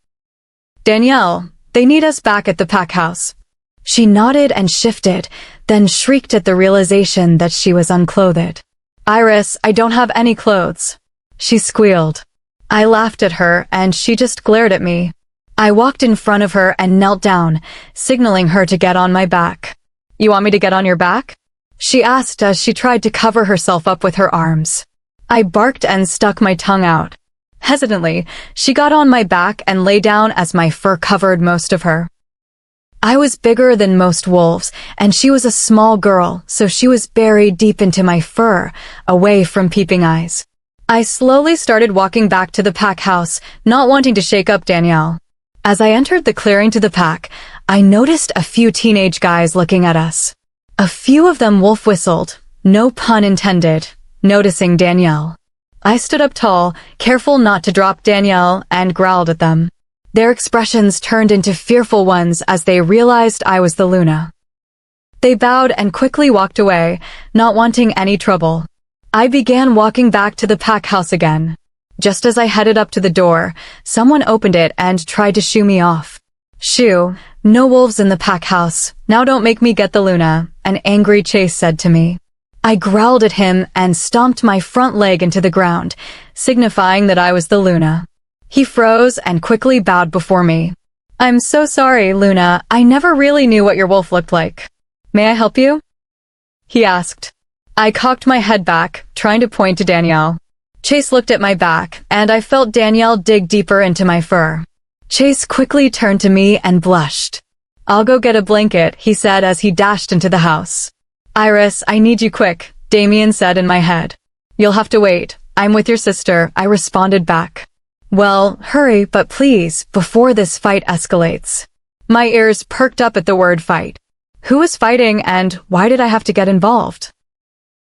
Danielle, they need us back at the pack house. She nodded and shifted, then shrieked at the realization that she was unclothed. Iris, I don't have any clothes. She squealed. I laughed at her, and she just glared at me. I walked in front of her and knelt down, signaling her to get on my back. "You want me to get on your back?" she asked as she tried to cover herself up with her arms. I barked and stuck my tongue out. Hesitantly, she got on my back and lay down as my fur covered most of her. I was bigger than most wolves, and she was a small girl, so she was buried deep into my fur, away from peeping eyes. I slowly started walking back to the pack house, not wanting to shake up Danielle. As I entered the clearing to the pack, I noticed a few teenage guys looking at us. A few of them wolf whistled, no pun intended, noticing Danielle. I stood up tall, careful not to drop Danielle, and growled at them. Their expressions turned into fearful ones as they realized I was the Luna. They bowed and quickly walked away, not wanting any trouble. I began walking back to the pack house again. Just as I headed up to the door, someone opened it and tried to shoo me off. "Shoo, no wolves in the pack house. Now don't make me get the Luna," an angry Chase said to me. I growled at him and stomped my front leg into the ground, signifying that I was the Luna. He froze and quickly bowed before me. "I'm so sorry, Luna. I never really knew what your wolf looked like. May I help you?" he asked. I cocked my head back, trying to point to Danielle. Chase looked at my back, and I felt Danielle dig deeper into my fur. Chase quickly turned to me and blushed. "I'll go get a blanket," he said as he dashed into the house. "Iris, I need you quick," Damien said in my head. "You'll have to wait. I'm with your sister," I responded back. "Well, hurry, but please, before this fight escalates." My ears perked up at the word fight. Who was fighting, and why did I have to get involved?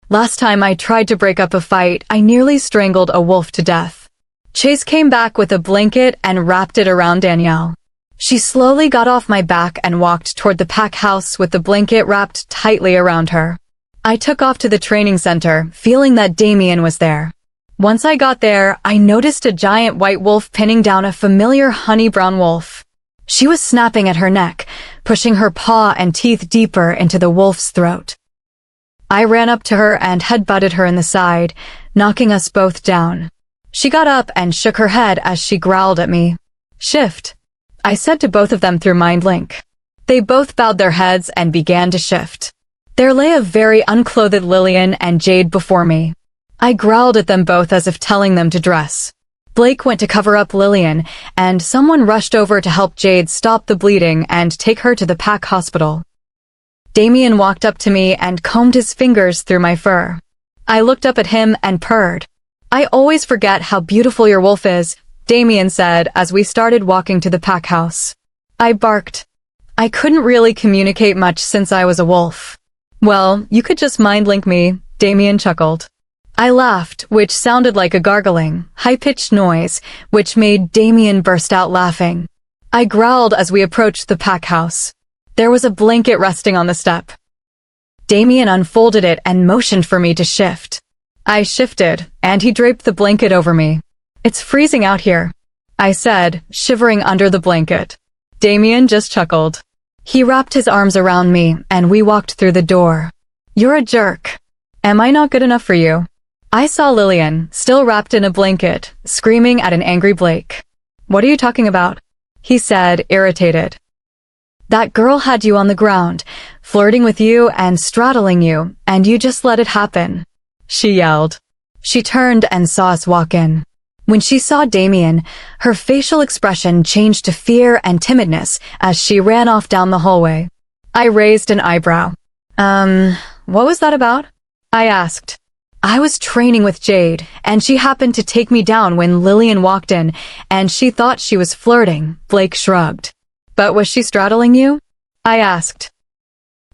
Last time I tried to break up a fight, I nearly strangled a wolf to death. Chase came back with a blanket and wrapped it around Danielle. She slowly got off my back and walked toward the pack house with the blanket wrapped tightly around her. I took off to the training center, feeling that Damien was there. Once I got there, I noticed a giant white wolf pinning down a familiar honey-brown wolf. She was snapping at her neck, pushing her paw and teeth deeper into the wolf's throat. I ran up to her and headbutted her in the side, knocking us both down. She got up and shook her head as she growled at me. "Shift," I said to both of them through Mind Link. They both bowed their heads and began to shift. There lay a very unclothed Lillian and Jade before me. I growled at them both as if telling them to dress. Blake went to cover up Lillian, and someone rushed over to help Jade stop the bleeding and take her to the pack hospital. Damien walked up to me and combed his fingers through my fur. I looked up at him and purred. "I always forget how beautiful your wolf is," Damien said as we started walking to the pack house. I barked. I couldn't really communicate much since I was a wolf. "Well, you could just mind link me," Damien chuckled. I laughed, which sounded like a gargling, high-pitched noise, which made Damien burst out laughing. I growled as we approached the pack house. There was a blanket resting on the step. Damien unfolded it and motioned for me to shift. I shifted, and he draped the blanket over me. "It's freezing out here," I said, shivering under the blanket. Damien just chuckled. He wrapped his arms around me, and we walked through the door. "You're a jerk. Am I not good enough for you?" I saw Lillian, still wrapped in a blanket, screaming at an angry Blake. "What are you talking about?" he said, irritated. "That girl had you on the ground, flirting with you and straddling you, and you just let it happen," she yelled. She turned and saw us walk in. When she saw Damien, her facial expression changed to fear and timidness as she ran off down the hallway. I raised an eyebrow. What was that about?" I asked. "I was training with Jade, and she happened to take me down when Lillian walked in, and she thought she was flirting," Blake shrugged. "But was she straddling you?" I asked.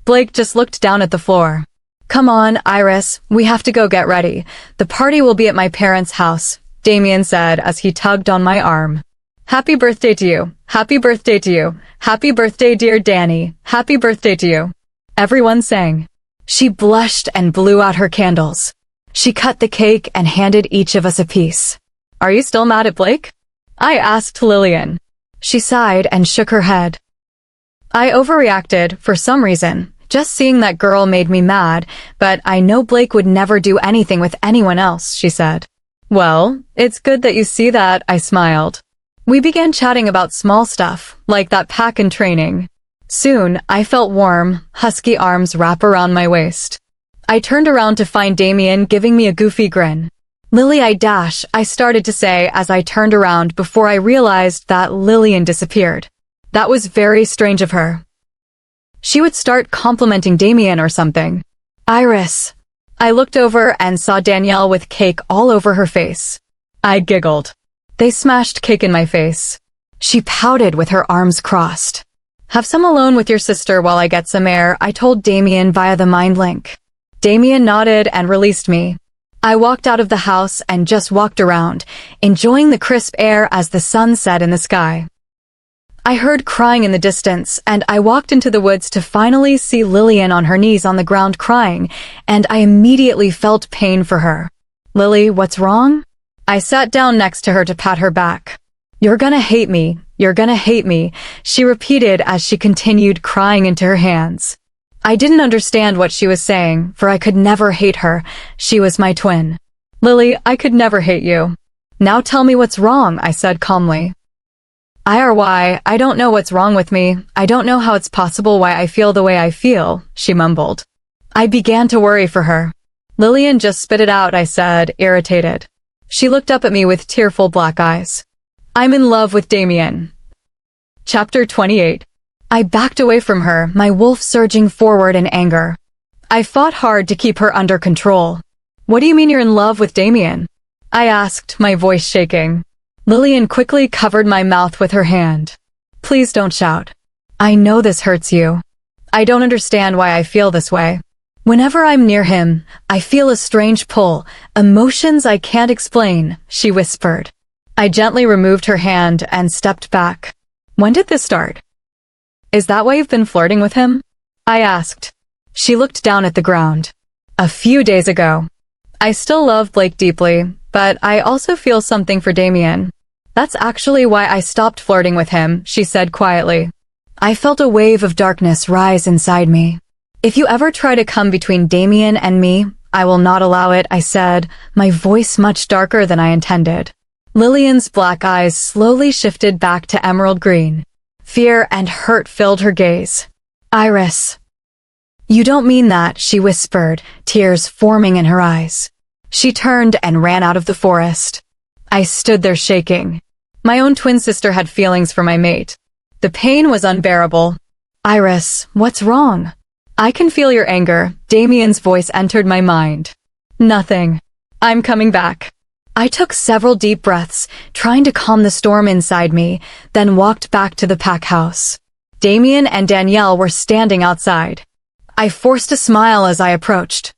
Blake just looked down at the floor. "Come on, Iris, we have to go get ready. The party will be at my parents' house," Damien said as he tugged on my arm. "Happy birthday to you. Happy birthday to you. Happy birthday, dear Danny. Happy birthday to you," everyone sang. She blushed and blew out her candles. She cut the cake and handed each of us a piece. "Are you still mad at Blake?" I asked Lillian. She sighed and shook her head. "I overreacted, for some reason. Just seeing that girl made me mad, but I know Blake would never do anything with anyone else," she said. Well, it's good that you see that, I smiled. We began chatting about small stuff, like that pack in training. Soon, I felt warm, husky arms wrap around my waist. I turned around to find Damien giving me a goofy grin. Lily, I started to say as I turned around before I realized that Lillian disappeared. That was very strange of her. She would start complimenting Damien or something. Iris. I looked over and saw Danielle with cake all over her face. I giggled. They smashed cake in my face. She pouted with her arms crossed. Have some alone with your sister while I get some air, I told Damien via the mind link. Damien nodded and released me. I walked out of the house and just walked around, enjoying the crisp air as the sun set in the sky. I heard crying in the distance, and I walked into the woods to finally see Lillian on her knees on the ground crying, and I immediately felt pain for her. Lily, what's wrong? I sat down next to her to pat her back. You're gonna hate me, she repeated as she continued crying into her hands. I didn't understand what she was saying, for I could never hate her. She was my twin. Lily, I could never hate you. Now tell me what's wrong, I said calmly. I don't know what's wrong with me. I don't know how it's possible why I feel the way I feel, she mumbled. I began to worry for her. Lillian, just spit it out, I said, irritated. She looked up at me with tearful black eyes. I'm in love with Damien. Chapter 28. I backed away from her, my wolf surging forward in anger. I fought hard to keep her under control. What do you mean you're in love with Damien? I asked, my voice shaking. Lillian quickly covered my mouth with her hand. Please don't shout. I know this hurts you. I don't understand why I feel this way. Whenever I'm near him, I feel a strange pull, emotions I can't explain, she whispered. I gently removed her hand and stepped back. When did this start? Is that why you've been flirting with him? I asked. She looked down at the ground. A few days ago. I still love Blake deeply, but I also feel something for Damien. That's actually why I stopped flirting with him, she said quietly. I felt a wave of darkness rise inside me. If you ever try to come between Damien and me, I will not allow it, I said, my voice much darker than I intended. Lillian's black eyes slowly shifted back to emerald green. Fear and hurt filled her gaze. Iris. You don't mean that, she whispered, tears forming in her eyes. She turned and ran out of the forest. I stood there shaking. My own twin sister had feelings for my mate. The pain was unbearable. Iris, what's wrong? I can feel your anger, Damien's voice entered my mind. Nothing. I'm coming back. I took several deep breaths, trying to calm the storm inside me, then walked back to the pack house. Damien and Danielle were standing outside. I forced a smile as I approached.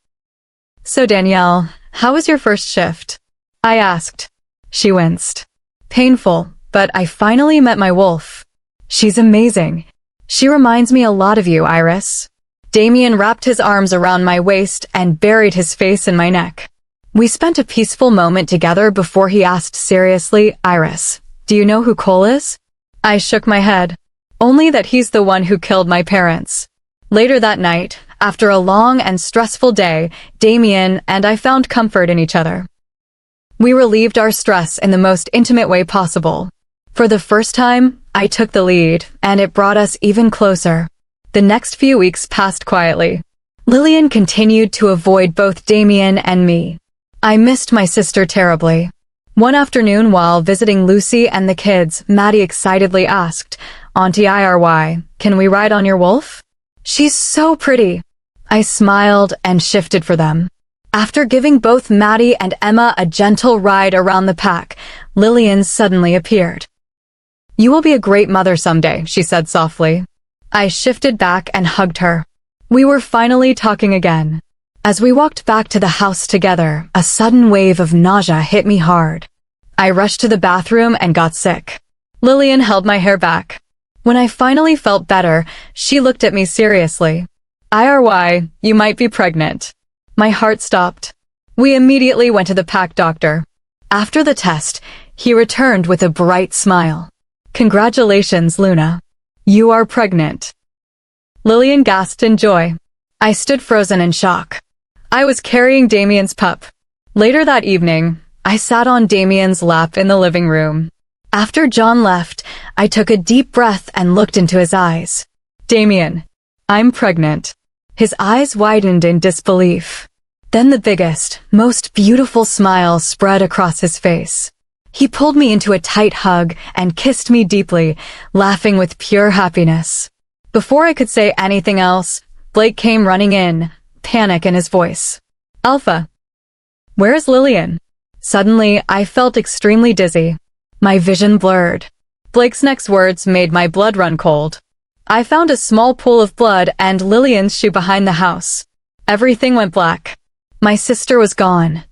So Danielle, how was your first shift? I asked. She winced. Painful, but I finally met my wolf. She's amazing. She reminds me a lot of you, Iris. Damien wrapped his arms around my waist and buried his face in my neck. We spent a peaceful moment together before he asked seriously, Iris, do you know who Cole is? I shook my head. Only that he's the one who killed my parents. Later that night, after a long and stressful day, Damien and I found comfort in each other. We relieved our stress in the most intimate way possible. For the first time, I took the lead, and it brought us even closer. The next few weeks passed quietly. Lillian continued to avoid both Damien and me. I missed my sister terribly. One afternoon while visiting Lucy and the kids, Maddie excitedly asked, Auntie Iry, can we ride on your wolf? She's so pretty. I smiled and shifted for them. After giving both Maddie and Emma a gentle ride around the pack, Lillian suddenly appeared. You will be a great mother someday, she said softly. I shifted back and hugged her. We were finally talking again. As we walked back to the house together, a sudden wave of nausea hit me hard. I rushed to the bathroom and got sick. Lillian held my hair back. When I finally felt better, she looked at me seriously. Iry, you might be pregnant. My heart stopped. We immediately went to the pack doctor. After the test, he returned with a bright smile. Congratulations, Luna. You are pregnant. Lillian gasped in joy. I stood frozen in shock. I was carrying Damien's pup. Later that evening, I sat on Damien's lap in the living room. After John left, I took a deep breath and looked into his eyes. Damien, I'm pregnant. His eyes widened in disbelief. Then the biggest, most beautiful smile spread across his face. He pulled me into a tight hug and kissed me deeply, laughing with pure happiness. Before I could say anything else, Blake came running in, panic in his voice. Alpha, where is Lillian? Suddenly, I felt extremely dizzy. My vision blurred. Blake's next words made my blood run cold. I found a small pool of blood and Lillian's shoe behind the house. Everything went black. My sister was gone.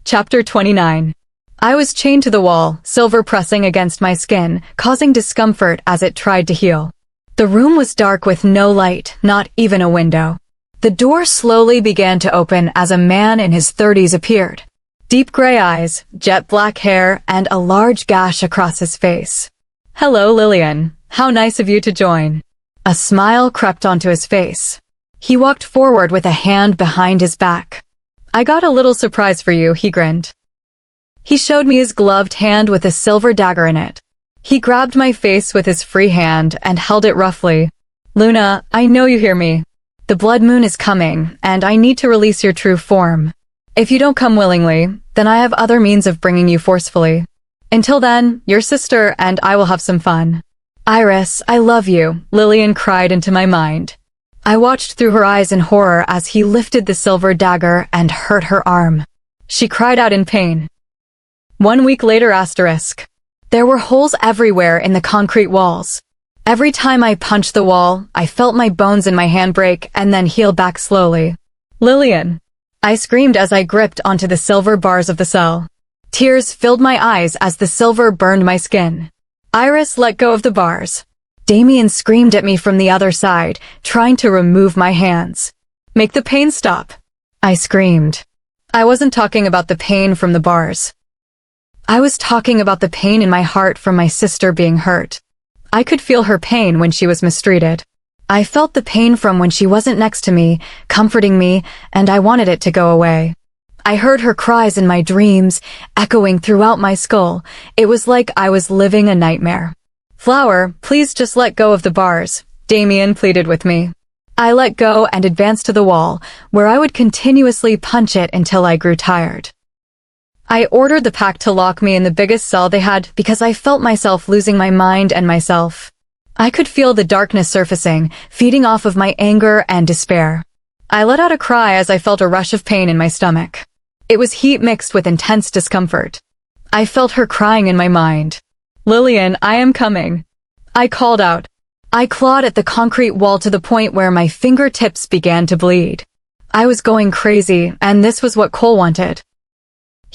Chapter 29. I was chained to the wall, silver pressing against my skin, causing discomfort as it tried to heal. The room was dark with no light, not even a window. The door slowly began to open as a man in his 30s appeared. Deep gray eyes, jet black hair, and a large gash across his face. Hello, Lillian. How nice of you to join. A smile crept onto his face. He walked forward with a hand behind his back. I got a little surprise for you, he grinned. He showed me his gloved hand with a silver dagger in it. He grabbed my face with his free hand and held it roughly. Luna, I know you hear me. The blood moon is coming, and I need to release your true form. If you don't come willingly, then I have other means of bringing you forcefully. Until then, your sister and I will have some fun. Iris, I love you, Lillian cried into my mind. I watched through her eyes in horror as he lifted the silver dagger and hurt her arm. She cried out in pain. 1 week later asterisk. There were holes everywhere in the concrete walls. Every time I punched the wall, I felt my bones in my hand break and then heal back slowly. Lillian! I screamed as I gripped onto the silver bars of the cell. Tears filled my eyes as the silver burned my skin. Iris let go of the bars. Damien screamed at me from the other side, trying to remove my hands. Make the pain stop. I screamed. I wasn't talking about the pain from the bars. I was talking about the pain in my heart from my sister being hurt. I could feel her pain when she was mistreated. I felt the pain from when she wasn't next to me, comforting me, and I wanted it to go away. I heard her cries in my dreams, echoing throughout my skull. It was like I was living a nightmare. Flower, please just let go of the bars, Damien pleaded with me. I let go and advanced to the wall, where I would continuously punch it until I grew tired. I ordered the pack to lock me in the biggest cell they had because I felt myself losing my mind and myself. I could feel the darkness surfacing, feeding off of my anger and despair. I let out a cry as I felt a rush of pain in my stomach. It was heat mixed with intense discomfort. I felt her crying in my mind. Lillian, I am coming. I called out. I clawed at the concrete wall to the point where my fingertips began to bleed. I was going crazy, and this was what Cole wanted.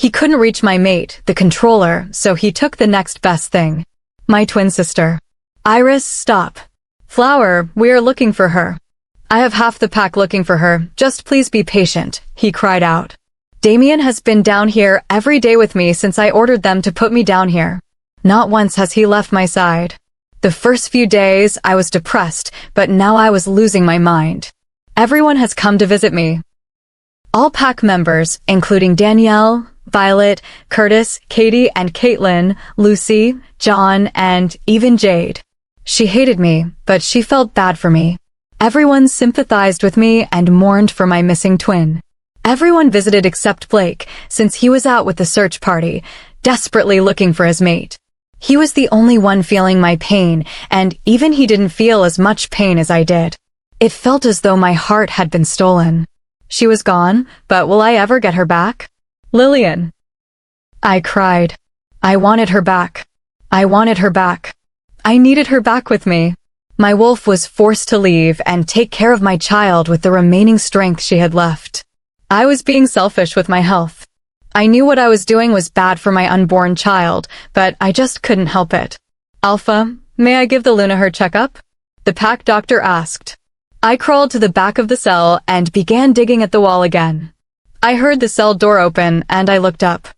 He couldn't reach my mate, the controller, so he took the next best thing. My twin sister. Iris, stop. Flower, we are looking for her. I have half the pack looking for her, just please be patient, he cried out. Damien has been down here every day with me since I ordered them to put me down here. Not once has he left my side. The first few days, I was depressed, but now I was losing my mind. Everyone has come to visit me. All pack members, including Danielle, Violet, Curtis, Katie and Caitlin, Lucy, John, and even Jade. She hated me, but she felt bad for me. Everyone sympathized with me and mourned for my missing twin. Everyone visited except Blake, since he was out with the search party, desperately looking for his mate. He was the only one feeling my pain, and even he didn't feel as much pain as I did. It felt as though my heart had been stolen. She was gone, but will I ever get her back? Lillian. I cried. I wanted her back. I wanted her back. I needed her back with me. My wolf was forced to leave and take care of my child with the remaining strength she had left. I was being selfish with my health. I knew what I was doing was bad for my unborn child, but I just couldn't help it. Alpha, may I give the Luna her checkup? The pack doctor asked. I crawled to the back of the cell and began digging at the wall again. I heard the cell door open and I looked up.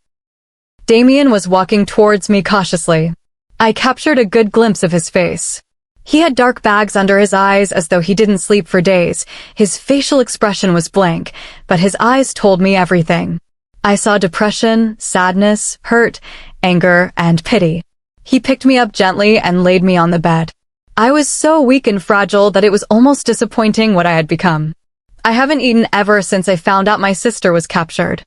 Damien was walking towards me cautiously. I captured a good glimpse of his face. He had dark bags under his eyes as though he didn't sleep for days. His facial expression was blank, but his eyes told me everything. I saw depression, sadness, hurt, anger, and pity. He picked me up gently and laid me on the bed. I was so weak and fragile that it was almost disappointing what I had become. I haven't eaten ever since I found out my sister was captured.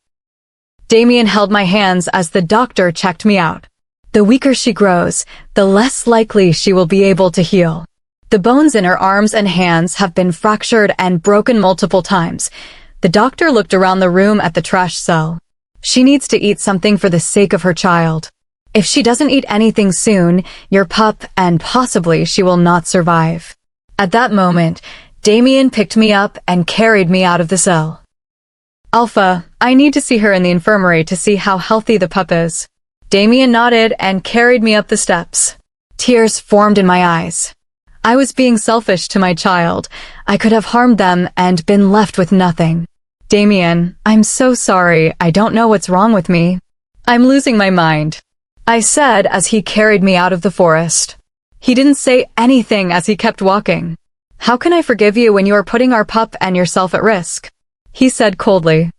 Damien held my hands as the doctor checked me out. The weaker she grows, the less likely she will be able to heal. The bones in her arms and hands have been fractured and broken multiple times. The doctor looked around the room at the trash cell. She needs to eat something for the sake of her child. If she doesn't eat anything soon, your pup and possibly she will not survive. At that moment, Damien picked me up and carried me out of the cell. Alpha, I need to see her in the infirmary to see how healthy the pup is. Damien nodded and carried me up the steps. Tears formed in my eyes. I was being selfish to my child. I could have harmed them and been left with nothing. Damien, I'm so sorry. I don't know what's wrong with me. I'm losing my mind, I said as he carried me out of the forest. He didn't say anything as he kept walking. How can I forgive you when you are putting our pup and yourself at risk? He said coldly.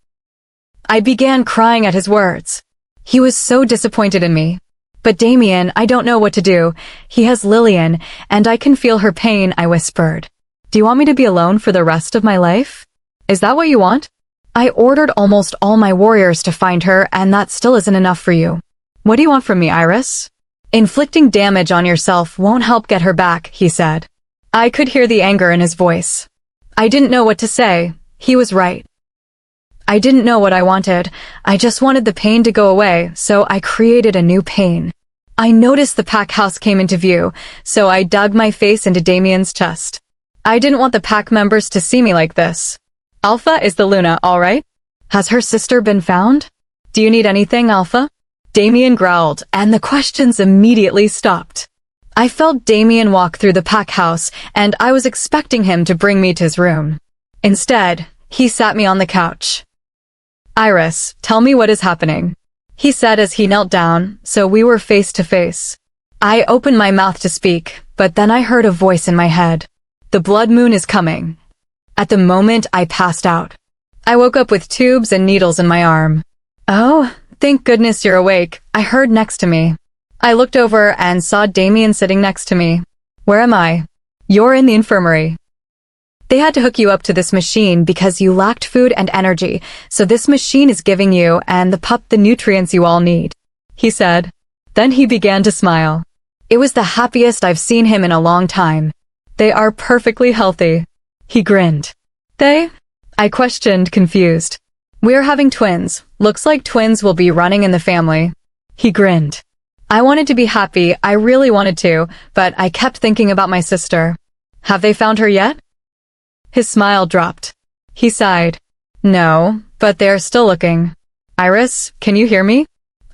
I began crying at his words. He was so disappointed in me. But Damien, I don't know what to do. He has Lillian, and I can feel her pain, I whispered. Do you want me to be alone for the rest of my life? Is that what you want? I ordered almost all my warriors to find her, and that still isn't enough for you. What do you want from me, Iris? Inflicting damage on yourself won't help get her back, he said. I could hear the anger in his voice. I didn't know what to say. He was right. I didn't know what I wanted. I just wanted the pain to go away, so I created a new pain. I noticed the pack house came into view, so I dug my face into Damien's chest. I didn't want the pack members to see me like this. Alpha, is the Luna all right? Has her sister been found? Do you need anything, Alpha? Damien growled, and the questions immediately stopped. I felt Damien walk through the pack house, and I was expecting him to bring me to his room. Instead, he sat me on the couch. Iris, tell me what is happening, he said as he knelt down, so we were face to face. I opened my mouth to speak, but then I heard a voice in my head. The blood moon is coming. At the moment, I passed out. I woke up with tubes and needles in my arm. Oh, thank goodness you're awake, I heard next to me. I looked over and saw Damien sitting next to me. Where am I? You're in the infirmary. They had to hook you up to this machine because you lacked food and energy, so this machine is giving you and the pup the nutrients you all need, he said. Then he began to smile. It was the happiest I've seen him in a long time. They are perfectly healthy. He grinned. They? I questioned, confused. We're having twins. Looks like twins will be running in the family. He grinned. I wanted to be happy, I really wanted to, but I kept thinking about my sister. Have they found her yet? His smile dropped. He sighed. No, but they're still looking. Iris, can you hear me?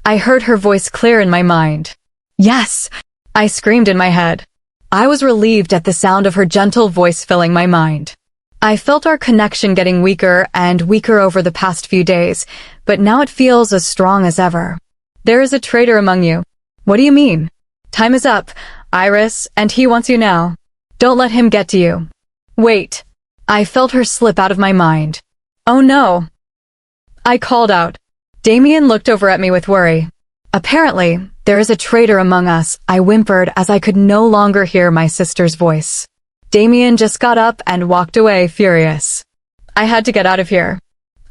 I heard her voice clear in my mind. Yes, I screamed in my head. I was relieved at the sound of her gentle voice filling my mind. I felt our connection getting weaker and weaker over the past few days, but now it feels as strong as ever. There is a traitor among you. What do you mean? Time is up, Iris, and he wants you now. Don't let him get to you. Wait. I felt her slip out of my mind. Oh no. I called out. Damien looked over at me with worry. Apparently, there is a traitor among us, I whimpered as I could no longer hear my sister's voice. Damien just got up and walked away, furious. I had to get out of here.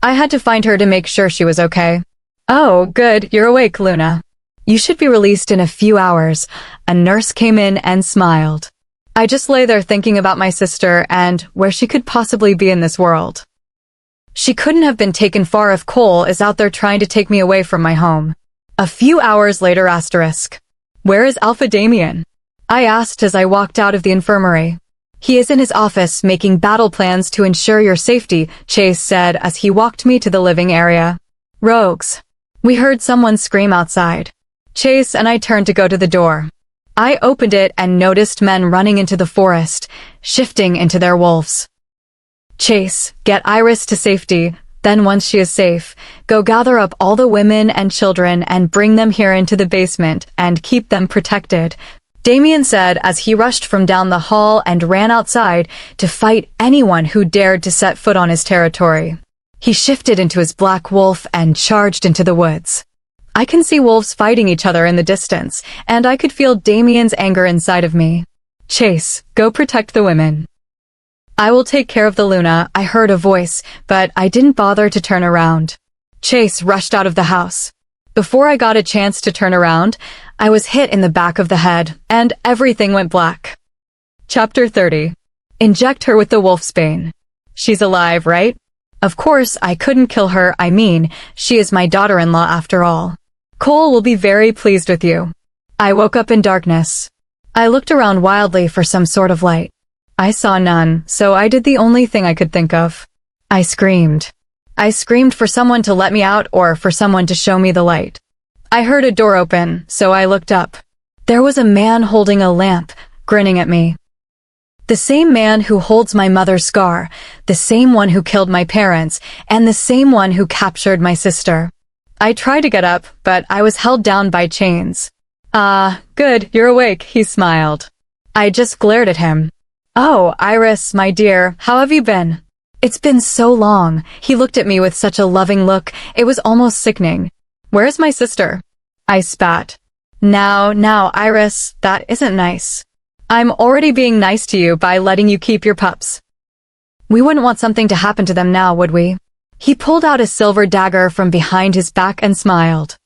I had to find her to make sure she was okay. Oh, good, you're awake, Luna. You should be released in a few hours. A nurse came in and smiled. I just lay there thinking about my sister and where she could possibly be in this world. She couldn't have been taken far if Cole is out there trying to take me away from my home. A few hours later, asterisk. Where is Alpha Damien? I asked as I walked out of the infirmary. He is in his office making battle plans to ensure your safety, Chase said as he walked me to the living area. Rogues. We heard someone scream outside. Chase and I turned to go to the door. I opened it and noticed men running into the forest, shifting into their wolves. Chase, get Iris to safety. Then once she is safe, go gather up all the women and children and bring them here into the basement and keep them protected, Damien said as he rushed from down the hall and ran outside to fight anyone who dared to set foot on his territory. He shifted into his black wolf and charged into the woods. I can see wolves fighting each other in the distance, and I could feel Damien's anger inside of me. Chase, go protect the women. I will take care of the Luna, I heard a voice, but I didn't bother to turn around. Chase rushed out of the house. Before I got a chance to turn around, I was hit in the back of the head, and everything went black. Chapter 30. Inject her with the wolfsbane. She's alive, right? Of course, I couldn't kill her, she is my daughter-in-law after all. Cole will be very pleased with you. I woke up in darkness. I looked around wildly for some sort of light. I saw none, so I did the only thing I could think of. I screamed. I screamed for someone to let me out or for someone to show me the light. I heard a door open, so I looked up. There was a man holding a lamp, grinning at me. The same man who holds my mother's scar, the same one who killed my parents, and the same one who captured my sister. I tried to get up, but I was held down by chains. Ah, good, you're awake, he smiled. I just glared at him. Oh, Iris, my dear, how have you been? It's been so long. He looked at me with such a loving look, it was almost sickening. Where's my sister? I spat. Now, Iris, that isn't nice. I'm already being nice to you by letting you keep your pups. We wouldn't want something to happen to them now, would we? He pulled out a silver dagger from behind his back and smiled.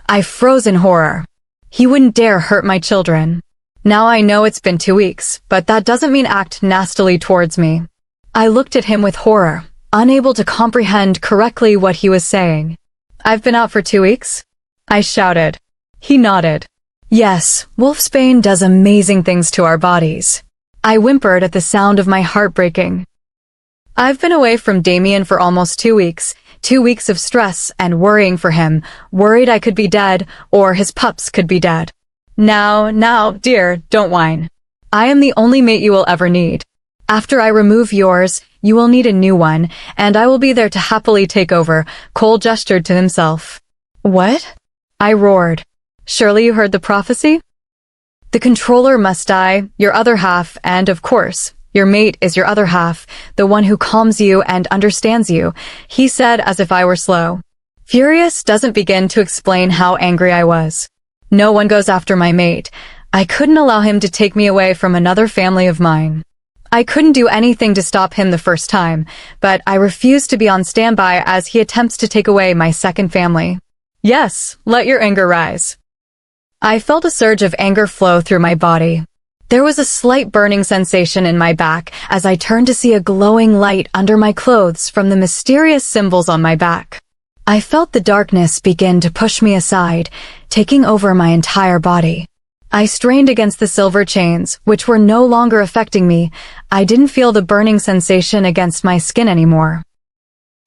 I froze in horror. He wouldn't dare hurt my children. Now I know it's been 2 weeks, but that doesn't mean act nastily towards me. I looked at him with horror, unable to comprehend correctly what he was saying. I've been out for 2 weeks? I shouted. He nodded. Yes, wolfsbane does amazing things to our bodies. I whimpered at the sound of my heart breaking. I've been away from Damien for almost 2 weeks, 2 weeks of stress and worrying for him, worried I could be dead or his pups could be dead. Now, dear, don't whine. I am the only mate you will ever need. After I remove yours, you will need a new one, and I will be there to happily take over, Cole gestured to himself. What? I roared. Surely you heard the prophecy? The controller must die, your other half, and of course, your mate is your other half, the one who calms you and understands you, he said as if I were slow. Furious doesn't begin to explain how angry I was. No one goes after my mate. I couldn't allow him to take me away from another family of mine. I couldn't do anything to stop him the first time, but I refused to be on standby as he attempts to take away my second family. Yes, let your anger rise. I felt a surge of anger flow through my body. There was a slight burning sensation in my back as I turned to see a glowing light under my clothes from the mysterious symbols on my back. I felt the darkness begin to push me aside, taking over my entire body. I strained against the silver chains, which were no longer affecting me. I didn't feel the burning sensation against my skin anymore.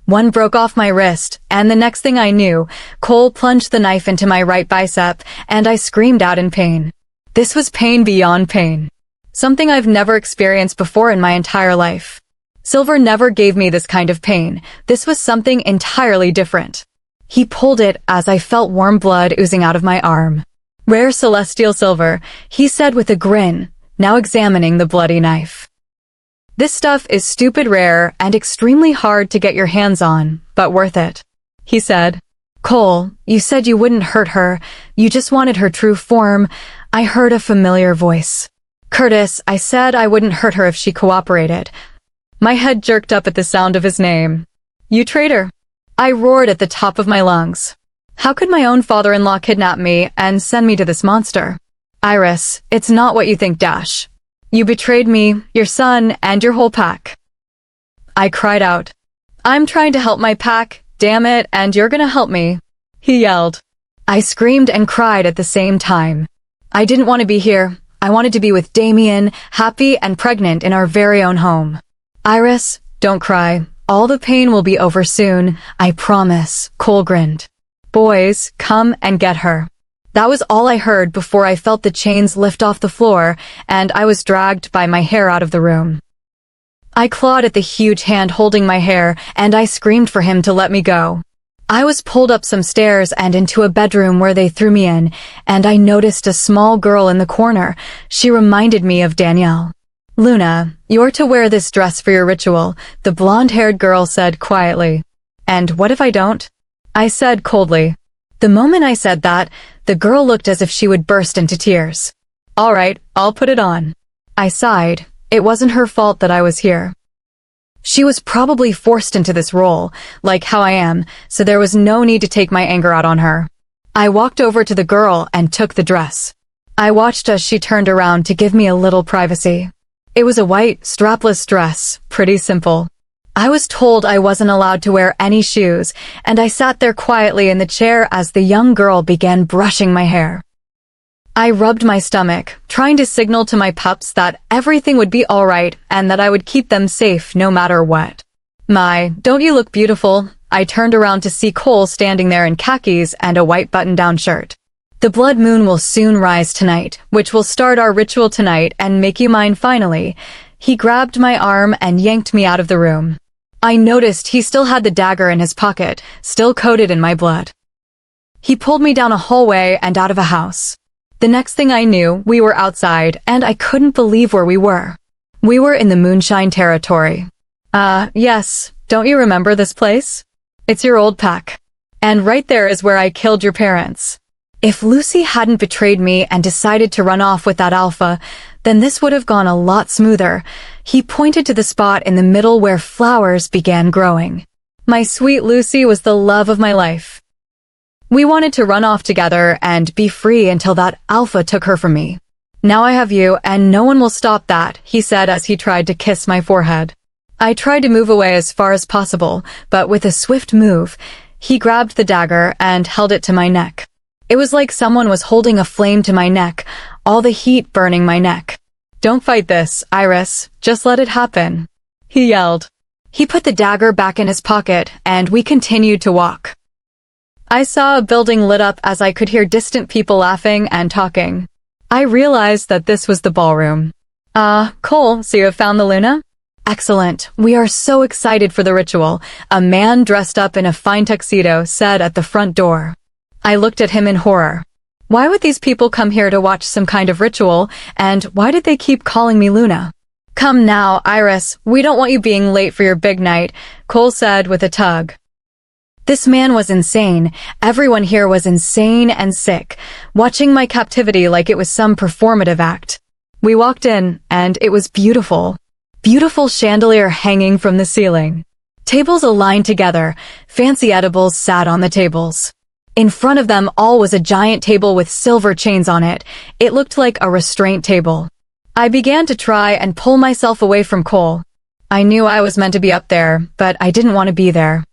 One broke off my wrist, and the next thing I knew, Cole plunged the knife into my right bicep, and I screamed out in pain. This was pain beyond pain. Something I've never experienced before in my entire life. Silver never gave me this kind of pain. This was something entirely different. He pulled it as I felt warm blood oozing out of my arm. Rare celestial silver, he said with a grin, now examining the bloody knife. This stuff is stupid rare and extremely hard to get your hands on, but worth it, he said. Cole, you said you wouldn't hurt her, you just wanted her true form. I heard a familiar voice. Curtis, I said I wouldn't hurt her if she cooperated. My head jerked up at the sound of his name. You traitor! I roared at the top of my lungs. How could my own father-in-law kidnap me and send me to this monster? Iris, it's not what you think, Dash. You betrayed me, your son, and your whole pack. I cried out. I'm trying to help my pack, damn it, and you're gonna help me. He yelled. I screamed and cried at the same time. I didn't want to be here. I wanted to be with Damien, happy and pregnant in our very own home. Iris, don't cry. All the pain will be over soon, I promise, Cole grinned. Boys, come and get her. That was all I heard before I felt the chains lift off the floor, and I was dragged by my hair out of the room. I clawed at the huge hand holding my hair, and I screamed for him to let me go. I was pulled up some stairs and into a bedroom where they threw me in, and I noticed a small girl in the corner. She reminded me of Danielle. Luna, you're to wear this dress for your ritual, the blonde-haired girl said quietly. And what if I don't? I said coldly. The moment I said that, the girl looked as if she would burst into tears. All right, I'll put it on. I sighed. It wasn't her fault that I was here. She was probably forced into this role, like how I am, so there was no need to take my anger out on her. I walked over to the girl and took the dress. I watched as she turned around to give me a little privacy. It was a white, strapless dress, pretty simple. I was told I wasn't allowed to wear any shoes, and I sat there quietly in the chair as the young girl began brushing my hair. I rubbed my stomach, trying to signal to my pups that everything would be all right and that I would keep them safe no matter what. My, don't you look beautiful? I turned around to see Cole standing there in khakis and a white button-down shirt. The blood moon will soon rise tonight, which will start our ritual tonight and make you mine finally. He grabbed my arm and yanked me out of the room. I noticed he still had the dagger in his pocket, still coated in my blood. He pulled me down a hallway and out of a house. The next thing I knew, we were outside, and I couldn't believe where we were. We were in the moonshine territory. Yes, don't you remember this place? It's your old pack. And right there is where I killed your parents. If Lucy hadn't betrayed me and decided to run off with that Alpha, then this would have gone a lot smoother. He pointed to the spot in the middle where flowers began growing. My sweet Lucy was the love of my life. We wanted to run off together and be free until that Alpha took her from me. Now I have you, and no one will stop that, he said as he tried to kiss my forehead. I tried to move away as far as possible, but with a swift move, he grabbed the dagger and held it to my neck. It was like someone was holding a flame to my neck, all the heat burning my neck. Don't fight this, Iris. Just let it happen, he yelled. He put the dagger back in his pocket, and we continued to walk. I saw a building lit up as I could hear distant people laughing and talking. I realized that this was the ballroom. Cole, so you have found the Luna? Excellent. We are so excited for the ritual, a man dressed up in a fine tuxedo said at the front door. I looked at him in horror. Why would these people come here to watch some kind of ritual, and why did they keep calling me Luna? Come now, Iris, we don't want you being late for your big night, Cole said with a tug. This man was insane. Everyone here was insane and sick, watching my captivity like it was some performative act. We walked in, and it was beautiful. Beautiful chandelier hanging from the ceiling. Tables aligned together, fancy edibles sat on the tables. In front of them all was a giant table with silver chains on it. It looked like a restraint table. I began to try and pull myself away from Cole. I knew I was meant to be up there, but I didn't want to be there.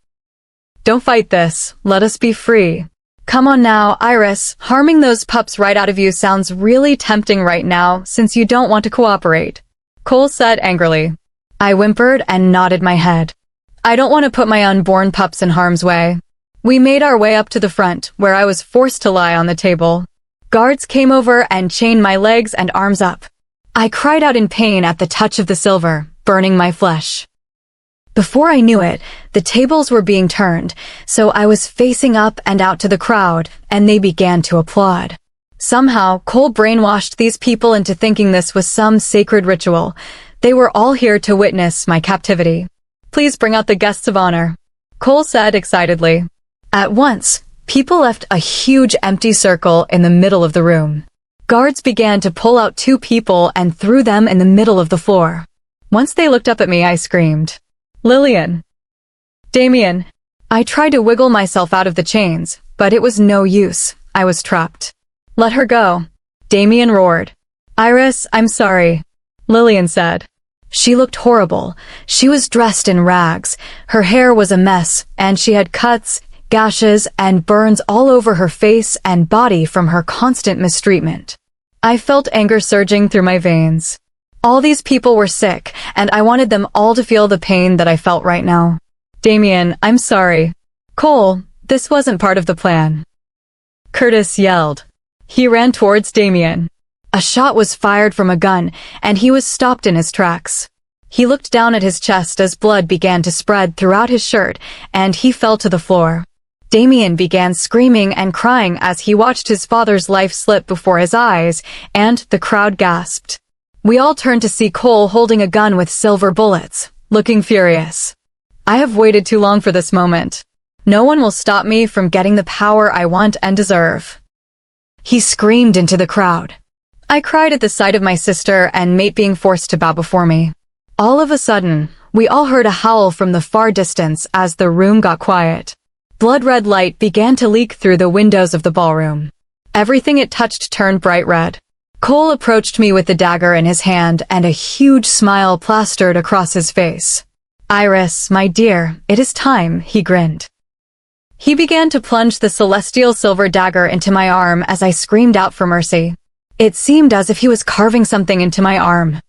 Don't fight this. Let us be free. Come on now, Iris. Harming those pups right out of you sounds really tempting right now, since you don't want to cooperate, Cole said angrily. I whimpered and nodded my head. I don't want to put my unborn pups in harm's way. We made our way up to the front, where I was forced to lie on the table. Guards came over and chained my legs and arms up. I cried out in pain at the touch of the silver, burning my flesh. Before I knew it, the tables were being turned, so I was facing up and out to the crowd, and they began to applaud. Somehow, Cole brainwashed these people into thinking this was some sacred ritual. They were all here to witness my captivity. Please bring out the guests of honor, Cole said excitedly. At once, people left a huge empty circle in the middle of the room. Guards began to pull out 2 people and threw them in the middle of the floor. Once they looked up at me, I screamed, Lillian! Damien! I tried to wiggle myself out of the chains, but it was no use. I was trapped. Let her go, Damien roared. Iris, I'm sorry, Lillian said. She looked horrible. She was dressed in rags. Her hair was a mess, and she had cuts, gashes, and burns all over her face and body from her constant mistreatment. I felt anger surging through my veins. All these people were sick, and I wanted them all to feel the pain that I felt right now. Damien, I'm sorry. Cole, this wasn't part of the plan, Curtis yelled. He ran towards Damien. A shot was fired from a gun, and he was stopped in his tracks. He looked down at his chest as blood began to spread throughout his shirt, and he fell to the floor. Damien began screaming and crying as he watched his father's life slip before his eyes, and the crowd gasped. We all turned to see Cole holding a gun with silver bullets, looking furious. I have waited too long for this moment. No one will stop me from getting the power I want and deserve. He screamed into the crowd. I cried at the sight of my sister and mate being forced to bow before me. All of a sudden, we all heard a howl from the far distance as the room got quiet. Blood-red light began to leak through the windows of the ballroom. Everything it touched turned bright red. Cole approached me with the dagger in his hand and a huge smile plastered across his face. "Iris, my dear, it is time," he grinned. He began to plunge the celestial silver dagger into my arm as I screamed out for mercy. It seemed as if he was carving something into my arm.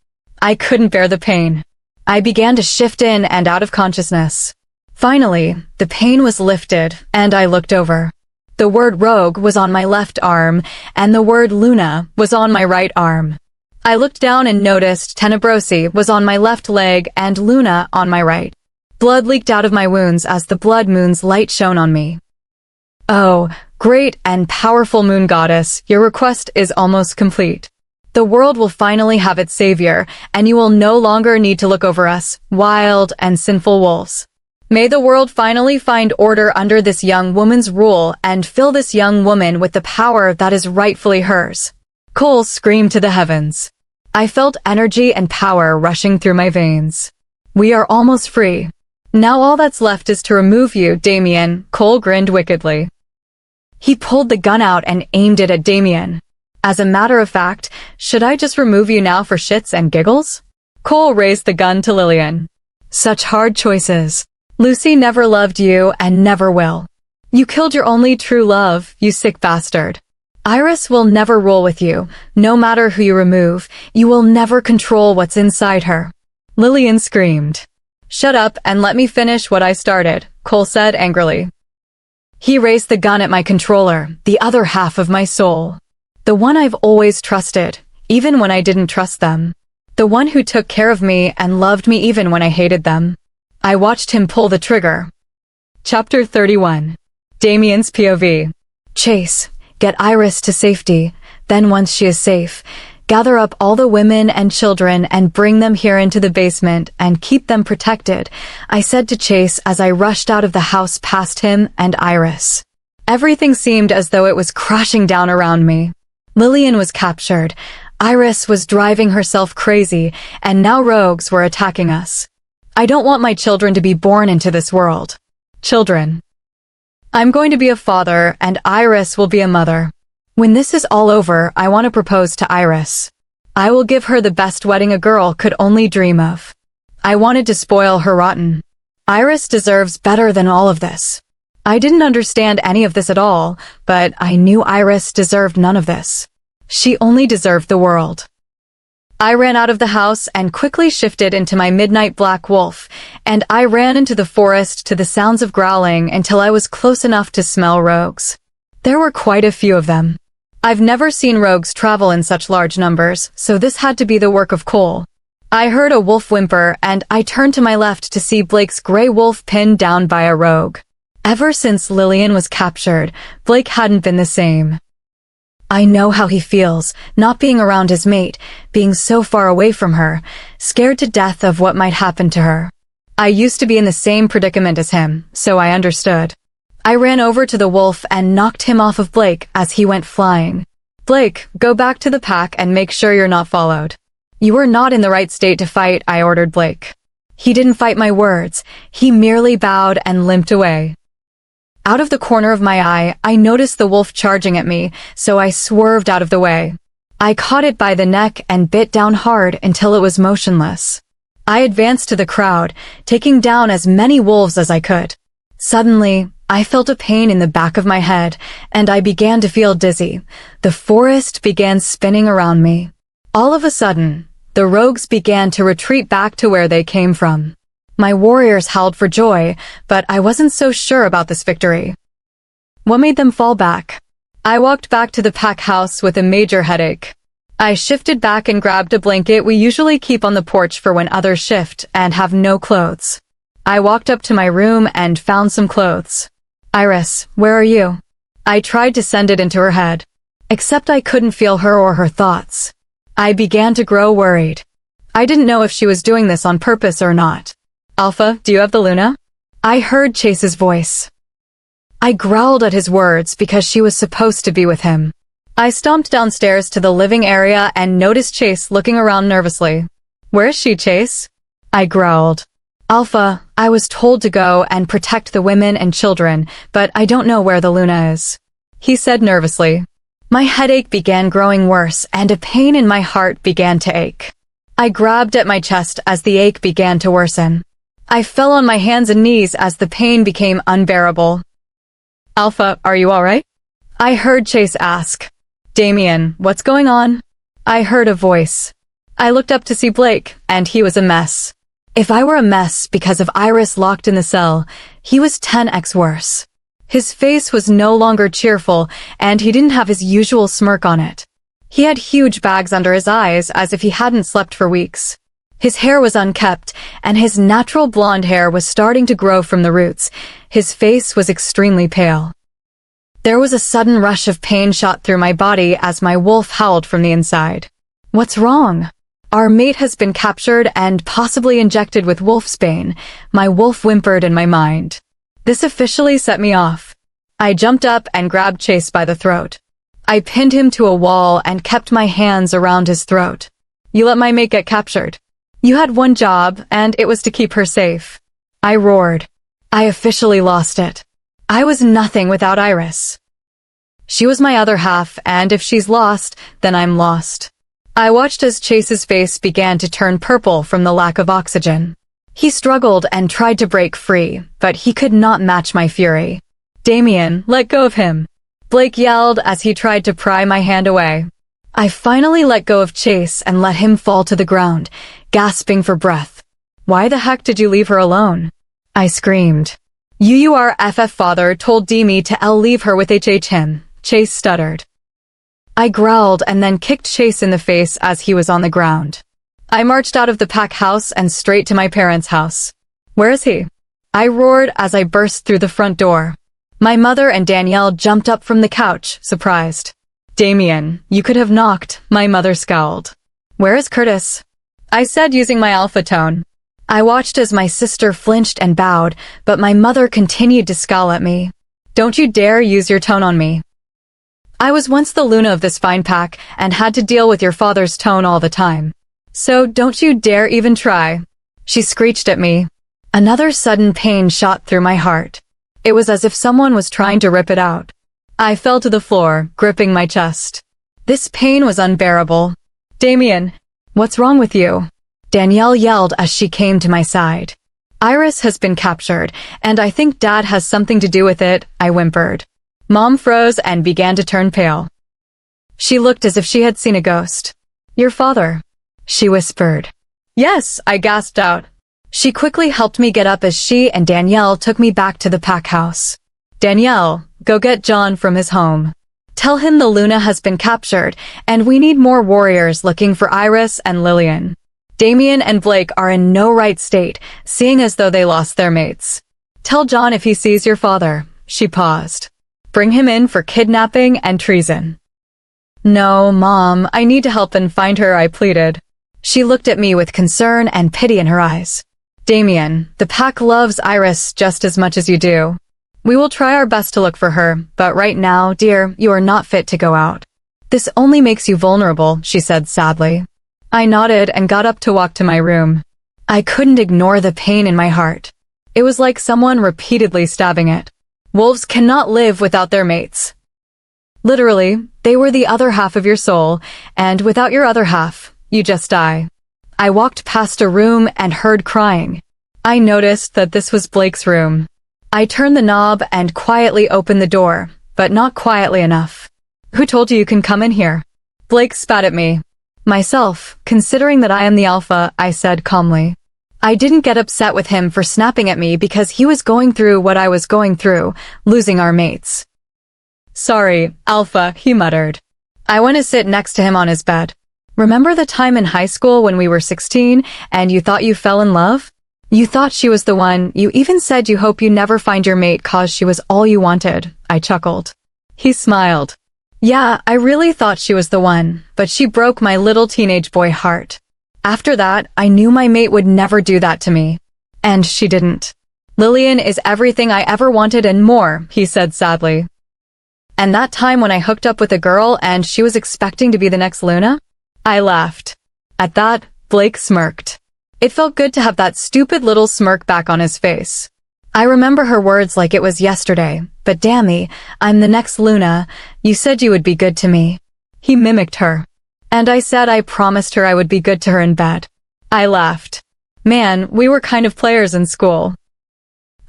I couldn't bear the pain. I began to shift in and out of consciousness. Finally, the pain was lifted, and I looked over. The word rogue was on my left arm, and the word Luna was on my right arm. I looked down and noticed Tenebrosi was on my left leg and Luna on my right. Blood leaked out of my wounds as the blood moon's light shone on me. "Oh, great and powerful moon goddess, your request is almost complete. The world will finally have its savior, and you will no longer need to look over us, wild and sinful wolves. May the world finally find order under this young woman's rule and fill this young woman with the power that is rightfully hers." Cole screamed to the heavens. I felt energy and power rushing through my veins. "We are almost free. Now all that's left is to remove you, Damien," Cole grinned wickedly. He pulled the gun out and aimed it at Damien. "As a matter of fact, should I just remove you now for shits and giggles?" Cole raised the gun to Lillian. "Such hard choices. Lucy never loved you and never will. You killed your only true love, you sick bastard. Iris will never rule with you. No matter who you remove, you will never control what's inside her." Lillian screamed. "Shut up and let me finish what I started," Cole said angrily. He raised the gun at my controller, the other half of my soul. The one I've always trusted, even when I didn't trust them. The one who took care of me and loved me even when I hated them. I watched him pull the trigger. Chapter 31. Damien's POV. "Chase, get Iris to safety. Then once she is safe, gather up all the women and children and bring them here into the basement and keep them protected," I said to Chase as I rushed out of the house past him and Iris. Everything seemed as though it was crashing down around me. Lillian was captured, Iris was driving herself crazy, and now rogues were attacking us. I don't want my children to be born into this world. Children. I'm going to be a father, and Iris will be a mother. When this is all over, I want to propose to Iris. I will give her the best wedding a girl could only dream of. I wanted to spoil her rotten. Iris deserves better than all of this. I didn't understand any of this at all, but I knew Iris deserved none of this. She only deserved the world. I ran out of the house and quickly shifted into my midnight black wolf, and I ran into the forest to the sounds of growling until I was close enough to smell rogues. There were quite a few of them. I've never seen rogues travel in such large numbers, so this had to be the work of Cole. I heard a wolf whimper, and I turned to my left to see Blake's gray wolf pinned down by a rogue. Ever since Lillian was captured, Blake hadn't been the same. I know how he feels, not being around his mate, being so far away from her, scared to death of what might happen to her. I used to be in the same predicament as him, so I understood. I ran over to the wolf and knocked him off of Blake as he went flying. "Blake, go back to the pack and make sure you're not followed." "You are not in the right state to fight," I ordered Blake. He didn't fight my words, he merely bowed and limped away. Out of the corner of my eye, I noticed the wolf charging at me, so I swerved out of the way. I caught it by the neck and bit down hard until it was motionless. I advanced to the crowd, taking down as many wolves as I could. Suddenly, I felt a pain in the back of my head, and I began to feel dizzy. The forest began spinning around me. All of a sudden, the rogues began to retreat back to where they came from. My warriors howled for joy, but I wasn't so sure about this victory. What made them fall back? I walked back to the pack house with a major headache. I shifted back and grabbed a blanket we usually keep on the porch for when others shift and have no clothes. I walked up to my room and found some clothes. "Iris, where are you?" I tried to send it into her head. Except I couldn't feel her or her thoughts. I began to grow worried. I didn't know if she was doing this on purpose or not. "Alpha, do you have the Luna?" I heard Chase's voice. I growled at his words because she was supposed to be with him. I stomped downstairs to the living area and noticed Chase looking around nervously. "Where is she, Chase?" I growled. "Alpha, I was told to go and protect the women and children, but I don't know where the Luna is," he said nervously. My headache began growing worse and a pain in my heart began to ache. I grabbed at my chest as the ache began to worsen. I fell on my hands and knees as the pain became unbearable. "Alpha, are you all right?" I heard Chase ask. "Damien, what's going on?" I heard a voice. I looked up to see Blake, and he was a mess. If I were a mess because of Iris locked in the cell, he was 10x worse. His face was no longer cheerful, and he didn't have his usual smirk on it. He had huge bags under his eyes as if he hadn't slept for weeks. His hair was unkempt, and his natural blonde hair was starting to grow from the roots. His face was extremely pale. There was a sudden rush of pain shot through my body as my wolf howled from the inside. "What's wrong?" "Our mate has been captured and possibly injected with wolfsbane," my wolf whimpered in my mind. This officially set me off. I jumped up and grabbed Chase by the throat. I pinned him to a wall and kept my hands around his throat. "You let my mate get captured. You had one job, and it was to keep her safe." I roared. I officially lost it. I was nothing without Iris. She was my other half, and if she's lost, then I'm lost. I watched as Chase's face began to turn purple from the lack of oxygen. He struggled and tried to break free, but he could not match my fury. "Damien, let go of him," Blake yelled as he tried to pry my hand away. I finally let go of Chase and let him fall to the ground, gasping for breath. "Why the heck did you leave her alone?" I screamed. "Your father told Demi to leave her with him," Chase stuttered. I growled and then kicked Chase in the face as he was on the ground. I marched out of the pack house and straight to my parents' house. "Where is he?" I roared as I burst through the front door. My mother and Danielle jumped up from the couch, surprised. "Damien, you could have knocked," my mother scowled. "Where is Curtis?" I said using my alpha tone. I watched as my sister flinched and bowed, but my mother continued to scowl at me. "Don't you dare use your tone on me. I was once the Luna of this fine pack and had to deal with your father's tone all the time. So don't you dare even try," she screeched at me. Another sudden pain shot through my heart. It was as if someone was trying to rip it out. I fell to the floor, gripping my chest. This pain was unbearable. "Damien, what's wrong with you?" Danielle yelled as she came to my side. "Iris has been captured, and I think Dad has something to do with it," I whimpered. Mom froze and began to turn pale. She looked as if she had seen a ghost. "Your father," she whispered. "Yes," I gasped out. She quickly helped me get up as she and Danielle took me back to the pack house. "Danielle, go get John from his home. Tell him the Luna has been captured, and we need more warriors looking for Iris and Lillian. Damien and Blake are in no right state, seeing as though they lost their mates. Tell John if he sees your father." She paused. "Bring him in for kidnapping and treason." "No, Mom, I need to help and find her," I pleaded. She looked at me with concern and pity in her eyes. "Damien, the pack loves Iris just as much as you do. We will try our best to look for her, but right now, dear, you are not fit to go out. This only makes you vulnerable," she said sadly. I nodded and got up to walk to my room. I couldn't ignore the pain in my heart. It was like someone repeatedly stabbing it. Wolves cannot live without their mates. Literally, they were the other half of your soul, and without your other half, you just die. I walked past a room and heard crying. I noticed that this was Blake's room. I turned the knob and quietly opened the door, but not quietly enough. "Who told you can come in here?" Blake spat at me. "Myself, considering that I am the alpha," I said calmly. I didn't get upset with him for snapping at me because he was going through what I was going through, losing our mates. "Sorry, Alpha," he muttered. I went to sit next to him on his bed. "Remember the time in high school when we were 16 and you thought you fell in love? You thought she was the one, you even said you hope you never find your mate cause she was all you wanted," I chuckled. He smiled. "Yeah, I really thought she was the one, but she broke my little teenage boy heart. After that, I knew my mate would never do that to me. And she didn't. Lillian is everything I ever wanted and more, he said sadly. And that time when I hooked up with a girl and she was expecting to be the next Luna? I laughed. At that, Blake smirked. It felt good to have that stupid little smirk back on his face. I remember her words like it was yesterday, but dammy, I'm the next Luna. You said you would be good to me. He mimicked her. And I said I promised her I would be good to her in bed. I laughed. Man, we were kind of players in school.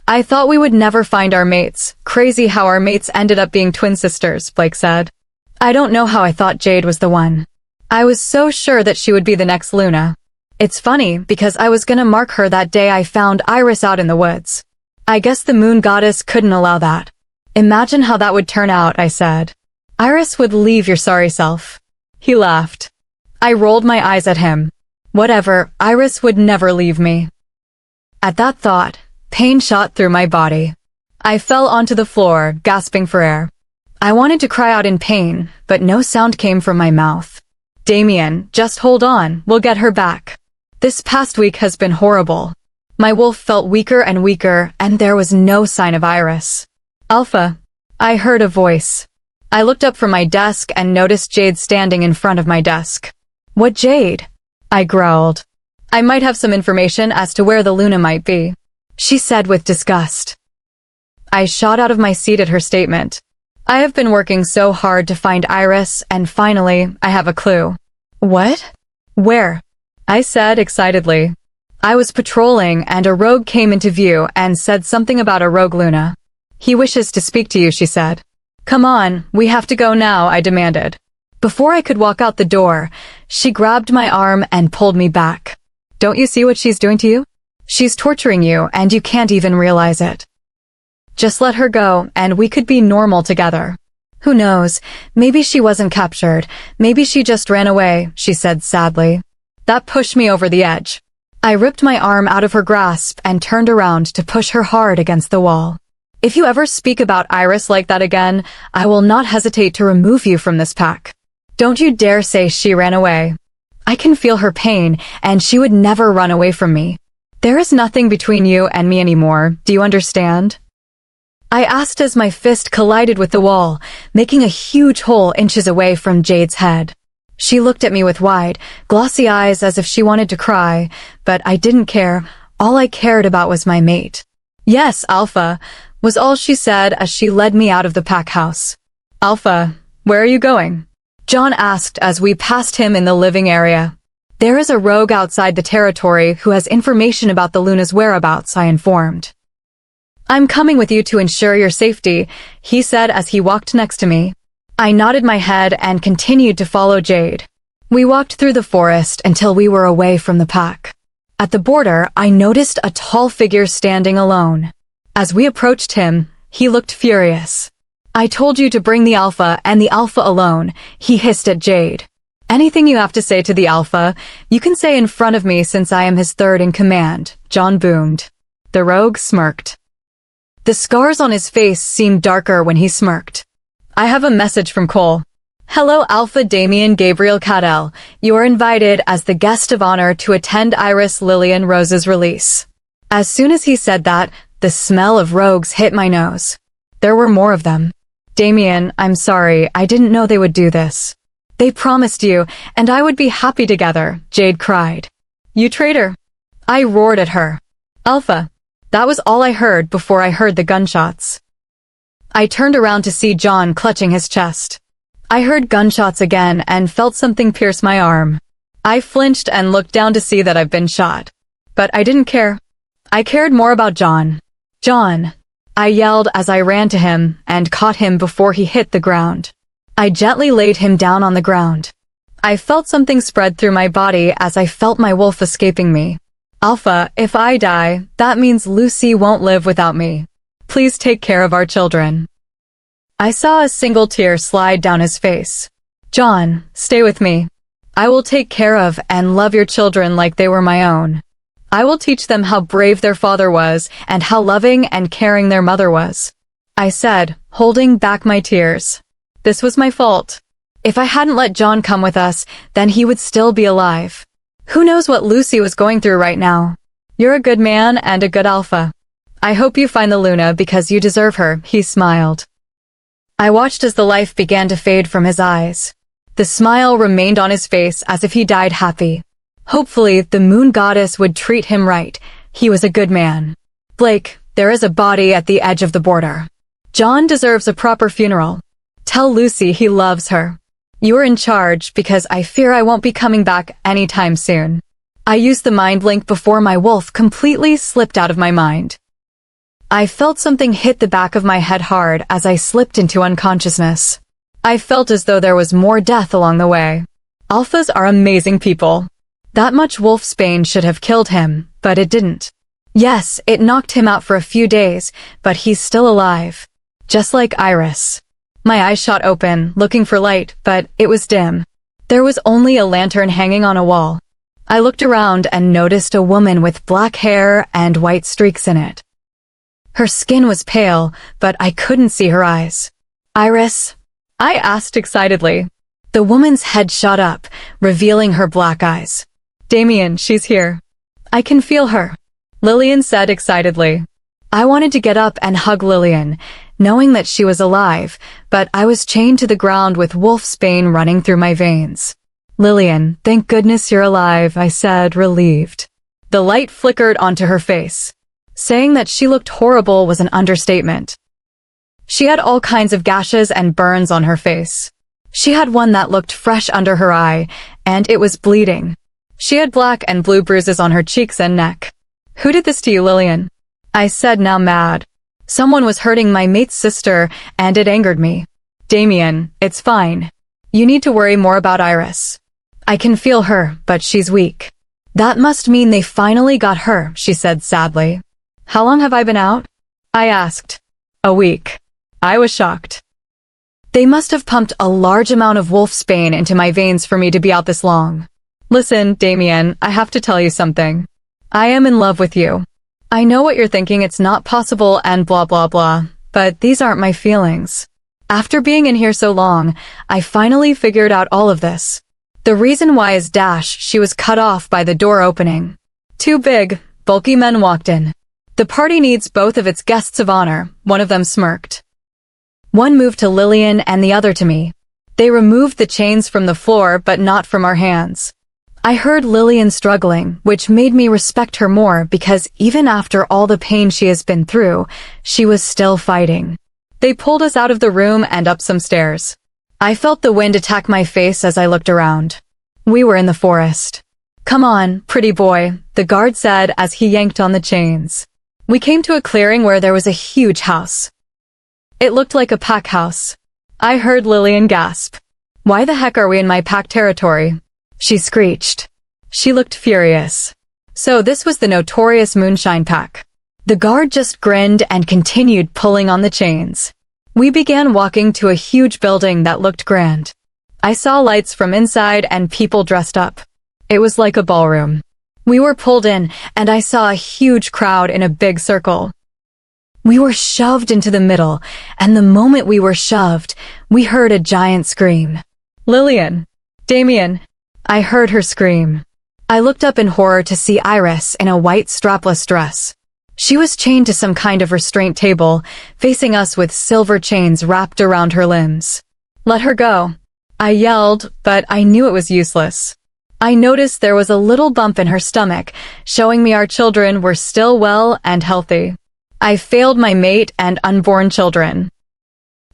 I thought we would never find our mates. Crazy how our mates ended up being twin sisters, Blake said. I don't know how I thought Jade was the one. I was so sure that she would be the next Luna. It's funny, because I was gonna mark her that day I found Iris out in the woods. I guess the moon goddess couldn't allow that. Imagine how that would turn out, I said. Iris would leave your sorry self. He laughed. I rolled my eyes at him. Whatever, Iris would never leave me. At that thought, pain shot through my body. I fell onto the floor, gasping for air. I wanted to cry out in pain, but no sound came from my mouth. Damien, just hold on, we'll get her back. This past week has been horrible. My wolf felt weaker and weaker, and there was no sign of Iris. Alpha. I heard a voice. I looked up from my desk and noticed Jade standing in front of my desk. What Jade? I growled. I might have some information as to where the Luna might be, she said with disgust. I shot out of my seat at her statement. I have been working so hard to find Iris, and finally, I have a clue. What? Where? I said excitedly. I was patrolling and a rogue came into view and said something about a rogue Luna. He wishes to speak to you, she said. Come on, we have to go now, I demanded. Before I could walk out the door, she grabbed my arm and pulled me back. Don't you see what she's doing to you? She's torturing you and you can't even realize it. Just let her go and we could be normal together. Who knows, maybe she wasn't captured, maybe she just ran away, she said sadly. That pushed me over the edge. I ripped my arm out of her grasp and turned around to push her hard against the wall. If you ever speak about Iris like that again, I will not hesitate to remove you from this pack. Don't you dare say she ran away. I can feel her pain, and she would never run away from me. There is nothing between you and me anymore, do you understand? I asked as my fist collided with the wall, making a huge hole inches away from Jade's head. She looked at me with wide, glossy eyes as if she wanted to cry, but I didn't care. All I cared about was my mate. Yes, Alpha, was all she said as she led me out of the pack house. Alpha, where are you going? John asked as we passed him in the living area. There is a rogue outside the territory who has information about the Luna's whereabouts, I informed. I'm coming with you to ensure your safety, he said as he walked next to me. I nodded my head and continued to follow Jade. We walked through the forest until we were away from the pack. At the border, I noticed a tall figure standing alone. As we approached him, he looked furious. I told you to bring the Alpha and the Alpha alone, he hissed at Jade. Anything you have to say to the Alpha, you can say in front of me since I am his third in command, John boomed. The rogue smirked. The scars on his face seemed darker when he smirked. I have a message from Cole. Hello Alpha Damien Gabriel Cadell. You are invited as the guest of honor to attend Iris Lillian Rose's release. As soon as he said that, the smell of rogues hit my nose. There were more of them. Damien, I'm sorry, I didn't know they would do this. They promised you, and I would be happy together, Jade cried. You traitor. I roared at her. Alpha. That was all I heard before I heard the gunshots. I turned around to see John clutching his chest. I heard gunshots again and felt something pierce my arm. I flinched and looked down to see that I've been shot. But I didn't care. I cared more about John. John! I yelled as I ran to him and caught him before he hit the ground. I gently laid him down on the ground. I felt something spread through my body as I felt my wolf escaping me. Alpha, if I die, that means Lucy won't live without me. Please take care of our children. I saw a single tear slide down his face. John, stay with me. I will take care of and love your children like they were my own. I will teach them how brave their father was and how loving and caring their mother was. I said, holding back my tears. This was my fault. If I hadn't let John come with us, then he would still be alive. Who knows what Lucy was going through right now? You're a good man and a good Alpha. I hope you find the Luna because you deserve her, he smiled. I watched as the life began to fade from his eyes. The smile remained on his face as if he died happy. Hopefully, the moon goddess would treat him right. He was a good man. Blake, there is a body at the edge of the border. John deserves a proper funeral. Tell Lucy he loves her. You are in charge because I fear I won't be coming back anytime soon. I used the mind link before my wolf completely slipped out of my mind. I felt something hit the back of my head hard as I slipped into unconsciousness. I felt as though there was more death along the way. Alphas are amazing people. That much wolfsbane should have killed him, but it didn't. Yes, it knocked him out for a few days, but he's still alive. Just like Iris. My eyes shot open, looking for light, but it was dim. There was only a lantern hanging on a wall. I looked around and noticed a woman with black hair and white streaks in it. Her skin was pale, but I couldn't see her eyes. Iris? I asked excitedly. The woman's head shot up, revealing her black eyes. Damien, she's here. I can feel her, Lillian said excitedly. I wanted to get up and hug Lillian, knowing that she was alive, but I was chained to the ground with wolfsbane running through my veins. Lillian, thank goodness you're alive, I said, relieved. The light flickered onto her face. Saying that she looked horrible was an understatement. She had all kinds of gashes and burns on her face. She had one that looked fresh under her eye, and it was bleeding. She had black and blue bruises on her cheeks and neck. Who did this to you, Lillian? I said, now mad. Someone was hurting my mate's sister, and it angered me. Damien, it's fine. You need to worry more about Iris. I can feel her, but she's weak. That must mean they finally got her, she said sadly. How long have I been out? I asked. A week. I was shocked. They must have pumped a large amount of wolfsbane into my veins for me to be out this long. Listen, Damien, I have to tell you something. I am in love with you. I know what you're thinking, it's not possible and blah blah blah, but these aren't my feelings. After being in here so long, I finally figured out all of this. The reason why is she was cut off by the door opening. Two big, bulky men walked in. The party needs both of its guests of honor, one of them smirked. One moved to Lillian and the other to me. They removed the chains from the floor but not from our hands. I heard Lillian struggling, which made me respect her more because even after all the pain she has been through, she was still fighting. They pulled us out of the room and up some stairs. I felt the wind attack my face as I looked around. We were in the forest. Come on, pretty boy, the guard said as he yanked on the chains. We came to a clearing where there was a huge house. It looked like a pack house. I heard Lillian gasp. Why the heck are we in my pack territory? She screeched. She looked furious. So this was the notorious Moonshine Pack. The guard just grinned and continued pulling on the chains. We began walking to a huge building that looked grand. I saw lights from inside and people dressed up. It was like a ballroom. We were pulled in, and I saw a huge crowd in a big circle. We were shoved into the middle, and the moment we were shoved, we heard a giant scream. Lillian! Damien! I heard her scream. I looked up in horror to see Iris in a white strapless dress. She was chained to some kind of restraint table, facing us with silver chains wrapped around her limbs. Let her go. I yelled, but I knew it was useless. I noticed there was a little bump in her stomach, showing me our children were still well and healthy. I failed my mate and unborn children.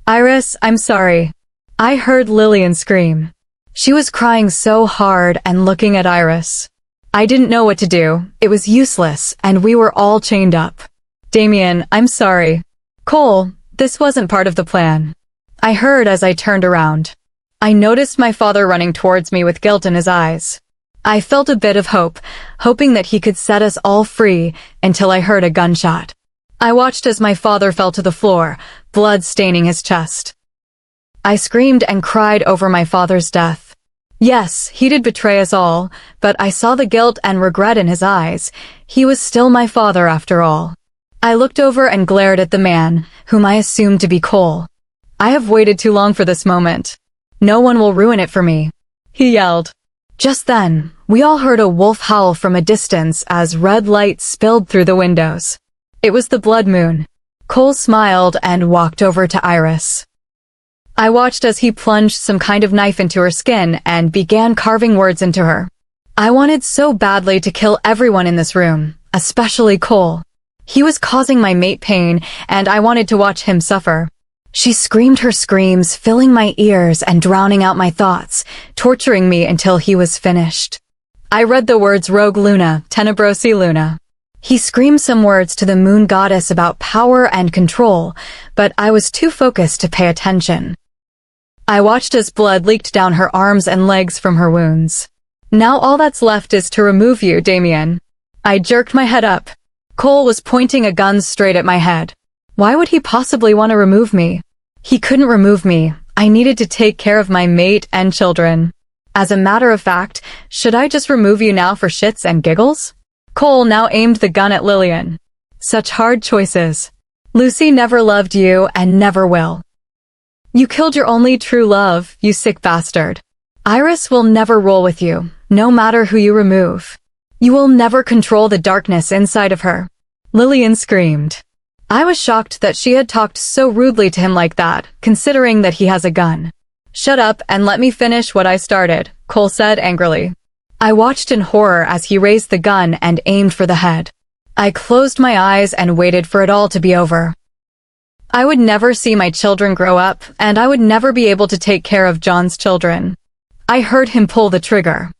Iris, I'm sorry. I heard Lillian scream. She was crying so hard and looking at Iris. I didn't know what to do. It was useless, and we were all chained up. Damien, I'm sorry. Cole, this wasn't part of the plan. I heard as I turned around. I noticed my father running towards me with guilt in his eyes. I felt a bit of hope, hoping that he could set us all free until I heard a gunshot. I watched as my father fell to the floor, blood staining his chest. I screamed and cried over my father's death. Yes, he did betray us all, but I saw the guilt and regret in his eyes. He was still my father after all. I looked over and glared at the man, whom I assumed to be Cole. I have waited too long for this moment. No one will ruin it for me, he yelled. Just then, we all heard a wolf howl from a distance as red light spilled through the windows. It was the blood moon. Cole smiled and walked over to Iris. I watched as he plunged some kind of knife into her skin and began carving words into her. I wanted so badly to kill everyone in this room, especially Cole. He was causing my mate pain, and I wanted to watch him suffer. She screamed her screams, filling my ears and drowning out my thoughts, torturing me until he was finished. I read the words Rogue Luna, Tenebrosi Luna. He screamed some words to the moon goddess about power and control, but I was too focused to pay attention. I watched as blood leaked down her arms and legs from her wounds. Now all that's left is to remove you, Damien. I jerked my head up. Cole was pointing a gun straight at my head. Why would he possibly want to remove me? He couldn't remove me. I needed to take care of my mate and children. As a matter of fact, should I just remove you now for shits and giggles? Cole now aimed the gun at Lillian. Such hard choices. Lucy never loved you and never will. You killed your only true love, you sick bastard. Iris will never roll with you, no matter who you remove. You will never control the darkness inside of her. Lillian screamed. I was shocked that she had talked so rudely to him like that, considering that he has a gun. Shut up and let me finish what I started, Cole said angrily. I watched in horror as he raised the gun and aimed for the head. I closed my eyes and waited for it all to be over. I would never see my children grow up, and I would never be able to take care of John's children. I heard him pull the trigger.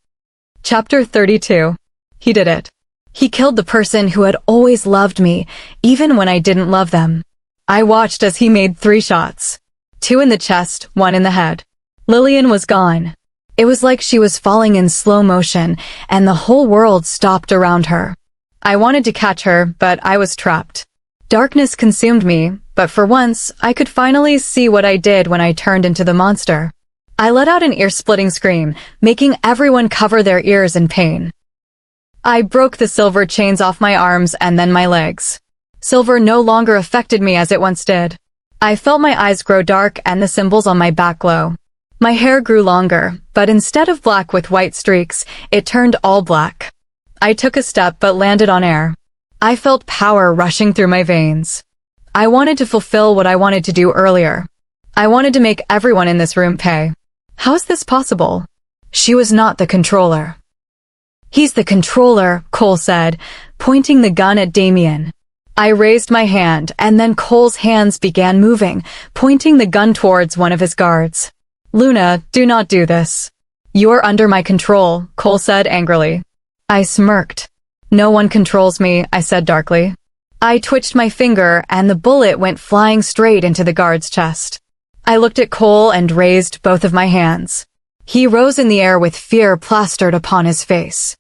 Chapter 32. He did it. He killed the person who had always loved me, even when I didn't love them. I watched as he made 3 shots. 2 in the chest, 1 in the head. Lillian was gone. It was like she was falling in slow motion, and the whole world stopped around her. I wanted to catch her, but I was trapped. Darkness consumed me, but for once, I could finally see what I did when I turned into the monster. I let out an ear-splitting scream, making everyone cover their ears in pain. I broke the silver chains off my arms and then my legs. Silver no longer affected me as it once did. I felt my eyes grow dark and the symbols on my back glow. My hair grew longer, but instead of black with white streaks, it turned all black. I took a step but landed on air. I felt power rushing through my veins. I wanted to fulfill what I wanted to do earlier. I wanted to make everyone in this room pay. How is this possible? She was not the controller. He's the controller, Cole said, pointing the gun at Damien. I raised my hand, and then Cole's hands began moving, pointing the gun towards one of his guards. Luna, do not do this. You're under my control, Cole said angrily. I smirked. No one controls me, I said darkly. I twitched my finger, and the bullet went flying straight into the guard's chest. I looked at Cole and raised both of my hands. He rose in the air with fear plastered upon his face.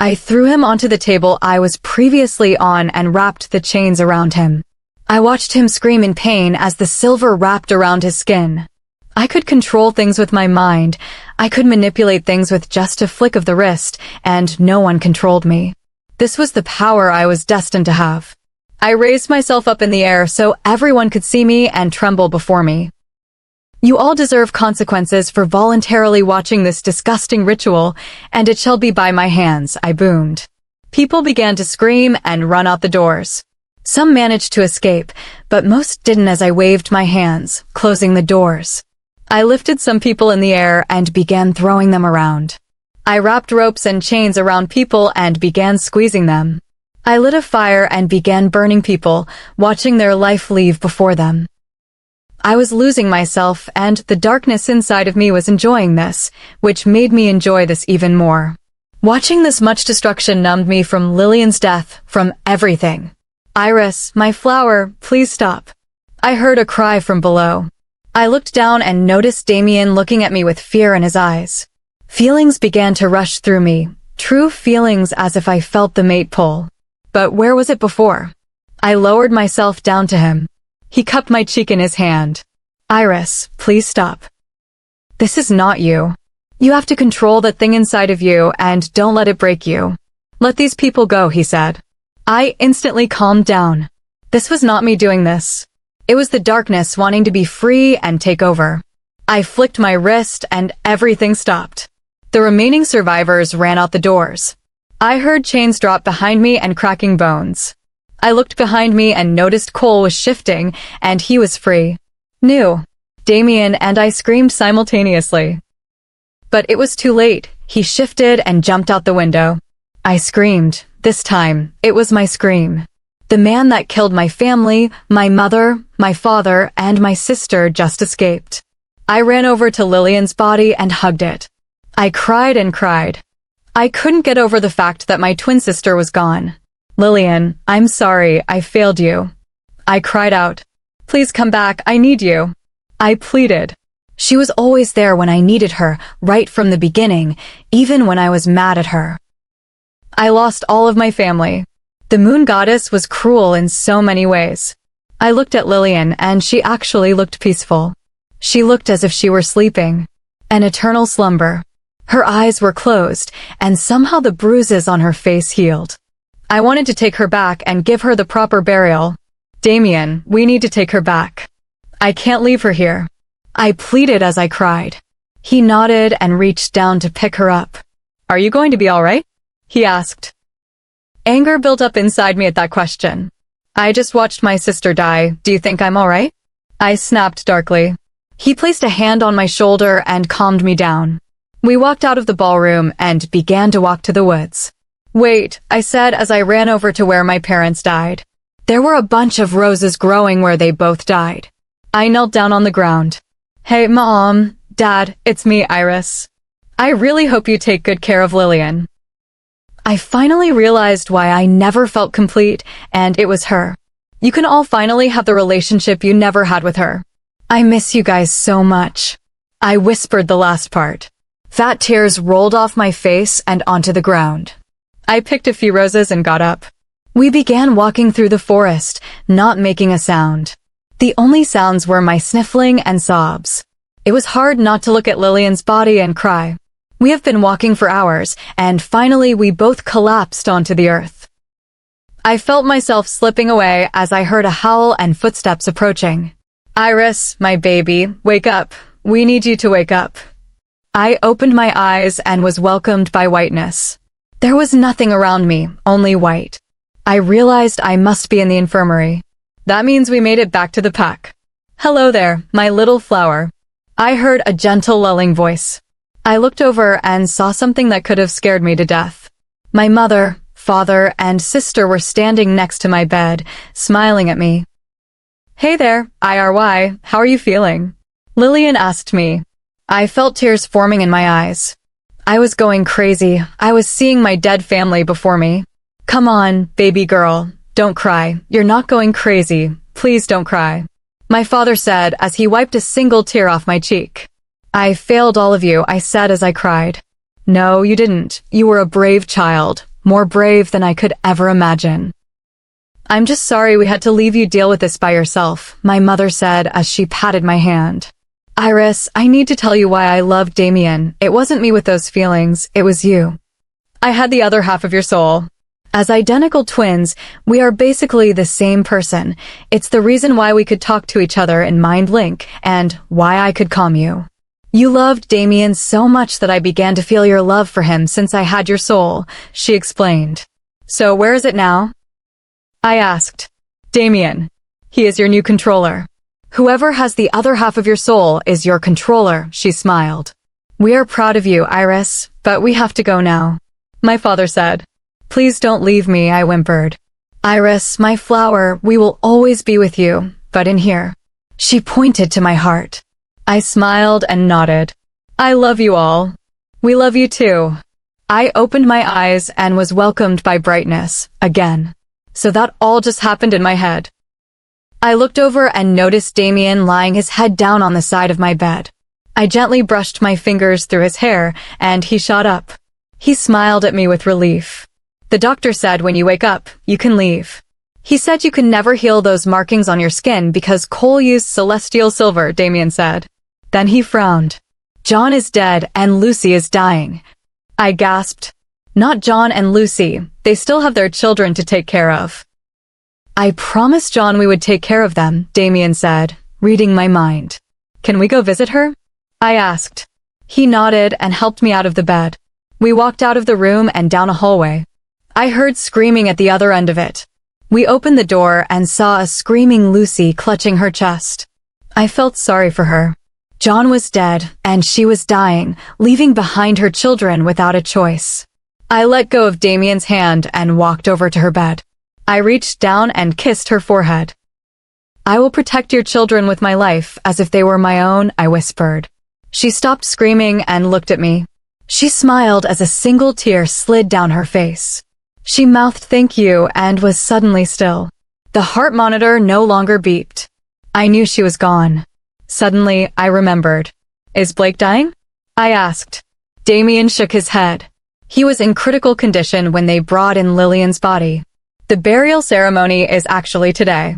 I threw him onto the table I was previously on and wrapped the chains around him. I watched him scream in pain as the silver wrapped around his skin. I could control things with my mind. I could manipulate things with just a flick of the wrist, and no one controlled me. This was the power I was destined to have. I raised myself up in the air so everyone could see me and tremble before me. You all deserve consequences for voluntarily watching this disgusting ritual, and it shall be by my hands, I boomed. People began to scream and run out the doors. Some managed to escape, but most didn't as I waved my hands, closing the doors. I lifted some people in the air and began throwing them around. I wrapped ropes and chains around people and began squeezing them. I lit a fire and began burning people, watching their life leave before them. I was losing myself, and the darkness inside of me was enjoying this, which made me enjoy this even more. Watching this much destruction numbed me from Lillian's death, from everything. Iris, my flower, please stop. I heard a cry from below. I looked down and noticed Damien looking at me with fear in his eyes. Feelings began to rush through me, true feelings as if I felt the mate pull. But where was it before? I lowered myself down to him. He cupped my cheek in his hand. Iris, please stop. This is not you. You have to control that thing inside of you and don't let it break you. Let these people go, he said. I instantly calmed down. This was not me doing this. It was the darkness wanting to be free and take over. I flicked my wrist and everything stopped. The remaining survivors ran out the doors. I heard chains drop behind me and cracking bones. I looked behind me and noticed Cole was shifting, and he was free. New. Damien and I screamed simultaneously. But it was too late. He shifted and jumped out the window. I screamed. This time, it was my scream. The man that killed my family, my mother, my father, and my sister just escaped. I ran over to Lillian's body and hugged it. I cried and cried. I couldn't get over the fact that my twin sister was gone. Lillian, I'm sorry, I failed you. I cried out. Please come back, I need you. I pleaded. She was always there when I needed her, right from the beginning, even when I was mad at her. I lost all of my family. The moon goddess was cruel in so many ways. I looked at Lillian and she actually looked peaceful. She looked as if she were sleeping. An eternal slumber. Her eyes were closed, and somehow the bruises on her face healed. I wanted to take her back and give her the proper burial. Damien, we need to take her back. I can't leave her here. I pleaded as I cried. He nodded and reached down to pick her up. Are you going to be all right? He asked. Anger built up inside me at that question. I just watched my sister die. Do you think I'm all right? I snapped darkly. He placed a hand on my shoulder and calmed me down. We walked out of the ballroom and began to walk to the woods. Wait, I said as I ran over to where my parents died. There were a bunch of roses growing where they both died. I knelt down on the ground. Hey, Mom, Dad, it's me, Iris. I really hope you take good care of Lillian. I finally realized why I never felt complete, and it was her. You can all finally have the relationship you never had with her. I miss you guys so much. I whispered the last part. Fat tears rolled off my face and onto the ground. I picked a few roses and got up. We began walking through the forest, not making a sound. The only sounds were my sniffling and sobs. It was hard not to look at Lillian's body and cry. We have been walking for hours, and finally we both collapsed onto the earth. I felt myself slipping away as I heard a howl and footsteps approaching. Iris, my baby, wake up. We need you to wake up. I opened my eyes and was welcomed by whiteness. There was nothing around me, only white. I realized I must be in the infirmary. That means we made it back to the pack. Hello there, my little flower. I heard a gentle lulling voice. I looked over and saw something that could have scared me to death. My mother, father, and sister were standing next to my bed, smiling at me. Hey there, IRY, how are you feeling? Lillian asked me. I felt tears forming in my eyes. I was going crazy. I was seeing my dead family before me. Come on, baby girl, don't cry. You're not going crazy. Please don't cry. My father said as he wiped a single tear off my cheek. I failed all of you, I said as I cried. No, you didn't. You were a brave child, more brave than I could ever imagine. I'm just sorry we had to leave you deal with this by yourself, my mother said as she patted my hand. Iris, I need to tell you why I loved Damien. It wasn't me with those feelings, it was you. I had the other half of your soul. As identical twins, we are basically the same person. It's the reason why we could talk to each other in Mind Link, and why I could calm you. You loved Damien so much that I began to feel your love for him since I had your soul, she explained. So where is it now? I asked. Damien. He is your new controller. Whoever has the other half of your soul is your controller, she smiled. We are proud of you, Iris, but we have to go now. My father said. Please don't leave me, I whimpered. Iris, my flower, we will always be with you, but in here. She pointed to my heart. I smiled and nodded. I love you all. We love you too. I opened my eyes and was welcomed by brightness, again. So that all just happened in my head. I looked over and noticed Damien lying his head down on the side of my bed. I gently brushed my fingers through his hair, and he shot up. He smiled at me with relief. The doctor said when you wake up, you can leave. He said you can never heal those markings on your skin because Cole used celestial silver, Damien said. Then he frowned. John is dead and Lucy is dying. I gasped. Not John and Lucy. They still have their children to take care of. I promised John we would take care of them, Damien said, reading my mind. Can we go visit her? I asked. He nodded and helped me out of the bed. We walked out of the room and down a hallway. I heard screaming at the other end of it. We opened the door and saw a screaming Lucy clutching her chest. I felt sorry for her. John was dead, and she was dying, leaving behind her children without a choice. I let go of Damien's hand and walked over to her bed. I reached down and kissed her forehead. "I will protect your children with my life, as if they were my own," I whispered. She stopped screaming and looked at me. She smiled as a single tear slid down her face. She mouthed thank you and was suddenly still. The heart monitor no longer beeped. I knew she was gone. Suddenly, I remembered. "Is Blake dying?" I asked. Damien shook his head. He was in critical condition when they brought in Lillian's body. The burial ceremony is actually today.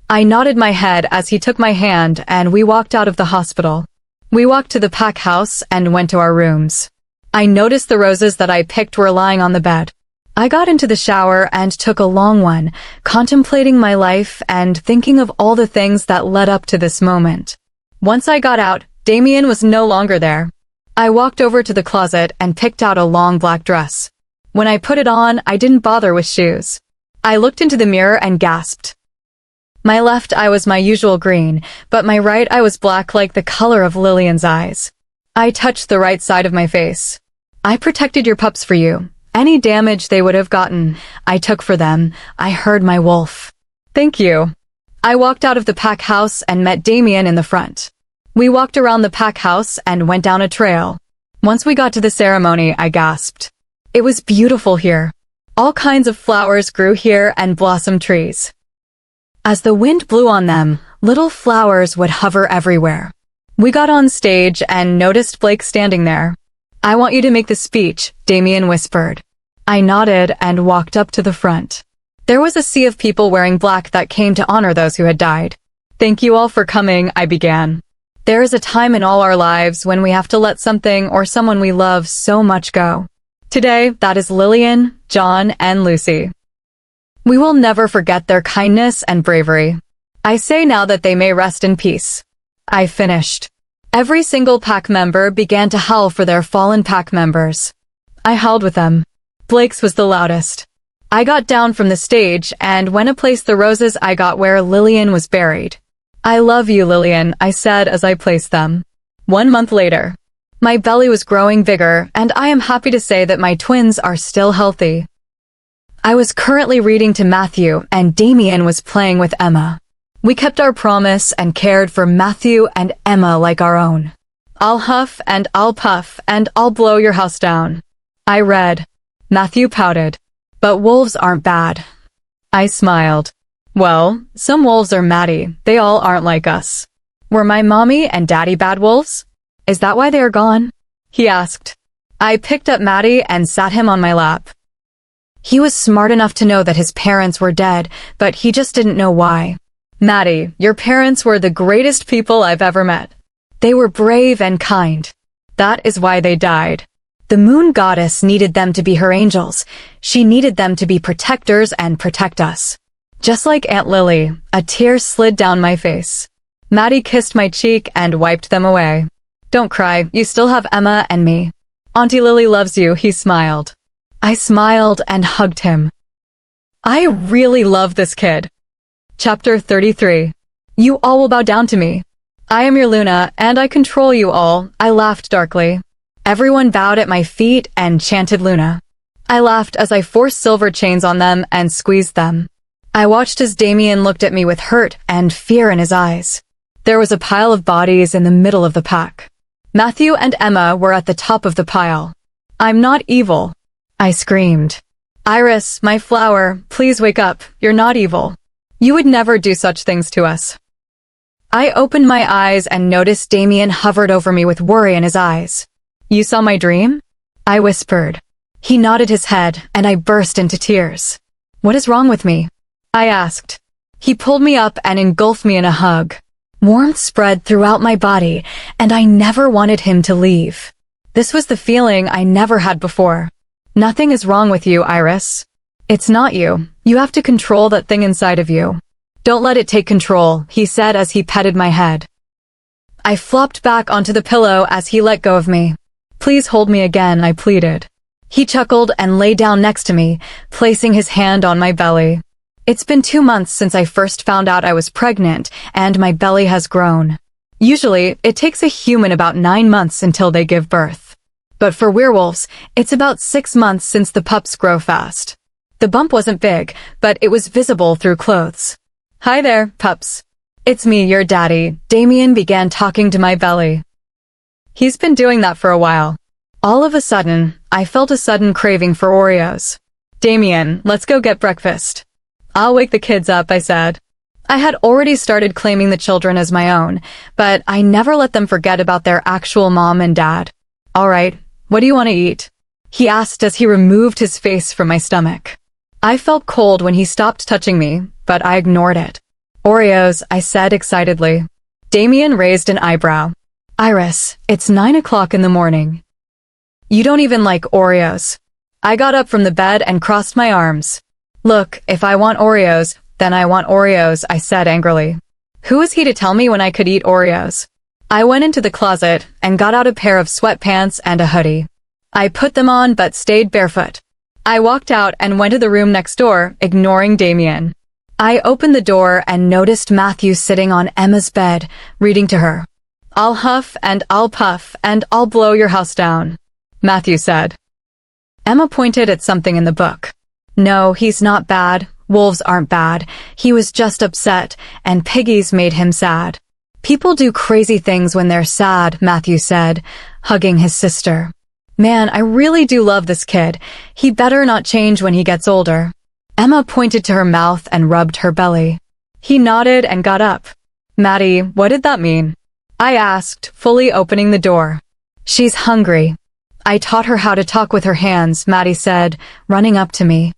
I nodded my head as he took my hand and we walked out of the hospital. We walked to the pack house and went to our rooms. I noticed the roses that I picked were lying on the bed. I got into the shower and took a long one, contemplating my life and thinking of all the things that led up to this moment. Once I got out, Damien was no longer there. I walked over to the closet and picked out a long black dress. When I put it on, I didn't bother with shoes. I looked into the mirror and gasped. My left eye was my usual green, but my right eye was black like the color of Lillian's eyes. I touched the right side of my face. "I protected your pups for you. Any damage they would have gotten, I took for them. I heard my wolf." "Thank you." I walked out of the pack house and met Damien in the front. We walked around the pack house and went down a trail. Once we got to the ceremony, I gasped. It was beautiful here. All kinds of flowers grew here and blossom trees. As the wind blew on them, little flowers would hover everywhere. We got on stage and noticed Blake standing there. "I want you to make the speech," Damien whispered. I nodded and walked up to the front. There was a sea of people wearing black that came to honor those who had died. "Thank you all for coming," I began. There is a time in all our lives when we have to let something or someone we love so much go. Today, that is Lillian, John, and Lucy. We will never forget their kindness and bravery. I say now that they may rest in peace. I finished. Every single pack member began to howl for their fallen pack members. I howled with them. Blake's was the loudest. I got down from the stage and went to place the roses I got where Lillian was buried. "I love you, Lillian," I said as I placed them. 1 month later. My belly was growing bigger, and I am happy to say that my twins are still healthy. I was currently reading to Matthew, and Damien was playing with Emma. We kept our promise and cared for Matthew and Emma like our own. "I'll huff and I'll puff and I'll blow your house down." I read. Matthew pouted. "But wolves aren't bad." I smiled. "Well, some wolves are Maddie. They all aren't like us." "Were my mommy and daddy bad wolves? Is that why they are gone?" he asked. I picked up Maddie and sat him on my lap. He was smart enough to know that his parents were dead, but he just didn't know why. "Maddie, your parents were the greatest people I've ever met. They were brave and kind. That is why they died. The moon goddess needed them to be her angels. She needed them to be protectors and protect us." Just like Aunt Lily, a tear slid down my face. Maddie kissed my cheek and wiped them away. "Don't cry, you still have Emma and me. Auntie Lily loves you," he smiled. I smiled and hugged him. I really love this kid. Chapter 33. You all will bow down to me. I am your Luna, and I control you all, I laughed darkly. Everyone bowed at my feet and chanted Luna. I laughed as I forced silver chains on them and squeezed them. I watched as Damien looked at me with hurt and fear in his eyes. There was a pile of bodies in the middle of the pack. Matthew and Emma were at the top of the pile. "I'm not evil," I screamed. "Iris, my flower, please wake up. You're not evil. You would never do such things to us." I opened my eyes and noticed Damien hovered over me with worry in his eyes. "You saw my dream?" I whispered. He nodded his head, and I burst into tears. "What is wrong with me?" I asked. He pulled me up and engulfed me in a hug. Warmth spread throughout my body, and I never wanted him to leave. This was the feeling I never had before. "Nothing is wrong with you, Iris. It's not you. You have to control that thing inside of you. Don't let it take control," he said as he petted my head. I flopped back onto the pillow as he let go of me. "Please hold me again," I pleaded. He chuckled and lay down next to me, placing his hand on my belly. It's been 2 months since I first found out I was pregnant, and my belly has grown. Usually, it takes a human about 9 months until they give birth. But for werewolves, it's about 6 months since the pups grow fast. The bump wasn't big, but it was visible through clothes. Hi there, pups. It's me, your daddy. Damien began talking to my belly. He's been doing that for a while. All of a sudden, I felt a sudden craving for Oreos. Damien, let's go get breakfast. I'll wake the kids up, I said. I had already started claiming the children as my own, but I never let them forget about their actual mom and dad. All right, what do you want to eat? He asked as he removed his face from my stomach. I felt cold when he stopped touching me, but I ignored it. Oreos, I said excitedly. Damien raised an eyebrow. Iris, it's 9 o'clock in the morning. You don't even like Oreos. I got up from the bed and crossed my arms. Look, if I want Oreos, then I want Oreos, I said angrily. Who was he to tell me when I could eat Oreos? I went into the closet and got out a pair of sweatpants and a hoodie. I put them on but stayed barefoot. I walked out and went to the room next door, ignoring Damien. I opened the door and noticed Matthew sitting on Emma's bed, reading to her. I'll huff and I'll puff and I'll blow your house down, Matthew said. Emma pointed at something in the book. No, he's not bad. Wolves aren't bad. He was just upset, and piggies made him sad. People do crazy things when they're sad, Matthew said, hugging his sister. Man, I really do love this kid. He better not change when he gets older. Emma pointed to her mouth and rubbed her belly. He nodded and got up. Maddie, what did that mean? I asked, fully opening the door. She's hungry. I taught her how to talk with her hands, Maddie said, running up to me.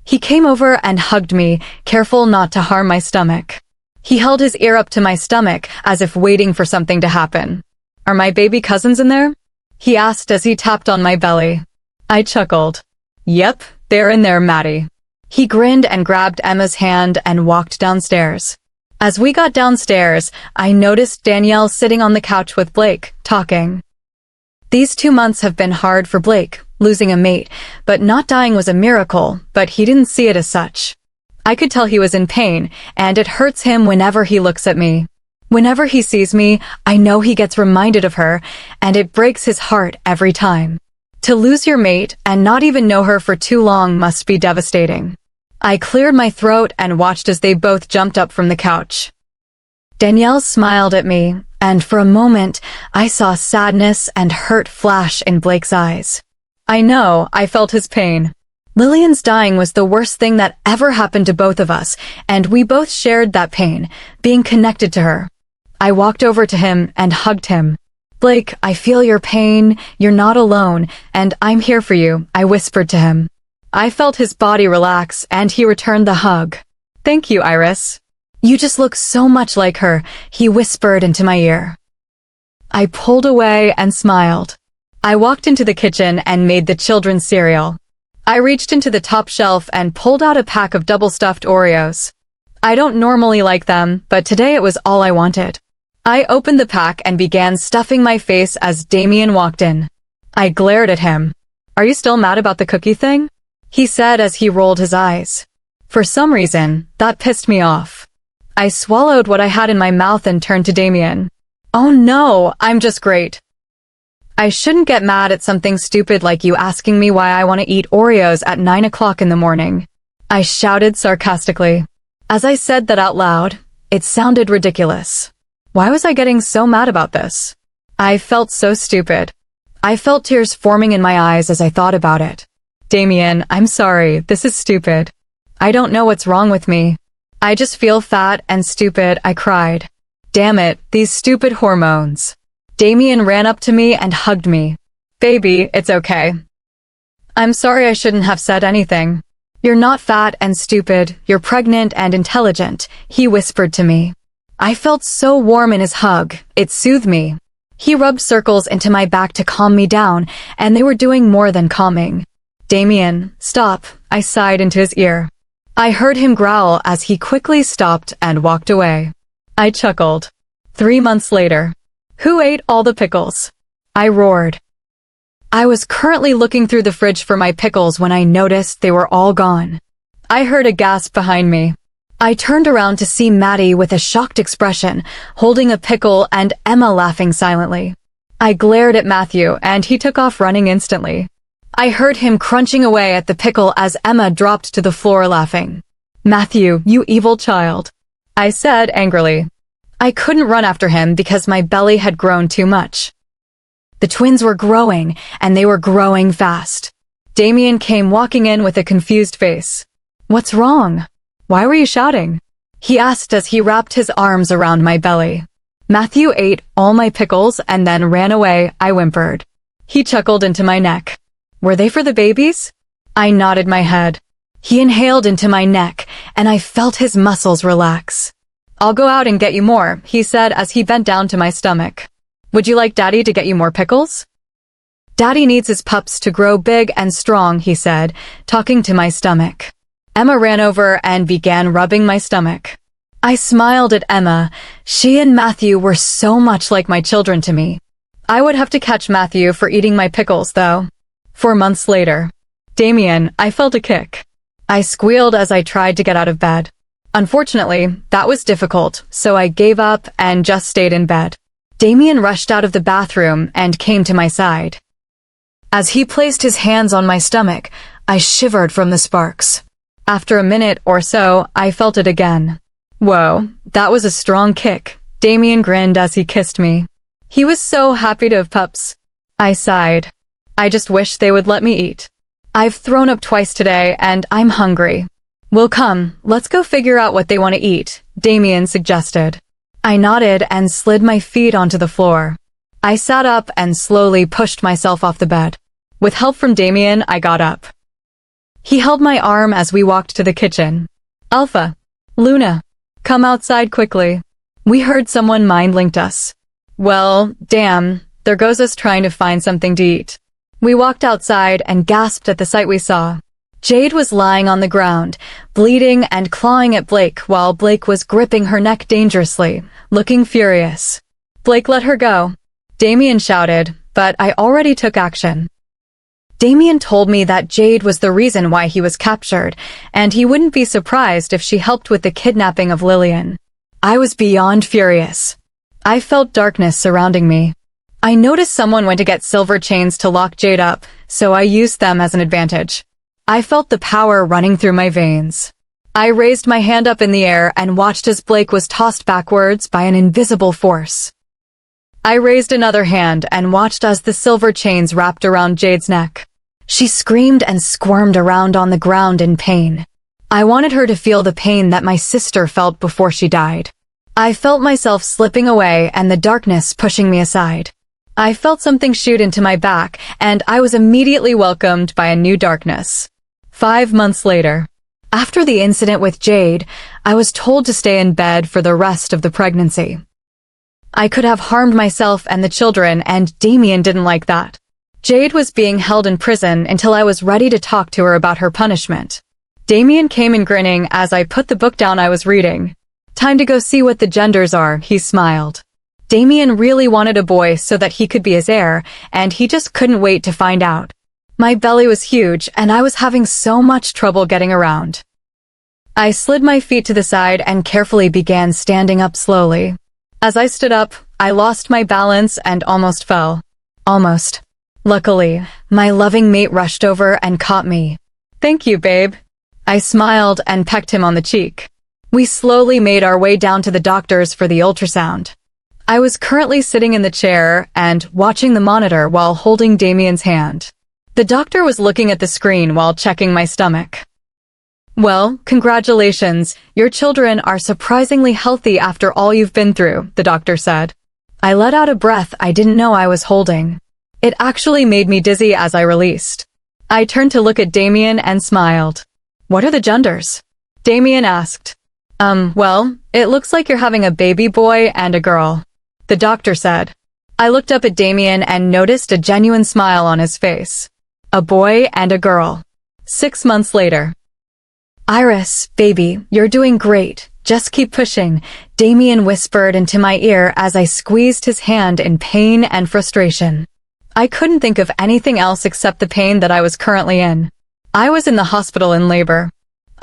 He came over and hugged me, careful not to harm my stomach. He held his ear up to my stomach, as if waiting for something to happen. Are my baby cousins in there? He asked as he tapped on my belly. I chuckled. Yep, they're in there, Maddie. He grinned and grabbed Emma's hand and walked downstairs. As we got downstairs, I noticed Danielle sitting on the couch with Blake, talking. These 2 months have been hard for Blake, losing a mate, but not dying was a miracle, but he didn't see it as such. I could tell he was in pain, and it hurts him whenever he looks at me. Whenever he sees me, I know he gets reminded of her, and it breaks his heart every time. To lose your mate and not even know her for too long must be devastating. I cleared my throat and watched as they both jumped up from the couch. Danielle smiled at me, and for a moment, I saw sadness and hurt flash in Blake's eyes. I know, I felt his pain. Lillian's dying was the worst thing that ever happened to both of us, and we both shared that pain, being connected to her. I walked over to him and hugged him. Blake, I feel your pain, you're not alone, and I'm here for you, I whispered to him. I felt his body relax, and he returned the hug. Thank you, Iris. You just look so much like her, he whispered into my ear. I pulled away and smiled. I walked into the kitchen and made the children cereal. I reached into the top shelf and pulled out a pack of double-stuffed Oreos. I don't normally like them, but today it was all I wanted. I opened the pack and began stuffing my face as Damien walked in. I glared at him. Are you still mad about the cookie thing? He said as he rolled his eyes. For some reason, that pissed me off. I swallowed what I had in my mouth and turned to Damien. Oh no, I'm just great. I shouldn't get mad at something stupid like you asking me why I want to eat Oreos at 9 o'clock in the morning. I shouted sarcastically. As I said that out loud, it sounded ridiculous. Why was I getting so mad about this? I felt so stupid. I felt tears forming in my eyes as I thought about it. Damien, I'm sorry, this is stupid. I don't know what's wrong with me. I just feel fat and stupid, I cried. Damn it, these stupid hormones. Damien ran up to me and hugged me. Baby, it's okay. I'm sorry I shouldn't have said anything. You're not fat and stupid, you're pregnant and intelligent, he whispered to me. I felt so warm in his hug, it soothed me. He rubbed circles into my back to calm me down, and they were doing more than calming. Damien, stop, I sighed into his ear. I heard him growl as he quickly stopped and walked away. I chuckled. 3 months later. Who ate all the pickles? I roared. I was currently looking through the fridge for my pickles when I noticed they were all gone. I heard a gasp behind me. I turned around to see Maddie with a shocked expression, holding a pickle, and Emma laughing silently. I glared at Matthew, and he took off running instantly. I heard him crunching away at the pickle as Emma dropped to the floor laughing. "Matthew, you evil child," I said angrily. I couldn't run after him because my belly had grown too much. The twins were growing, and they were growing fast. Damien came walking in with a confused face. "What's wrong? Why were you shouting?" he asked as he wrapped his arms around my belly. "Matthew ate all my pickles and then ran away," I whimpered. He chuckled into my neck. "Were they for the babies?" I nodded my head. He inhaled into my neck, and I felt his muscles relax. "I'll go out and get you more," he said as he bent down to my stomach. "Would you like Daddy to get you more pickles?" "Daddy needs his pups to grow big and strong," he said, talking to my stomach. Emma ran over and began rubbing my stomach. I smiled at Emma. She and Matthew were so much like my children to me. I would have to catch Matthew for eating my pickles, though. 4 months later. "Damien, I felt a kick." I squealed as I tried to get out of bed. Unfortunately, that was difficult, so I gave up and just stayed in bed. Damien rushed out of the bathroom and came to my side. As he placed his hands on my stomach, I shivered from the sparks. After a minute or so, I felt it again. "Whoa, that was a strong kick." Damien grinned as he kissed me. He was so happy to have pups. I sighed. I just wish they would let me eat. "I've thrown up twice today and I'm hungry." "Well, come, let's go figure out what they want to eat," Damien suggested. I nodded and slid my feet onto the floor. I sat up and slowly pushed myself off the bed. With help from Damien, I got up. He held my arm as we walked to the kitchen. "Alpha, Luna, come outside quickly." We heard someone mind-linked us. Well, damn, there goes us trying to find something to eat. We walked outside and gasped at the sight we saw. Jade was lying on the ground, bleeding and clawing at Blake while Blake was gripping her neck dangerously, looking furious. "Blake, let her go," Damien shouted, but I already took action. Damien told me that Jade was the reason why he was captured, and he wouldn't be surprised if she helped with the kidnapping of Lillian. I was beyond furious. I felt darkness surrounding me. I noticed someone went to get silver chains to lock Jade up, so I used them as an advantage. I felt the power running through my veins. I raised my hand up in the air and watched as Blake was tossed backwards by an invisible force. I raised another hand and watched as the silver chains wrapped around Jade's neck. She screamed and squirmed around on the ground in pain. I wanted her to feel the pain that my sister felt before she died. I felt myself slipping away and the darkness pushing me aside. I felt something shoot into my back, and I was immediately welcomed by a new darkness. 5 months later. After the incident with Jade, I was told to stay in bed for the rest of the pregnancy. I could have harmed myself and the children, and Damien didn't like that. Jade was being held in prison until I was ready to talk to her about her punishment. Damien came in grinning as I put the book down I was reading. "Time to go see what the genders are," he smiled. Damien really wanted a boy so that he could be his heir, and he just couldn't wait to find out. My belly was huge, and I was having so much trouble getting around. I slid my feet to the side and carefully began standing up slowly. As I stood up, I lost my balance and almost fell. Almost. Luckily, my loving mate rushed over and caught me. "Thank you, babe." I smiled and pecked him on the cheek. We slowly made our way down to the doctor's for the ultrasound. I was currently sitting in the chair and watching the monitor while holding Damien's hand. The doctor was looking at the screen while checking my stomach. "Well, congratulations, your children are surprisingly healthy after all you've been through," the doctor said. I let out a breath I didn't know I was holding. It actually made me dizzy as I released. I turned to look at Damien and smiled. "What are the genders?" Damien asked. Well, it looks like you're having a baby boy and a girl," the doctor said. I looked up at Damien and noticed a genuine smile on his face. A boy and a girl. 6 months later. "Iris, baby, you're doing great. Just keep pushing," Damien whispered into my ear as I squeezed his hand in pain and frustration. I couldn't think of anything else except the pain that I was currently in. I was in the hospital in labor.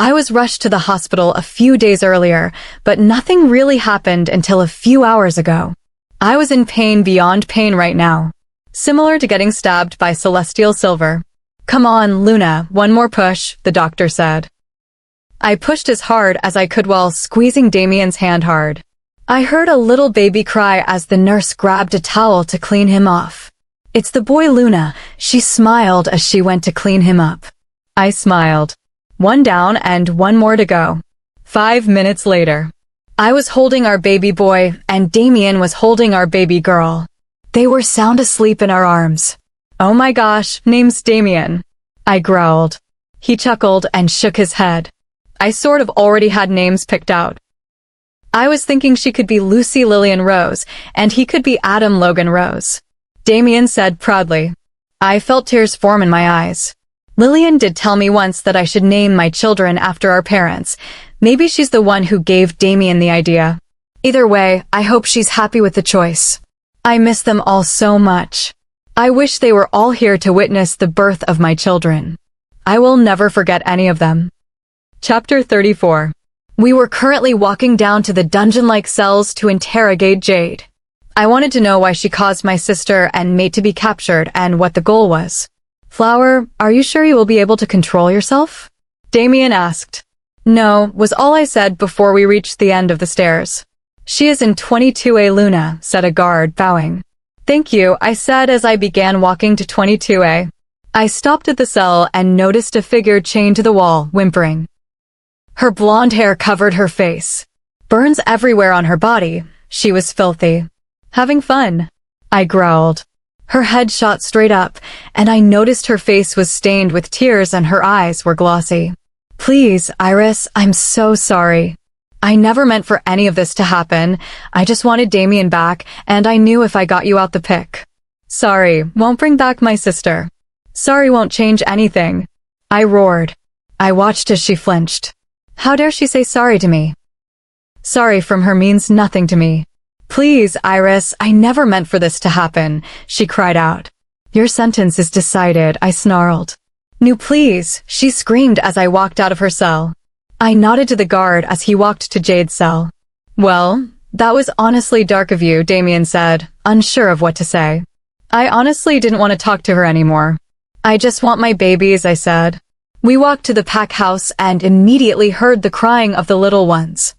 I was rushed to the hospital a few days earlier, but nothing really happened until a few hours ago. I was in pain beyond pain right now, similar to getting stabbed by celestial silver. "Come on, Luna, one more push," the doctor said. I pushed as hard as I could while squeezing Damien's hand hard. I heard a little baby cry as the nurse grabbed a towel to clean him off. "It's the boy, Luna," she smiled as she went to clean him up. I smiled. One down and one more to go. 5 minutes later. I was holding our baby boy, and Damien was holding our baby girl. They were sound asleep in our arms. "Oh my gosh, name's Damien," I growled. He chuckled and shook his head. I sort of already had names picked out. I was thinking she could be Lucy Lillian Rose, and he could be Adam Logan Rose. Damien said proudly. I felt tears form in my eyes. Lillian did tell me once that I should name my children after our parents. Maybe she's the one who gave Damien the idea. Either way, I hope she's happy with the choice. I miss them all so much. I wish they were all here to witness the birth of my children. I will never forget any of them. Chapter 34. We were currently walking down to the dungeon-like cells to interrogate Jade. I wanted to know why she caused my sister and mate to be captured and what the goal was. "Flower, are you sure you will be able to control yourself?" Damien asked. "No," was all I said before we reached the end of the stairs. "She is in 22A, Luna," said a guard, bowing. "Thank you," I said as I began walking to 22A. I stopped at the cell and noticed a figure chained to the wall, whimpering. Her blonde hair covered her face. Burns everywhere on her body. She was filthy. "Having fun?" I growled. Her head shot straight up, and I noticed her face was stained with tears and her eyes were glossy. "Please, Iris, I'm so sorry. I never meant for any of this to happen. I just wanted Damien back, and I knew if I got you out the pic." "Sorry, won't bring back my sister. Sorry won't change anything," I roared. I watched as she flinched. How dare she say sorry to me? Sorry from her means nothing to me. "Please, Iris, I never meant for this to happen," she cried out. "Your sentence is decided," I snarled. "No, please," she screamed as I walked out of her cell. I nodded to the guard as he walked to Jade's cell. "Well, that was honestly dark of you," Damien said, unsure of what to say. I honestly didn't want to talk to her anymore. "I just want my babies," I said. We walked to the pack house and immediately heard the crying of the little ones.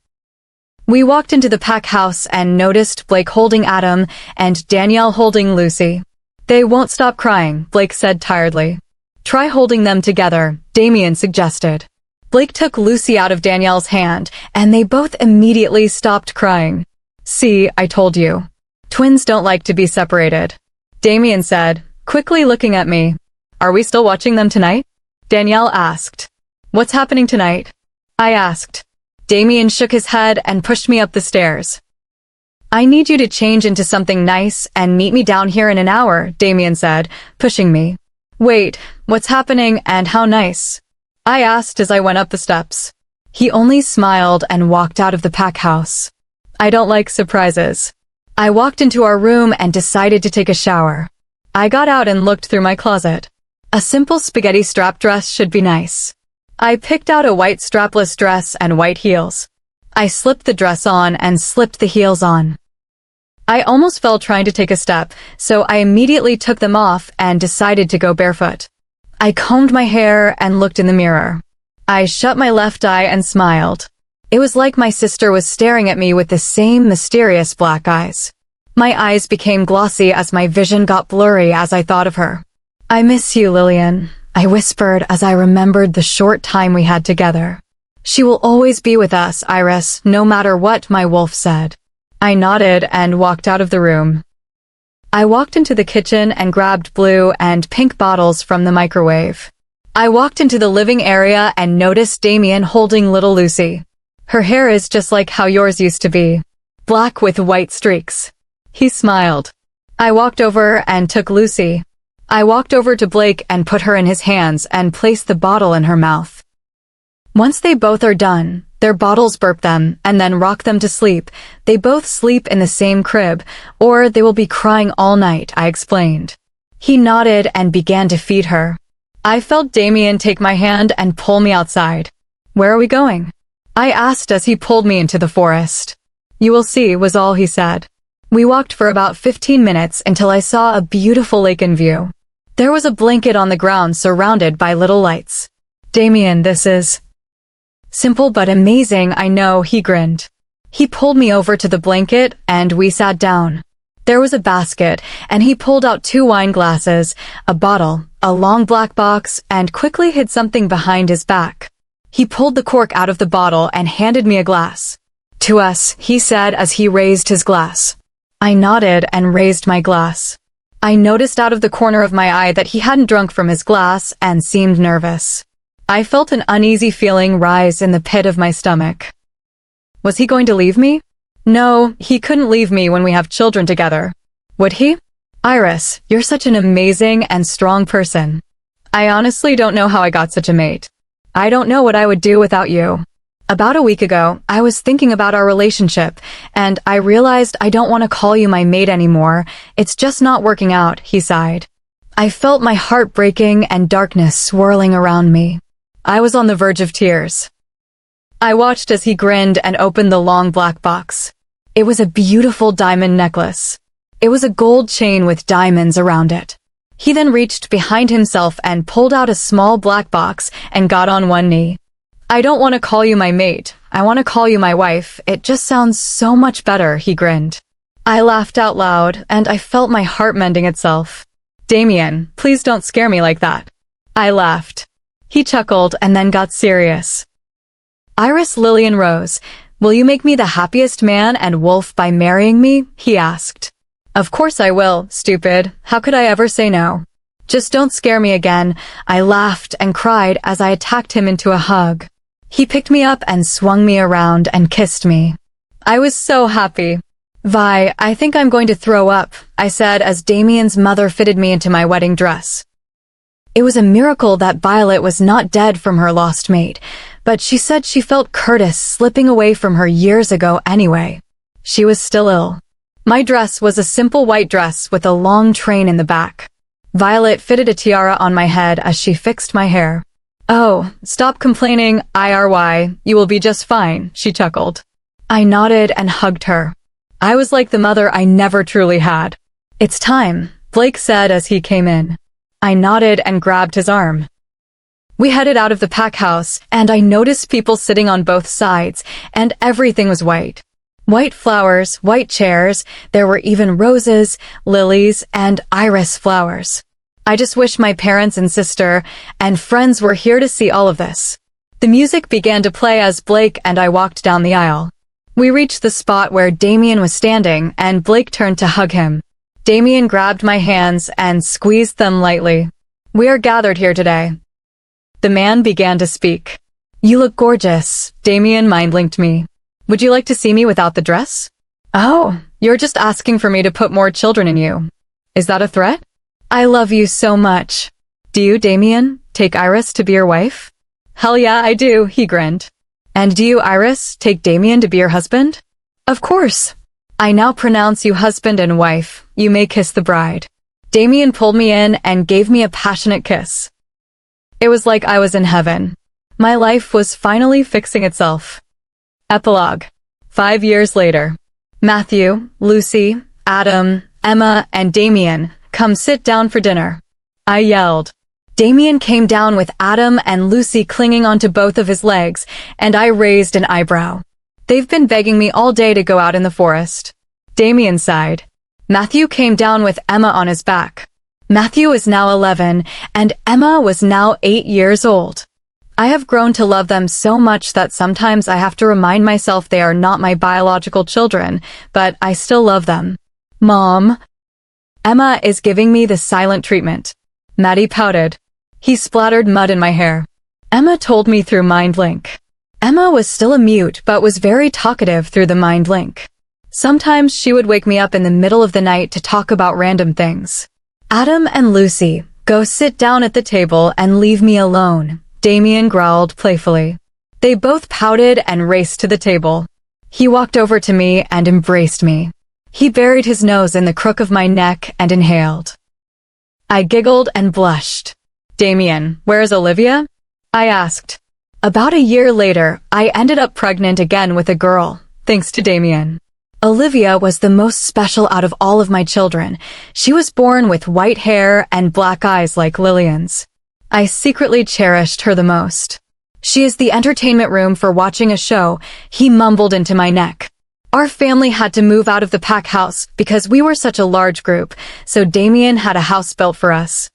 We walked into the pack house and noticed Blake holding Adam and Danielle holding Lucy. "They won't stop crying," Blake said tiredly. "Try holding them together," Damien suggested. Blake took Lucy out of Danielle's hand, and they both immediately stopped crying. "See, I told you. Twins don't like to be separated," Damien said, quickly looking at me. "Are we still watching them tonight?" Danielle asked. "What's happening tonight?" I asked. Damien shook his head and pushed me up the stairs. "I need you to change into something nice and meet me down here in an hour," Damien said, pushing me. "Wait, what's happening and how nice?" I asked as I went up the steps. He only smiled and walked out of the pack house. I don't like surprises. I walked into our room and decided to take a shower. I got out and looked through my closet. A simple spaghetti strap dress should be nice. I picked out a white strapless dress and white heels. I slipped the dress on and slipped the heels on. I almost fell trying to take a step, so I immediately took them off and decided to go barefoot. I combed my hair and looked in the mirror. I shut my left eye and smiled. It was like my sister was staring at me with the same mysterious black eyes. My eyes became glossy as my vision got blurry as I thought of her. "I miss you, Lillian," I whispered as I remembered the short time we had together. "She will always be with us, Iris, no matter what," my wolf said. I nodded and walked out of the room. I walked into the kitchen and grabbed blue and pink bottles from the microwave. I walked into the living area and noticed Damien holding little Lucy. "Her hair is just like how yours used to be. Black with white streaks." He smiled. I walked over and took Lucy. I walked over to Blake and put her in his hands and placed the bottle in her mouth. Once they both are done, their bottles burp them and then rock them to sleep. They both sleep in the same crib, or they will be crying all night, I explained. He nodded and began to feed her. I felt Damien take my hand and pull me outside. Where are we going? I asked as he pulled me into the forest. You will see, was all he said. We walked for about 15 minutes until I saw a beautiful lake in view. There was a blanket on the ground surrounded by little lights. Damien, this is simple but amazing, I know, he grinned. He pulled me over to the blanket and we sat down. There was a basket and he pulled out 2 wine glasses, a bottle, a long black box, and quickly hid something behind his back. He pulled the cork out of the bottle and handed me a glass. To us, he said as he raised his glass. I nodded and raised my glass. I noticed out of the corner of my eye that he hadn't drunk from his glass and seemed nervous. I felt an uneasy feeling rise in the pit of my stomach. Was he going to leave me? No, he couldn't leave me when we have children together. Would he? Iris, you're such an amazing and strong person. I honestly don't know how I got such a mate. I don't know what I would do without you. About a week ago, I was thinking about our relationship, and I realized I don't want to call you my mate anymore. It's just not working out, he sighed. I felt my heart breaking and darkness swirling around me. I was on the verge of tears. I watched as he grinned and opened the long black box. It was a beautiful diamond necklace. It was a gold chain with diamonds around it. He then reached behind himself and pulled out a small black box and got on one knee. I don't want to call you my mate. I want to call you my wife. It just sounds so much better, he grinned. I laughed out loud, and I felt my heart mending itself. Damien, please don't scare me like that. I laughed. He chuckled and then got serious. Iris Lillian Rose, will you make me the happiest man and wolf by marrying me? He asked. Of course I will, stupid. How could I ever say no? Just don't scare me again. I laughed and cried as I attacked him into a hug. He picked me up and swung me around and kissed me. I was so happy. Vi, I think I'm going to throw up, I said as Damien's mother fitted me into my wedding dress. It was a miracle that Violet was not dead from her lost mate, but she said she felt Curtis slipping away from her years ago anyway. She was still ill. My dress was a simple white dress with a long train in the back. Violet fitted a tiara on my head as she fixed my hair. Oh, stop complaining, IRY, you will be just fine, she chuckled. I nodded and hugged her. I was like the mother I never truly had. It's time, Blake said as he came in. I nodded and grabbed his arm. We headed out of the pack house, and I noticed people sitting on both sides, and everything was white. White flowers, white chairs, there were even roses, lilies, and iris flowers. I just wish my parents and sister and friends were here to see all of this. The music began to play as Blake and I walked down the aisle. We reached the spot where Damien was standing, and Blake turned to hug him. Damien grabbed my hands and squeezed them lightly. We are gathered here today. The man began to speak. You look gorgeous, Damien mind-linked me. Would you like to see me without the dress? Oh, you're just asking for me to put more children in you. Is that a threat? I love you so much. Do you, Damien, take Iris to be your wife? Hell yeah, I do, he grinned. And do you, Iris, take Damien to be your husband? Of course. I now pronounce you husband and wife. You may kiss the bride. Damien pulled me in and gave me a passionate kiss. It was like I was in heaven. My life was finally fixing itself. Epilogue. 5 years later. Matthew, Lucy, Adam, Emma, and Damien, come sit down for dinner. I yelled. Damien came down with Adam and Lucy clinging onto both of his legs, and I raised an eyebrow. They've been begging me all day to go out in the forest. Damien sighed. Matthew came down with Emma on his back. Matthew is now 11, and Emma was now 8 years old. I have grown to love them so much that sometimes I have to remind myself they are not my biological children, but I still love them. Mom. Emma is giving me the silent treatment. Maddie pouted. He splattered mud in my hair. Emma told me through Mind Link. Emma was still a mute but was very talkative through the Mind Link. Sometimes she would wake me up in the middle of the night to talk about random things. Adam and Lucy, go sit down at the table and leave me alone, Damien growled playfully. They both pouted and raced to the table. He walked over to me and embraced me. He buried his nose in the crook of my neck and inhaled. I giggled and blushed. Damien, where is Olivia? I asked. About a year later, I ended up pregnant again with a girl, thanks to Damien. Olivia was the most special out of all of my children. She was born with white hair and black eyes like Lillian's. I secretly cherished her the most. She is the entertainment room for watching a show, he mumbled into my neck. Our family had to move out of the pack house because we were such a large group, so Damien had a house built for us.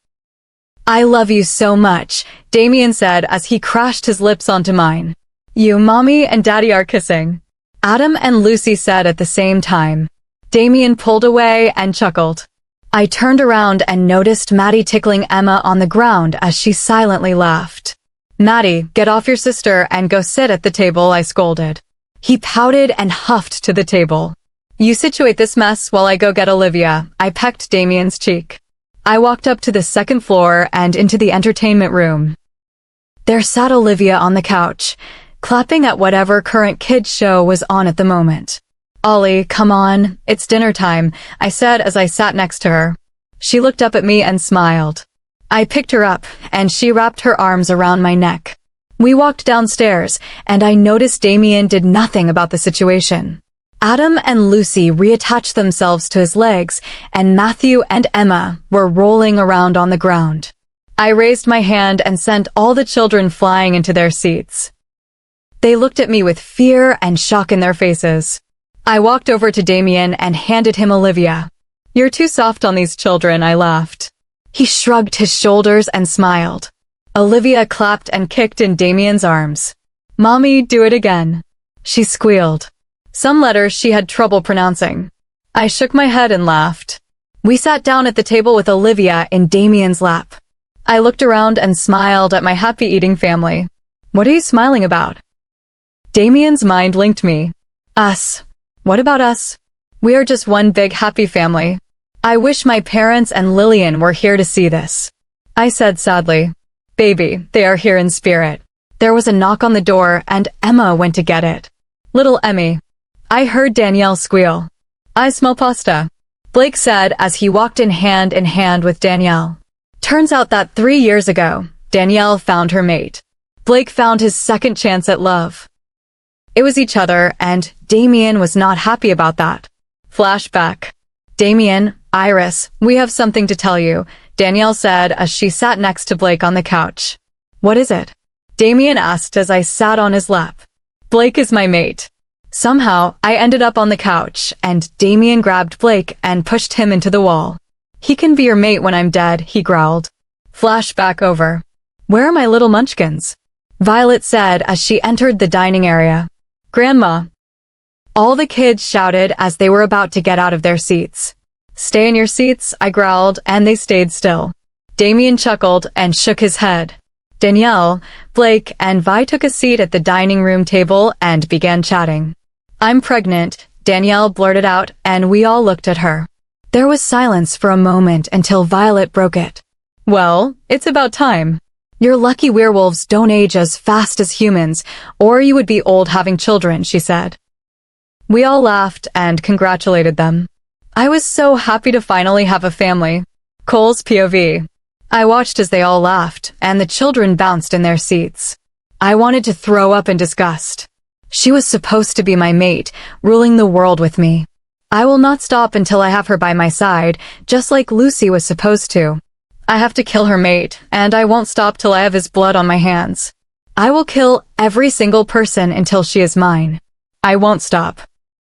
I love you so much, Damien said as he crashed his lips onto mine. You, Mommy, and Daddy are kissing. Adam and Lucy said at the same time. Damien pulled away and chuckled. I turned around and noticed Maddie tickling Emma on the ground as she silently laughed. Maddie, get off your sister and go sit at the table, I scolded. He pouted and huffed to the table. You situate this mess while I go get Olivia, I pecked Damien's cheek. I walked up to the second floor and into the entertainment room. There sat Olivia on the couch, clapping at whatever current kids show was on at the moment. Ollie, come on, it's dinner time, I said as I sat next to her. She looked up at me and smiled. I picked her up, and she wrapped her arms around my neck. We walked downstairs, and I noticed Damien did nothing about the situation. Adam and Lucy reattached themselves to his legs, and Matthew and Emma were rolling around on the ground. I raised my hand and sent all the children flying into their seats. They looked at me with fear and shock in their faces. I walked over to Damien and handed him Olivia. You're too soft on these children, I laughed. He shrugged his shoulders and smiled. Olivia clapped and kicked in Damien's arms. Mommy, do it again. She squealed. Some letters she had trouble pronouncing. I shook my head and laughed. We sat down at the table with Olivia in Damien's lap. I looked around and smiled at my happy eating family. What are you smiling about? Damien's mind linked me. Us. What about us? We are just one big happy family. I wish my parents and Lillian were here to see this. I said sadly. Baby, they are here in spirit. There was a knock on the door and Emma went to get it. Little Emmy. I heard Danielle squeal. I smell pasta, Blake said as he walked in hand with Danielle. Turns out that 3 years ago, Danielle found her mate. Blake found his second chance at love. It was each other, and Damien was not happy about that. Flashback. Damien, Iris, we have something to tell you, Danielle said as she sat next to Blake on the couch. What is it? Damien asked as I sat on his lap. Blake is my mate. Somehow, I ended up on the couch, and Damien grabbed Blake and pushed him into the wall. He can be your mate when I'm dead, he growled. Flashback over. Where are my little munchkins? Violet said as she entered the dining area. Grandma. All the kids shouted as they were about to get out of their seats. Stay in your seats, I growled, and they stayed still. Damien chuckled and shook his head. Danielle, Blake, and Vi took a seat at the dining room table and began chatting. I'm pregnant, Danielle blurted out, and we all looked at her. There was silence for a moment until Violet broke it. Well, it's about time. Your lucky werewolves don't age as fast as humans, or you would be old having children, she said. We all laughed and congratulated them. I was so happy to finally have a family. Cole's POV. I watched as they all laughed, and the children bounced in their seats. I wanted to throw up in disgust. She was supposed to be my mate, ruling the world with me. I will not stop until I have her by my side, just like Lucy was supposed to. I have to kill her mate, and I won't stop till I have his blood on my hands. I will kill every single person until she is mine. I won't stop.